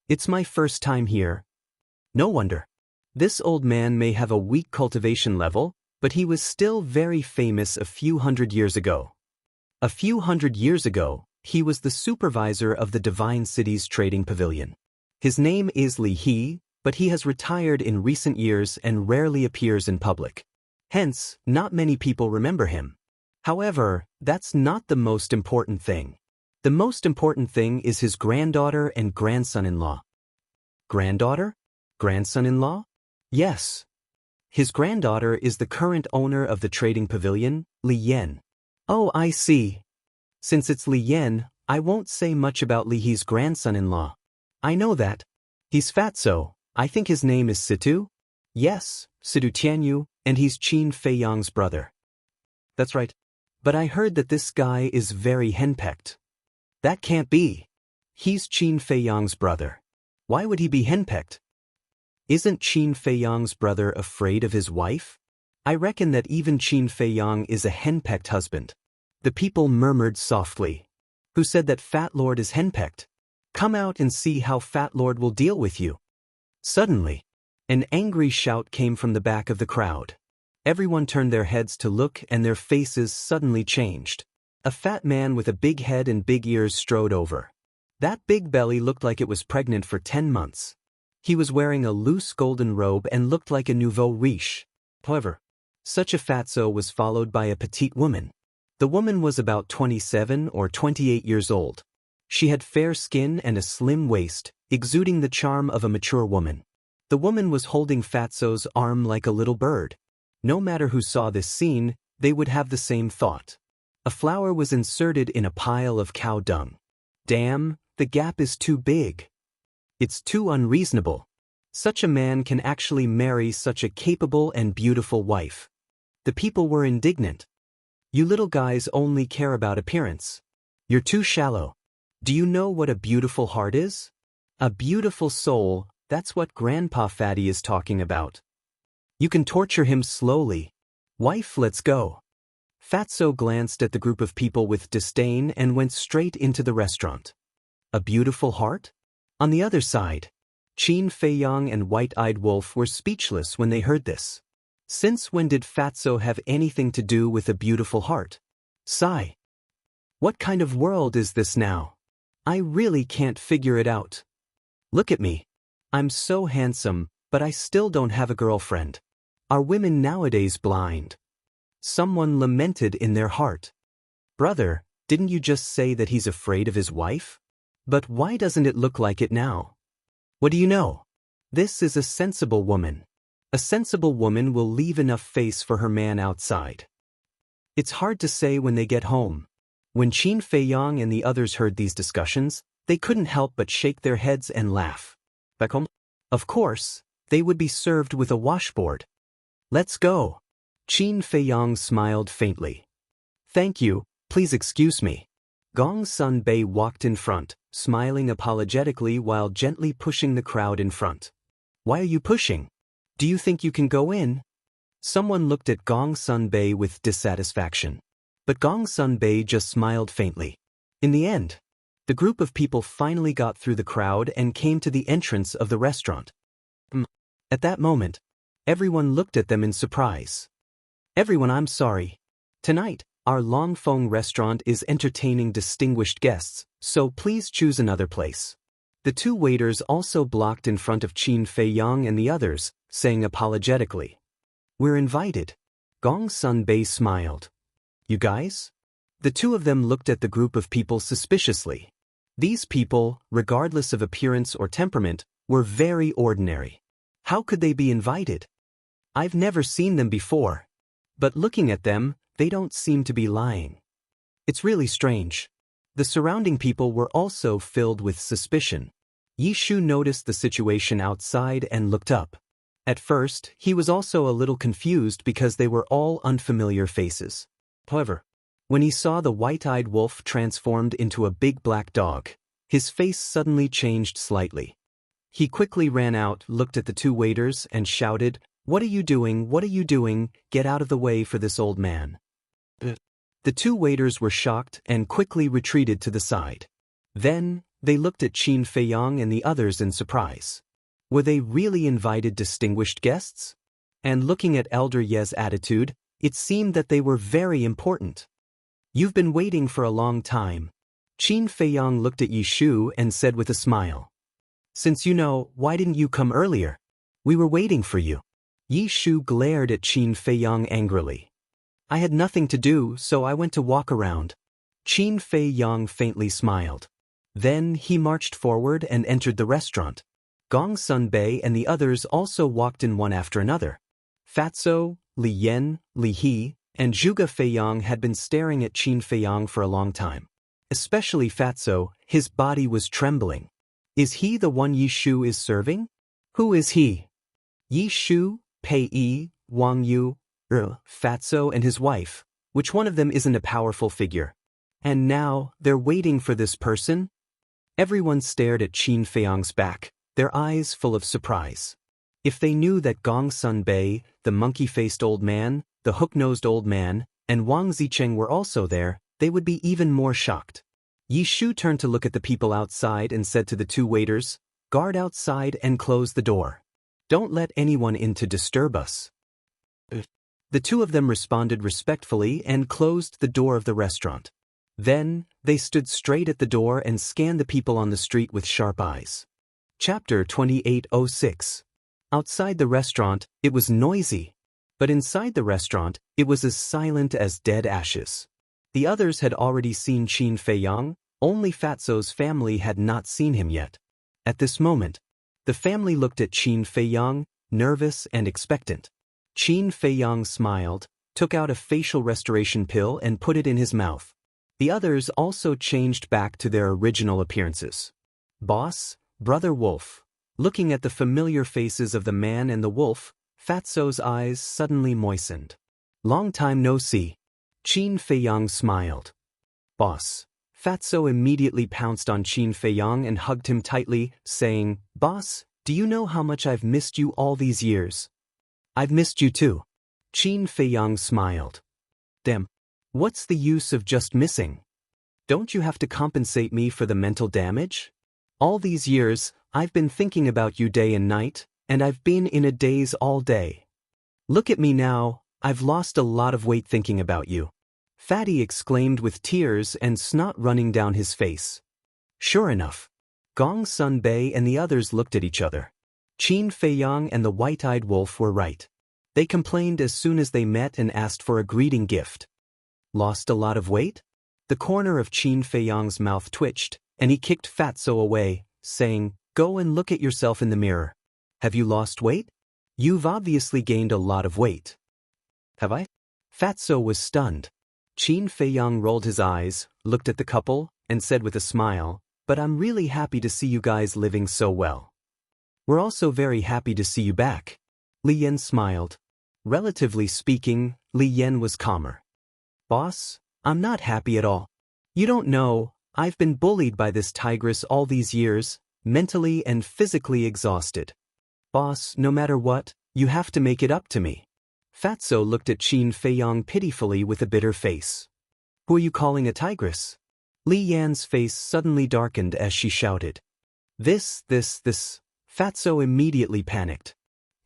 S1: It's my first time here. No wonder. This old man may have a weak cultivation level, but he was still very famous a few hundred years ago. A few hundred years ago, he was the supervisor of the Divine City's trading pavilion. His name is Li He, but he has retired in recent years and rarely appears in public. Hence, not many people remember him. However, that's not the most important thing. The most important thing is his granddaughter and grandson-in-law. Granddaughter? Grandson-in-law? Yes. His granddaughter is the current owner of the trading pavilion, Li Yan. Oh, I see. Since it's Li Yan, I won't say much about Li He's grandson-in-law. I know that. He's fatso. I think his name is Situ? Yes, Situ Tianyu, and he's Qin Feiyang's brother. That's right. But I heard that this guy is very henpecked. That can't be. He's Qin Feiyang's brother. Why would he be henpecked? Isn't Qin Feiyang's brother afraid of his wife? I reckon that even Qin Feiyang is a henpecked husband. The people murmured softly. Who said that Fat Lord is henpecked? Come out and see how Fat Lord will deal with you. Suddenly, an angry shout came from the back of the crowd. Everyone turned their heads to look and their faces suddenly changed. A fat man with a big head and big ears strode over. That big belly looked like it was pregnant for 10 months. He was wearing a loose golden robe and looked like a nouveau riche. However, such a fatso was followed by a petite woman. The woman was about 27 or 28 years old. She had fair skin and a slim waist, exuding the charm of a mature woman. The woman was holding Fatso's arm like a little bird. No matter who saw this scene, they would have the same thought. A flower was inserted in a pile of cow dung. Damn, the gap is too big. It's too unreasonable. Such a man can actually marry such a capable and beautiful wife. The people were indignant. You little guys only care about appearance. You're too shallow. Do you know what a beautiful heart is? A beautiful soul, that's what Grandpa Fatty is talking about. You can torture him slowly. Wife, let's go. Fatso glanced at the group of people with disdain and went straight into the restaurant. A beautiful heart? On the other side, Qin Feiyang and White-Eyed Wolf were speechless when they heard this. Since when did Fatso have anything to do with a beautiful heart? Sigh. What kind of world is this now? I really can't figure it out. Look at me. I'm so handsome, but I still don't have a girlfriend. Are women nowadays blind? Someone lamented in their heart. Brother, didn't you just say that he's afraid of his wife? But why doesn't it look like it now? What do you know? This is a sensible woman. A sensible woman will leave enough face for her man outside. It's hard to say when they get home. When Qin Feiyang and the others heard these discussions, they couldn't help but shake their heads and laugh. Back home? Of course, they would be served with a washboard. Let's go. Qin Feiyang smiled faintly. Thank you, please excuse me. Gong Sun Bei walked in front, smiling apologetically while gently pushing the crowd in front. Why are you pushing? Do you think you can go in? Someone looked at Gong Sun Bei with dissatisfaction. But Gong Sun Bei just smiled faintly. In the end, the group of people finally got through the crowd and came to the entrance of the restaurant. At that moment, everyone looked at them in surprise. Everyone, I'm sorry. Tonight, our Longfeng restaurant is entertaining distinguished guests, so please choose another place. The two waiters also blocked in front of Qin Feiyang and the others, saying apologetically. We're invited. Gong Sun Bei smiled. You guys? The two of them looked at the group of people suspiciously. These people, regardless of appearance or temperament, were very ordinary. How could they be invited? I've never seen them before. But looking at them, they don't seem to be lying. It's really strange. The surrounding people were also filled with suspicion. Yi Shu noticed the situation outside and looked up. At first, he was also a little confused because they were all unfamiliar faces. However, when he saw the white-eyed wolf transformed into a big black dog, his face suddenly changed slightly. He quickly ran out, looked at the two waiters, and shouted, "What are you doing? What are you doing? Get out of the way for this old man." The two waiters were shocked and quickly retreated to the side. Then, they looked at Qin Feiyang and the others in surprise. Were they really invited distinguished guests? And looking at Elder Ye's attitude, it seemed that they were very important. You've been waiting for a long time. Qin Feiyang looked at Yi Shu and said with a smile. Since you know, why didn't you come earlier? We were waiting for you. Yi Shu glared at Qin Feiyang angrily. I had nothing to do, so I went to walk around. Qin Feiyang faintly smiled. Then he marched forward and entered the restaurant. Gong Sun Bei and the others also walked in one after another. Fatso, Li Yan, Li He, and Zhuge Feiyang had been staring at Qin Feiyang for a long time. Especially Fatso, his body was trembling. Is he the one Yi Shu is serving? Who is he? Yi Shu, Pei Yi, Wang Yu, Fatso and his wife. Which one of them isn't a powerful figure? And now, they're waiting for this person? Everyone stared at Qin Feiyang's back, their eyes full of surprise. If they knew that Gong Sun Bei, the monkey-faced old man, the hook-nosed old man, and Wang Zicheng were also there, they would be even more shocked. Yi Shu turned to look at the people outside and said to the two waiters, "Guard outside and close the door. Don't let anyone in to disturb us." The two of them responded respectfully and closed the door of the restaurant. Then, they stood straight at the door and scanned the people on the street with sharp eyes. Chapter 2806. Outside the restaurant, it was noisy. But inside the restaurant, it was as silent as dead ashes. The others had already seen Qin Feiyang, only Fatso's family had not seen him yet. At this moment, the family looked at Qin Feiyang, nervous and expectant. Qin Feiyang smiled, took out a facial restoration pill and put it in his mouth. The others also changed back to their original appearances. Boss, Brother Wolf. Looking at the familiar faces of the man and the wolf, Fatso's eyes suddenly moistened. Long time no see. Qin Feiyang smiled. Boss. Fatso immediately pounced on Qin Feiyang and hugged him tightly, saying, "Boss, do you know how much I've missed you all these years?" "I've missed you too." Qin Feiyang smiled. "Damn. What's the use of just missing? Don't you have to compensate me for the mental damage? All these years, I've been thinking about you day and night, and I've been in a daze all day. Look at me now, I've lost a lot of weight thinking about you." Fatty exclaimed with tears and snot running down his face. Sure enough, Gong Sun Bei and the others looked at each other. Qin Feiyang and the white-eyed wolf were right. They complained as soon as they met and asked for a greeting gift. Lost a lot of weight? The corner of Qin Feiyang's mouth twitched, and he kicked Fatso away, saying, "Go and look at yourself in the mirror. Have you lost weight? You've obviously gained a lot of weight." "Have I?" Fatso was stunned. Qin Feiyang rolled his eyes, looked at the couple, and said with a smile, "But I'm really happy to see you guys living so well. We're also very happy to see you back." Li Yan smiled. Relatively speaking, Li Yan was calmer. "Boss, I'm not happy at all. You don't know, I've been bullied by this tigress all these years, mentally and physically exhausted. Boss, no matter what, you have to make it up to me." Fatso looked at Qin Feiyang pitifully with a bitter face. "Who are you calling a tigress?" Li Yan's face suddenly darkened as she shouted. This. Fatso immediately panicked.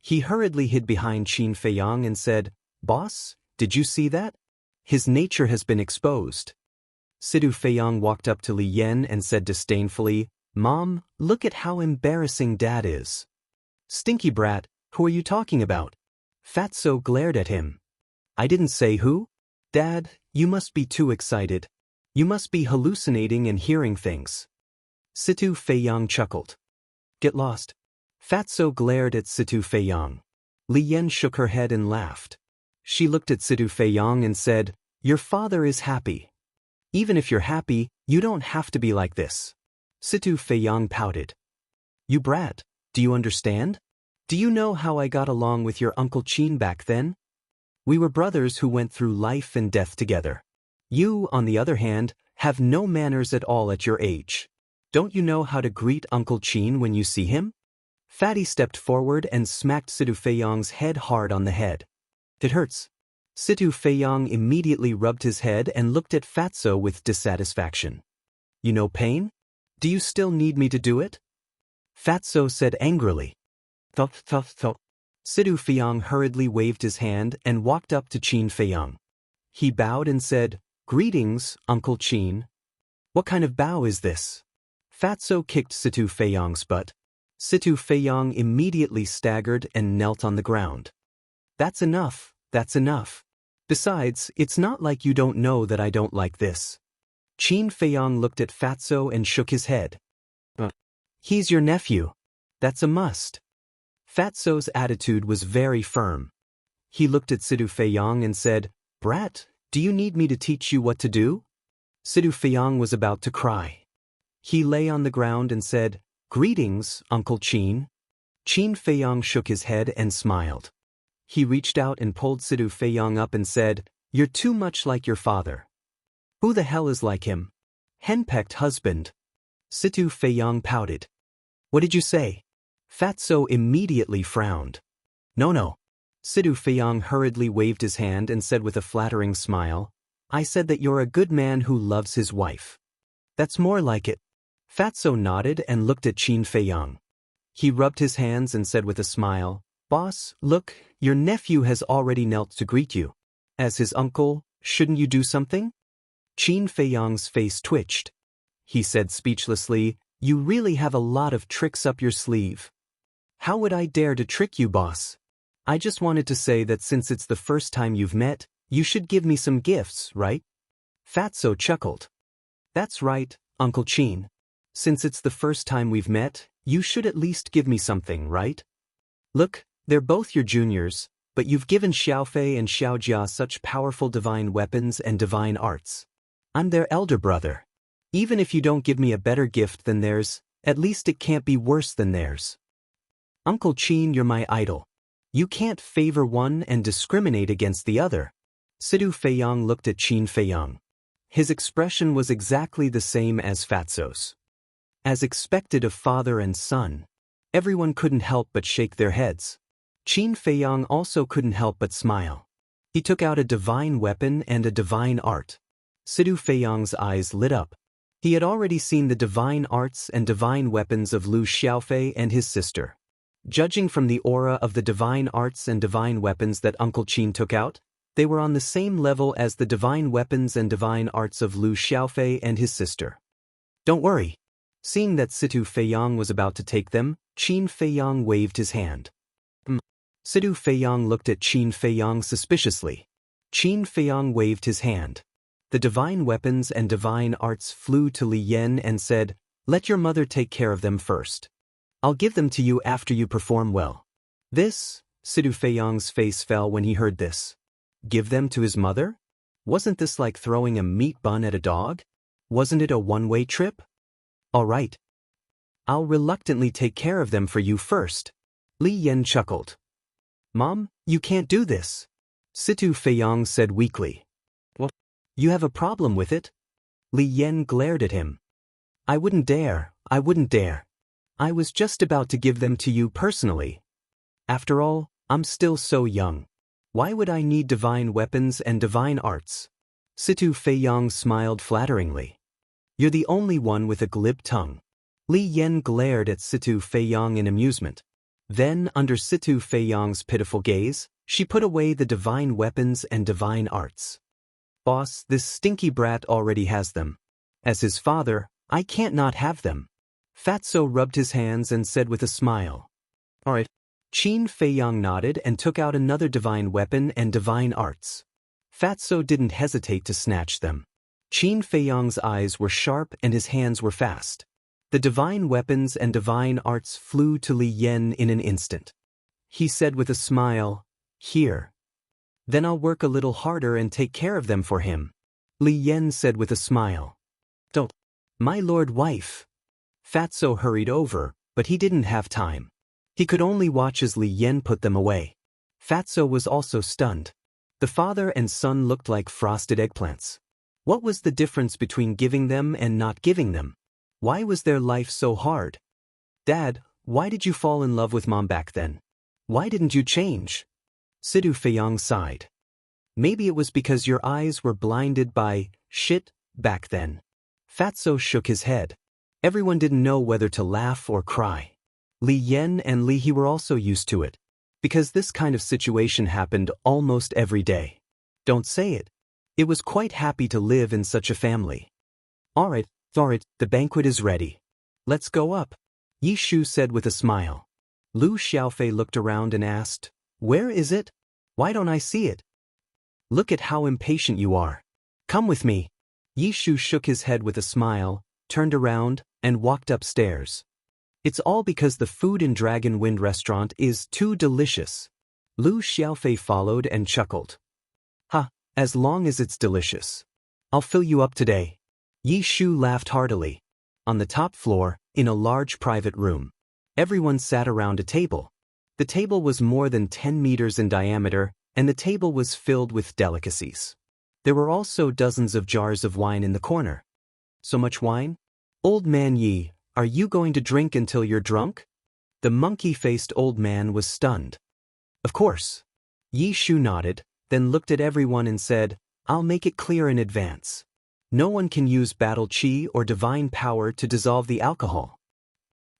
S1: He hurriedly hid behind Qin Feiyang and said, "Boss, did you see that? His nature has been exposed." Sidu Feiyang walked up to Li Yan and said disdainfully, "Mom, look at how embarrassing Dad is." "Stinky brat, who are you talking about?" Fatso glared at him. "I didn't say who. Dad, you must be too excited. You must be hallucinating and hearing things." Situ Feiyang chuckled. "Get lost." Fatso glared at Situ Feiyang. Li Yan shook her head and laughed. She looked at Situ Feiyang and said, "Your father is happy. Even if you're happy, you don't have to be like this." Situ Feiyang pouted. "You brat, do you understand? Do you know how I got along with your Uncle Qin back then? We were brothers who went through life and death together. You, on the other hand, have no manners at all at your age. Don't you know how to greet Uncle Qin when you see him?" Fatty stepped forward and smacked Situ Feiyang's head hard on the head. "It hurts." Situ Feiyang immediately rubbed his head and looked at Fatso with dissatisfaction. "You know pain? Do you still need me to do it?" Fatso said angrily. Thup. Situ Feiyang hurriedly waved his hand and walked up to Qin Feiyang. He bowed and said, "Greetings, Uncle Qin." "What kind of bow is this?" Fatso kicked Situ Feiyang's butt. Situ Feiyang immediately staggered and knelt on the ground. That's enough. Besides, it's not like you don't know that I don't like this." Qin Feiyang looked at Fatso and shook his head. He's your nephew. That's a must." Fatso's attitude was very firm. He looked at Situ Feiyang and said, "Brat, do you need me to teach you what to do?" Situ Feiyang was about to cry. He lay on the ground and said, "Greetings, Uncle Qin." Qin Feiyang shook his head and smiled. He reached out and pulled Situ Feiyang up and said, "You're too much like your father." "Who the hell is like him?" "Henpecked husband." Situ Feiyang pouted. "What did you say?" Fatso immediately frowned. No. Situ Feiyang hurriedly waved his hand and said with a flattering smile, "I said that you're a good man who loves his wife." "That's more like it." Fatso nodded and looked at Qin Feiyang. He rubbed his hands and said with a smile, "Boss, look, your nephew has already knelt to greet you. As his uncle, shouldn't you do something?" Qin Feiyang's face twitched. He said speechlessly, "You really have a lot of tricks up your sleeve." "How would I dare to trick you, boss? I just wanted to say that since it's the first time you've met, you should give me some gifts, right?" Fatso chuckled. "That's right, Uncle Qin. Since it's the first time we've met, you should at least give me something, right? Look, they're both your juniors, but you've given Xiaofei and Xiaojia such powerful divine weapons and divine arts. I'm their elder brother. Even if you don't give me a better gift than theirs, at least it can't be worse than theirs. Uncle Qin, you're my idol. You can't favor one and discriminate against the other." Situ Feiyang looked at Qin Feiyang. His expression was exactly the same as Fatso's. As expected of father and son, everyone couldn't help but shake their heads. Qin Feiyang also couldn't help but smile. He took out a divine weapon and a divine art. Situ Feiyang's eyes lit up. He had already seen the divine arts and divine weapons of Lu Xiaofei and his sister. Judging from the aura of the divine arts and divine weapons that Uncle Qin took out, they were on the same level as the divine weapons and divine arts of Lu Xiaofei and his sister. "Don't worry." Seeing that Situ Feiyang was about to take them, Qin Feiyang waved his hand. Situ Feiyang looked at Qin Feiyang suspiciously. Qin Feiyang waved his hand. The divine weapons and divine arts flew to Li Yan and said, Let your mother take care of them first. I'll give them to you after you perform well. This, Situ Feiyang's face fell when he heard this. Give them to his mother? Wasn't this like throwing a meat bun at a dog? Wasn't it a one-way trip? All right. I'll reluctantly take care of them for you first. Li Yan chuckled. Mom, you can't do this. Situ Feiyang said weakly. What? You have a problem with it? Li Yan glared at him. I wouldn't dare. I was just about to give them to you personally. After all, I'm still so young. Why would I need divine weapons and divine arts? Situ Feiyang smiled flatteringly. You're the only one with a glib tongue. Li Yan glared at Situ Feiyang in amusement. Then, under Situ Feiyang's pitiful gaze, she put away the divine weapons and divine arts. Boss, this stinky brat already has them. As his father, I can't not have them. Fatso rubbed his hands and said with a smile. All right. Qin Feiyang nodded and took out another divine weapon and divine arts. Fatso didn't hesitate to snatch them. Qin Feiyang's eyes were sharp and his hands were fast. The divine weapons and divine arts flew to Li Yan in an instant. He said with a smile, Here. Then I'll work a little harder and take care of them for him. Li Yan said with a smile. Don't. My lord wife. Fatso hurried over, but he didn't have time. He could only watch as Li Yan put them away. Fatso was also stunned. The father and son looked like frosted eggplants. What was the difference between giving them and not giving them? Why was their life so hard? Dad, why did you fall in love with Mom back then? Why didn't you change? Situ Feiyang sighed. Maybe it was because your eyes were blinded by shit back then. Fatso shook his head. Everyone didn't know whether to laugh or cry. Li Yan and Li He were also used to it, because this kind of situation happened almost every day. Don't say it. It was quite happy to live in such a family. All right, the banquet is ready. Let's go up, Yi Shu said with a smile. Lu Xiaofei looked around and asked, Where is it? Why don't I see it? Look at how impatient you are. Come with me. Yi Shu shook his head with a smile, turned around, and walked upstairs. It's all because the food in Dragon Wind restaurant is too delicious. Lu Xiaofei followed and chuckled. Ha, as long as it's delicious. I'll fill you up today. Yi Shu laughed heartily. On the top floor, in a large private room, everyone sat around a table. The table was more than 10 meters in diameter, and the table was filled with delicacies. There were also dozens of jars of wine in the corner. So much wine? Old man Yi, are you going to drink until you're drunk? The monkey-faced old man was stunned. Of course. Yi Shu nodded, then looked at everyone and said, I'll make it clear in advance. No one can use battle chi or divine power to dissolve the alcohol.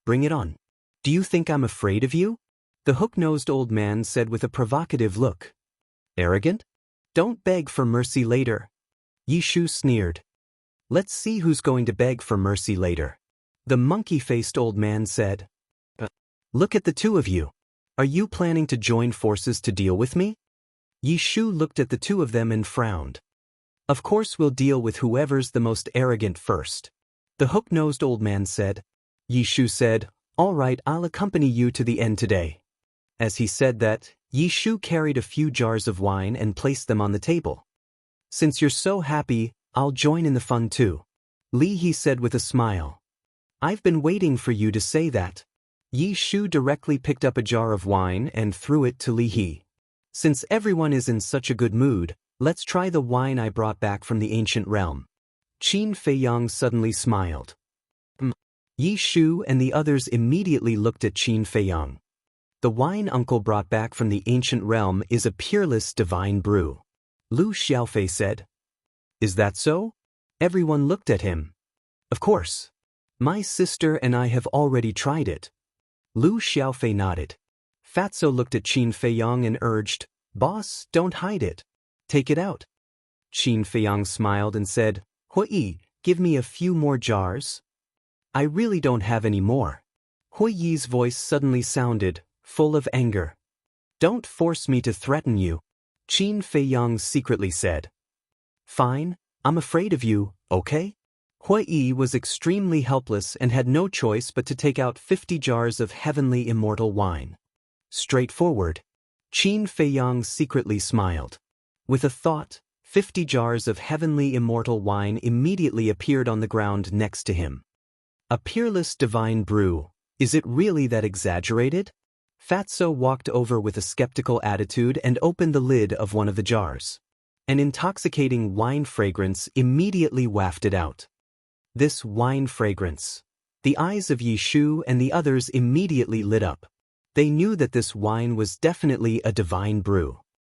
S1: Bring it on. Do you think I'm afraid of you? The hook-nosed old man said with a provocative look. Arrogant? Don't beg for mercy later. Yi Shu sneered. Let's see who's going to beg for mercy later. The monkey-faced old man said. Look at the two of you. Are you planning to join forces to deal with me? Yi Shu looked at the two of them and frowned. Of course we'll deal with whoever's the most arrogant first. The hook-nosed old man said. Yi Shu said, All right, I'll accompany you to the end today. As he said that, Yi Shu carried a few jars of wine and placed them on the table. Since you're so happy, I'll join in the fun too. Li He said with a smile. I've been waiting for you to say that. Yi Shu directly picked up a jar of wine and threw it to Li He. Since everyone is in such a good mood, let's try the wine I brought back from the ancient realm. Qin Feiyang suddenly smiled. Yi Shu and the others immediately looked at Qin Feiyang. The wine uncle brought back from the ancient realm is a peerless divine brew. Lu Xiaofei said. Is that so? Everyone looked at him. Of course. My sister and I have already tried it. Lu Xiaofei nodded. Fatso looked at Qin Feiyang and urged, Boss, don't hide it. Take it out. Qin Feiyang smiled and said, Hui, give me a few more jars. I really don't have any more. Hui Yi's voice suddenly sounded, full of anger. Don't force me to threaten you, Qin Feiyang secretly said. Fine, I'm afraid of you, okay? Hui was extremely helpless and had no choice but to take out 50 jars of heavenly immortal wine. Straightforward. Qin Feiyang secretly smiled. With a thought, 50 jars of heavenly immortal wine immediately appeared on the ground next to him. A peerless divine brew, is it really that exaggerated? Fatso walked over with a skeptical attitude and opened the lid of one of the jars. An intoxicating wine fragrance immediately wafted out. This wine fragrance. The eyes of Yi Shu and the others immediately lit up. They knew that this wine was definitely a divine brew.